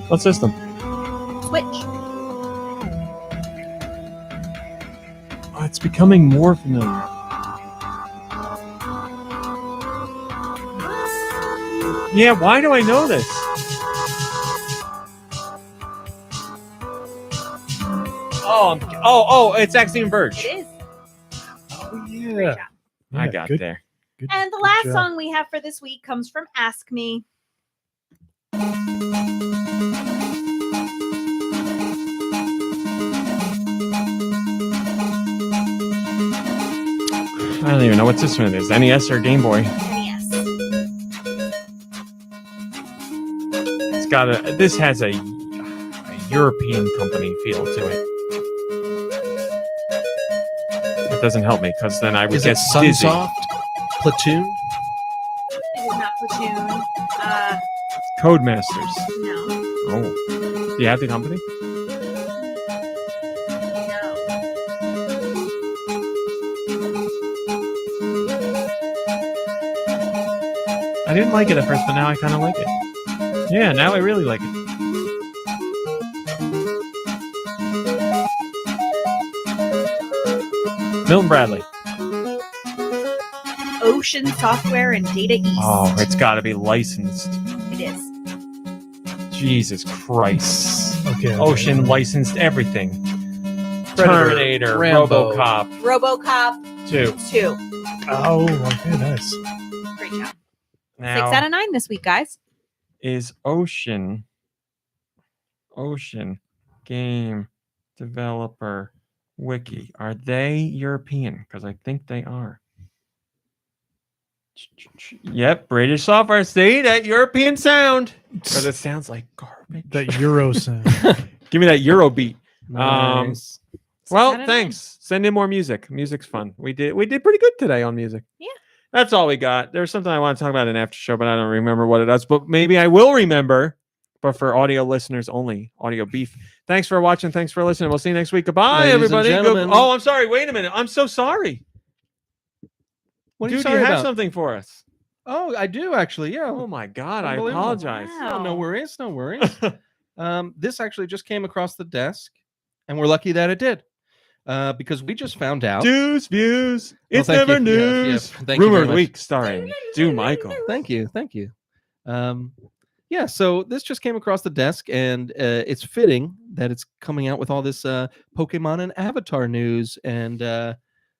Speaker 2: What system?
Speaker 3: Switch.
Speaker 2: Oh, it's becoming more familiar. Yeah, why do I know this? Oh, it's Axiom Verge.
Speaker 3: It is.
Speaker 4: Oh,
Speaker 3: Great
Speaker 4: yeah.
Speaker 3: job.
Speaker 2: I got
Speaker 4: good,
Speaker 2: there.
Speaker 4: Good,
Speaker 3: And the
Speaker 4: good
Speaker 3: last
Speaker 4: job.
Speaker 3: song we have for this week comes from Ask Me.
Speaker 2: I don't even know what system it is. NES or Game Boy?
Speaker 3: NES.
Speaker 2: It's got a. This has a European company feel to it. It doesn't help me because then I would
Speaker 1: Is it
Speaker 2: guess Dizzy.
Speaker 1: Sunsoft? Platoon?
Speaker 3: It is not Platoon.
Speaker 2: Codemasters.
Speaker 3: No.
Speaker 2: Oh, do you have the company? I didn't like it at first, but now I kind of like it. Yeah, now I really like it. Milton Bradley.
Speaker 3: Ocean Software and Data East.
Speaker 2: Oh, it's got to be licensed.
Speaker 3: It is.
Speaker 2: Jesus Christ.
Speaker 4: Okay.
Speaker 2: Ocean licensed everything.
Speaker 1: Predator,
Speaker 2: Terminator,
Speaker 1: Rambo.
Speaker 2: RoboCop,
Speaker 3: RoboCop
Speaker 2: 2.
Speaker 3: 2.
Speaker 4: Oh, okay, nice.
Speaker 3: Great job. 6
Speaker 2: Now,
Speaker 3: out of 9 this week, guys.
Speaker 2: is Ocean Game Developer Wiki, are they European? Because I think they are. Yep, British software. See that European sound? Because it sounds like garbage.
Speaker 4: That Euro sound.
Speaker 2: Give me that Euro beat.
Speaker 1: Nice.
Speaker 2: Well,
Speaker 3: 6 out of 9.
Speaker 2: thanks. Send in more music. Music's fun. We did pretty good today on music.
Speaker 3: Yeah.
Speaker 2: That's all we got. There's something I want to talk about in after show, but I don't remember what it is. But maybe I will remember. But for audio listeners only, audio beef. Thanks for watching. Thanks for listening. We'll see you next week. Goodbye,
Speaker 1: Ladies and
Speaker 2: everybody.
Speaker 1: gentlemen.
Speaker 2: Oh, I'm sorry. Wait a minute. I'm so sorry.
Speaker 1: What are
Speaker 2: Dude,
Speaker 1: you sorry
Speaker 2: you have
Speaker 1: about?
Speaker 2: something for us.
Speaker 1: Oh, I do actually. Yeah.
Speaker 2: Oh my God. I
Speaker 1: Unbelievable.
Speaker 2: apologize.
Speaker 3: Wow.
Speaker 1: No worries. No worries. This actually just came across the desk, and we're lucky that it did, because we just found out.
Speaker 2: Dues, views. It's
Speaker 1: thank
Speaker 2: never
Speaker 1: you. Yeah, yeah.
Speaker 2: news.
Speaker 1: Thank you
Speaker 2: Rumor
Speaker 1: very
Speaker 2: of the
Speaker 1: much.
Speaker 2: week starring Do Michael.
Speaker 1: Thank you. Yeah, so this just came across the desk, and it's fitting that it's coming out with all this Pokemon and Avatar news and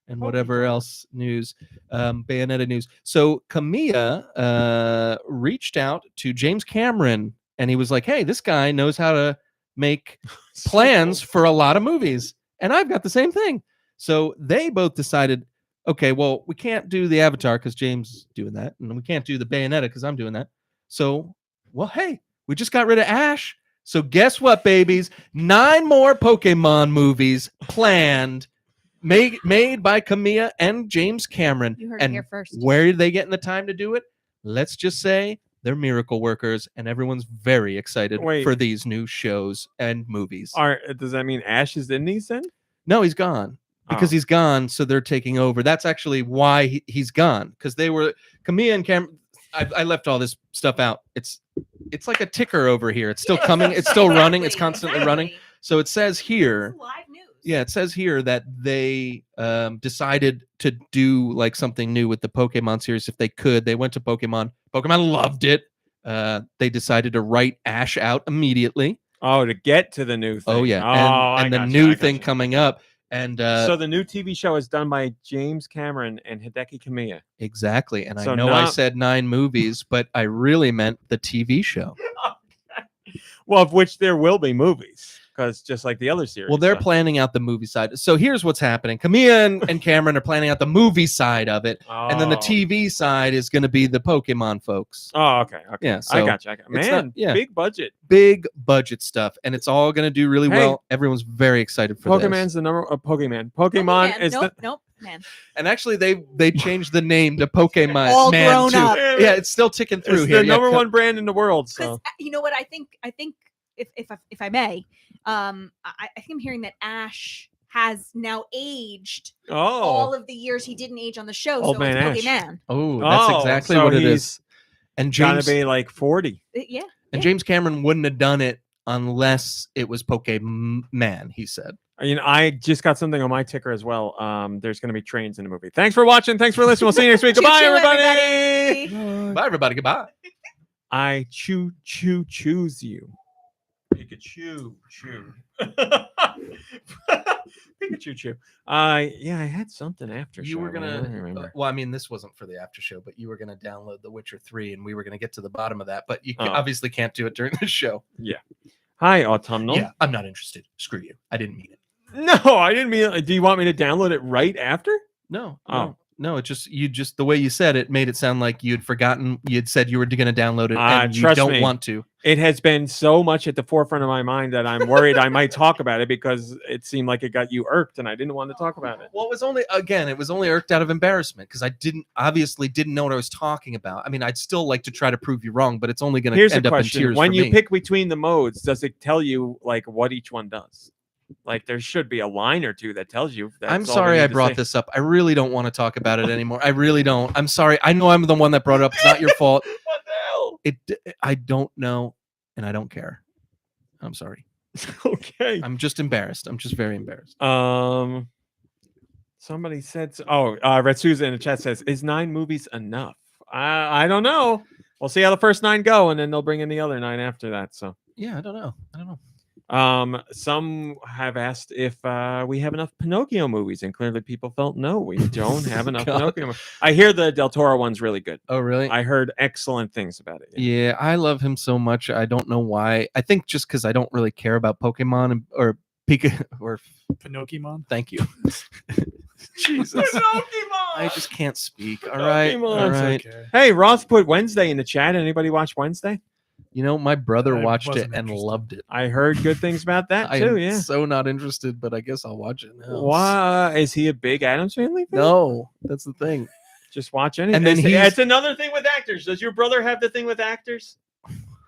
Speaker 1: whatever else news, Bayonetta news. So Kamiya reached out to James Cameron, and he was like, "Hey, this guy knows how to make plans for a lot of movies, and I've got the same thing." So they both decided, okay, well, we can't do the Avatar because James is doing that, and we can't do the Bayonetta because I'm doing that. So, well, hey, we just got rid of Ash. So guess what, babies? 9 more Pokemon movies planned, made by Kamiya and James Cameron.
Speaker 3: You heard it
Speaker 1: and
Speaker 3: here first.
Speaker 1: where are they getting the time to do it? Let's just say They're miracle workers, and everyone's very excited
Speaker 2: Wait.
Speaker 1: for these new shows and movies.
Speaker 2: Does that mean Ash is in these then?
Speaker 1: No, he's gone. Because he's gone, so they're taking over. That's actually why he's gone. Because they were Kamiya and Cam. I left all this stuff out. It's like a ticker over here. It's still coming. It's still running. It's constantly running. So it says here.
Speaker 3: Live news.
Speaker 1: Yeah, it says here that they decided to do like something new with the Pokemon series if they could. They went to Pokemon. Pokemon loved it. They decided to write Ash out immediately.
Speaker 2: Oh, to get to the new thing.
Speaker 1: Oh yeah, and the new thing coming up. And
Speaker 2: so the new TV show is done by James Cameron and Hideki Kamiya.
Speaker 1: Exactly. And
Speaker 2: So
Speaker 1: I know I said 9 movies, but I really meant the TV show.
Speaker 2: Well, of which there will be movies, because just like the other series.
Speaker 1: Well, they're planning out the movie side. So here's what's happening. Kamiya and Cameron are planning out the movie side of it. And then the TV side is going to be the Pokemon folks.
Speaker 2: Oh, okay.
Speaker 1: Yeah,
Speaker 2: I
Speaker 1: so
Speaker 2: got you. Man, big budget.
Speaker 1: Big budget stuff. And it's all going to do really well. Everyone's very excited for
Speaker 2: Pokemon's
Speaker 1: this.
Speaker 2: the number of Pokemon is
Speaker 3: Nope, man.
Speaker 1: And actually, they changed the name to Pokemon
Speaker 3: All
Speaker 1: Man
Speaker 3: grown
Speaker 1: too.
Speaker 3: up.
Speaker 1: Yeah, it's still ticking through
Speaker 2: It's
Speaker 1: here.
Speaker 2: the number one brand in the world. So
Speaker 3: You know what? I think if I may, I think I'm hearing that Ash has now aged all of the years he didn't age on the show.
Speaker 2: Old
Speaker 3: so
Speaker 2: man
Speaker 3: it's
Speaker 2: Ash.
Speaker 3: Pokemon.
Speaker 1: Oh, that's exactly
Speaker 2: so
Speaker 1: what it
Speaker 2: he's
Speaker 1: is. And
Speaker 2: gotta
Speaker 1: James,
Speaker 2: be like 40.
Speaker 3: Yeah.
Speaker 1: and James Cameron wouldn't have done it unless it was Pokemon, he said.
Speaker 2: I just got something on my ticker as well. There's going to be trains in the movie. Thanks for watching. Thanks for listening. We'll see you next week. Goodbye, everybody.
Speaker 1: Bye, everybody. Goodbye.
Speaker 2: I choose you. Pikachu. Pikachu. Yeah, I had something after.
Speaker 1: You were
Speaker 2: I
Speaker 1: gonna.
Speaker 2: don't remember.
Speaker 1: Well, I mean, this wasn't for the after show, but you were gonna download The Witcher 3, and we were gonna get to the bottom of that. But you obviously can't do it during the show.
Speaker 2: Yeah. Hi, Autumnal.
Speaker 1: Yeah, I'm not interested. Screw you. I didn't mean it.
Speaker 2: No, I didn't mean. Do you want me to download it right after?
Speaker 1: No.
Speaker 2: Oh.
Speaker 1: No, it just the way you said it made it sound like you'd forgotten. You'd said you were going to download it, and you don't want to.
Speaker 2: It has been so much at the forefront of my mind that I'm worried I might talk about it because it seemed like it got you irked, and I didn't want to talk about it.
Speaker 1: Well, it was only irked out of embarrassment because I didn't know what I was talking about. I mean, I'd still like to try to prove you wrong, but it's only going to end up in tears.
Speaker 2: When
Speaker 1: for
Speaker 2: you
Speaker 1: me.
Speaker 2: pick between the modes, does it tell you like what each one does? Like there should be a line or two that tells you.
Speaker 1: I'm sorry I brought this up. I really don't want to talk about it anymore. I really don't. I'm sorry. I know I'm the one that brought it up. It's not your fault.
Speaker 2: What the hell?
Speaker 1: I don't know, and I don't care. I'm sorry.
Speaker 2: Okay.
Speaker 1: I'm just embarrassed. I'm just very embarrassed.
Speaker 2: Somebody said. Red Susan in the chat says, "Is 9 movies enough?" I don't know. We'll see how the first 9 go, and then they'll bring in the other 9 after that. So
Speaker 1: yeah, I don't know.
Speaker 2: Some have asked if we have enough Pinocchio movies, and clearly people felt no, we don't have enough Pinocchio movies. I hear the Del Toro one's really good.
Speaker 1: Oh, really?
Speaker 2: I heard excellent things about it.
Speaker 1: Yeah, I love him so much. I don't know why. I think just because I don't really care about Pokemon or Pika or
Speaker 4: Pinocchimon.
Speaker 1: Thank you. Jesus.
Speaker 2: Pinocchimon!
Speaker 1: I just can't speak. All right.
Speaker 2: Pinocchimon.
Speaker 1: All right.
Speaker 4: Okay.
Speaker 2: Hey, Roth put Wednesday in the chat. Anybody watch Wednesday?
Speaker 1: You know, my brother
Speaker 4: I
Speaker 1: watched it
Speaker 4: wasn't
Speaker 1: and
Speaker 4: interested.
Speaker 1: loved it.
Speaker 2: I heard good things about that
Speaker 1: I
Speaker 2: too.
Speaker 1: am
Speaker 2: Yeah.
Speaker 1: so not interested, but I guess I'll watch it now.
Speaker 2: Why is he a big Addams Family fan?
Speaker 1: No, that's the thing.
Speaker 2: Just watch anything.
Speaker 1: And then
Speaker 2: it's another thing with actors. Does your brother have the thing with actors?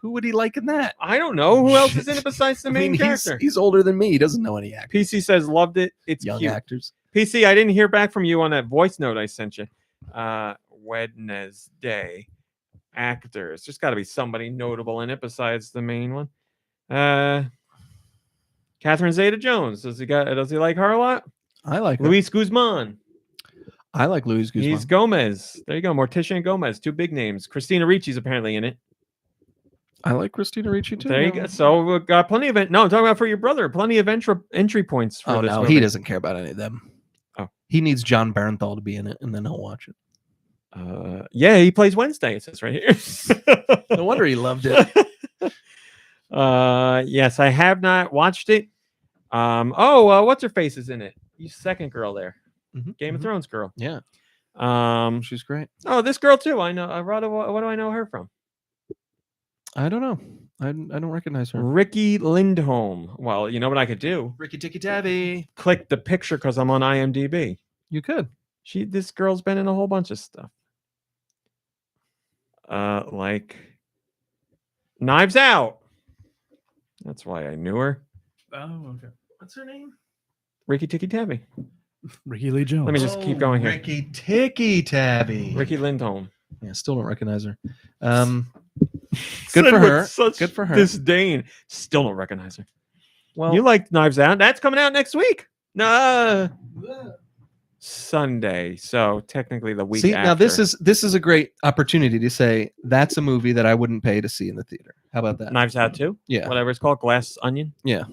Speaker 1: Who would he like in that?
Speaker 2: I don't know. Who else is in it besides the main character?
Speaker 1: He's older than me. He doesn't know any actors.
Speaker 2: PC says loved it. It's
Speaker 1: Young
Speaker 2: cute.
Speaker 1: actors.
Speaker 2: PC, I didn't hear back from you on that voice note I sent you. Wednesday actors. There's got to be somebody notable in it besides the main one. Catherine Zeta-Jones. Does he like her a lot?
Speaker 1: I like her.
Speaker 2: Luis Guzman.
Speaker 1: I like Luis Guzman.
Speaker 2: He's Gomez. There you go. Morticia and Gomez. 2 big names. Christina Ricci's apparently in it.
Speaker 1: I like Christina Ricci too.
Speaker 2: There you go. So we've got plenty of it. No, I'm talking about for your brother. Plenty of entry points for this movie.
Speaker 1: He doesn't care about any of them.
Speaker 2: Oh.
Speaker 1: He needs John Barenthal to be in it, and then he'll watch it.
Speaker 2: Yeah, he plays Wednesday. It says right here.
Speaker 1: No wonder he loved it.
Speaker 2: Yes, I have not watched it. What's her face is in it? You second girl there. Game of Thrones girl.
Speaker 1: Yeah. She's great.
Speaker 2: Oh, this girl too. I know. What do I know her from?
Speaker 1: I don't know. I don't recognize her.
Speaker 2: Ricky Lindholm. Well, you know what I could do?
Speaker 1: Ricky Tikki Tavi.
Speaker 2: Click the picture because I'm on IMDb.
Speaker 1: You could.
Speaker 2: This girl's been in a whole bunch of stuff. Like Knives Out. That's why I knew her.
Speaker 4: Oh, okay.
Speaker 1: What's her name?
Speaker 2: Ricky Tikki Tavi.
Speaker 4: Ricky Lee Jones.
Speaker 2: Let me just keep going here.
Speaker 1: Ricky Tikki Tavi.
Speaker 2: Ricky Lindholm.
Speaker 1: Yeah, still don't recognize her.
Speaker 2: Said
Speaker 1: Good for
Speaker 2: with
Speaker 1: her.
Speaker 2: Such
Speaker 1: Good for her.
Speaker 2: disdain. Still don't recognize her.
Speaker 1: Well,
Speaker 2: You liked Knives Out. That's coming out next week. Sunday. So technically the week after.
Speaker 1: now this is a great opportunity to say that's a movie that I wouldn't pay to see in the theater. How about that?
Speaker 2: Knives Out 2?
Speaker 1: Yeah.
Speaker 2: Whatever it's called. Glass Onion.
Speaker 1: Yeah.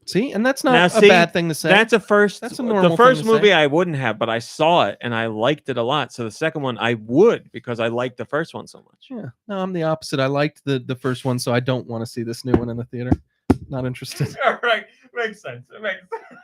Speaker 1: See, and that's not
Speaker 2: Now,
Speaker 1: a
Speaker 2: see,
Speaker 1: bad thing to say.
Speaker 2: That's a
Speaker 1: normal
Speaker 2: the first
Speaker 1: thing to
Speaker 2: movie
Speaker 1: say.
Speaker 2: I wouldn't have, but I saw it and I liked it a lot. So the second one I would because I liked the first one so much.
Speaker 1: Yeah. No, I'm the opposite. I liked the first one, so I don't want to see this new one in the theater. Not interested.
Speaker 2: All right, makes sense. It makes sense.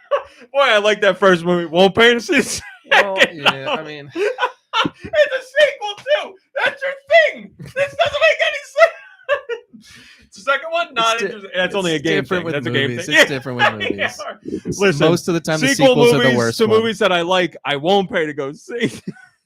Speaker 2: Boy, I like that first movie. Won't pay to see the second.
Speaker 1: Well, yeah, I mean,
Speaker 2: it's a sequel too. That's your thing. This doesn't make any sense. It's the second one, not interesting. That's only a game thing.
Speaker 1: with
Speaker 2: That's
Speaker 1: movies.
Speaker 2: a game thing.
Speaker 1: It's different with movies.
Speaker 2: Listen,
Speaker 1: most of the time, the
Speaker 2: sequel
Speaker 1: sequels
Speaker 2: movies
Speaker 1: are the worst.
Speaker 2: to
Speaker 1: one.
Speaker 2: movies that I like, I won't pay to go see.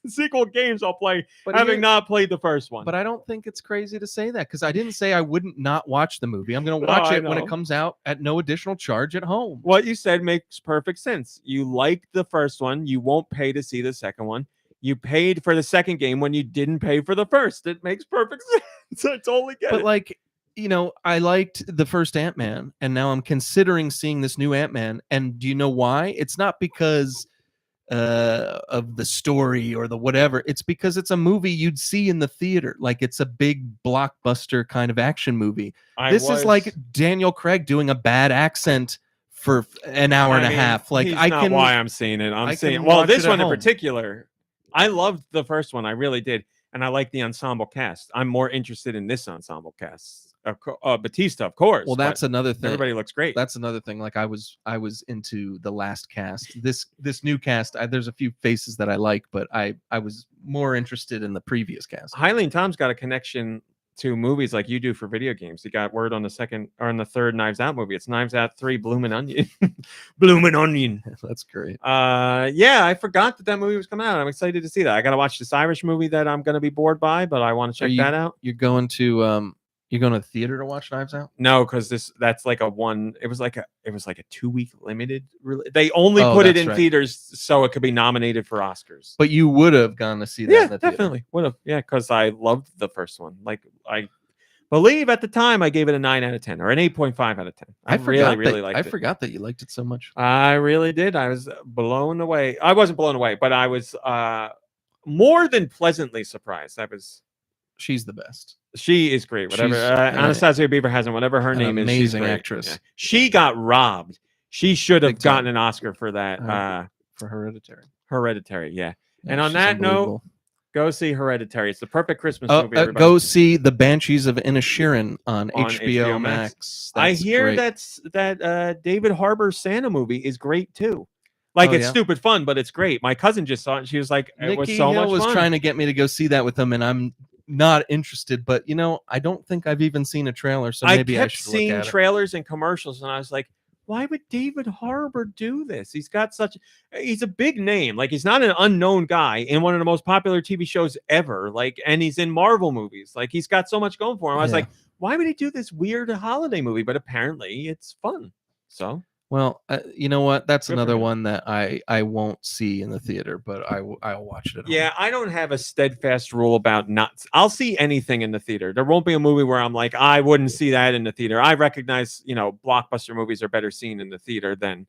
Speaker 2: Sequel games I'll play,
Speaker 1: But
Speaker 2: having
Speaker 1: here-
Speaker 2: not played the first one.
Speaker 1: But I don't think it's crazy to say that because I didn't say I wouldn't not watch the movie. I'm going to
Speaker 2: No,
Speaker 1: watch
Speaker 2: I
Speaker 1: it when
Speaker 2: know.
Speaker 1: it comes out at no additional charge at home.
Speaker 2: What you said makes perfect sense. You liked the first one. You won't pay to see the second one. You paid for the second game when you didn't pay for the first. It makes perfect sense. I totally get
Speaker 1: But
Speaker 2: it.
Speaker 1: like, you know, I liked the first Ant-Man, and now I'm considering seeing this new Ant-Man. And do you know why? It's not because of the story or the whatever. It's because it's a movie you'd see in the theater. Like it's a big blockbuster kind of action movie. This is like Daniel Craig doing a bad accent for an hour and a half. Like
Speaker 2: he's
Speaker 1: I
Speaker 2: not
Speaker 1: can
Speaker 2: why I'm seeing it.
Speaker 1: I
Speaker 2: I'm seeing
Speaker 1: can
Speaker 2: well,
Speaker 1: watch
Speaker 2: this
Speaker 1: it at
Speaker 2: one in
Speaker 1: home.
Speaker 2: particular. I loved the first one. I really did. And I like the ensemble cast. I'm more interested in this ensemble cast. Batista, of course.
Speaker 1: Well, that's another thing.
Speaker 2: Everybody looks great.
Speaker 1: That's another thing. Like I was into the last cast. This new cast, there's a few faces that I like, but I was more interested in the previous cast.
Speaker 2: Hailey and Tom's got a connection to movies like you do for video games. You got word on the second or on the third Knives Out movie. It's Knives Out 3 Bloomin' Onion. Bloomin' Onion.
Speaker 1: That's great.
Speaker 2: Yeah, I forgot that movie was coming out. I'm excited to see that. I got to watch this Irish movie that I'm going to be bored by, but I want to check that out.
Speaker 1: You're going to the theater to watch Knives Out?
Speaker 2: No, because that's like a one. It was like a 2-week limited. They only put it in theaters so it could be nominated for Oscars.
Speaker 1: But you would have gone to see that.
Speaker 2: Yeah,
Speaker 1: in the theater.
Speaker 2: definitely would have. Yeah, because I loved the first one. Like I believe at the time I gave it a 9 out of 10 or an 8.5 out of 10. I really liked it.
Speaker 1: I forgot that you liked it so much.
Speaker 2: I really did. I was blown away. I wasn't blown away, but I was more than pleasantly surprised.
Speaker 1: She's the best.
Speaker 2: She is great. Whatever. Anastasia Beaverhausen, whatever her name is.
Speaker 1: Amazing
Speaker 2: she's great.
Speaker 1: actress.
Speaker 2: Yeah. She got robbed. She should have
Speaker 1: Big time.
Speaker 2: gotten an Oscar for that.
Speaker 1: For Hereditary.
Speaker 2: Hereditary, yeah.
Speaker 1: Yeah,
Speaker 2: And on
Speaker 1: she's
Speaker 2: that note,
Speaker 1: unbelievable.
Speaker 2: go see Hereditary. It's the perfect Christmas movie. Everybody.
Speaker 1: Go see The Banshees of Inisherin on HBO Max.
Speaker 2: I
Speaker 1: That's
Speaker 2: hear
Speaker 1: great.
Speaker 2: that David Harbour's Santa movie is great too. Like it's stupid fun, but it's great. My cousin just saw it. And she was like, "It was
Speaker 1: Nikki
Speaker 2: so
Speaker 1: Hill
Speaker 2: much
Speaker 1: was
Speaker 2: fun."
Speaker 1: trying to get me to go see that with him, and I'm not interested. But you know, I don't think I've even seen a trailer, so maybe I
Speaker 2: kept
Speaker 1: should
Speaker 2: seeing
Speaker 1: look at
Speaker 2: trailers and commercials, and I was like, "Why would David Harbour do this? He's a big name. Like he's not an unknown guy in one of the most popular TV shows ever. Like, and he's in Marvel movies. Like he's got so much going for him. I was like, why would he do this weird holiday movie? But apparently, it's fun. So.
Speaker 1: Well, you know what? That's
Speaker 2: Good for
Speaker 1: another
Speaker 2: him.
Speaker 1: one that I won't see in the theater, but I'll watch it at home.
Speaker 2: Yeah, I don't have a steadfast rule about not. I'll see anything in the theater. There won't be a movie where I'm like, I wouldn't see that in the theater. I recognize, blockbuster movies are better seen in the theater than,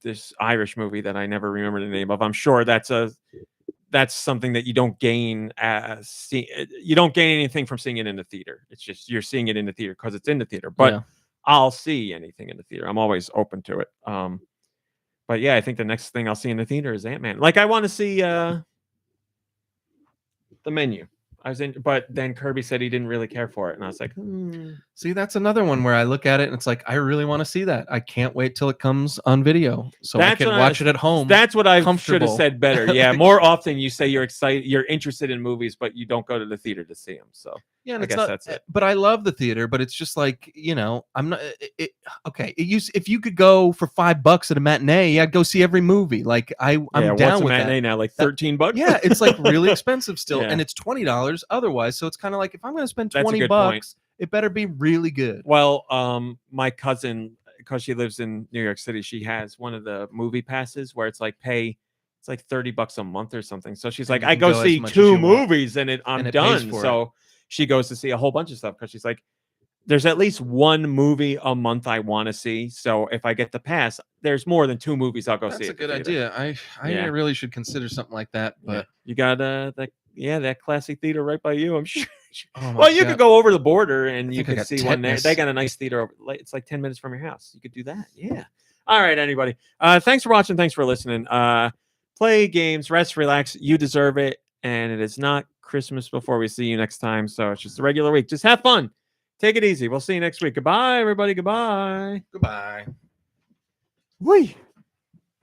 Speaker 2: this Irish movie that I never remember the name of. I'm sure that's something that you don't gain. You don't gain anything from seeing it in the theater. It's just you're seeing it in the theater because it's in the theater. But
Speaker 1: Yeah.
Speaker 2: I'll see anything in the theater. I'm always open to it. But yeah, I think the next thing I'll see in the theater is Ant-Man. Like I want to see the Menu. But then Kirby said he didn't really care for it, and I was like,
Speaker 1: See, that's another one where I look at it and it's like, I really want to see that. I can't wait till it comes on video so I can watch it at home.
Speaker 2: That's what I should have
Speaker 1: comfortable.
Speaker 2: said better. Yeah, more often you say you're excited, you're interested in movies, but you don't go to the theater to see them. So
Speaker 1: Yeah, and
Speaker 2: I
Speaker 1: it's
Speaker 2: guess
Speaker 1: not,
Speaker 2: that's it.
Speaker 1: but I love the theater, but it's just like, I'm not okay. If you could go for $5 at a matinee, I'd go see every movie. Like I'm
Speaker 2: What's
Speaker 1: down
Speaker 2: a
Speaker 1: with
Speaker 2: matinee
Speaker 1: that.
Speaker 2: now? Like $13?
Speaker 1: Yeah, it's like really expensive still,
Speaker 2: Yeah.
Speaker 1: and it's $20 otherwise. So it's kind of like if I'm going to spend
Speaker 2: That's a
Speaker 1: $20,
Speaker 2: good point.
Speaker 1: it better be really good.
Speaker 2: Well, my cousin, because she lives in New York City, she has one of the movie passes where it's like it's like $30 a month or something. So she's
Speaker 1: And
Speaker 2: like,
Speaker 1: you
Speaker 2: I
Speaker 1: can
Speaker 2: go
Speaker 1: go as
Speaker 2: see
Speaker 1: much as
Speaker 2: 2
Speaker 1: you want,
Speaker 2: movies and I'm
Speaker 1: and it pays
Speaker 2: done.
Speaker 1: for
Speaker 2: So she goes to see a whole bunch of stuff because she's like, there's at least 1 movie a month I want to see. So if I get the pass, there's more than 2 movies I'll go see.
Speaker 1: That's a
Speaker 2: at the
Speaker 1: good
Speaker 2: theater.
Speaker 1: idea. I
Speaker 2: Yeah.
Speaker 1: really should consider something like that.
Speaker 2: Yeah.
Speaker 1: But
Speaker 2: You got that classic theater right by you. I'm sure.
Speaker 1: oh my
Speaker 2: Well, you
Speaker 1: God.
Speaker 2: could go over the border and you
Speaker 1: think I
Speaker 2: could
Speaker 1: got
Speaker 2: see one there.
Speaker 1: tetanus.
Speaker 2: They got a nice theater over. It's like 10 minutes from your house. You could do that. Yeah. All right, anybody. Thanks for watching. Thanks for listening. Play games, rest, relax. You deserve it. And it is not Christmas before we see you next time. So it's just a regular week. Just have fun. Take it easy. We'll see you next week. Goodbye, everybody. Goodbye.
Speaker 1: Goodbye.
Speaker 2: Whee.